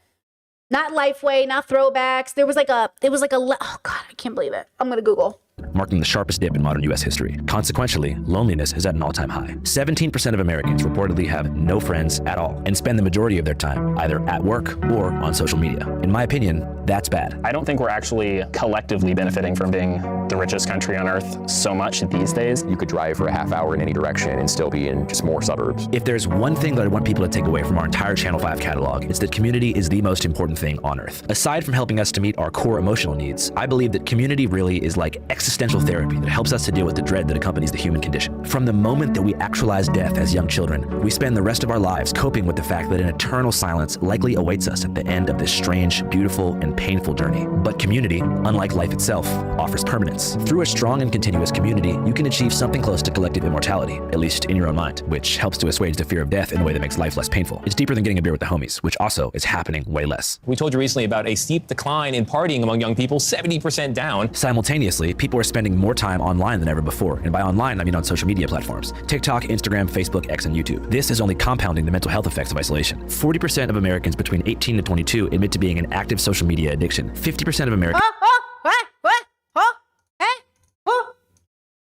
Not Lifeway, not Throwbacks. Oh God, I can't believe it. I'm going to Google. Marking the sharpest dip in modern U.S. history. Consequentially, loneliness is at an all-time high. 17% of Americans reportedly have no friends at all and spend the majority of their time either at work or on social media. In my opinion, that's bad. I don't think we're actually collectively benefiting from being the richest country on earth so much these days. You could drive for a half hour in any direction and still be in just more suburbs. If there's one thing that I want people to take away from our entire Channel 5 catalog, it's that community is the most important thing on earth. Aside from helping us to meet our core emotional needs, I believe that community really is like existential therapy that helps us to deal with the dread that accompanies the human condition. From the moment that we actualize death as young children, we spend the rest of our lives coping with the fact that an eternal silence likely awaits us at the end of this strange, beautiful, and painful journey. But community, unlike life itself, offers permanence. Through a strong and continuous community, you can achieve something close to collective immortality, at least in your own mind, which helps to assuage the fear of death in a way that makes life less painful. It's deeper than getting a beer with the homies, which also is happening way less. We told you recently about a steep decline in partying among young people, 70% down. Simultaneously, people are spending more time online than ever before. And by online, I mean on social media platforms. TikTok, Instagram, Facebook, X, and YouTube. This is only compounding the mental health effects of isolation. 40% of Americans between 18 and 22 admit to being an active social media addiction. 50% of Americans...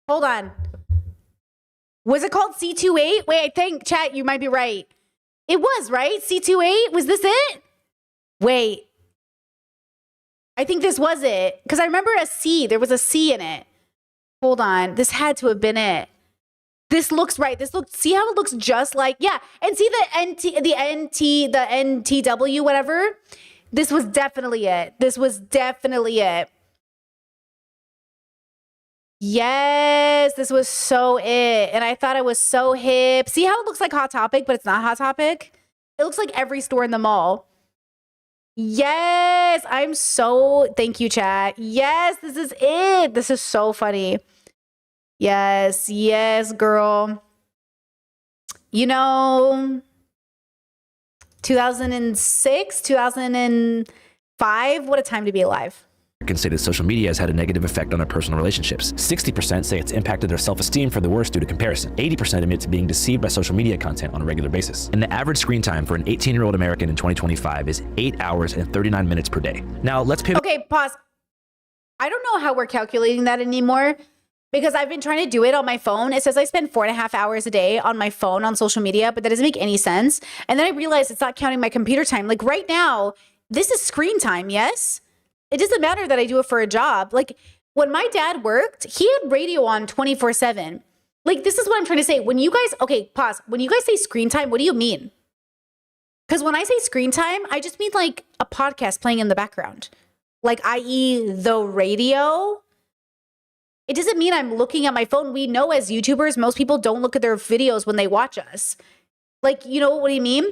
Hold on. Was it called C28? Wait, I think, chat, you might be right. It was, right? C28? Was this it? Wait. I think this was it. Because I remember a C. There was a C in it. Hold on. This had to have been it. This looks right. See how it looks just like, yeah. And see the NTW, whatever? This was definitely it. Yes, this was so it. And I thought it was so hip. See how it looks like Hot Topic, but it's not Hot Topic? It looks like every store in the mall. Yes, thank you, chat. Yes, this is it. This is so funny. Yes, girl. 2006, 2005, what a time to be alive. Americans say that social media has had a negative effect on their personal relationships. 60% say it's impacted their self-esteem for the worse due to comparison. 80% admit to being deceived by social media content on a regular basis. And the average screen time for an 18-year-old American in 2025 is 8 hours and 39 minutes per day. Now, let's pivot. Okay, pause. I don't know how we're calculating that anymore because I've been trying to do it on my phone. It says I spend 4.5 hours a day on my phone on social media, but that doesn't make any sense. And then I realized it's not counting my computer time. Like right now, this is screen time, yes? It doesn't matter that I do it for a job. Like when my dad worked, he had radio on 24/7. Like this is what I'm trying to say. When you guys, okay, pause. When you guys say screen time, what do you mean? Because when I say screen time, I just mean like a podcast playing in the background. Like i.e. the radio. It doesn't mean I'm looking at my phone. We know as YouTubers, most people don't look at their videos when they watch us. Like, you know what I mean?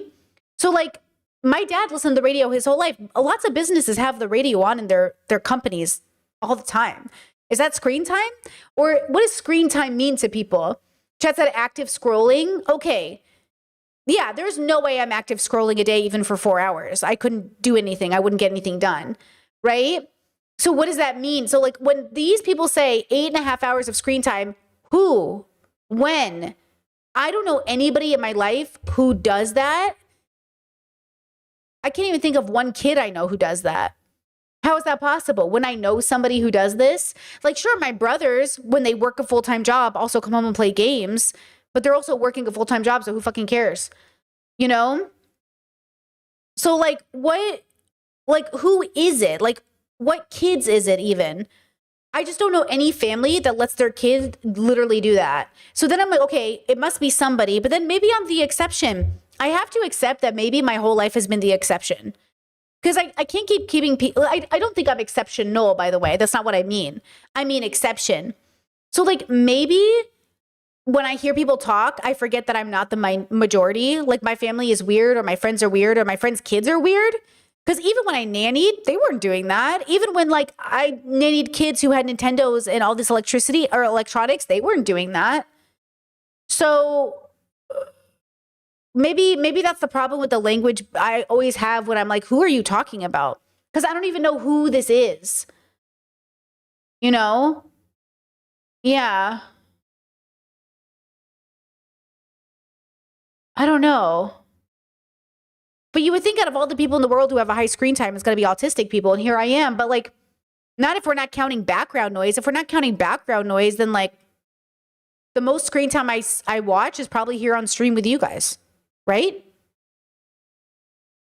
So like, my dad listened to the radio his whole life. Lots of businesses have the radio on in their companies all the time. Is that screen time? Or what does screen time mean to people? Chat said active scrolling. Okay. Yeah, there's no way I'm active scrolling a day even for 4 hours. I couldn't do anything. I wouldn't get anything done. Right? So what does that mean? So like when these people say 8.5 hours of screen time, who? When? I don't know anybody in my life who does that. I can't even think of one kid I know who does that. How is that possible? When I know somebody who does this, like sure, my brothers, when they work a full-time job, also come home and play games, but they're also working a full-time job, so who fucking cares? You know? So like who is it? Like what kids is it even? I just don't know any family that lets their kid literally do that. So then I'm like, okay, it must be somebody, but then maybe I'm the exception. I have to accept that maybe my whole life has been the exception. Because I can't keep keeping people. I don't think I'm exceptional, by the way. That's not what I mean. I mean exception. So like maybe when I hear people talk, I forget that I'm not the majority. Like my family is weird, or my friends are weird, or my friends' kids are weird. Because even when I nannied, they weren't doing that. Even when like I nannied kids who had Nintendos and all this electricity or electronics, they weren't doing that. So maybe that's the problem with the language I always have when I'm like, who are you talking about? Because I don't even know who this is. You know? Yeah. I don't know. But you would think out of all the people in the world who have a high screen time, it's going to be autistic people. And here I am. But like, not if we're not counting background noise. If we're not counting background noise, then like the most screen time I watch is probably here on stream with you guys. Right?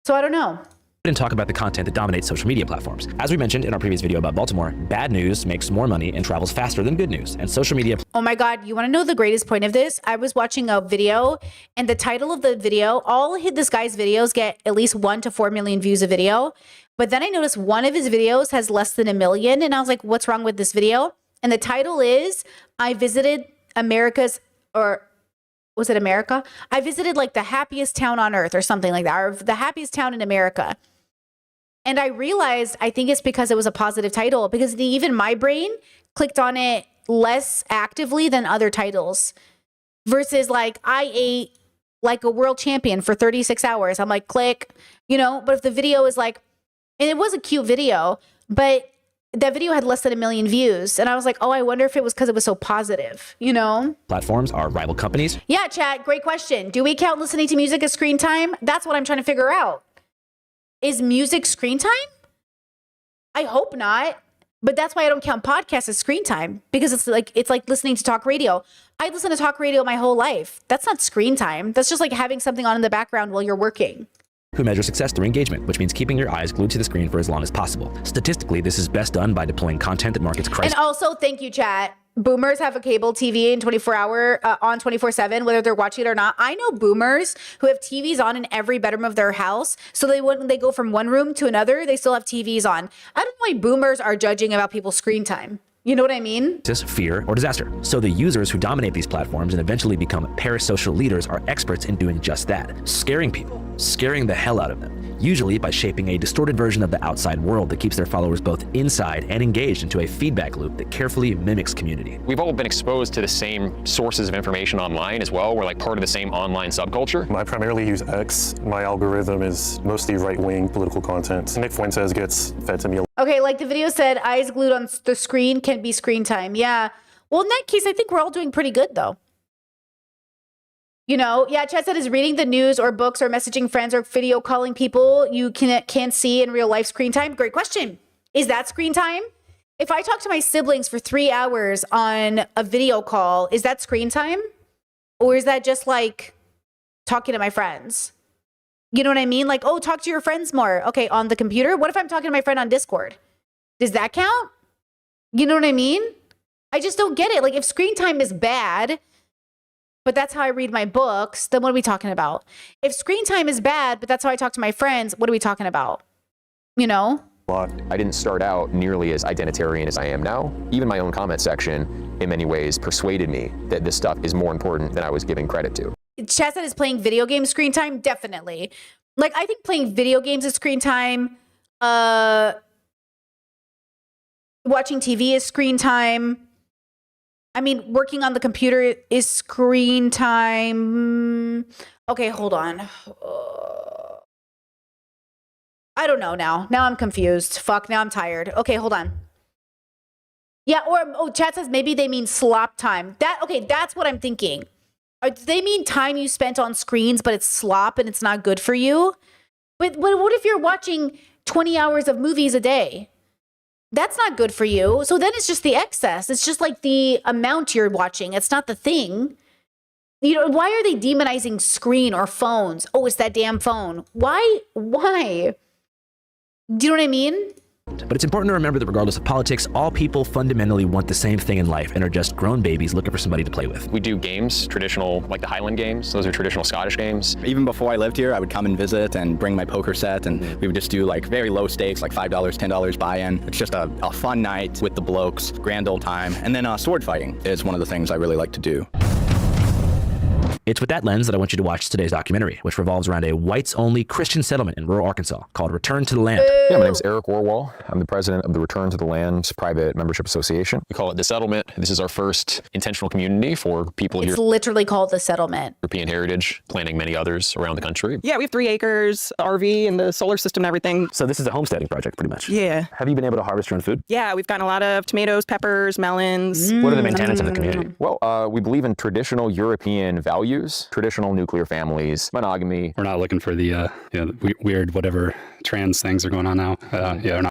So I don't know. And talk about the content that dominates social media platforms. As we mentioned in our previous video about Baltimore, bad news makes more money and travels faster than good news. And social media. Oh my God, you want to know the greatest point of this? I was watching a video, and the title of the video, all this guy's videos get at least 1 to 4 million views a video. But then I noticed one of his videos has less than 1 million. And I was like, what's wrong with this video? And the title is, I visited America's, or was it America? I visited like the happiest town on earth or something like that, or the happiest town in America. And I realized, I think it's because it was a positive title, because even my brain clicked on it less actively than other titles versus like I ate like a world champion for 36 hours. I'm like, click, you know, but if the video is like, and it was a cute video, but that video had less than 1 million views. And I was like, oh, I wonder if it was because it was so positive, you know? Platforms are rival companies. Yeah, chat, great question. Do we count listening to music as screen time? That's what I'm trying to figure out. Is music screen time? I hope not. But that's why I don't count podcasts as screen time, because it's like listening to talk radio. I listen to talk radio my whole life. That's not screen time. That's just like having something on in the background while you're working. Who measure success through engagement, which means keeping your eyes glued to the screen for as long as possible. Statistically, this is best done by deploying content that markets Christ. And also, thank you, chat. Boomers have a cable TV in 24/7, whether they're watching it or not. I know boomers who have TVs on in every bedroom of their house. So when they go from one room to another, they still have TVs on. I don't know why boomers are judging about people's screen time. You know what I mean? Fear, or disaster. So the users who dominate these platforms and eventually become parasocial leaders are experts in doing just that. Scaring people. Scaring the hell out of them. Usually by shaping a distorted version of the outside world that keeps their followers both inside and engaged into a feedback loop that carefully mimics community. We've all been exposed to the same sources of information online as well. We're like part of the same online subculture. I primarily use X. My algorithm is mostly right-wing political content. Nick Fuentes gets fed to me. Okay, like the video said, eyes glued on the screen can be screen time. Yeah. Well, in that case, I think we're all doing pretty good, though. You know, yeah, chat said is reading the news or books or messaging friends or video calling people you can't see in real life screen time. Great question. Is that screen time? If I talk to my siblings for 3 hours on a video call, is that screen time? Or is that just like talking to my friends? You know what I mean? Like, oh, talk to your friends more. Okay, on the computer. What if I'm talking to my friend on Discord? Does that count? You know what I mean? I just don't get it. Like, if screen time is bad, but that's how I read my books, then what are we talking about? If screen time is bad, but that's how I talk to my friends, what are we talking about? You know? I didn't start out nearly as identitarian as I am now. Even my own comment section, in many ways, persuaded me that this stuff is more important than I was giving credit to. Chad said is playing video game screen time? Definitely. Like, I think playing video games is screen time. Watching TV is screen time. I mean, working on the computer is screen time. Okay, hold on. I don't know now. Now I'm confused. Fuck, now I'm tired. Okay, hold on. Yeah, or, chat says maybe they mean slop time. Okay, that's what I'm thinking. Do they mean time you spent on screens, but it's slop and it's not good for you? But what if you're watching 20 hours of movies a day? That's not good for you. So then it's just the excess. It's just like the amount you're watching. It's not the thing. why are they demonizing screen or phones? Oh, it's that damn phone. Why? Do you know what I mean? But it's important to remember that regardless of politics, all people fundamentally want the same thing in life and are just grown babies looking for somebody to play with. We do games, traditional, like the Highland games. Those are traditional Scottish games. Even before I lived here, I would come and visit and bring my poker set, and we would just do like very low stakes, like $5, $10 buy-in. It's just a fun night with the blokes, grand old time. And then sword fighting is one of the things I really like to do. It's with that lens that I want you to watch today's documentary, which revolves around a whites-only Christian settlement in rural Arkansas called Return to the Land. Yeah, my name's Eric Orwell. I'm the president of the Return to the Land Private Membership Association. We call it The Settlement. This is our first intentional community for people It's here. literally called The Settlement. European heritage, planting many others around the country. Yeah, we have 3 acres, RV, and the solar system and everything. So this is a homesteading project, pretty much. Yeah. Have you been able to harvest your own food? Yeah, we've gotten a lot of tomatoes, peppers, melons. What are the main tenets of the community? Well, we believe in traditional European values, traditional nuclear families, monogamy. We're not looking for the weird whatever trans things are going on now. We're not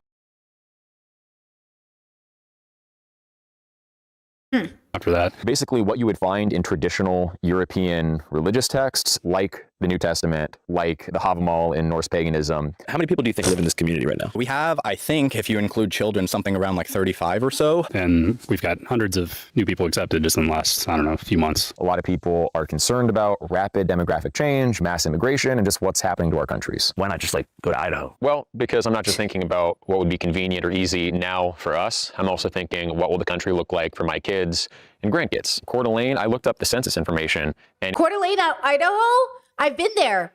after that. Basically what you would find in traditional European religious texts, like the New Testament, like the Havamal in Norse paganism. How many people do you think live in this community right now? We have, I think, if you include children, something around like 35 or so. And we've got hundreds of new people accepted just in the last, few months. A lot of people are concerned about rapid demographic change, mass immigration, and just what's happening to our countries. Why not just go to Idaho? Well, because I'm not just thinking about what would be convenient or easy now for us. I'm also thinking, what will the country look like for my kids and grandkids? Coeur d'Alene, I looked up the census information. And Coeur d'Alene, Idaho? I've been there.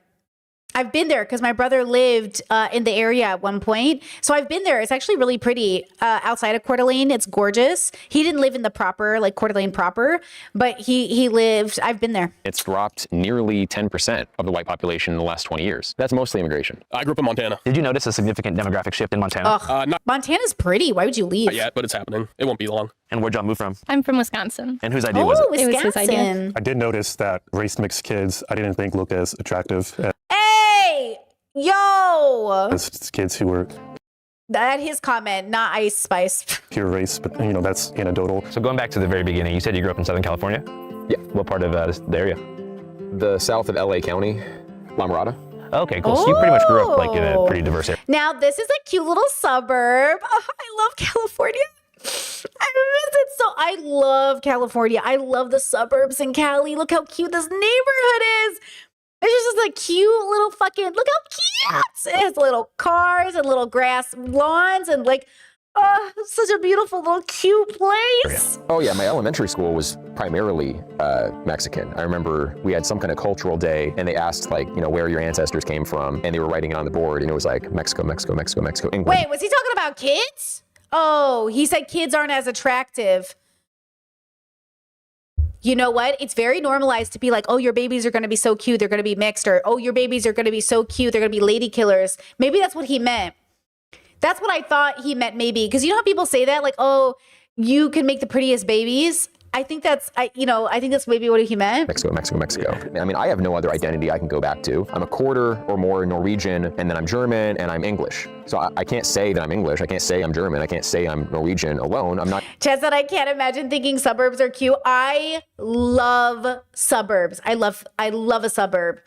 I've been there because my brother lived in the area at one point. So I've been there. It's actually really pretty outside of Coeur d'Alene. It's gorgeous. He didn't live in the proper, like Coeur d'Alene proper, but he lived, I've been there. It's dropped nearly 10% of the white population in the last 20 years. That's mostly immigration. I grew up in Montana. Did you notice a significant demographic shift in Montana? Ugh. Montana's pretty. Why would you leave? Not yet, but it's happening. It won't be long. And where'd y'all move from? I'm from Wisconsin. And whose idea was it? Wisconsin. It was his idea. I did notice that race-mixed kids I didn't think looked as attractive Hey, yo. as kids who were That his comment, not Ice Spice. pure race, but that's anecdotal. So going back to the very beginning, you said you grew up in Southern California? Yeah. What part of the area? The south of LA County, La Mirada. Okay, cool. So you pretty much grew up like in a pretty diverse area. Now, this is a cute little suburb. Oh, I love California. I miss it so. I love California. I love the suburbs in Cali. Look how cute this neighborhood is. It's just a cute little fucking, look how cute. It has little cars and little grass lawns and it's such a beautiful little cute place. Oh yeah, my elementary school was primarily Mexican. I remember we had some kind of cultural day and they asked where your ancestors came from and they were writing it on the board and it was like Mexico, Mexico, Mexico, Mexico, England. Wait, was he talking about kids? Oh, he said kids aren't as attractive. You know what? It's very normalized to be like, oh, your babies are going to be so cute. They're going to be mixed. Or, oh, your babies are going to be so cute. They're going to be lady killers. Maybe that's what he meant. That's what I thought he meant maybe. Because you know how people say that? Like, oh, you can make the prettiest babies. I think that's maybe what he meant. Mexico, Mexico, Mexico. I mean, I have no other identity I can go back to. I'm a quarter or more Norwegian, and then I'm German, and I'm English. So I can't say that I'm English. I can't say I'm German. I can't say I'm Norwegian alone. I'm not. Chad said, I can't imagine thinking suburbs are cute. I love suburbs. I love a suburb.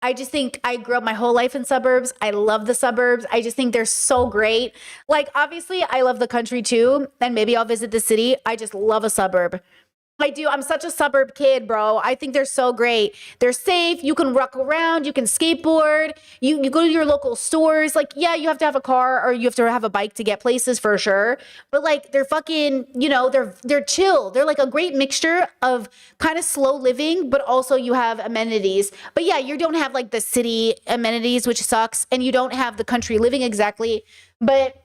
I just think I grew up my whole life in suburbs. I love the suburbs. I just think they're so great. Like, obviously, I love the country too, and maybe I'll visit the city. I just love a suburb. I do. I'm such a suburb kid, bro. I think they're so great. They're safe. You can walk around. You can skateboard. You go to your local stores. Like, yeah, you have to have a car or you have to have a bike to get places for sure. But like, they're fucking, they're chill. They're like a great mixture of kind of slow living, but also you have amenities. But yeah, you don't have like the city amenities, which sucks. And you don't have the country living exactly. But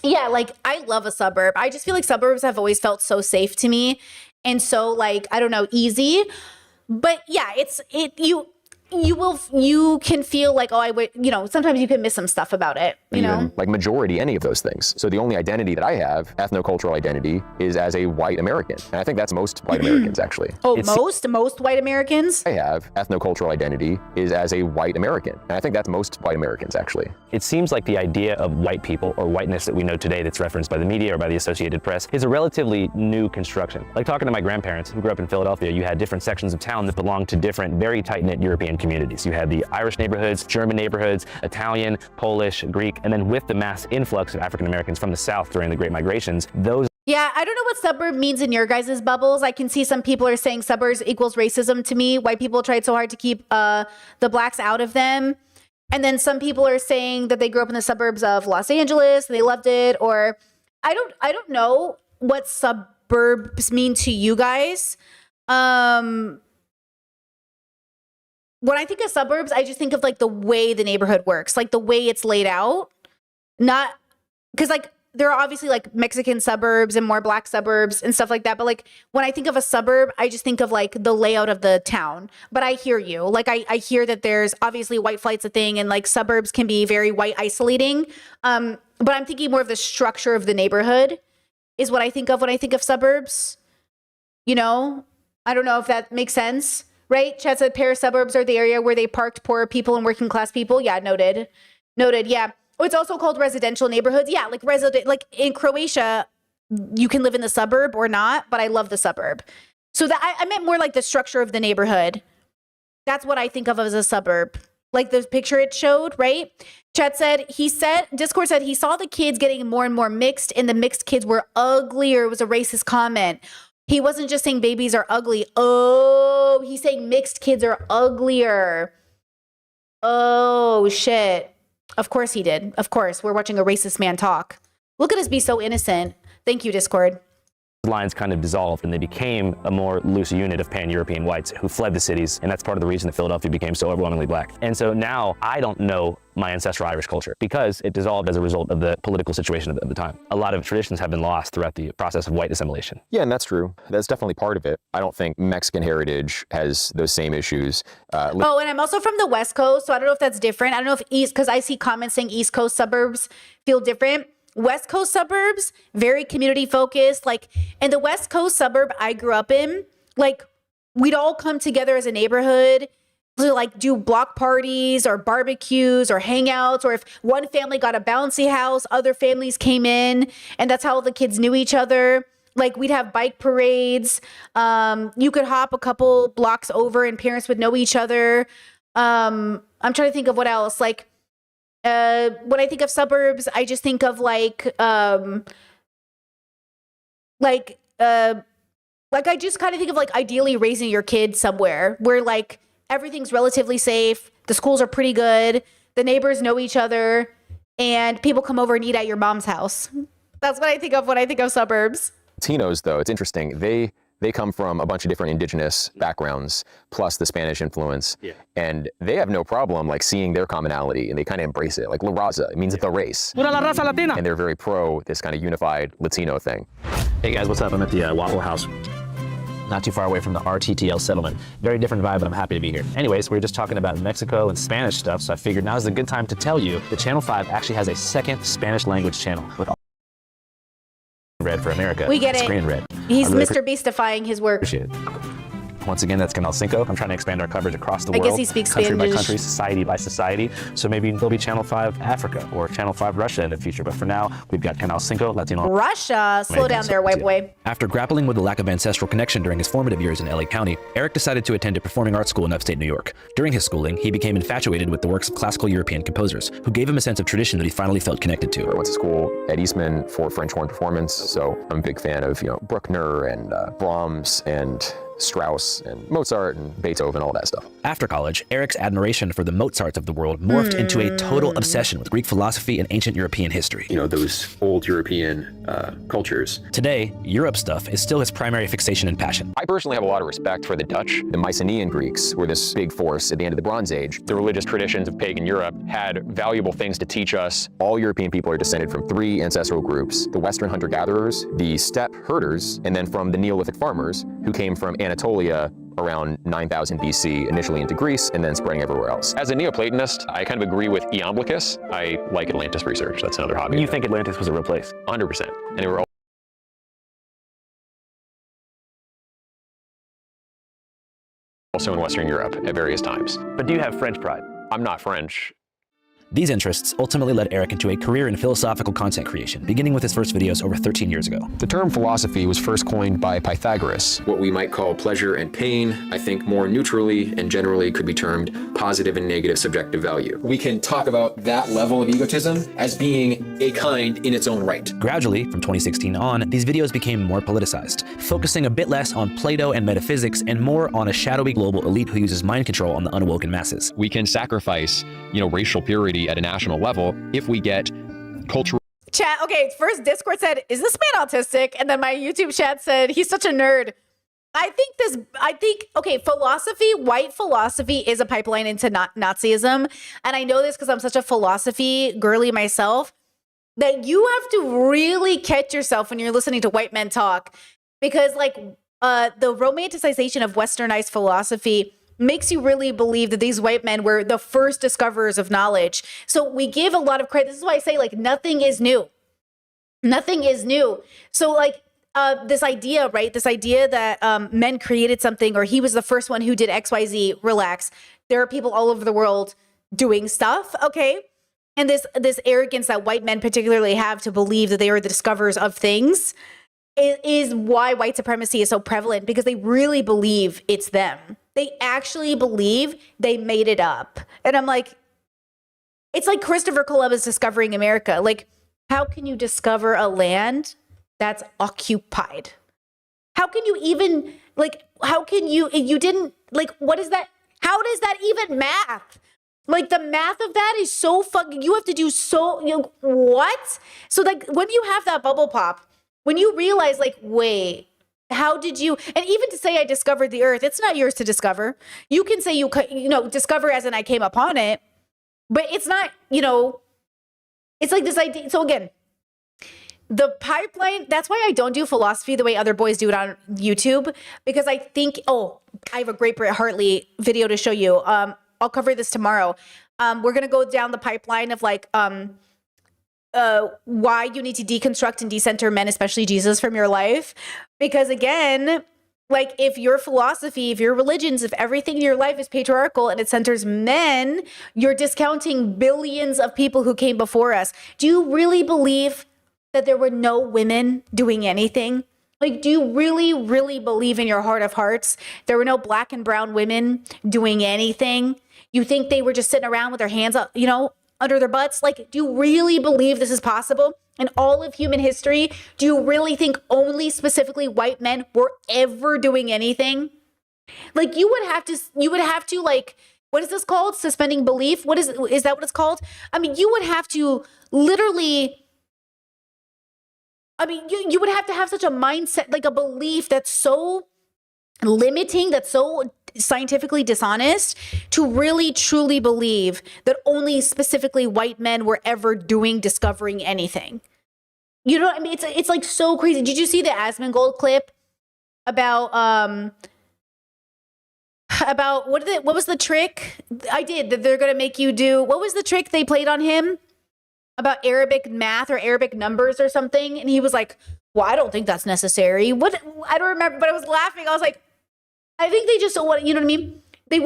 yeah, like I love a suburb. I just feel like suburbs have always felt so safe to me. And so like, I don't know, easy, but yeah, you can feel like, oh, I would, sometimes you can miss some stuff about it, like majority, any of those things. So the only identity that I have, ethnocultural identity, is as a white American. And I think that's most white Americans, actually. Oh, most white Americans? I have ethnocultural identity is as a white American. And I think that's most white Americans, actually. It seems like the idea of white people or whiteness that we know today that's referenced by the media or by the Associated Press is a relatively new construction. Like talking to my grandparents who grew up in Philadelphia, you had different sections of town that belonged to different, very tight-knit European communities. You had the Irish neighborhoods, German neighborhoods, Italian, Polish, Greek, and then with the mass influx of African Americans from the South during the Great Migrations, those Yeah, I don't know what suburb means in your guys' bubbles. I can see some people are saying suburbs equals racism to me. White people tried so hard to keep the blacks out of them. And then some people are saying that they grew up in the suburbs of Los Angeles and they loved it. Or I don't know what suburbs mean to you guys. When I think of suburbs, I just think of like the way the neighborhood works, like the way it's laid out. Not because like there are obviously like Mexican suburbs and more black suburbs and stuff like that. But like when I think of a suburb, I just think of like the layout of the town. But I hear you. Like I hear that there's obviously white flight's a thing and like suburbs can be very white isolating. But I'm thinking more of the structure of the neighborhood is what I think of when I think of suburbs. I don't know if that makes sense, right? Chad said Paris suburbs are the area where they parked poor people and working class people. Yeah, noted. Yeah. Oh, it's also called residential neighborhoods. Yeah, like like in Croatia, you can live in the suburb or not, but I love the suburb. So that I meant more like the structure of the neighborhood. That's what I think of as a suburb. Like the picture it showed, right? Discord said he saw the kids getting more and more mixed and the mixed kids were uglier. It was a racist comment. He wasn't just saying babies are ugly. Oh, he's saying mixed kids are uglier. Oh, shit. Of course he did. Of course. We're watching a racist man talk. Look at us be so innocent. Thank you, Discord. lines kind of dissolved and they became a more loose unit of pan-European whites who fled the cities, and that's part of the reason that Philadelphia became so overwhelmingly black. And so now I don't know my ancestral Irish culture because it dissolved as a result of the political situation of the time. A lot of traditions have been lost throughout the process of white assimilation. Yeah, and that's true. That's definitely part of it. I don't think Mexican heritage has those same issues. And I'm also from the West Coast, so I don't know if that's different. I don't know if because I see comments saying East Coast suburbs feel different. West Coast suburbs, very community focused. Like in the West Coast suburb I grew up in, like we'd all come together as a neighborhood to like do block parties or barbecues or hangouts, or if one family got a bouncy house, other families came in, and that's how the kids knew each other. Like we'd have bike parades. You could hop a couple blocks over and parents would know each other. I'm trying to think of what else. Like when I think of suburbs, I just think of like I just kind of think of like ideally raising your kid somewhere where like everything's relatively safe, the schools are pretty good, the neighbors know each other, and people come over and eat at your mom's house. That's what I think of when I think of suburbs. Latinos, though, it's interesting. They come from a bunch of different indigenous backgrounds, plus the Spanish influence. Yeah. And they have no problem like seeing their commonality, and they kind of embrace it. Like La Raza, it means the race. Pura la raza latina. And they're very pro this kind of unified Latino thing. Hey guys, what's up? I'm at the Waffle House. Not too far away from the RTTL settlement. Very different vibe, but I'm happy to be here. Anyways, we were just talking about Mexico and Spanish stuff, so I figured now's a good time to tell you that Channel 5 actually has a second Spanish language channel with Red for America. We get it. Screen Red. He's Mr. Beastifying his work. Appreciate it. Once again, that's Canal 5. I'm trying to expand our coverage across the world. I guess he speaks country Spanish. by country, society by society. So maybe there'll be Channel 5 Africa or Channel 5 Russia in the future. But for now, we've got Canal 5 Latino. Russia, slow down there, white boy. After grappling with the lack of ancestral connection during his formative years in LA County, Eric decided to attend a performing arts school in upstate New York. During his schooling, he became infatuated with the works of classical European composers, who gave him a sense of tradition that he finally felt connected to. I went to school at Eastman for French horn performance, so I'm a big fan of Bruckner and Brahms and Strauss and Mozart and Beethoven, all that stuff. After college, Eric's admiration for the Mozarts of the world morphed into a total obsession with Greek philosophy and ancient European history. Those old European cultures. Today, Europe stuff is still his primary fixation and passion. I personally have a lot of respect for the Dutch. The Mycenaean Greeks were this big force at the end of the Bronze Age. The religious traditions of pagan Europe had valuable things to teach us. All European people are descended from three ancestral groups: the Western hunter-gatherers, the steppe herders, and then from the Neolithic farmers who came from Anatolia around 9000 BC, initially into Greece, and then spreading everywhere else. As a Neoplatonist, I kind of agree with Iamblichus. I like Atlantis research. That's another hobby. You think Atlantis was a real place? 100%. And they were also in Western Europe at various times. But do you have French pride? I'm not French. These interests ultimately led Eric into a career in philosophical content creation, beginning with his first videos over 13 years ago. The term philosophy was first coined by Pythagoras. What we might call pleasure and pain, I think more neutrally and generally could be termed positive and negative subjective value. We can talk about that level of egotism as being a kind in its own right. Gradually, from 2016 on, these videos became more politicized, focusing a bit less on Plato and metaphysics and more on a shadowy global elite who uses mind control on the unawoken masses. We can sacrifice, racial purity at a national level if we get cultural. Chat, okay, first Discord said, is this man autistic? And then my YouTube chat said, he's such a nerd. I think, okay, white philosophy is a pipeline into Nazism. And I know this because I'm such a philosophy girly myself, that you have to really catch yourself when you're listening to white men talk. Because the romanticization of westernized philosophy makes you really believe that these white men were the first discoverers of knowledge. So we give a lot of credit. This is why I say nothing is new. Nothing is new. So this idea, right? This idea that men created something, or he was the first one who did XYZ, relax. There are people all over the world doing stuff, okay? And this arrogance that white men particularly have to believe that they are the discoverers of things is why white supremacy is so prevalent, because they really believe it's them. They actually believe they made it up. And I'm like, it's like Christopher Columbus discovering America. How can you discover a land that's occupied? How can you even, you didn't, what is that? How does that even math? The math of that is so fucking, you have to do what? So when you have that bubble pop, when you realize wait, how did you, and even to say I discovered the earth, it's not yours to discover. You can say discover as in I came upon it, but it's not, it's like this idea. So again, the pipeline, that's why I don't do philosophy the way other boys do it on YouTube, because I think, I have a great Britt Hartley video to show you. I'll cover this tomorrow. We're going to go down the pipeline of why you need to deconstruct and decenter men, especially Jesus, from your life. Because again, if your philosophy, if your religions, if everything in your life is patriarchal and it centers men, you're discounting billions of people who came before us. Do you really believe that there were no women doing anything? Do you really, really believe in your heart of hearts there were no black and brown women doing anything? You think they were just sitting around with their hands up, under their butts? Do you really believe this is possible? In all of human history, do you really think only specifically white men were ever doing anything? You would have to what is this called? Suspending belief? Is that what it's called? I mean, you would have to literally, you would have to have such a mindset, a belief that's so limiting, that's so scientifically dishonest, to really truly believe that only specifically white men were ever discovering anything. You know what I mean? It's so crazy. Did you see the Asmongold clip about what was the trick? I did that they're gonna make you do. What was the trick they played on him about Arabic math or Arabic numbers or something? And he was like, well, I don't think that's necessary. What? I don't remember, but I was laughing. I was like, I think they just don't want, you know what I mean? They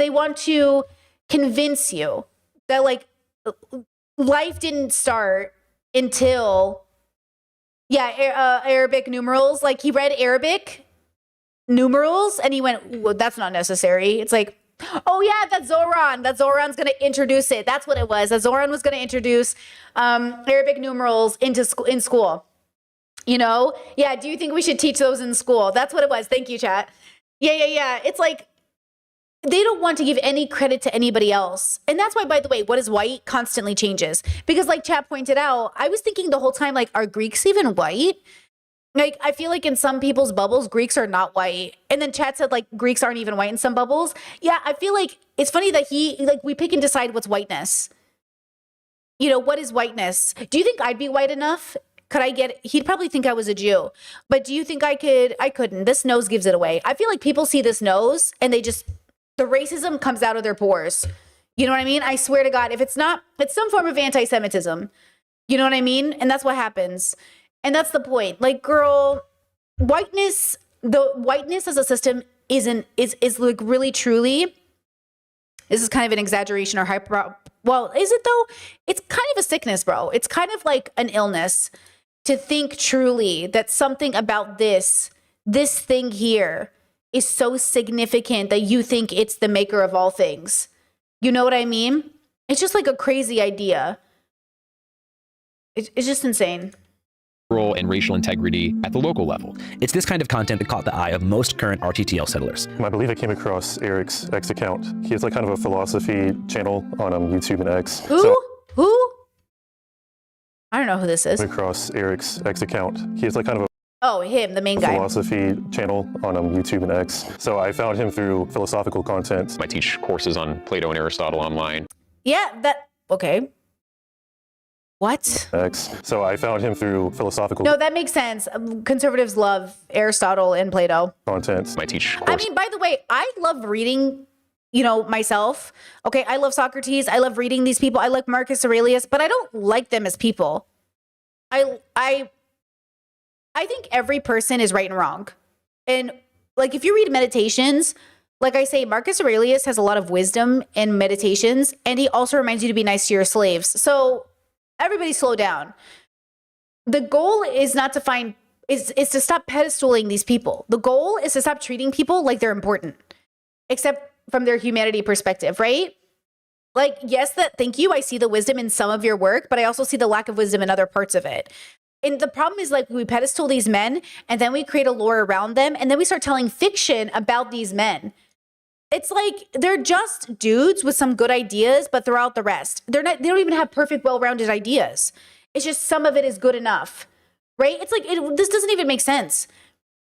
want to convince you that life didn't start until, Arabic numerals. He read Arabic numerals and he went, well, that's not necessary. It's oh yeah, that's Zoran. That Zoran's going to introduce it. That's what it was. That Zoran was going to introduce Arabic numerals in school. Yeah, do you think we should teach those in school? That's what it was. Thank you, chat. Yeah. It's they don't want to give any credit to anybody else. And that's why, by the way, what is white constantly changes. Because chat pointed out, I was thinking the whole time, are Greeks even white? I feel in some people's bubbles, Greeks are not white. And then chat said Greeks aren't even white in some bubbles. Yeah, I feel it's funny that we pick and decide what's whiteness. What is whiteness? Do you think I'd be white enough? he'd probably think I was a Jew. But do you think I couldn't. This nose gives it away. I feel like people see this nose and the racism comes out of their pores. You know what I mean? I swear to God, if it's not, it's some form of anti-Semitism. You know what I mean? And that's what happens. And that's the point. Like, girl, the whiteness as a system is like really truly, this is kind of an exaggeration or hyper. Well, is it though? It's kind of a sickness, bro. It's kind of like an illness to think truly that something about this thing here is so significant that you think it's the maker of all things. You know what I mean? It's just like a crazy idea. It's just insane. And racial integrity at the local level. It's this kind of content that caught the eye of most current RTTL settlers. I believe I came across Eric's X account. He has like kind of a philosophy channel on YouTube and X. Who? I don't know who this is. Across Eric's X account. He has like kind of a him, the main guy. Philosophy channel on YouTube and X. So I found him through philosophical content. I teach courses on Plato and Aristotle online. Yeah, okay. What? X. So I found him through philosophical. No, that makes sense. Conservatives love Aristotle and Plato. Content. I teach I mean, by the way, I love reading, myself. Okay, I love Socrates. I love reading these people. I like Marcus Aurelius, but I don't like them as people. I think every person is right and wrong. And like, if you read Meditations, like I say, Marcus Aurelius has a lot of wisdom in Meditations, and he also reminds you to be nice to your slaves. So everybody slow down. The goal is not to is to stop pedestaling these people. The goal is to stop treating people like they're important, except from their humanity perspective, right? Like, yes, thank you. I see the wisdom in some of your work, but I also see the lack of wisdom in other parts of it. And the problem is, like, we pedestal these men and then we create a lore around them and then we start telling fiction about these men. It's like they're just dudes with some good ideas, but throughout the rest, they don't even have perfect, well-rounded ideas. It's just some of it is good enough, right? It's like, this doesn't even make sense.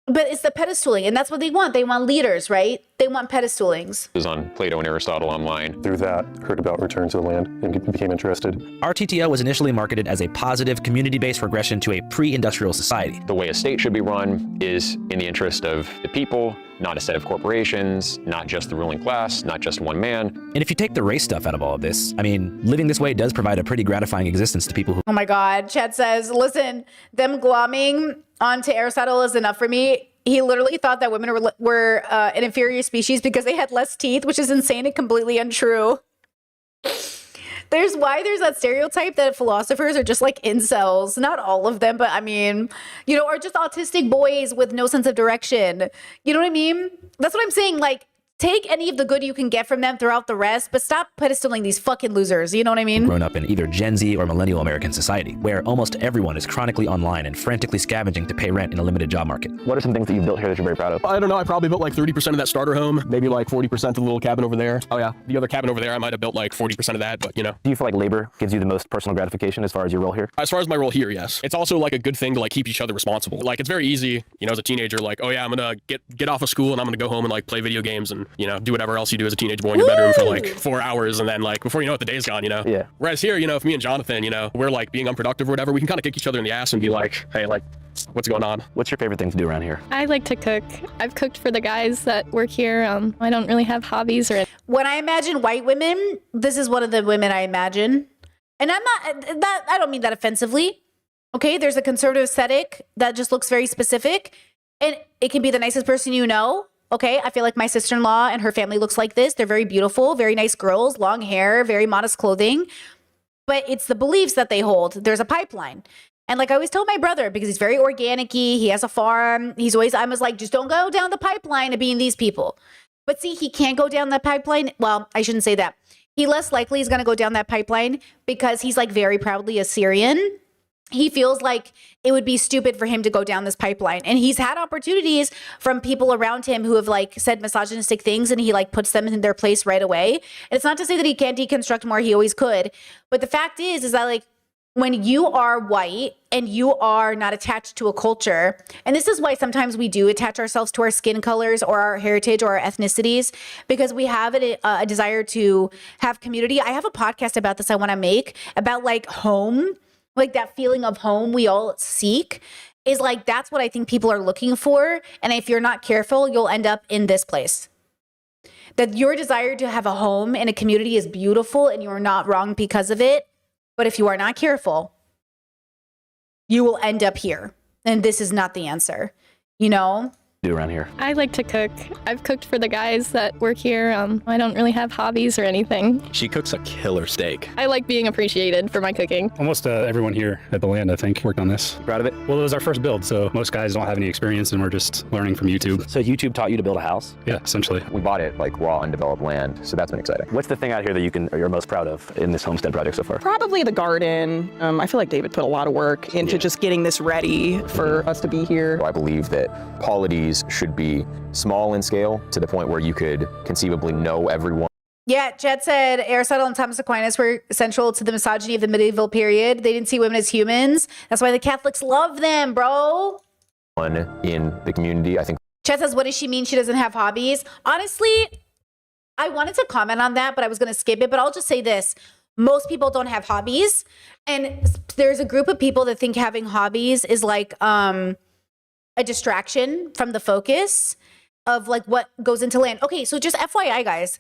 But it's the pedestaling, and that's what they want. They want leaders, right? They want pedestalings. Is on Plato and Aristotle online. Through that, heard about Return to the Land and became interested. RTTL was initially marketed as a positive, community-based regression to a pre-industrial society. The way a state should be run is in the interest of the people, not a set of corporations, not just the ruling class, not just one man. And if you take the race stuff out of all of this, I mean, living this way does provide a pretty gratifying existence to people who... Oh my God, Chad says, listen, them glomming onto Aristotle is enough for me. He literally thought that women were an inferior species because they had less teeth, which is insane and completely untrue. There's that stereotype that philosophers are just like incels. Not all of them, but I mean, or just autistic boys with no sense of direction. You know what I mean? That's what I'm saying. Like, take any of the good you can get from them throughout the rest, but stop pedestaling these fucking losers. You know what I mean? Grown up in either Gen Z or millennial American society, where almost everyone is chronically online and frantically scavenging to pay rent in a limited job market. What are some things that you've built here that you're very proud of? I don't know. I probably built like 30% of that starter home, maybe like 40% of the little cabin over there. Oh yeah, the other cabin over there, I might have built like 40% of that, but Do you feel like labor gives you the most personal gratification as far as your role here? As far as my role here, yes. It's also like a good thing to like keep each other responsible. Like, it's very easy, as a teenager, like, oh yeah, I'm gonna get off of school and I'm gonna go home and like play video games and do whatever else you do as a teenage boy in your bedroom for like 4 hours, and then like before you know it, the day's gone. Yeah. Whereas here, if me and Jonathan, we're like being unproductive or whatever, we can kind of kick each other in the ass and be like, hey, like, what's going on? What's your favorite thing to do around here? I like to cook. I've cooked for the guys that work here. I don't really have hobbies or. When I imagine white women, this is one of the women I imagine, and I don't mean that offensively. Okay, there's a conservative aesthetic that just looks very specific, and it can be the nicest person you know. Okay, I feel like my sister-in-law and her family looks like this. They're very beautiful, very nice girls, long hair, very modest clothing. But it's the beliefs that they hold. There's a pipeline. And like I always tell my brother, because he's very organic-y, he has a farm, I was like, just don't go down the pipeline of being these people. But see, he can't go down that pipeline. Well, I shouldn't say that. He less likely is going to go down that pipeline because he's like very proudly Assyrian. He feels like it would be stupid for him to go down this pipeline. And he's had opportunities from people around him who have like said misogynistic things, and he like puts them in their place right away. And it's not to say that he can't deconstruct more. He always could. But the fact is that like when you are white and you are not attached to a culture, and this is why sometimes we do attach ourselves to our skin colors or our heritage or our ethnicities, because we have a desire to have community. I have a podcast about this I want to make about like home. like that feeling of home we all seek, is like, that's what I think people are looking for. And if you're not careful, you'll end up in this place. That your desire to have a home in a community is beautiful and you're not wrong because of it. But if you are not careful, you will end up here. And this is not the answer, you know? Do around here? I like to cook. I've cooked for the guys that work here. I don't really have hobbies or anything. She cooks a killer steak. I like being appreciated for my cooking. Almost everyone here at the land, I think, worked on this. Proud of it? Well, it was our first build, so most guys don't have any experience and we're just learning from YouTube. So YouTube taught you to build a house? Yeah, essentially. We bought it like raw, undeveloped land, so that's been exciting. What's the thing out here that you're most proud of in this homestead project so far? Probably the garden. I feel like David put a lot of work into just getting this ready for us to be here. I believe that polities should be small in scale to the point where you could conceivably know everyone. Yeah, Chet said Aristotle and Thomas Aquinas were central to the misogyny of the medieval period. They didn't see women as humans. That's why the Catholics love them, bro. In the community, I think. Chet says, what does she mean she doesn't have hobbies? Honestly, I wanted to comment on that, but I was going to skip it. But I'll just say this. Most people don't have hobbies. And there's a group of people that think having hobbies is like a distraction from the focus of like what goes into land. Okay, so just FYI, guys,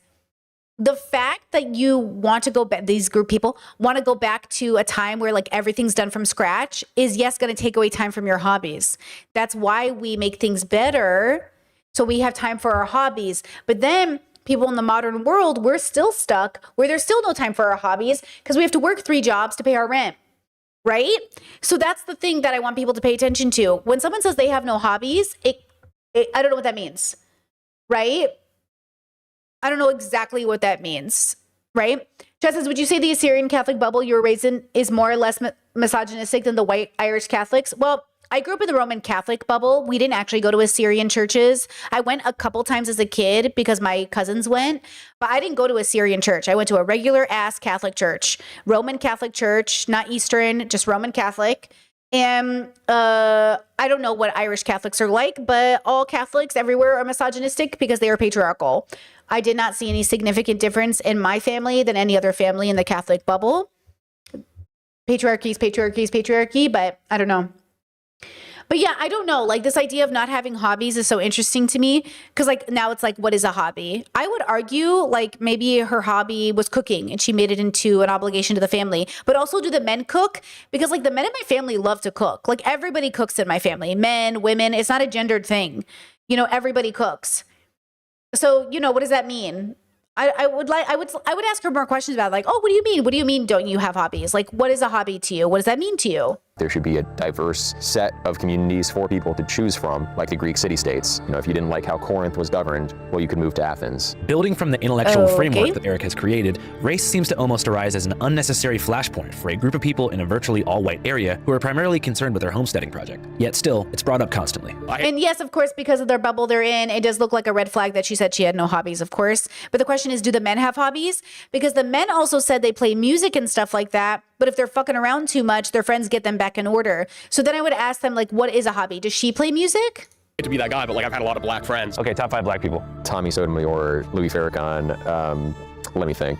the fact that you want to go back, these group people want to go back to a time where like everything's done from scratch is, yes, going to take away time from your hobbies. That's why we make things better, so we have time for our hobbies. But then people in the modern world, we're still stuck where there's still no time for our hobbies because we have to work 3 jobs to pay our rent. Right? So that's the thing that I want people to pay attention to. When someone says they have no hobbies, I don't know what that means. Right? I don't know exactly what that means. Right? Jess says, would you say the Assyrian Catholic bubble you were raised in is more or less misogynistic than the white Irish Catholics? Well, I grew up in the Roman Catholic bubble. We didn't actually go to Assyrian churches. I went a couple times as a kid because my cousins went, but I didn't go to Assyrian church. I went to a regular ass Catholic church, Roman Catholic church, not Eastern, just Roman Catholic. And I don't know what Irish Catholics are like, but all Catholics everywhere are misogynistic because they are patriarchal. I did not see any significant difference in my family than any other family in the Catholic bubble. Patriarchy is patriarchy, but I don't know. But yeah, I don't know. Like this idea of not having hobbies is so interesting to me because like now it's like, what is a hobby? I would argue like maybe her hobby was cooking and she made it into an obligation to the family. But also, do the men cook? Because like the men in my family love to cook. Like everybody cooks in my family, men, women. It's not a gendered thing. You know, everybody cooks. So, you know, what does that mean? I would ask her more questions about like, oh, what do you mean? What do you mean don't you have hobbies? Like, what is a hobby to you? What does that mean to you? There should be a diverse set of communities for people to choose from, like the Greek city-states. You know, if you didn't like how Corinth was governed, well, you could move to Athens. Building from the intellectual framework that Eric has created, race seems to almost arise as an unnecessary flashpoint for a group of people in a virtually all-white area who are primarily concerned with their homesteading project. Yet still, it's brought up constantly. And yes, of course, because of their bubble they're in, it does look like a red flag that she said she had no hobbies, of course. But the question is, do the men have hobbies? Because the men also said they play music and stuff like that. But if they're fucking around too much, their friends get them back in order. So then I would ask them, like, what is a hobby? Does she play music? To be that guy, but like I've had a lot of black friends. Okay, top 5 black people. Tommy Sotomayor, Louis Farrakhan, let me think.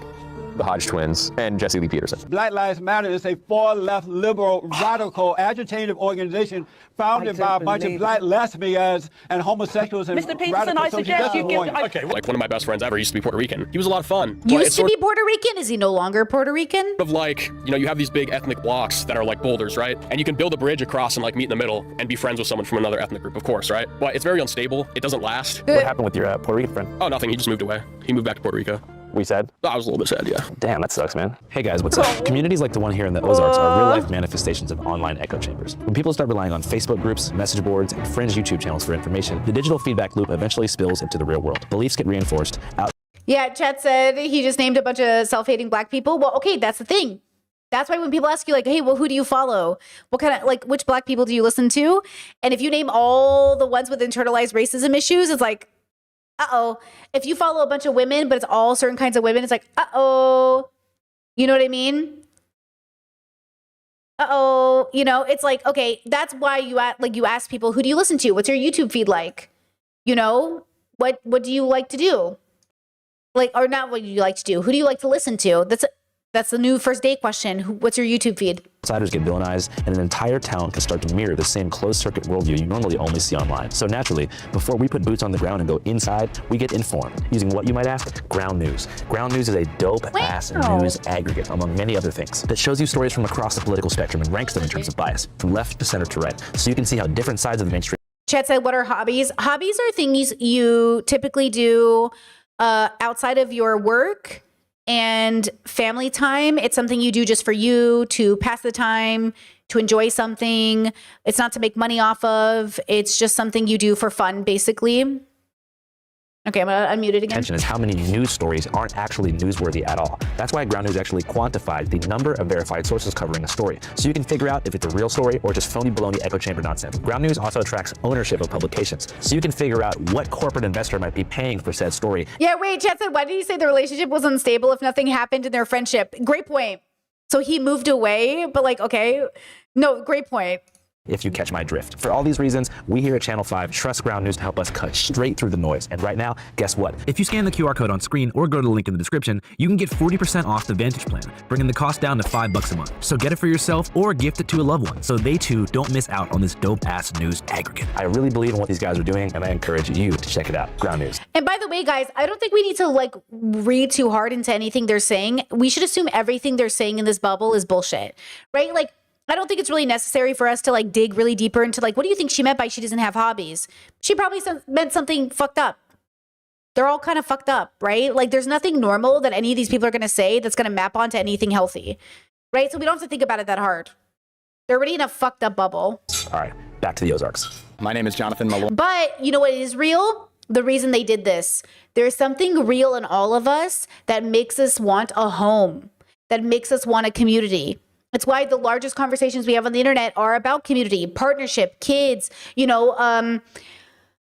The Hodge twins, and Jesse Lee Peterson. Black Lives Matter is a far-left, liberal, radical, agitative organization founded by a bunch of black lesbians and homosexuals and Mr. Peterson, I suggest you give... Okay, like one of my best friends ever used to be Puerto Rican. He was a lot of fun. Used to be Puerto Rican? Is he no longer Puerto Rican? Of like, you know, you have these big ethnic blocks that are like boulders, right? And you can build a bridge across and like meet in the middle and be friends with someone from another ethnic group, of course, right? But it's very unstable. It doesn't last. What happened with your Puerto Rican friend? Oh, nothing. He just moved away. He moved back to Puerto Rico. We sad? I was a little bit sad, yeah. Damn, that sucks, man. Hey guys, what's up? Communities like the one here in the Ozarks are real-life manifestations of online echo chambers. When people start relying on Facebook groups, message boards, and fringe YouTube channels for information, the digital feedback loop eventually spills into the real world. Beliefs get reinforced. Yeah, Chet said he just named a bunch of self-hating black people. Well, okay, that's the thing. That's why when people ask you like, hey, well, who do you follow? What kind of, like, which black people do you listen to? And if you name all the ones with internalized racism issues, it's like, uh-oh. If you follow a bunch of women, but it's all certain kinds of women, it's like, uh-oh. You know what I mean? Uh-oh. You know, it's like, okay, that's why you ask people, who do you listen to? What's your YouTube feed like? You know, what do you like to do? Like, or not what you like to do. Who do you like to listen to? That's the new first date question. What's your YouTube feed? Outsiders get villainized, and an entire town can start to mirror the same closed-circuit worldview you normally only see online. So naturally, before we put boots on the ground and go inside, we get informed using what you might ask? Ground News. Ground News is a dope-ass news aggregate, among many other things, that shows you stories from across the political spectrum and ranks them in terms of bias, from left to center to right, so you can see how different sides of the mainstream. Chet said, what are hobbies? Hobbies are things you typically do outside of your work and family time. It's something you do just for you, to pass the time, to enjoy something. It's not to make money off of. It's just something you do for fun, basically. Okay, I'm gonna unmute it again. Attention is how many news stories aren't actually newsworthy at all. That's why Ground News actually quantified the number of verified sources covering a story, so you can figure out if it's a real story or just phony baloney echo chamber nonsense. Ground News also tracks ownership of publications, so you can figure out what corporate investor might be paying for said story. Yeah, wait, Chet said, why did he say the relationship was unstable if nothing happened in their friendship? Great point. So he moved away, but like, okay. No, great point. If you catch my drift. For all these reasons, we here at Channel 5 trust Ground News to help us cut straight through the noise. And right now, guess what? If you scan the QR code on screen or go to the link in the description, you can get 40% off the Vantage plan, bringing the cost down to $5 a month. So get it for yourself or gift it to a loved one, so they too don't miss out on this dope-ass news aggregate. I really believe in what these guys are doing, and I encourage you to check it out. Ground News. And by the way, guys, I don't think we need to like read too hard into anything they're saying. We should assume everything they're saying in this bubble is bullshit, right? Like, I don't think it's really necessary for us to like dig really deeper into like, what do you think she meant by she doesn't have hobbies? She probably meant something fucked up. They're all kind of fucked up, right? Like there's nothing normal that any of these people are going to say that's going to map onto anything healthy, right? So we don't have to think about it that hard. They're already in a fucked up bubble. All right, back to the Ozarks. My name is Jonathan Malone. But you know what is real? The reason they did this. There's something real in all of us that makes us want a home, that makes us want a community. It's why the largest conversations we have on the internet are about community, partnership, kids, you know,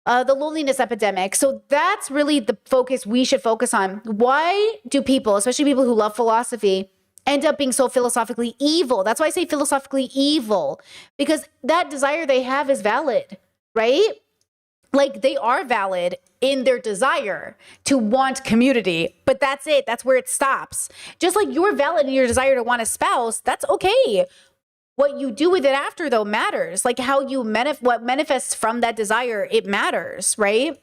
the loneliness epidemic. So that's really the focus we should focus on. Why do people, especially people who love philosophy, end up being so philosophically evil? That's why I say philosophically evil, because that desire they have is valid, right? Like they are valid in their desire to want community, but that's it. That's where it stops. Just like you're valid in your desire to want a spouse, that's okay. What you do with it after though matters. Like how you what manifests from that desire, it matters, right?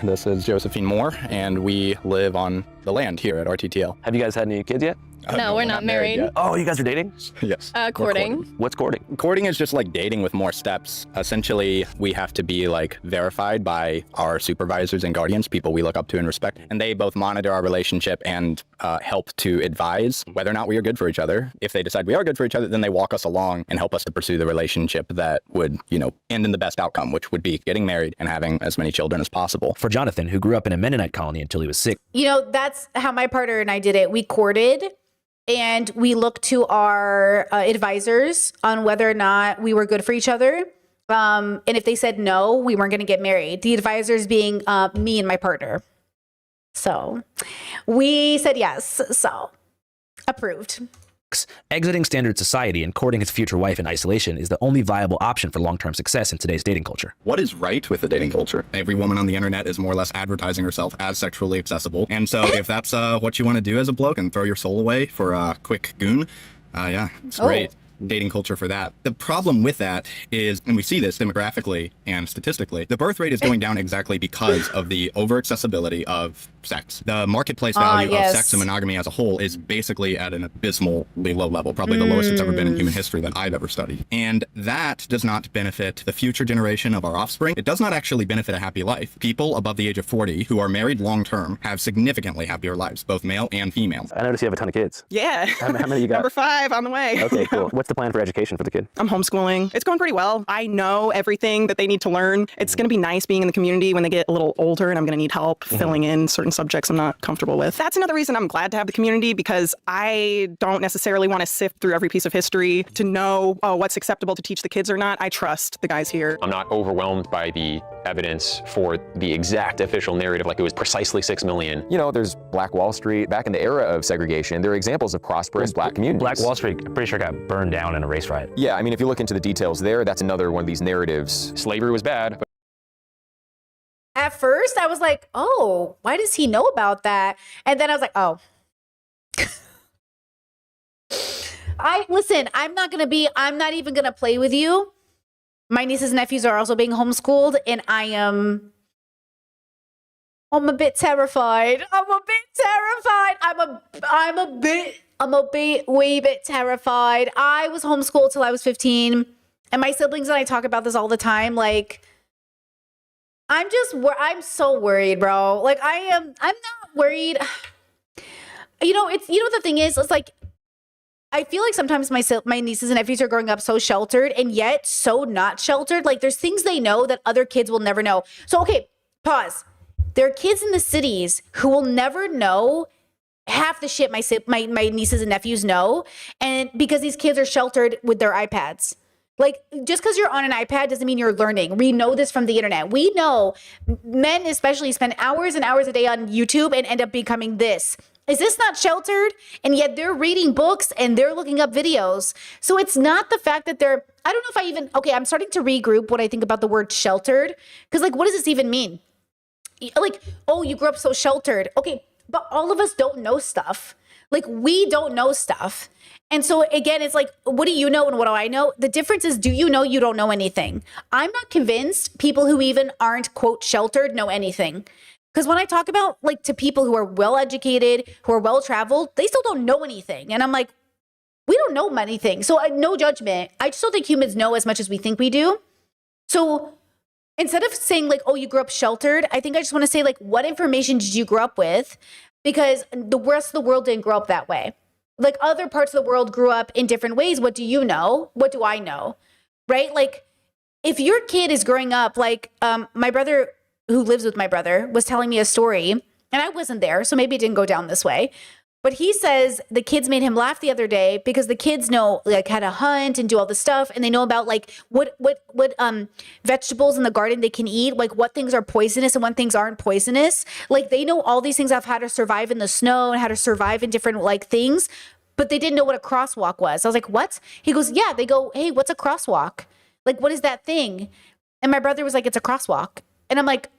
This is Josephine Moore, and we live on the land here at RTTL. Have you guys had any kids yet? No, we're not married. yet. Oh, you guys are dating? Yes. Courting. What's courting? Courting is just like dating with more steps. Essentially, we have to be like verified by our supervisors and guardians, people we look up to and respect, and they both monitor our relationship and help to advise whether or not we are good for each other. If they decide we are good for each other, then they walk us along and help us to pursue the relationship that would, you know, end in the best outcome, which would be getting married and having as many children as possible. For Jonathan, who grew up in a Mennonite colony until he was 6. You know, that's how my partner and I did it. We courted. And we looked to our advisors on whether or not we were good for each other. And if they said no, we weren't going to get married. The advisors being me and my partner. So we said yes. So approved. Exiting standard society and courting his future wife in isolation is the only viable option for long-term success in today's dating culture. What is right with the dating culture? Every woman on the internet is more or less advertising herself as sexually accessible. And so if that's what you want to do as a bloke and throw your soul away for a quick goon, yeah, it's great. Dating culture for that. The problem with that is, and we see this demographically and statistically, the birth rate is going down exactly because of the over-accessibility of sex. The marketplace value of sex and monogamy as a whole is basically at an abysmally low level, probably the lowest it's ever been in human history that I've ever studied. And that does not benefit the future generation of our offspring. It does not actually benefit a happy life. People above the age of 40 who are married long-term have significantly happier lives, both male and female. I notice you have a ton of kids. Yeah. How many you got? Number 5 on the way. Okay, cool. What's the plan for education for the kid? I'm homeschooling. It's going pretty well. I know everything that they need to learn. It's going to be nice being in the community when they get a little older, and I'm going to need help filling in certain subjects I'm not comfortable with. That's another reason I'm glad to have the community, because I don't necessarily want to sift through every piece of history to know what's acceptable to teach the kids or not. I trust the guys here. I'm not overwhelmed by the evidence for the exact official narrative, like it was precisely 6 million. You know, there's Black Wall Street. Back in the era of segregation, there are examples of prosperous Black communities. Black Wall Street, I'm pretty sure, got burned down in a race riot. Yeah, I mean, if you look into the details there, that's another one of these narratives. Slavery was bad. At first, I was like, oh, why does he know about that? And then I was like, oh. Listen, I'm not even gonna play with you. My nieces and nephews are also being homeschooled, and I'm a bit terrified. I'm a wee bit terrified. I was homeschooled till I was 15, and my siblings and I talk about this all the time. Like, I'm so worried, bro. Like, I'm not worried. The thing is, it's like, I feel like sometimes my nieces and nephews are growing up so sheltered and yet so not sheltered. Like, there's things they know that other kids will never know. So, okay, pause. There are kids in the cities who will never know half the shit my nieces and nephews know, and because these kids are sheltered with their iPads. Like, just because you're on an iPad doesn't mean you're learning. We know this from the internet. We know men especially spend hours and hours a day on YouTube and end up becoming this. Is this not sheltered? And yet they're reading books and they're looking up videos. So it's not the fact that I don't know if I'm starting to regroup what I think about the word sheltered. Because, like, what does this even mean? Like, oh, you grew up so sheltered. Okay, but all of us don't know stuff. Like, we don't know stuff. And so, again, it's like, what do you know and what do I know? The difference is, do you know you don't know anything? I'm not convinced people who even aren't, quote, sheltered know anything. Because when I talk about, like, to people who are well-educated, who are well-traveled, they still don't know anything. And I'm like, we don't know anything. So no judgment. I just don't think humans know as much as we think we do. So instead of saying, like, oh, you grew up sheltered, I think I just want to say, like, what information did you grow up with? Because the rest of the world didn't grow up that way. Like, other parts of the world grew up in different ways. What do you know? What do I know? Right? Like, if your kid is growing up, like, my brother who lives with my brother was telling me a story, and I wasn't there, so maybe it didn't go down this way. But he says the kids made him laugh the other day because the kids know, like, how to hunt and do all this stuff, and they know about, like, what vegetables in the garden they can eat, like what things are poisonous and what things aren't poisonous. Like, they know all these things of how to survive in the snow and how to survive in different, like, things, but they didn't know what a crosswalk was. I was like, what? He goes, yeah. They go, hey, what's a crosswalk? Like, what is that thing? And my brother was like, it's a crosswalk. And I'm like,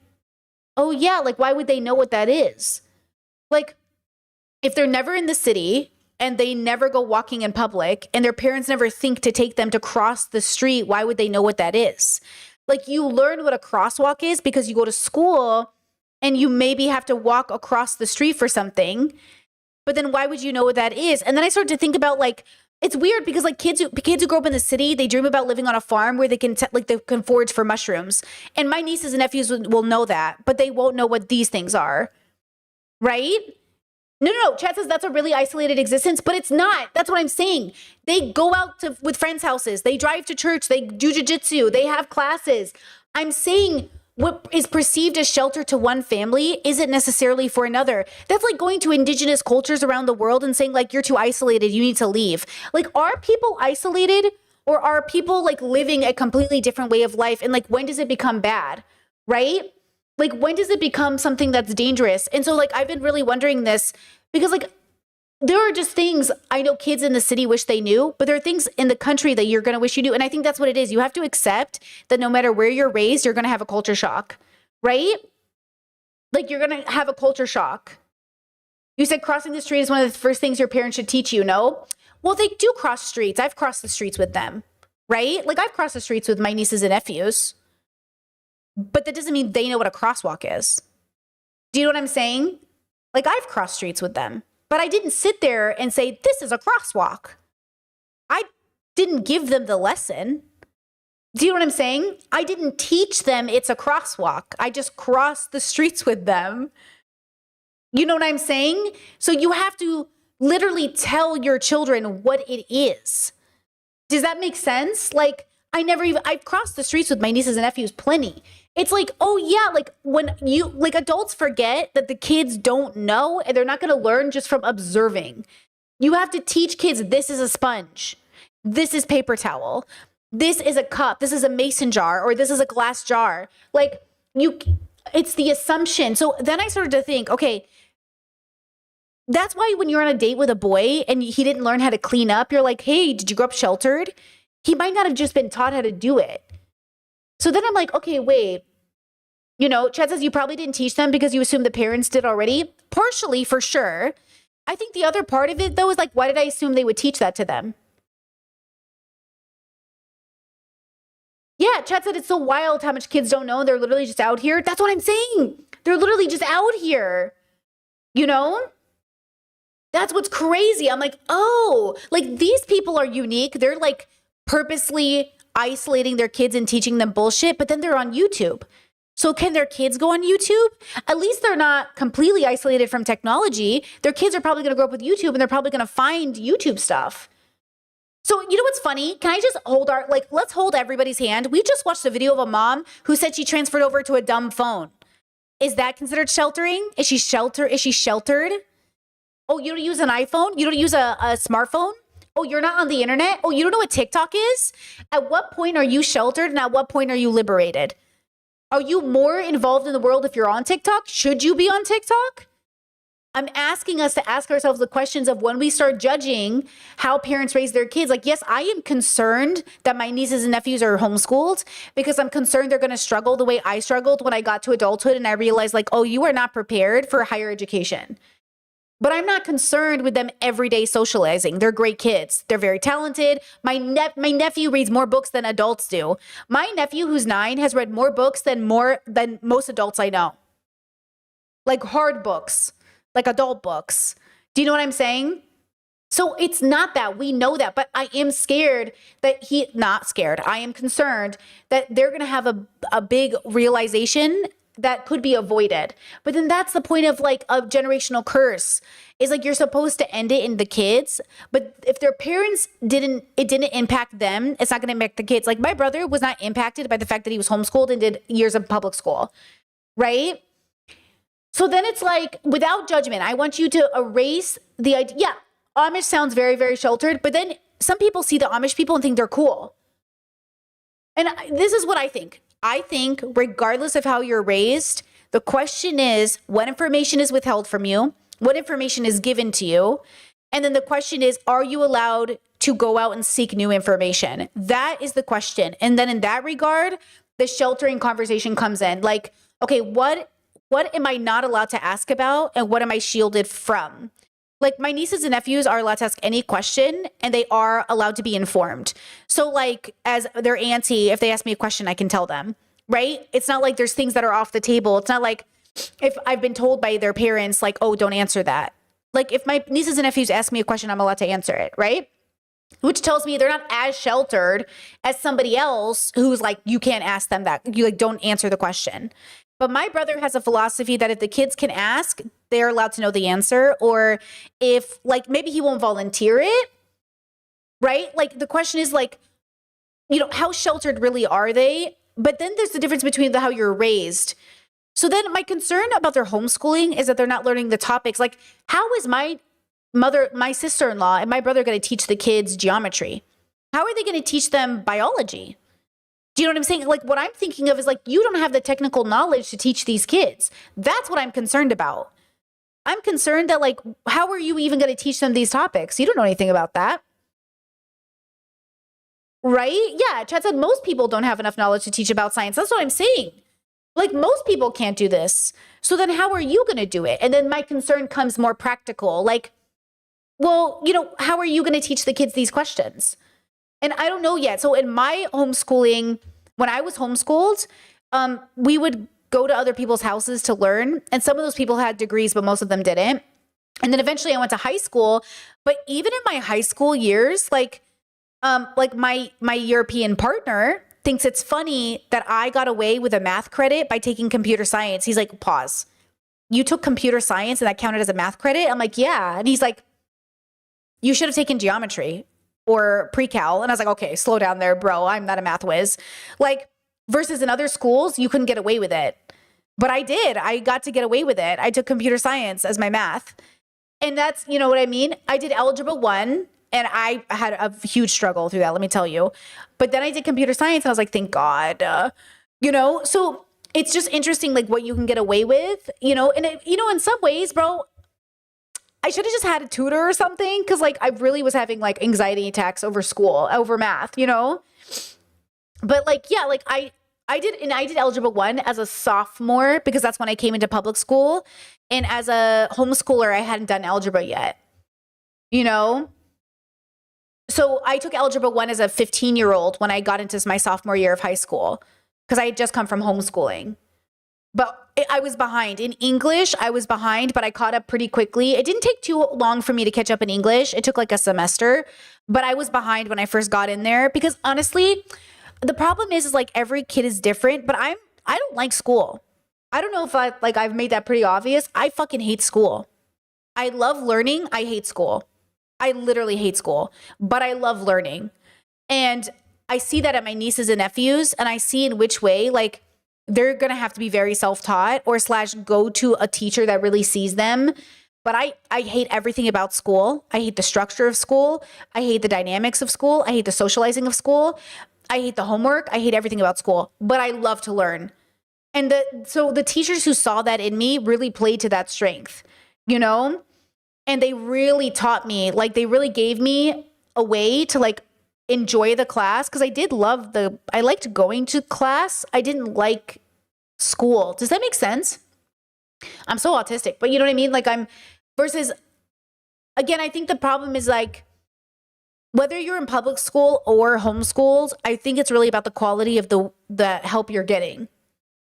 oh yeah, like, why would they know what that is? Like, if they're never in the city and they never go walking in public and their parents never think to take them to cross the street, why would they know what that is? Like, you learn what a crosswalk is because you go to school and you maybe have to walk across the street for something, but then why would you know what that is? And then I started to think about, like, it's weird because, like, kids who grow up in the city, they dream about living on a farm where they can they can forage for mushrooms. And my nieces and nephews will know that, but they won't know what these things are, right? No. Chad says that's a really isolated existence, but it's not. That's what I'm saying. They go out with friends' houses. They drive to church. They do jujitsu. They have classes. I'm saying what is perceived as shelter to one family isn't necessarily for another. That's like going to indigenous cultures around the world and saying, like, you're too isolated, you need to leave. Like, are people isolated, or are people, like, living a completely different way of life? And, like, when does it become bad, right? Like, when does it become something that's dangerous? And so, like, I've been really wondering this because, like, there are just things I know kids in the city wish they knew, but there are things in the country that you're going to wish you knew. And I think that's what it is. You have to accept that no matter where you're raised, you're going to have a culture shock, right? Like, you're going to have a culture shock. You said crossing the street is one of the first things your parents should teach you, no? Well, they do cross streets. I've crossed the streets with them, right? Like, I've crossed the streets with my nieces and nephews, but that doesn't mean they know what a crosswalk is. Do you know what I'm saying? Like, I've crossed streets with them. But I didn't sit there and say, this is a crosswalk. I didn't give them the lesson. Do you know what I'm saying? I didn't teach them it's a crosswalk. I just crossed the streets with them. You know what I'm saying? So you have to literally tell your children what it is. Does that make sense? Like, I've crossed the streets with my nieces and nephews plenty. It's like, oh yeah, like, when you, like, adults forget that the kids don't know and they're not going to learn just from observing. You have to teach kids, this is a sponge. This is paper towel. This is a cup. This is a mason jar, or this is a glass jar. Like, it's the assumption. So then I started to think, okay, that's why when you're on a date with a boy and he didn't learn how to clean up, you're like, hey, did you grow up sheltered? He might not have just been taught how to do it. So then I'm like, okay, wait, you know, Chad says you probably didn't teach them because you assumed the parents did already. Partially, for sure. I think the other part of it, though, is like, why did I assume they would teach that to them? Yeah, Chat said it's so wild how much kids don't know. They're literally just out here. That's what I'm saying. They're literally just out here. You know? That's what's crazy. I'm like, oh, like these people are unique. They're like purposely isolating their kids and teaching them bullshit, but then they're on YouTube. So can their kids go on YouTube? At least they're not completely isolated from technology. Their kids are probably going to grow up with YouTube and they're probably going to find YouTube stuff. So you know what's funny? Can I just hold let's hold everybody's hand. We just watched a video of a mom who said she transferred over to a dumb phone. Is that considered sheltering? Is she sheltered? Oh, you don't use an iPhone? You don't use a smartphone? Oh, you're not on the internet? Oh, you don't know what TikTok is? At what point are you sheltered and at what point are you liberated? Are you more involved in the world if you're on TikTok? Should you be on TikTok? I'm asking us to ask ourselves the questions of when we start judging how parents raise their kids. Like, yes, I am concerned that my nieces and nephews are homeschooled because I'm concerned they're going to struggle the way I struggled when I got to adulthood and I realized like, oh, you are not prepared for higher education. But I'm not concerned with them everyday socializing. They're great kids. They're very talented. My nephew reads more books than adults do. My nephew, who's 9, has read more books than most adults I know. Like hard books, like adult books. Do you know what I'm saying? So it's not that. We know that. But I am scared that I am concerned that they're going to have a big realization that could be avoided. But then that's the point of like a generational curse is like you're supposed to end it in the kids. But if their parents didn't impact them, it's not going to impact the kids. Like my brother was not impacted by the fact that he was homeschooled and did years of public school, right? So then it's like, without judgment, I want you to erase the idea. Yeah, Amish sounds very, very sheltered, but then some people see the Amish people and think they're cool. And this is what I think. I think regardless of how you're raised, the question is what information is withheld from you, what information is given to you, and then the question is, are you allowed to go out and seek new information? That is the question. And then in that regard, the sheltering conversation comes in. Like, okay, what am I not allowed to ask about and what am I shielded from? Like my nieces and nephews are allowed to ask any question and they are allowed to be informed. So like as their auntie, if they ask me a question, I can tell them, right? It's not like there's things that are off the table. It's not like if I've been told by their parents, like, oh, don't answer that. Like if my nieces and nephews ask me a question, I'm allowed to answer it, right? Which tells me they're not as sheltered as somebody else who's like, you can't ask them that. You like, don't answer the question. But my brother has a philosophy that if the kids can ask, they're allowed to know the answer. Or if like, maybe he won't volunteer it, right? Like the question is like, you know, how sheltered really are they? But then there's the difference between how you're raised. So then my concern about their homeschooling is that they're not learning the topics. Like how is my sister-in-law and my brother going to teach the kids geometry? How are they going to teach them biology? Do you know what I'm saying? Like what I'm thinking of is like, you don't have the technical knowledge to teach these kids. That's what I'm concerned about. I'm concerned that like, how are you even going to teach them these topics? You don't know anything about that. Right? Yeah. Chad said most people don't have enough knowledge to teach about science. That's what I'm saying. Like most people can't do this. So then how are you going to do it? And then my concern comes more practical. Like, well, you know, how are you going to teach the kids these questions? And I don't know yet. So in my homeschooling, when I was homeschooled, we would go to other people's houses to learn. And some of those people had degrees, but most of them didn't. And then eventually I went to high school. But even in my high school years, like my European partner thinks it's funny that I got away with a math credit by taking computer science. He's like, pause. You took computer science and that counted as a math credit? I'm like, yeah. And he's like, you should have taken geometry or pre-cal. And I was like, okay, slow down there, bro. I'm not a math whiz. Like versus in other schools, you couldn't get away with it. But I did. I got to get away with it. I took computer science as my math. And that's, you know what I mean? I did algebra 1 and I had a huge struggle through that, let me tell you. But then I did computer science and I was like, thank God. You know, so it's just interesting like what you can get away with, you know, and it, you know, in some ways, bro, I should have just had a tutor or something because like I really was having like anxiety attacks over school, over math, you know? But like, yeah, like I did algebra 1 as a sophomore because that's when I came into public school. And as a homeschooler, I hadn't done algebra yet, you know? So I took Algebra 1 as a 15-year-old when I got into my sophomore year of high school because I had just come from homeschooling. But I was behind. In English, I was behind, but I caught up pretty quickly. It didn't take too long for me to catch up in English. It took like a semester, but I was behind when I first got in there because honestly, the problem is like every kid is different, but I don't like school. I don't know if I've made that pretty obvious. I fucking hate school. I love learning. I hate school. I literally hate school, but I love learning. And I see that at my nieces and nephews, and I see in which way, like, they're going to have to be very self-taught or / go to a teacher that really sees them. But I hate everything about school. I hate the structure of school. I hate the dynamics of school. I hate the socializing of school. I hate the homework. I hate everything about school, but I love to learn. And so the teachers who saw that in me really played to that strength, you know? And they really taught me, like they really gave me a way to like enjoy the class because I liked going to class. I didn't like school. Does that make sense? I'm so autistic, but you know what I mean? Like versus, again, I think the problem is like, whether you're in public school or homeschooled, I think it's really about the quality of the help you're getting.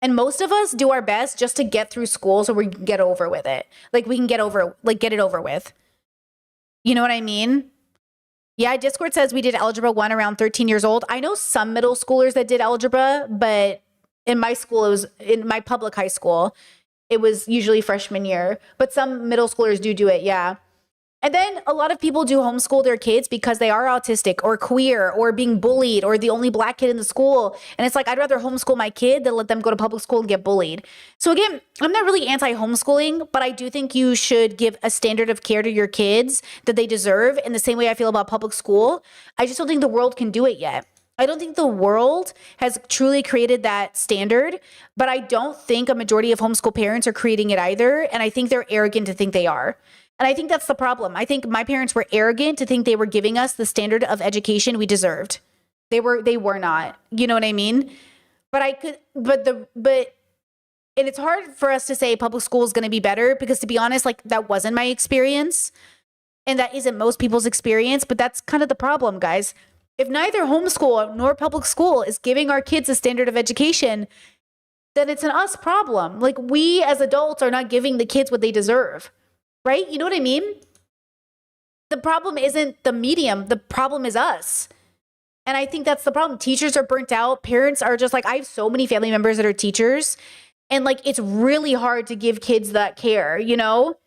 And most of us do our best just to get through school so we can get over with it. Like we can get it over with. You know what I mean? Yeah, Discord says we did Algebra 1 around 13 years old. I know some middle schoolers that did algebra, but in my school, in my public high school, it was usually freshman year. But some middle schoolers do it, yeah. And then a lot of people do homeschool their kids because they are autistic or queer or being bullied or the only black kid in the school. And it's like, I'd rather homeschool my kid than let them go to public school and get bullied. So again, I'm not really anti-homeschooling, but I do think you should give a standard of care to your kids that they deserve in the same way I feel about public school. I just don't think the world can do it yet. I don't think the world has truly created that standard, but I don't think a majority of homeschool parents are creating it either. And I think they're arrogant to think they are. And I think that's the problem. I think my parents were arrogant to think they were giving us the standard of education we deserved. They were not. You know what I mean? And it's hard for us to say public school is going to be better because, to be honest, like that wasn't my experience and that isn't most people's experience, but that's kind of the problem, guys. If neither homeschool nor public school is giving our kids a standard of education, then it's an us problem. Like we as adults are not giving the kids what they deserve. Right? You know what I mean? The problem isn't the medium. The problem is us. And I think that's the problem. Teachers are burnt out. Parents are just like, I have so many family members that are teachers. And like, it's really hard to give kids that care, you know?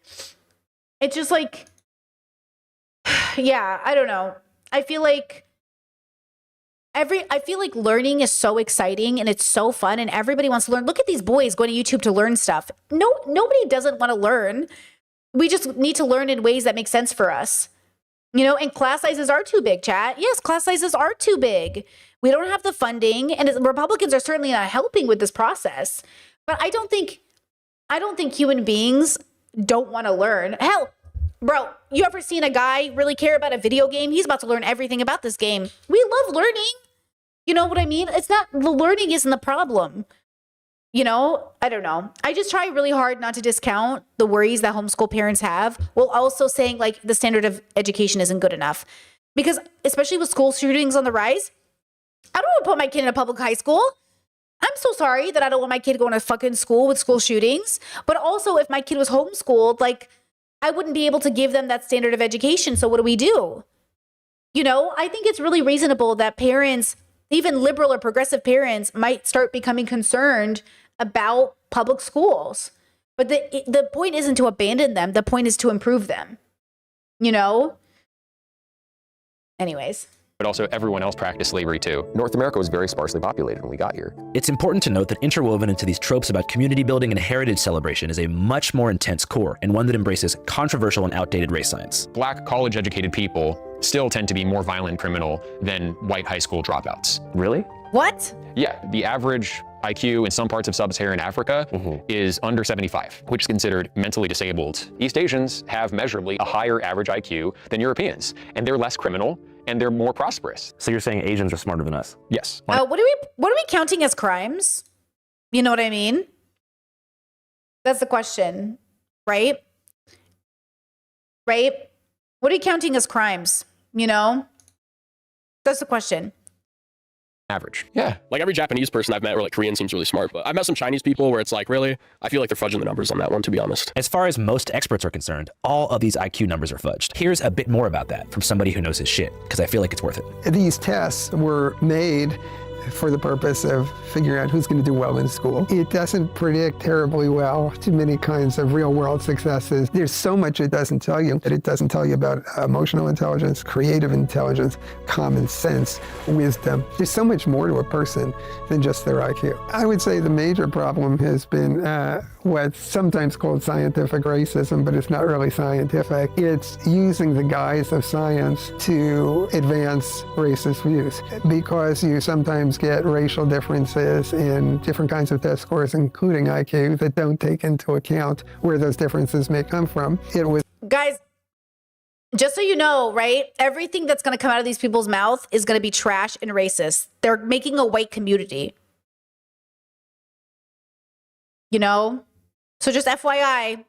It's just like, yeah, I don't know. I feel like learning is so exciting and it's so fun and everybody wants to learn. Look at these boys going to YouTube to learn stuff. Nobody doesn't want to learn. We just need to learn in ways that make sense for us, you know, and class sizes are too big, chat. Yes, class sizes are too big. We don't have the funding and Republicans are certainly not helping with this process. But I don't think human beings don't want to learn. Hell, bro, you ever seen a guy really care about a video game? He's about to learn everything about this game. We love learning. You know what I mean? It's not, the learning isn't the problem. You know, I don't know. I just try really hard not to discount the worries that homeschool parents have while also saying like the standard of education isn't good enough. Because especially with school shootings on the rise, I don't want to put my kid in a public high school. I'm so sorry that I don't want my kid going to fucking school with school shootings. But also if my kid was homeschooled, like I wouldn't be able to give them that standard of education. So what do? You know, I think it's really reasonable that parents, even liberal or progressive parents, might start becoming concerned about public schools. But the point isn't to abandon them. The point is to improve them, you know? Anyways. But also everyone else practiced slavery too. North America was very sparsely populated when we got here. It's important to note that interwoven into these tropes about community building and heritage celebration is a much more intense core and one that embraces controversial and outdated race science. Black college-educated people still tend to be more violent criminal than white high school dropouts. Really? What? Yeah, the average IQ in some parts of sub-Saharan Africa is under 75, which is considered mentally disabled. East Asians have measurably a higher average IQ than Europeans, and they're less criminal and they're more prosperous. So you're saying Asians are smarter than us? Yes. What are we counting as crimes? You know what I mean? That's the question, right? Right? What are you counting as crimes? You know? That's the question. Average. Yeah. Like every Japanese person I've met or like Korean seems really smart, but I've met some Chinese people where it's like, really? I feel like they're fudging the numbers on that one, to be honest. As far as most experts are concerned, all of these IQ numbers are fudged. Here's a bit more about that from somebody who knows his shit, because I feel like it's worth it. These tests were made for the purpose of figuring out who's going to do well in school. It doesn't predict terribly well to many kinds of real-world successes. There's so much it doesn't tell you. It doesn't tell you about emotional intelligence, creative intelligence, common sense, wisdom. There's so much more to a person than just their IQ. I would say the major problem has been what's sometimes called scientific racism, but it's not really scientific. It's using the guise of science to advance racist views, because you sometimes get racial differences in different kinds of test scores, including IQ, that don't take into account where those differences may come from. Guys, just so you know, right? Everything that's going to come out of these people's mouth is going to be trash and racist. They're making a white community. You know? So just FYI,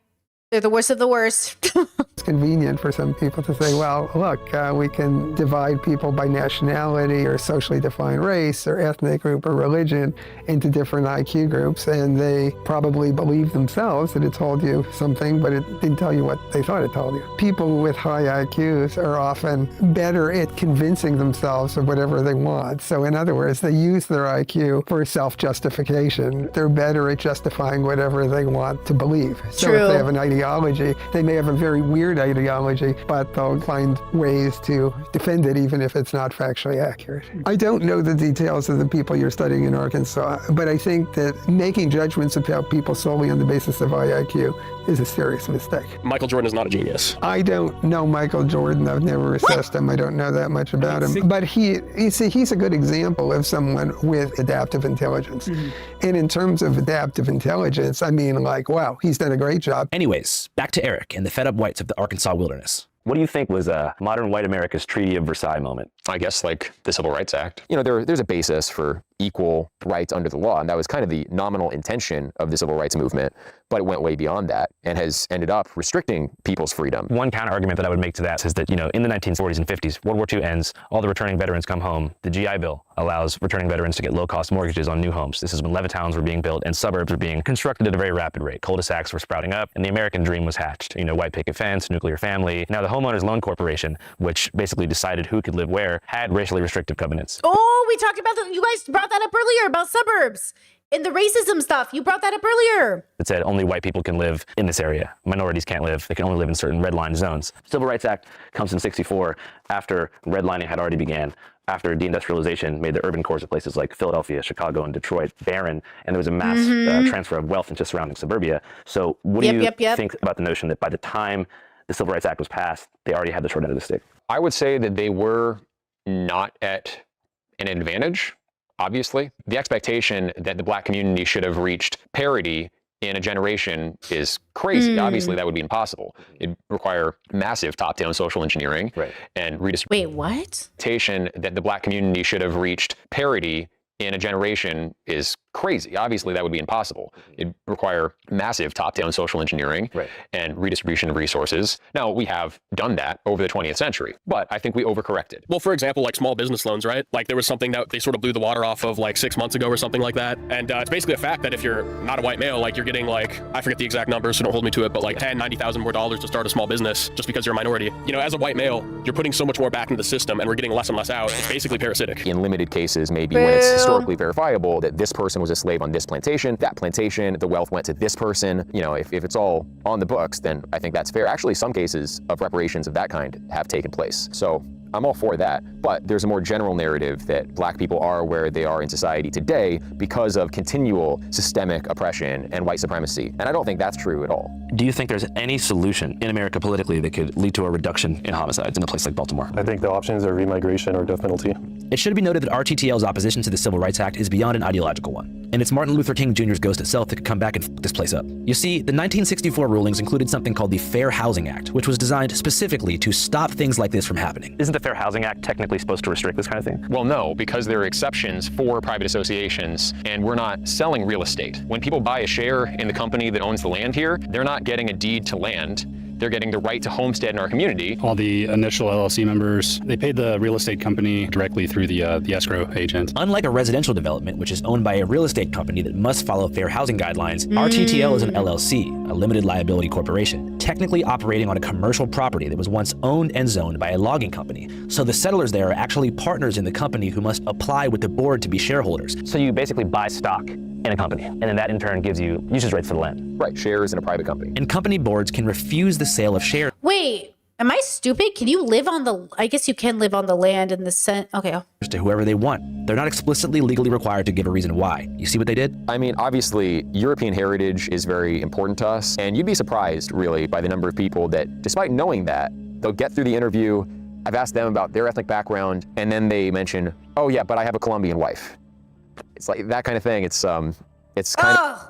they're the worst of the worst. It's convenient for some people to say, well, look, we can divide people by nationality or socially defined race or ethnic group or religion into different IQ groups, and they probably believe themselves that it told you something, but it didn't tell you what they thought it told you. People with high IQs are often better at convincing themselves of whatever they want. So in other words, they use their IQ for self-justification. They're better at justifying whatever they want to believe. So if they have an ideology, they may have a very weird ideology, but they'll find ways to defend it even if it's not factually accurate. I don't know the details of the people you're studying in Arkansas, but I think that making judgments about people solely on the basis of high IQ is a serious mistake. Michael Jordan is not a genius. I don't know Michael Jordan. I've never assessed him. I don't know that much about him. But he's a good example of someone with adaptive intelligence. And in terms of adaptive intelligence, I mean, like, wow, he's done a great job. Anyways, back to Eric and the fed up whites of the Arkansas wilderness. What do you think was modern white America's Treaty of Versailles moment? I guess like the Civil Rights Act. You know, there's a basis for equal rights under the law, and that was kind of the nominal intention of the civil rights movement, but it went way beyond that and has ended up restricting people's freedom. One counter argument that I would make to that is that, you know, in the 1940s and 50s, World War II ends, all the returning veterans come home. The GI Bill allows returning veterans to get low-cost mortgages on new homes. This is when Levittowns were being built and suburbs were being constructed at a very rapid rate. Cul-de-sacs were sprouting up, and the American dream was hatched. You know, white picket fence, nuclear family. Now, the Homeowners Loan Corporation, which basically decided who could live where, had racially restrictive covenants. Oh, we talked about that. You guys brought that up earlier about suburbs and the racism stuff. You brought that up earlier. It said only white people can live in this area. Minorities can't live. They can only live in certain redline zones. Civil Rights Act comes in '64 after redlining had already began, after deindustrialization made the urban cores of places like Philadelphia, Chicago, and Detroit barren, and there was a mass transfer of wealth into surrounding suburbia. So what do you think about the notion that by the time the Civil Rights Act was passed, they already had the short end of the stick? I would say that they were not at an advantage, obviously. The expectation that the black community should have reached parity in a generation is crazy. Obviously, that would be impossible. It'd require massive top-down social engineering and redistribution. Wait, what? Expectation that the black community should have reached parity in a generation is crazy. Obviously, that would be impossible. It'd require massive top-down social engineering and redistribution of resources. Now, we have done that over the 20th century, but I think we overcorrected. Well, for example, like small business loans, right? Like there was something that they sort of blew the water off of like 6 months ago or something like that. And it's basically a fact that if you're not a white male, like you're getting like, I forget the exact numbers, so don't hold me to it, but like $90,000 more to start a small business just because you're a minority. You know, as a white male, you're putting so much more back into the system and we're getting less and less out. It's basically parasitic. In limited cases, maybe when it's historically verifiable that this person was a slave on this plantation, that plantation, the wealth went to this person. You know, if it's all on the books, then I think that's fair. Actually, some cases of reparations of that kind have taken place. So I'm all for that, but there's a more general narrative that black people are where they are in society today because of continual systemic oppression and white supremacy. And I don't think that's true at all. Do you think there's any solution in America politically that could lead to a reduction in homicides in a place like Baltimore? I think the options are remigration or death penalty. It should be noted that RTTL's opposition to the Civil Rights Act is beyond an ideological one, and it's Martin Luther King Jr.'s ghost itself that could come back and f this place up. You see, the 1964 rulings included something called the Fair Housing Act, which was designed specifically to stop things like this from happening. Isn't the Fair Housing Act technically supposed to restrict this kind of thing? Well, no, because there are exceptions for private associations, and we're not selling real estate. When people buy a share in the company that owns the land here, they're not getting a deed to land. they're getting the right to homestead in our community. All the initial LLC members, they paid the real estate company directly through the escrow agent. Unlike a residential development, which is owned by a real estate company that must follow fair housing guidelines, RTTL is an LLC, a limited liability corporation, technically operating on a commercial property that was once owned and zoned by a logging company. So the settlers there are actually partners in the company who must apply with the board to be shareholders. So you basically buy stock in a company, and then that in turn gives you usage rights for the land. Right, shares in a private company. And company boards can refuse the sale of shares. Wait, am I stupid? Can you live on the, I guess you can live on the land in the sense, okay. To whoever they want. They're not explicitly legally required to give a reason why. You see what they did? I mean, obviously, European heritage is very important to us, and you'd be surprised, really, by the number of people that, despite knowing that, they'll get through the interview. I've asked them about their ethnic background, and then they mention, oh yeah, but I have a Colombian wife. It's like that kind of thing. It's kind of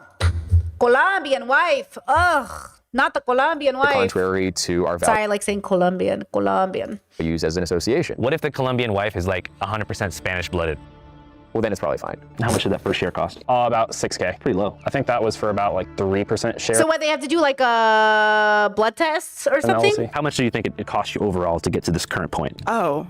Colombian wife. Ugh, not the Colombian wife. contrary to our Sorry, I like saying Colombian. values as an association. What if the Colombian wife is like 100% Spanish blooded? Well, then it's probably fine. How much did that first share cost? About 6K. Pretty low. I think that was for about like 3% share. So what, they have to do like blood tests or something? How much do you think it cost you overall to get to this current point? Oh,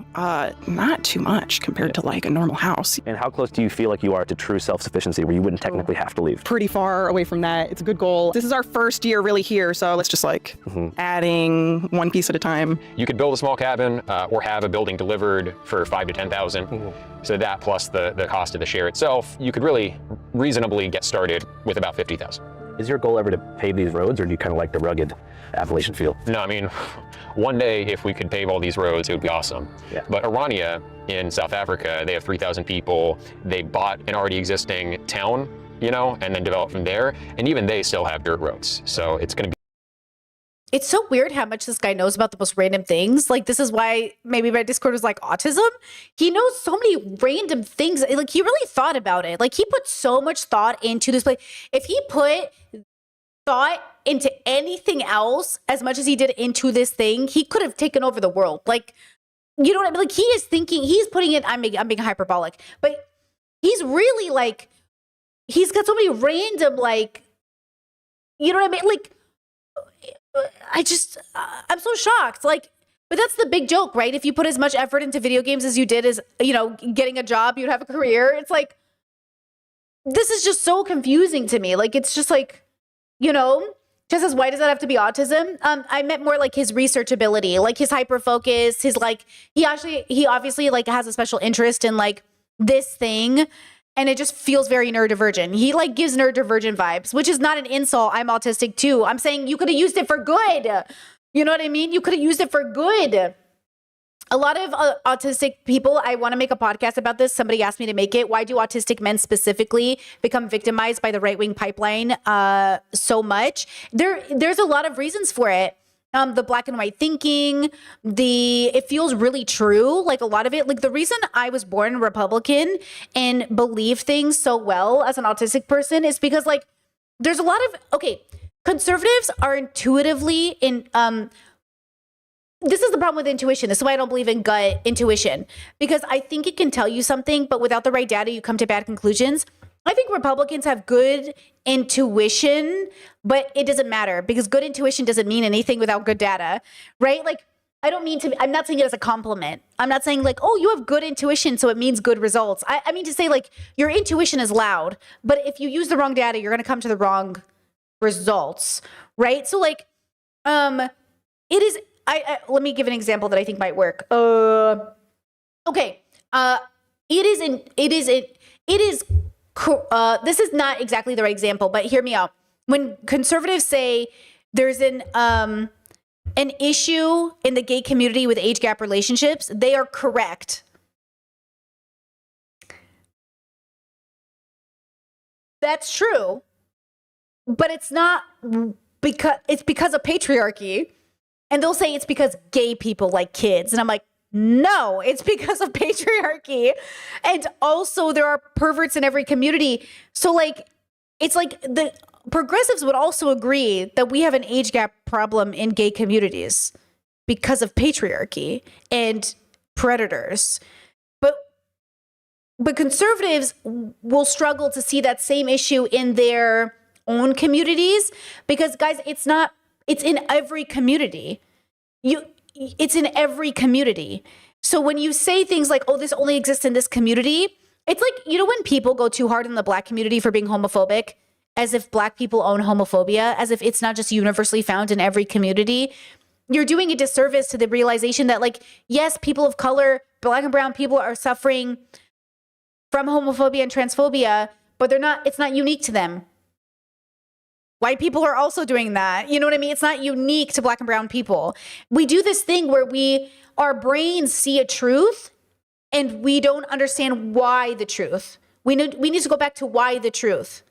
not too much compared to like a normal house. And how close do you feel like you are to true self-sufficiency where you wouldn't technically have to leave? Pretty far away from that. It's a good goal. This is our first year really here, so let's just like adding one piece at a time. You could build a small cabin or have a building delivered for $5,000 to $10,000. So that plus the cost of the share itself, you could really reasonably get started with about $50,000. Is your goal ever to pave these roads, or do you kind of like the rugged Appalachian feel? No, I mean, one day if we could pave all these roads, it would be awesome. Yeah. But Orania in South Africa, they have 3,000 people. They bought an already existing town, you know, and then developed from there. And even they still have dirt roads. So it's going to be. It's so weird how much this guy knows about the most random things. Like, this is why maybe my Discord was like autism. He knows so many random things. Like, he really thought about it. Like, he put so much thought into this place. If he put thought into anything else as much as he did into this thing, he could have taken over the world. Like, you know what I mean? Like, he is thinking, he's putting it, I'm being hyperbolic, but he's really like, he's got so many random, like, you know what I mean? Like, I'm so shocked. Like, but that's the big joke, right? If you put as much effort into video games as you did as, you know, getting a job, you'd have a career. It's like, this is just so confusing to me. Like, it's just like, you know, just as why does that have to be autism? I meant more like his research ability, like his hyper focus, his like, he obviously like has a special interest in like this thing. And it just feels very neurodivergent. He like gives neurodivergent vibes, which is not an insult. I'm autistic too. I'm saying you could have used it for good. You know what I mean? You could have used it for good. A lot of autistic people, I want to make a podcast about this. Somebody asked me to make it. Why do autistic men specifically become victimized by the right-wing pipeline so much? There's a lot of reasons for it. The black and white thinking, it feels really true. Like a lot of it, like the reason I was born Republican and believe things so well as an autistic person is because like, there's a lot of, conservatives are intuitively this is the problem with intuition. This is why I don't believe in gut intuition, because I think it can tell you something, but without the right data, you come to bad conclusions. I think Republicans have good intuition, but it doesn't matter because good intuition doesn't mean anything without good data, right? Like, I'm not saying it as a compliment. I'm not saying like, oh, you have good intuition, so it means good results. I mean to say like, your intuition is loud, but if you use the wrong data, you're going to come to the wrong results, right? So like, it is, let me give an example that I think might work. This is not exactly the right example, but hear me out. When conservatives say there's an issue in the gay community with age gap relationships, they are correct. That's true, but it's not because of patriarchy. And they'll say it's because gay people like kids. And I'm like, no, it's because of patriarchy. And also there are perverts in every community. So like, it's like the progressives would also agree that we have an age gap problem in gay communities because of patriarchy and predators. But conservatives will struggle to see that same issue in their own communities because, guys, it's not It's in every community. It's in every community. So when you say things like, oh, this only exists in this community, it's like, you know, when people go too hard on the Black community for being homophobic, as if Black people own homophobia, as if it's not just universally found in every community, you're doing a disservice to the realization that, like, yes, people of color, Black and brown people are suffering from homophobia and transphobia, but it's not unique to them. White people are also doing that. You know what I mean? It's not unique to Black and brown people. We do this thing where our brains see a truth and we don't understand why the truth. We need to go back to why the truth.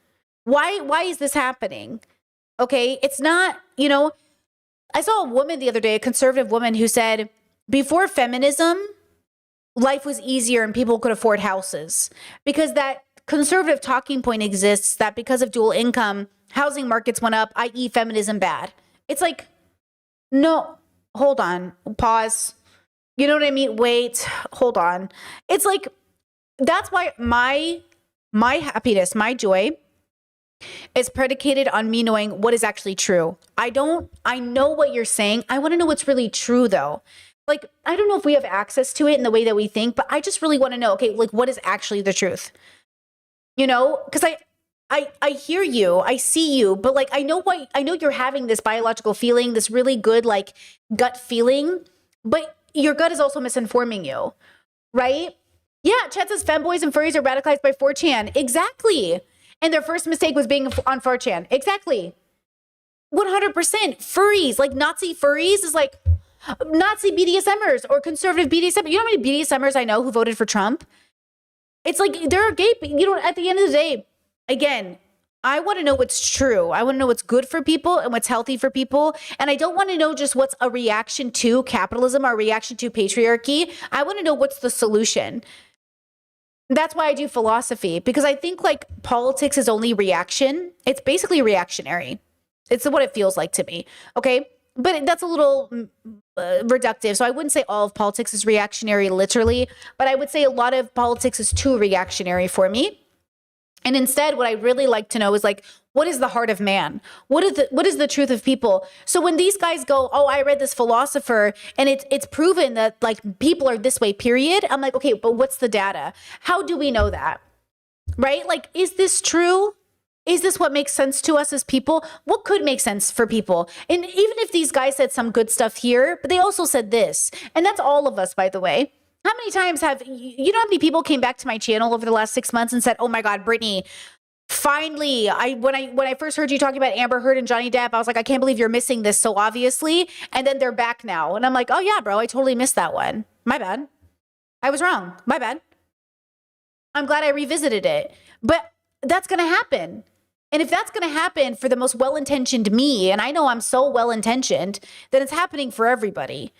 Why is this happening? Okay, it's not, you know, I saw a woman the other day, a conservative woman, who said, before feminism, life was easier and people could afford houses. Because that conservative talking point exists that because of dual income, housing markets went up, i.e. feminism bad. It's like, no, hold on, pause. You know what I mean? Wait, hold on. It's like, that's why my happiness, my joy is predicated on me knowing what is actually true. I know what you're saying. I want to know what's really true though. Like, I don't know if we have access to it in the way that we think, but I just really want to know, okay, like, what is actually the truth? You know, because I hear you, I see you, but like, I know you're having this biological feeling, this really good, like, gut feeling, but your gut is also misinforming you, right? Yeah, Chet says femboys and furries are radicalized by 4chan. Exactly. And their first mistake was being on 4chan. Exactly. 100%. Furries, like Nazi furries is like Nazi BDSMers or conservative BDSMers. You know how many BDSMers I know who voted for Trump? It's like, there are gay, you know, at the end of the day, again, I want to know what's true. I want to know what's good for people and what's healthy for people. And I don't want to know just what's a reaction to capitalism or a reaction to patriarchy. I want to know what's the solution. That's why I do philosophy, because I think like politics is only reaction. It's basically reactionary. It's what it feels like to me. Okay. But that's a little reductive. So I wouldn't say all of politics is reactionary literally, but I would say a lot of politics is too reactionary for me. And instead, what I really like to know is like, what is the heart of man? What is the truth of people? So when these guys go, oh, I read this philosopher and it's proven that like people are this way, period. I'm like, okay, but what's the data? How do we know that? Right? Like, is this true? Is this what makes sense to us as people? What could make sense for people? And even if these guys said some good stuff here, but they also said this, and that's all of us, by the way. How many times you know how many people came back to my channel over the last 6 months and said, oh my God, Brittany, finally, when I first heard you talking about Amber Heard and Johnny Depp, I was like, I can't believe you're missing this so obviously. And then they're back now. And I'm like, oh yeah, bro, I totally missed that one. My bad. I was wrong. My bad. I'm glad I revisited it. But that's going to happen. And if that's going to happen for the most well-intentioned me, and I know I'm so well-intentioned, then it's happening for everybody.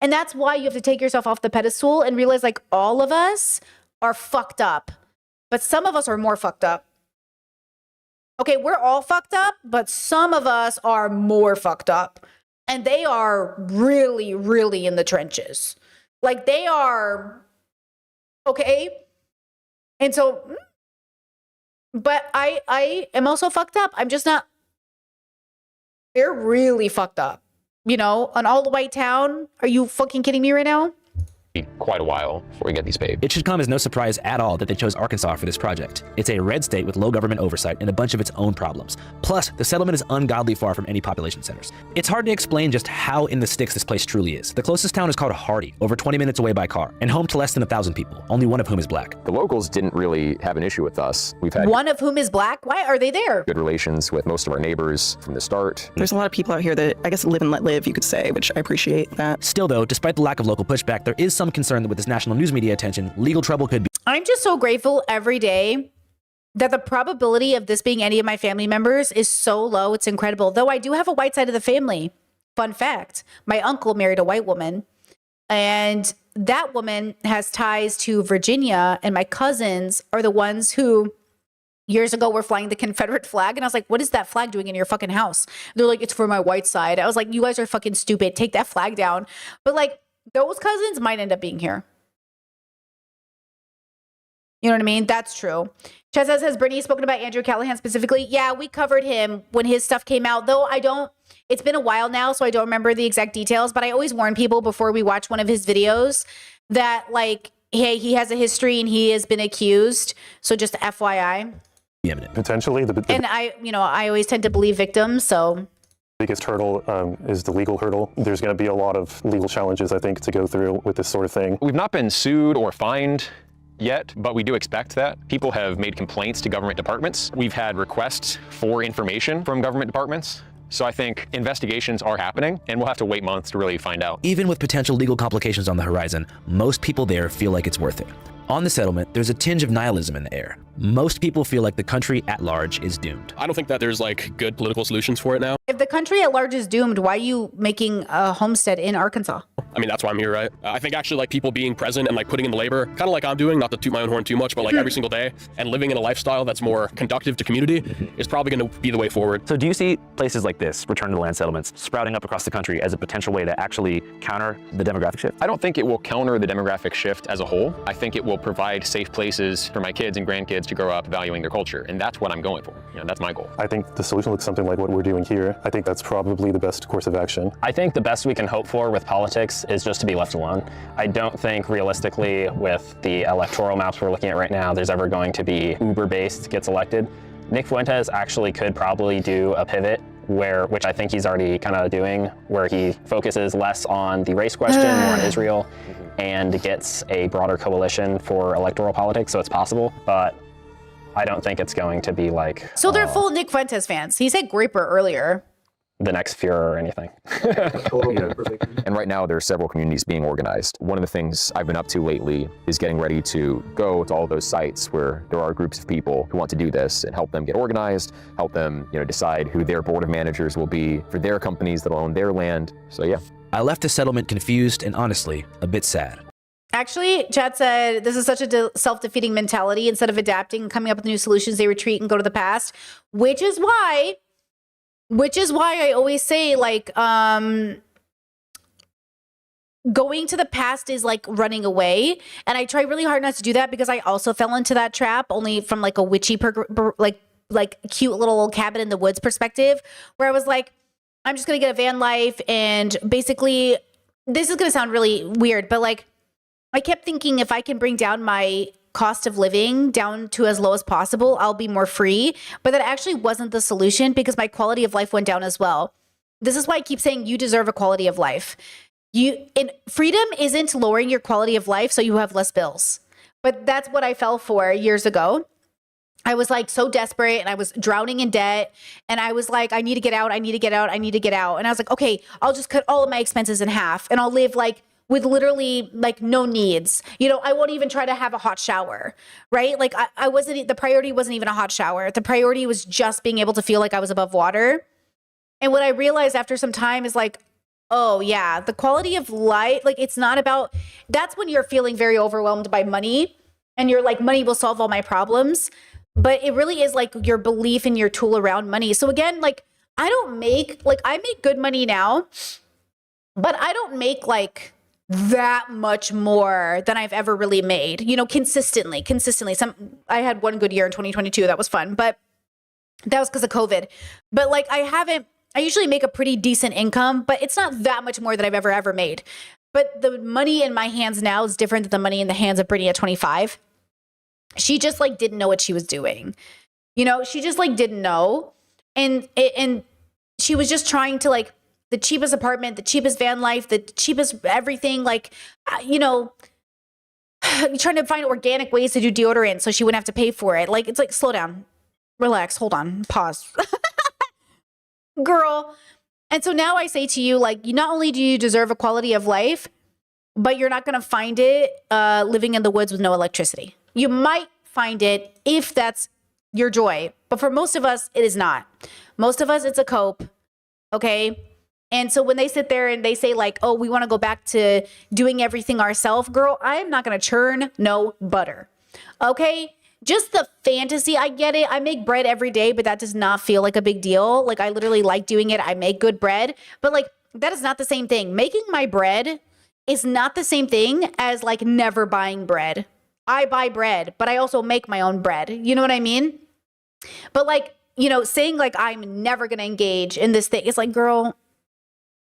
And that's why you have to take yourself off the pedestal and realize like all of us are fucked up, but some of us are more fucked up. Okay, we're all fucked up, but some of us are more fucked up. And they are really, really in the trenches. Like they are, okay? And so, but I am also fucked up. I'm just not, they're really fucked up. You know, an all-white town? Are you fucking kidding me right now? Quite a while before we get these paved. It should come as no surprise at all that they chose Arkansas for this project. It's a red state with low government oversight and a bunch of its own problems. Plus, the settlement is ungodly far from any population centers. It's hard to explain just how in the sticks this place truly is. The closest town is called Hardy, over 20 minutes away by car, and home to less than 1,000 people, only one of whom is black. The locals didn't really have an issue with us. We've had one of whom is black? Why are they there? good relations with most of our neighbors from the start. There's a lot of people out here that I guess live and let live, you could say, which I appreciate that. Still though, despite the lack of local pushback, there is some concern that with this national news media attention, legal trouble could be. I'm just so grateful every day that the probability of this being any of my family members is so low. It's incredible. Though I do have a white side of the family. Fun fact, my uncle married a white woman and that woman has ties to Virginia, and my cousins are the ones who years ago were flying the Confederate flag. And I was like, what is that flag doing in your fucking house? They're like, it's for my white side. I was like, you guys are fucking stupid. Take that flag down. But like those cousins might end up being here. You know what I mean? That's true. Chad says, has Brittany spoken about Andrew Callahan specifically? Yeah, we covered him when his stuff came out, though it's been a while now, so I don't remember the exact details, but I always warn people before we watch one of his videos that, like, hey, he has a history and he has been accused. So just FYI. Potentially. And I always tend to believe victims, so. Biggest hurdle is the legal hurdle. There's going to be a lot of legal challenges, I think, to go through with this sort of thing. We've not been sued or fined yet, but we do expect that. People have made complaints to government departments. We've had requests for information from government departments. So I think investigations are happening, and we'll have to wait months to really find out. Even with potential legal complications on the horizon, most people there feel like it's worth it. On the settlement, there's a tinge of nihilism in the air. Most people feel like the country at large is doomed. I don't think that there's like good political solutions for it now. If the country at large is doomed, why are you making a homestead in Arkansas? I mean, that's why I'm here, right? I think actually like people being present and like putting in the labor, kind of like I'm doing, not to toot my own horn too much, but like every single day, and living in a lifestyle that's more conductive to community is probably going to be the way forward. So do you see places like this, return to the land settlements, sprouting up across the country as a potential way to actually counter the demographic shift? I don't think it will counter the demographic shift as a whole. I think it will provide safe places for my kids and grandkids to grow up valuing their culture, and that's what I'm going for. That's my goal. I think the solution looks something like what we're doing here. I think that's probably the best course of action. I think the best we can hope for with politics is just to be left alone. I don't think realistically with the electoral maps we're looking at right now, there's ever going to be Uber-based gets elected. Nick Fuentes actually could probably do a pivot which I think he's already kind of doing, where he focuses less on the race question, more on Israel, and gets a broader coalition for electoral politics, so it's possible, but I don't think it's going to be like... So they're full Nick Fuentes fans. He said Graper earlier. The next Fuhrer or anything. And right now, there are several communities being organized. One of the things I've been up to lately is getting ready to go to all those sites where there are groups of people who want to do this and help them get organized, help them, decide who their board of managers will be for their companies that own their land. So yeah. I left the settlement confused and honestly a bit sad. Actually, Chad said, this is such a self-defeating mentality. Instead of adapting and coming up with new solutions, they retreat and go to the past, which is why I always say, like, going to the past is like running away. And I try really hard not to do that because I also fell into that trap, only from like a witchy, like cute little cabin in the woods perspective, where I was like, I'm just going to get a van life. And basically, this is going to sound really weird, but like, I kept thinking if I can bring down my cost of living down to as low as possible, I'll be more free. But that actually wasn't the solution because my quality of life went down as well. This is why I keep saying you deserve a quality of life. Freedom isn't lowering your quality of life so you have less bills. But that's what I fell for years ago. I was like so desperate and I was drowning in debt. And I was like, I need to get out. I need to get out. I need to get out. And I was like, okay, I'll just cut all of my expenses in half and I'll live like with literally like no needs. I won't even try to have a hot shower, right? Like the priority wasn't even a hot shower. The priority was just being able to feel like I was above water. And what I realized after some time is like, oh yeah, the quality of life, like it's not about, that's when you're feeling very overwhelmed by money and you're like, money will solve all my problems. But it really is like your belief in your tool around money. So again, like I make good money now, but I don't make like that much more than I've ever really made, consistently. I had one good year in 2022. That was fun, but that was because of COVID. But like, I usually make a pretty decent income, but it's not that much more than I've ever made. But the money in my hands now is different than the money in the hands of Brittany at 25. She just like didn't know what she was doing. She just like didn't know. And she was just trying to like, the cheapest apartment, the cheapest van life, the cheapest everything, like, trying to find organic ways to do deodorant so she wouldn't have to pay for it. Like, it's like, slow down, relax, hold on, pause. Girl. And so now I say to you, like, not only do you deserve a quality of life, but you're not going to find it living in the woods with no electricity. You might find it if that's your joy. But for most of us, it is not. Most of us, it's a cope. Okay. And so when they sit there and they say like, oh, we want to go back to doing everything ourselves, girl, I'm not going to churn no butter. Okay. Just the fantasy. I get it. I make bread every day, but that does not feel like a big deal. Like I literally like doing it. I make good bread, but like that is not the same thing. Making my bread is not the same thing as like never buying bread. I buy bread, but I also make my own bread. You know what I mean? But like, you know, saying like I'm never going to engage in this thing, it's like, girl,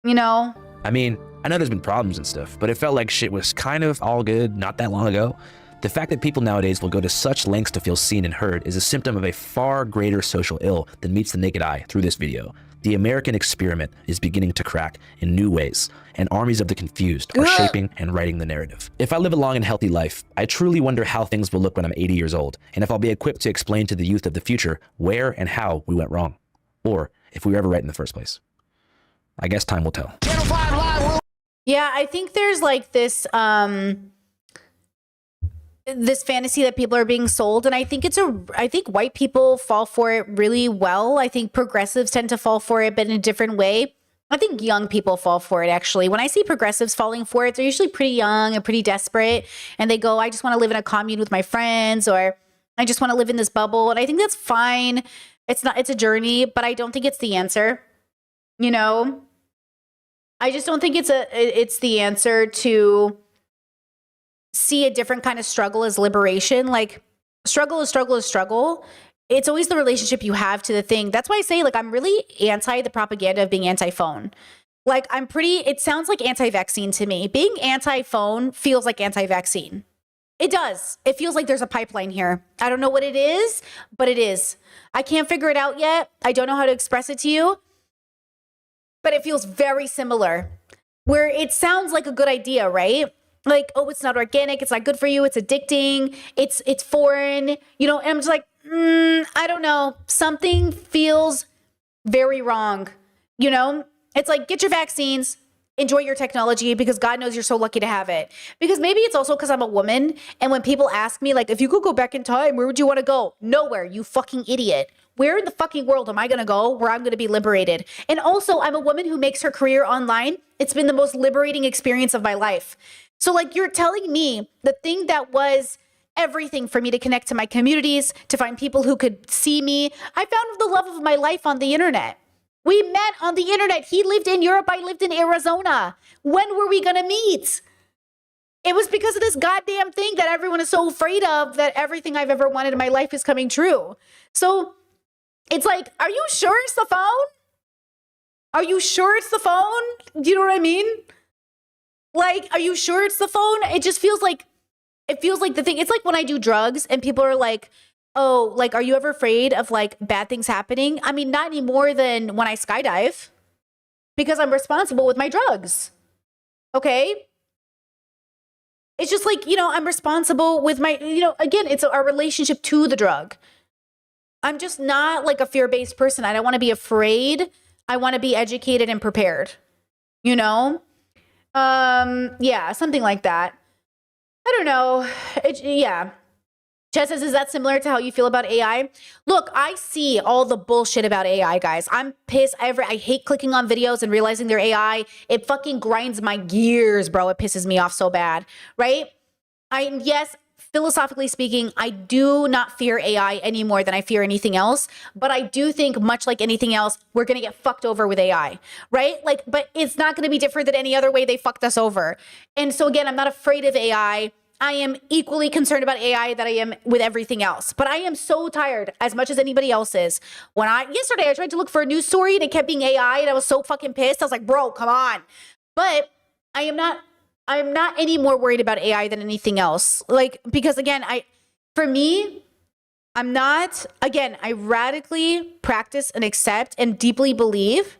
you know? I mean, I know there's been problems and stuff, but it felt like shit was kind of all good not that long ago. The fact that people nowadays will go to such lengths to feel seen and heard is a symptom of a far greater social ill than meets the naked eye through this video. The American experiment is beginning to crack in new ways, and armies of the confused are shaping and writing the narrative. If I live a long and healthy life, I truly wonder how things will look when I'm 80 years old, and if I'll be equipped to explain to the youth of the future where and how we went wrong, or if we were ever right in the first place. I guess time will tell. Yeah, I think there's like this this fantasy that people are being sold, and I think I think white people fall for it really well. I think progressives tend to fall for it, but in a different way. I think young people fall for it, actually. When I see progressives falling for it, they're usually pretty young and pretty desperate, and they go, I just want to live in a commune with my friends, or I just want to live in this bubble. And I think that's fine. It's a journey, but I don't think it's the answer. You know? I just don't think it's the answer to see a different kind of struggle as liberation. Like, struggle is struggle is struggle. It's always the relationship you have to the thing. That's why I say, like, I'm really anti the propaganda of being anti-phone. Like, it sounds like anti-vaccine to me. Being anti-phone feels like anti-vaccine. It does. It feels like there's a pipeline here. I don't know what it is, but it is. I can't figure it out yet. I don't know how to express it to you, but it feels very similar, where it sounds like a good idea, right? Like, oh, it's not organic, it's not good for you, it's addicting, it's foreign, you know, and I'm just like, I don't know. Something feels very wrong, you know? It's like, get your vaccines, enjoy your technology, because God knows you're so lucky to have it. Because maybe it's also because I'm a woman, and when people ask me, like, if you could go back in time, where would you want to go? Nowhere, you fucking idiot. Where in the fucking world am I going to go where I'm going to be liberated? And also, I'm a woman who makes her career online. It's been the most liberating experience of my life. So, like, you're telling me the thing that was everything for me to connect to my communities, to find people who could see me. I found the love of my life on the internet. We met on the internet. He lived in Europe. I lived in Arizona. When were we going to meet? It was because of this goddamn thing that everyone is so afraid of, that everything I've ever wanted in my life is coming true. So it's like, are you sure it's the phone? Are you sure it's the phone? Do you know what I mean? Like, are you sure it's the phone? It feels like the thing. It's like when I do drugs and people are like, oh, like, are you ever afraid of like bad things happening? I mean, not any more than when I skydive, because I'm responsible with my drugs. Okay. It's just like, you know, I'm responsible with my, you know, again, it's our relationship to the drug. I'm just not like a fear-based person. I don't want to be afraid. I want to be educated and prepared, you know? Yeah, something like that. I don't know. Yeah. Chess says, is that similar to how you feel about AI? Look, I see all the bullshit about AI, guys. I'm pissed. I hate clicking on videos and realizing they're AI. It fucking grinds my gears, bro. It pisses me off so bad, right? Yes, philosophically speaking, I do not fear AI any more than I fear anything else. But I do think, much like anything else, we're going to get fucked over with AI, right? Like, but it's not going to be different than any other way they fucked us over. And so again, I'm not afraid of AI. I am equally concerned about AI that I am with everything else. But I am so tired, as much as anybody else is. Yesterday I tried to look for a news story and it kept being AI, and I was so fucking pissed. I was like, bro, come on. But I'm not any more worried about AI than anything else. Like, because again, I radically practice and accept and deeply believe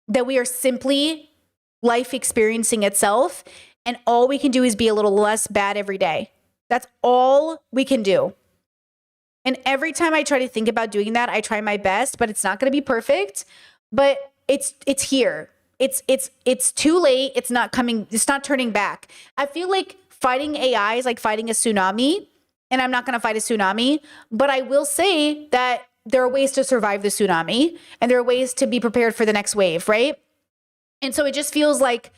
that we are simply life experiencing itself. And all we can do is be a little less bad every day. That's all we can do. And every time I try to think about doing that, I try my best, but it's not going to be perfect. But it's here. It's too late. It's not coming. It's not turning back. I feel like fighting AI is like fighting a tsunami, and I'm not going to fight a tsunami. But I will say that there are ways to survive the tsunami, and there are ways to be prepared for the next wave, right? And so it just feels like,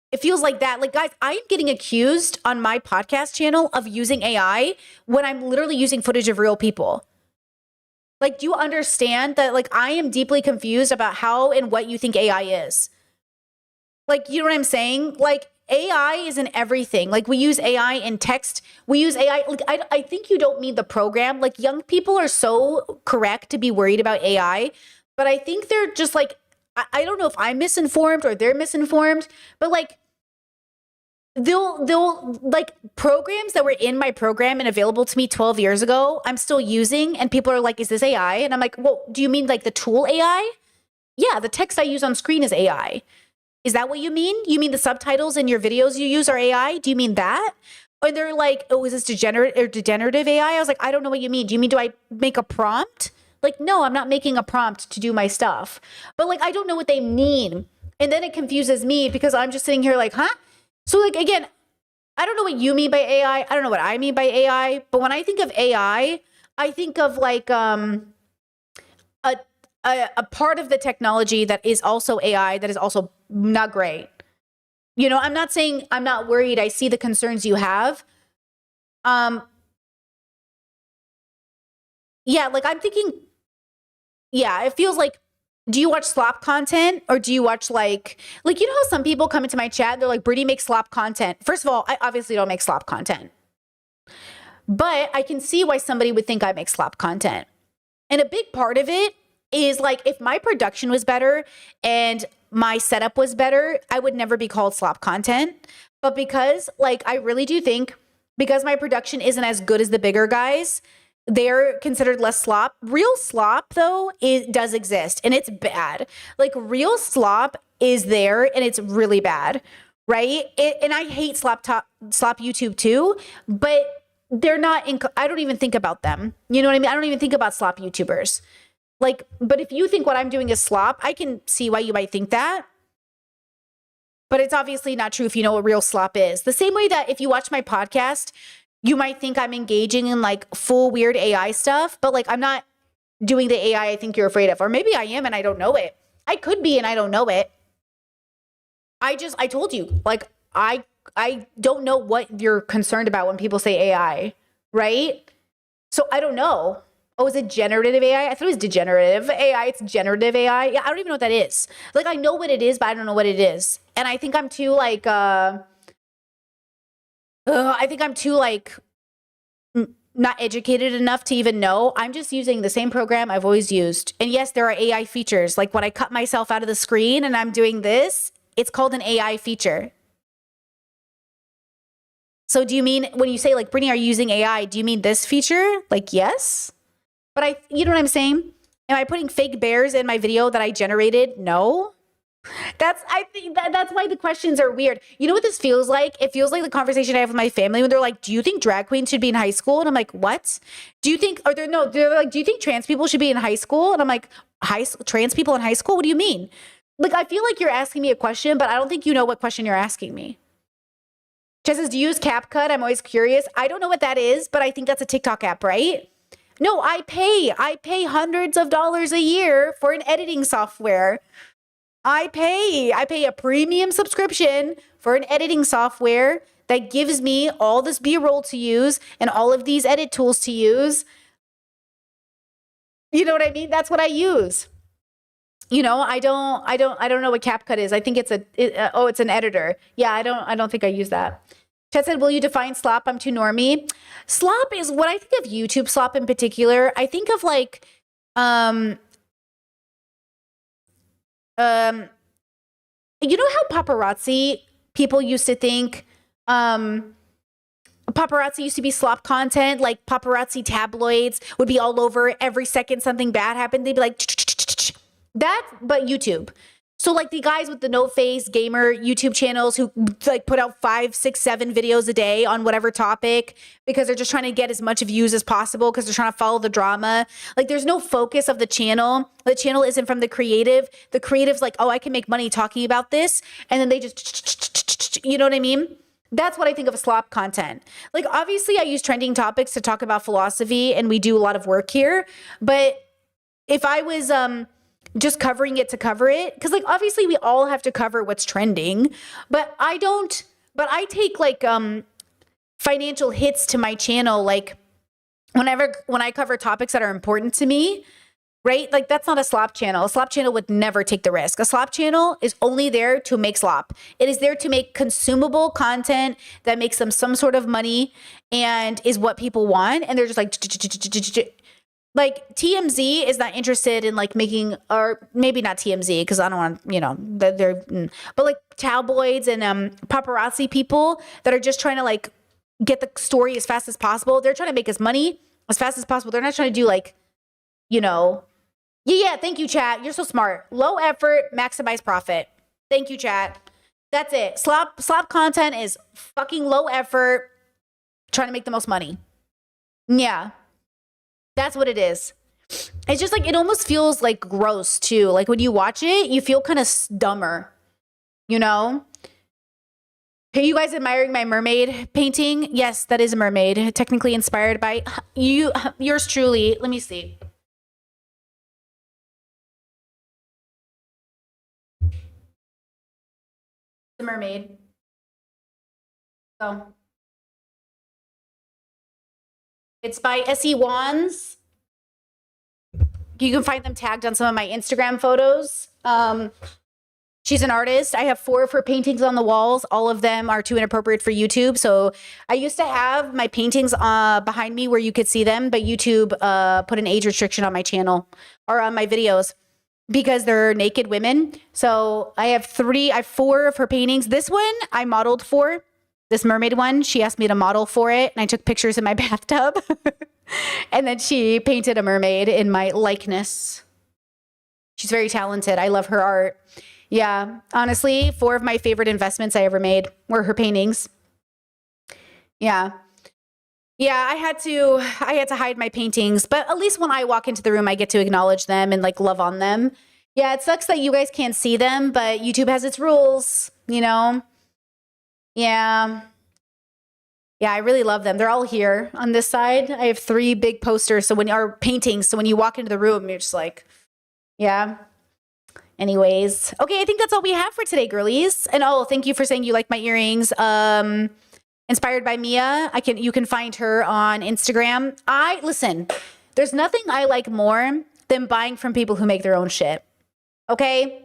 it feels like that. Like, guys, I am getting accused on my podcast channel of using AI when I'm literally using footage of real people. Like, do you understand that, like, I am deeply confused about how and what you think AI is? Like, you know what I'm saying? Like, AI is in everything. Like, we use AI in text. We use AI. Like, I think you don't mean the program. Like, young people are so correct to be worried about AI, but I think they're just like, I don't know if I'm misinformed or they're misinformed, but like, they'll like programs that were in my program and available to me 12 years ago, I'm still using, and people are like, is this AI? And I'm like, well, do you mean like the tool AI? Yeah, the text I use on screen is AI. Is that what you mean? You mean the subtitles in your videos you use are AI? Do you mean that? Or they're like, oh, is this degenerative AI? I was like, I don't know what you mean. Do you mean, do I make a prompt? Like, no, I'm not making a prompt to do my stuff. But like, I don't know what they mean. And then it confuses me because I'm just sitting here like, huh? So like, again, I don't know what you mean by AI. I don't know what I mean by AI. But when I think of AI, I think of like a part of the technology that is also AI that is also not great. You know, I'm not saying I'm not worried. I see the concerns you have. Yeah, like I'm thinking, yeah, it feels like, do you watch slop content or do you watch like, you know how some people come into my chat and they're like, Brittany makes slop content. First of all, I obviously don't make slop content, but I can see why somebody would think I make slop content. And a big part of it is like, if my production was better and my setup was better, I would never be called slop content. But because like, I really do think because my production isn't as good as the bigger guys, they're considered less slop. Real slop, though, does exist, and it's bad. Like, real slop is there, and it's really bad, right? And I hate slop YouTube, too, but they're not, I don't even think about them. You know what I mean? I don't even think about slop YouTubers. Like, but if you think what I'm doing is slop, I can see why you might think that. But it's obviously not true if you know what real slop is. The same way that if you watch my podcast, you might think I'm engaging in like full weird AI stuff, but like I'm not doing the AI I think you're afraid of. Or maybe I am and I don't know it. I could be and I don't know it. I told you, like I don't know what you're concerned about when people say AI, right? So I don't know. Oh, is it generative AI? I thought it was degenerative AI. It's generative AI. Yeah, I don't even know what that is. Like I know what it is, but I don't know what it is. And I think I'm too like not educated enough to even know. I'm just using the same program I've always used. And yes, there are AI features. Like when I cut myself out of the screen and I'm doing this, it's called an AI feature. So do you mean, when you say like, Brittany, are you using AI? Do you mean this feature? Like, yes. But you know what I'm saying? Am I putting fake bears in my video that I generated? No. I think that's why the questions are weird. You know what this feels like? It feels like the conversation I have with my family when they're like, do you think drag queens should be in high school? And I'm like, what? Do you think, they're like, do you think trans people should be in high school? And I'm like, trans people in high school? What do you mean? Like, I feel like you're asking me a question, but I don't think you know what question you're asking me. Chess says, do you use CapCut? I'm always curious. I don't know what that is, but I think that's a TikTok app, right? No, I pay hundreds of dollars a year for an editing software. I pay a premium subscription for an editing software that gives me all this B-roll to use and all of these edit tools to use. You know what I mean? That's what I use. You know, I don't know what CapCut is. I think it's it's an editor. Yeah, I don't think I use that. Chet said, will you define slop? I'm too normie. Slop is what I think of YouTube slop in particular. I think of like, you know how paparazzi people used to think, paparazzi used to be slop content, like paparazzi tabloids would be all over every second something bad happened. They'd be like, that, but YouTube. So like the guys with the no face gamer YouTube channels who like put out 5, 6, 7 videos a day on whatever topic because they're just trying to get as much views as possible because they're trying to follow the drama. Like there's no focus of the channel. The channel isn't from the creative. The creative's like, oh, I can make money talking about this. And then they just, you know what I mean? That's what I think of slop content. Like obviously I use trending topics to talk about philosophy and we do a lot of work here. But if I was, just covering it to cover it, because like obviously we all have to cover what's trending, but I take like financial hits to my channel like when I cover topics that are important to me, right? Like that's not a slop channel. A slop channel would never take the risk. A slop channel is only there to make slop. It is there to make consumable content that makes them some sort of money and is what people want. And they're just like TMZ is not interested in like making, or maybe not TMZ because I don't want, you know, but like tabloids and paparazzi people that are just trying to like get the story as fast as possible. They're trying to make us money as fast as possible. They're not trying to do like, you know, yeah, thank you, chat. You're so smart. Low effort, maximize profit. Thank you, chat. That's it. Slop content is fucking low effort, trying to make the most money. Yeah. That's what it is. It's just like, it almost feels like gross too. Like when you watch it, you feel kind of dumber, you know? Are you guys admiring my mermaid painting? Yes, that is a mermaid. Technically inspired by yours truly. Let me see. The mermaid. So. It's by S.E. Wands. You can find them tagged on some of my Instagram photos. She's an artist. I have 4 of her paintings on the walls. All of them are too inappropriate for YouTube. So I used to have my paintings behind me where you could see them, but YouTube put an age restriction on my channel or on my videos because they're naked women. So I have 4 of her paintings. This one I modeled for. This mermaid one, she asked me to model for it, and I took pictures in my bathtub. And then she painted a mermaid in my likeness. She's very talented. I love her art. Yeah, honestly, 4 of my favorite investments I ever made were her paintings. Yeah. Yeah, I had to hide my paintings, but at least when I walk into the room, I get to acknowledge them and like love on them. Yeah, it sucks that you guys can't see them, but YouTube has its rules, you know? Yeah. Yeah, I really love them. They're all here on this side. I have 3 big posters. So when our paintings, so when you walk into the room, you're just like, yeah. Anyways. Okay, I think that's all we have for today, girlies. And oh, thank you for saying you like my earrings. Inspired by Mia. You can find her on Instagram. Listen, there's nothing I like more than buying from people who make their own shit. Okay?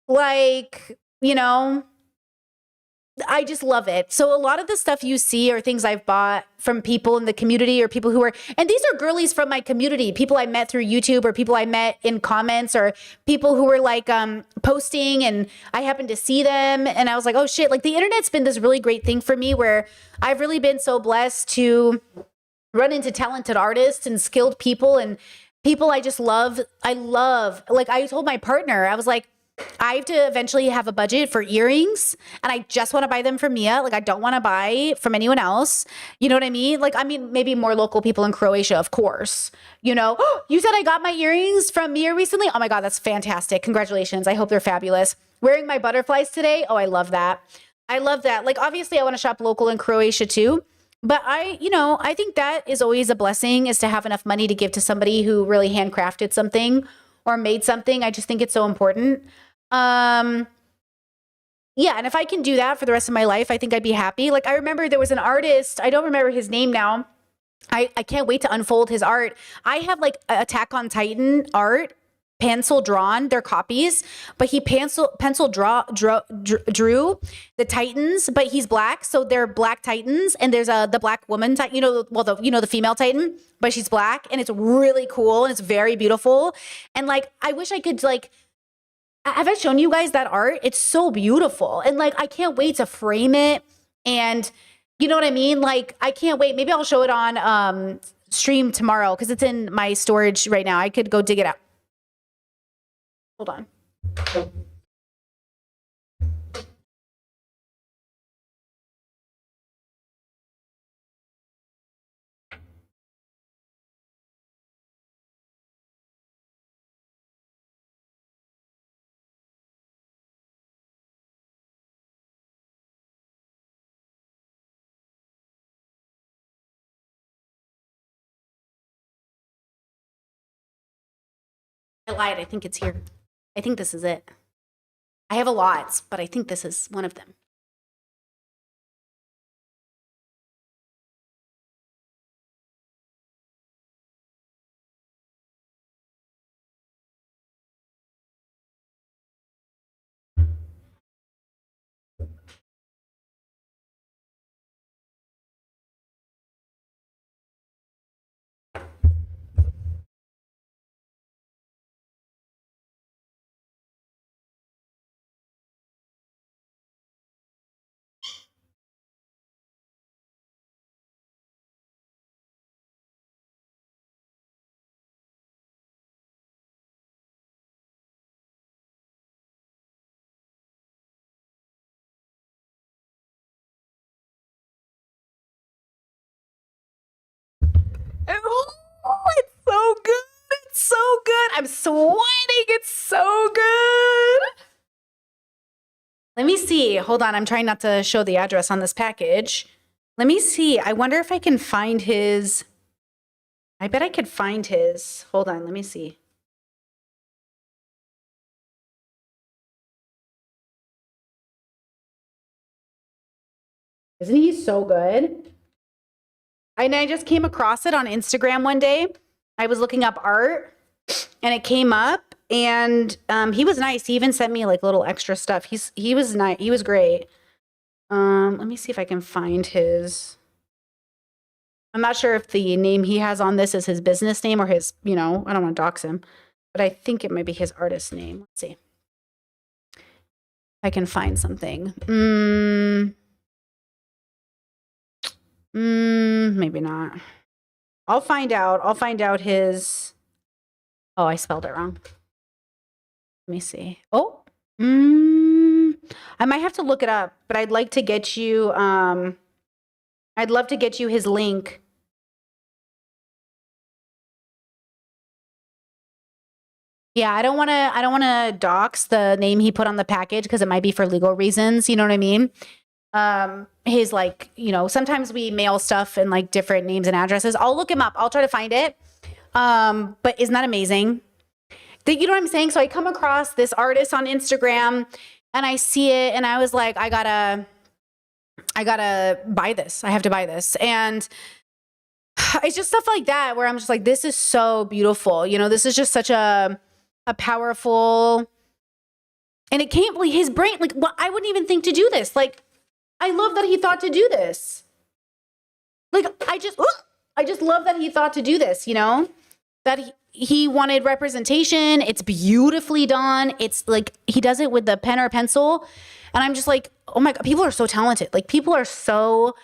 Like, you know, I just love it. So a lot of the stuff you see are things I've bought from people in the community or people who are, and these are girlies from my community, people I met through YouTube or people I met in comments or people who were like posting and I happened to see them and I was like, oh shit, like the internet's been this really great thing for me where I've really been so blessed to run into talented artists and skilled people and people I just love. Like I told my partner, I was like, I have to eventually have a budget for earrings and I just want to buy them from Mia. Like I don't want to buy from anyone else. You know what I mean? Like, I mean, maybe more local people in Croatia, of course, you know. You said I got my earrings from Mia recently? Oh my God, that's fantastic. Congratulations. I hope they're fabulous. Wearing my butterflies today. Oh, I love that. I love that. Like, obviously I want to shop local in Croatia too. But I think that is always a blessing, is to have enough money to give to somebody who really handcrafted something or made something. I just think it's so important. Yeah, and if I can do that for the rest of my life, I think I'd be happy. Like I remember there was an artist, I don't remember his name now. I can't wait to unfold his art. I have like Attack on Titan art, pencil drawn, they're copies, but he pencil drew the Titans, but he's black, so they're black Titans, and there's the black woman, the female Titan, but she's black, and it's really cool, and it's very beautiful, and like I wish I could like. Have I shown you guys that art? It's so beautiful. And like, I can't wait to frame it. And you know what I mean? Like, I can't wait. Maybe I'll show it on stream tomorrow because it's in my storage right now. I could go dig it out. Hold on. I lied. I think it's here. I think this is it. I have a lot, but I think this is one of them. Oh, it's so good. It's so good. I'm sweating. It's so good. Let me see. Hold on. I'm trying not to show the address on this package. Let me see. I wonder if I can find his. I bet I could find his. Hold on. Let me see. Isn't he so good? And I just came across it on Instagram one day. I was looking up art and it came up, and he was nice. He even sent me like little extra stuff. He was nice. He was great. Let me see if I can find his. I'm not sure if the name he has on this is his business name or his, I don't want to dox him, but I think it might be his artist name. Let's see. If I can find something. Maybe not. I'll find out. I'll find out his. Oh, I spelled it wrong. Let me see. Oh, I might have to look it up, but I'd like to get you. I'd love to get you his link. Yeah, I don't want to dox the name he put on the package because it might be for legal reasons. You know what I mean? His like, sometimes we mail stuff and like different names and addresses. I'll look him up. I'll try to find it. But isn't that amazing? You know what I'm saying? So I come across this artist on Instagram and I see it and I was like, I gotta buy this. I have to buy this. And it's just stuff like that where I'm just like, this is so beautiful. This is just such a powerful, and it came like his brain, like, well, I wouldn't even think to do this. Like, I love that he thought to do this. Like, I just love that he thought to do this, that he wanted representation. It's beautifully done. It's like, he does it with the pen or pencil. And I'm just like, oh my God, people are so talented. Like, people are so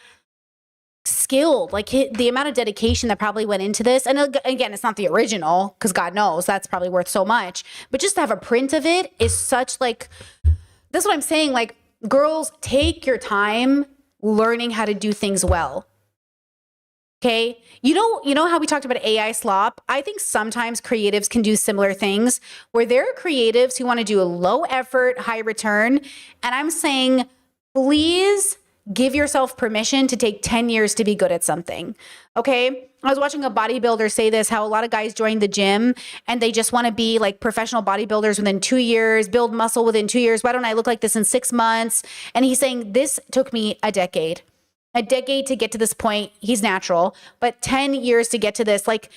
skilled. Like, the amount of dedication that probably went into this. And again, it's not the original, because God knows that's probably worth so much. But just to have a print of it is such like, that's what I'm saying. Like, girls, take your time learning how to do things well. Okay. You know how we talked about AI slop? I think sometimes creatives can do similar things where there are creatives who want to do a low effort, high return. And I'm saying, please give yourself permission to take 10 years to be good at something. Okay. I was watching a bodybuilder say this, how a lot of guys join the gym and they just want to be like professional bodybuilders within 2 years, build muscle within 2 years. Why don't I look like this in 6 months? And he's saying, this took me a decade to get to this point. He's natural, but 10 years to get to this. Like,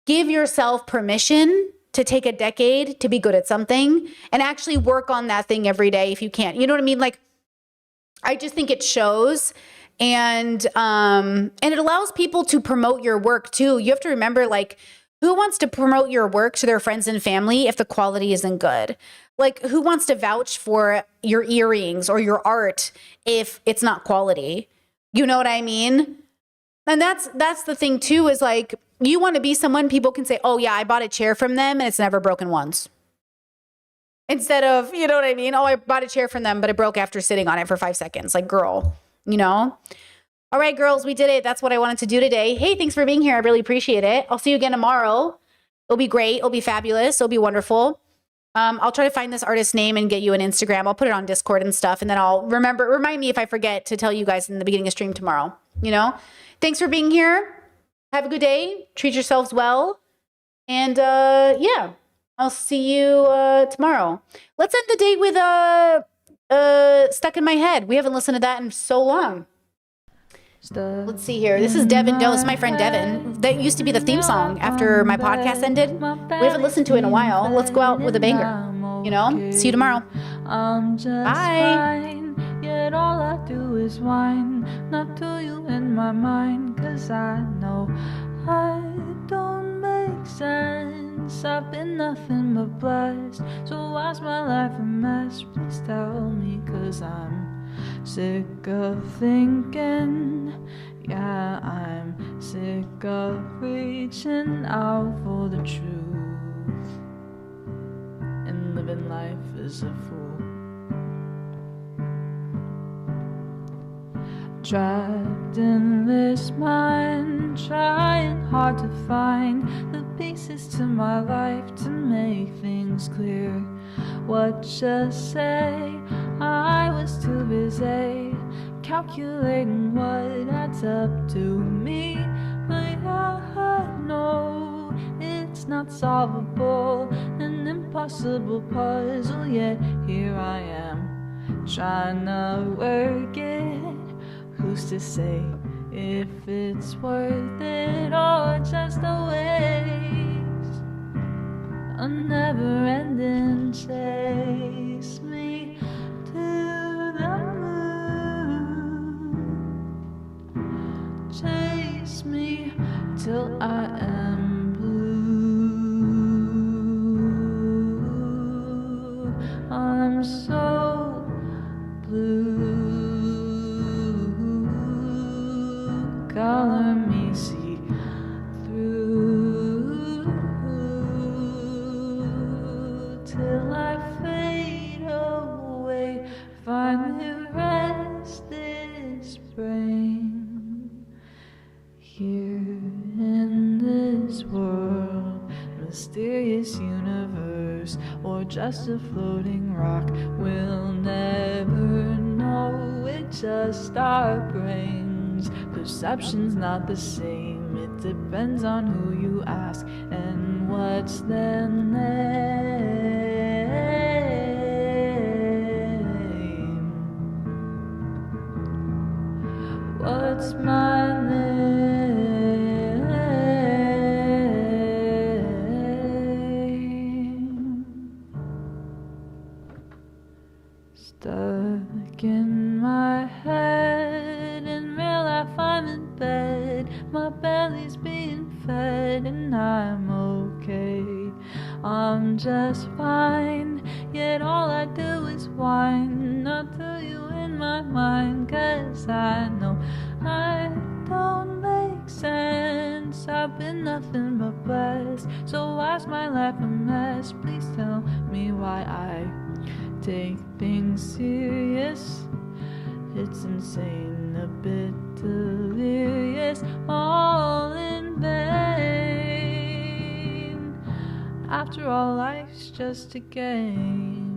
give yourself permission to take a decade to be good at something and actually work on that thing every day if you can. You know what I mean? Like, I just think it shows, and it allows people to promote your work too. You have to remember, like, who wants to promote your work to their friends and family if the quality isn't good? Like, who wants to vouch for your earrings or your art if it's not quality? You know what I mean? And that's the thing too, is like, you want to be someone people can say, oh yeah, I bought a chair from them and it's never broken once. Instead of, you know what I mean? Oh, I bought a chair from them, but it broke after sitting on it for 5 seconds. Like, girl, All right, girls, we did it. That's what I wanted to do today. Hey, thanks for being here. I really appreciate it. I'll see you again tomorrow. It'll be great. It'll be fabulous. It'll be wonderful. I'll try to find this artist's name and get you an Instagram. I'll put it on Discord and stuff. And then I'll remind me if I forget to tell you guys in the beginning of stream tomorrow. Thanks for being here. Have a good day. Treat yourselves well. And yeah, I'll see you tomorrow. Let's end the day with Stuck in My Head. We haven't listened to that in so long. Let's see here. This is Devin Doe. This is my friend Devin. That used to be the theme song after my podcast ended. We haven't listened to it in a while. Let's go out with a banger. See you tomorrow. Bye. Yet all I do is whine, not to you in my mind, 'cause I know I don't make sense. I've been nothing but blessed, so why's my life a mess? Please tell me, 'cause I'm sick of thinking. Yeah, I'm sick of reaching out for the truth and living life as a fool. Trapped in this mind, trying hard to find the pieces to my life to make things clear. What just say? I was too busy calculating what adds up to me. But I know it's not solvable, an impossible puzzle, yet here I am trying to work it. Who's to say if it's worth it or just a waste? A never-ending chase me to the moon. Chase me till I am blue. I'm so blue. Color me see through till I fade away. Finally rest this brain here in this world, mysterious universe, or just a floating rock. We'll never know. It's just our brains. Perception's not the same, it depends on who you ask and what's their name. What's my name? Stuck in my head, in real life I'm in bed, my belly's being fed and I'm okay. I'm just fine, yet all I do is whine, not to you in my mind, 'cause I know I don't make sense. I've been nothing but blessed, so why's my life a mess? Please tell me why I take things serious. It's insane, a bit delirious, all in vain. After all, life's just a game.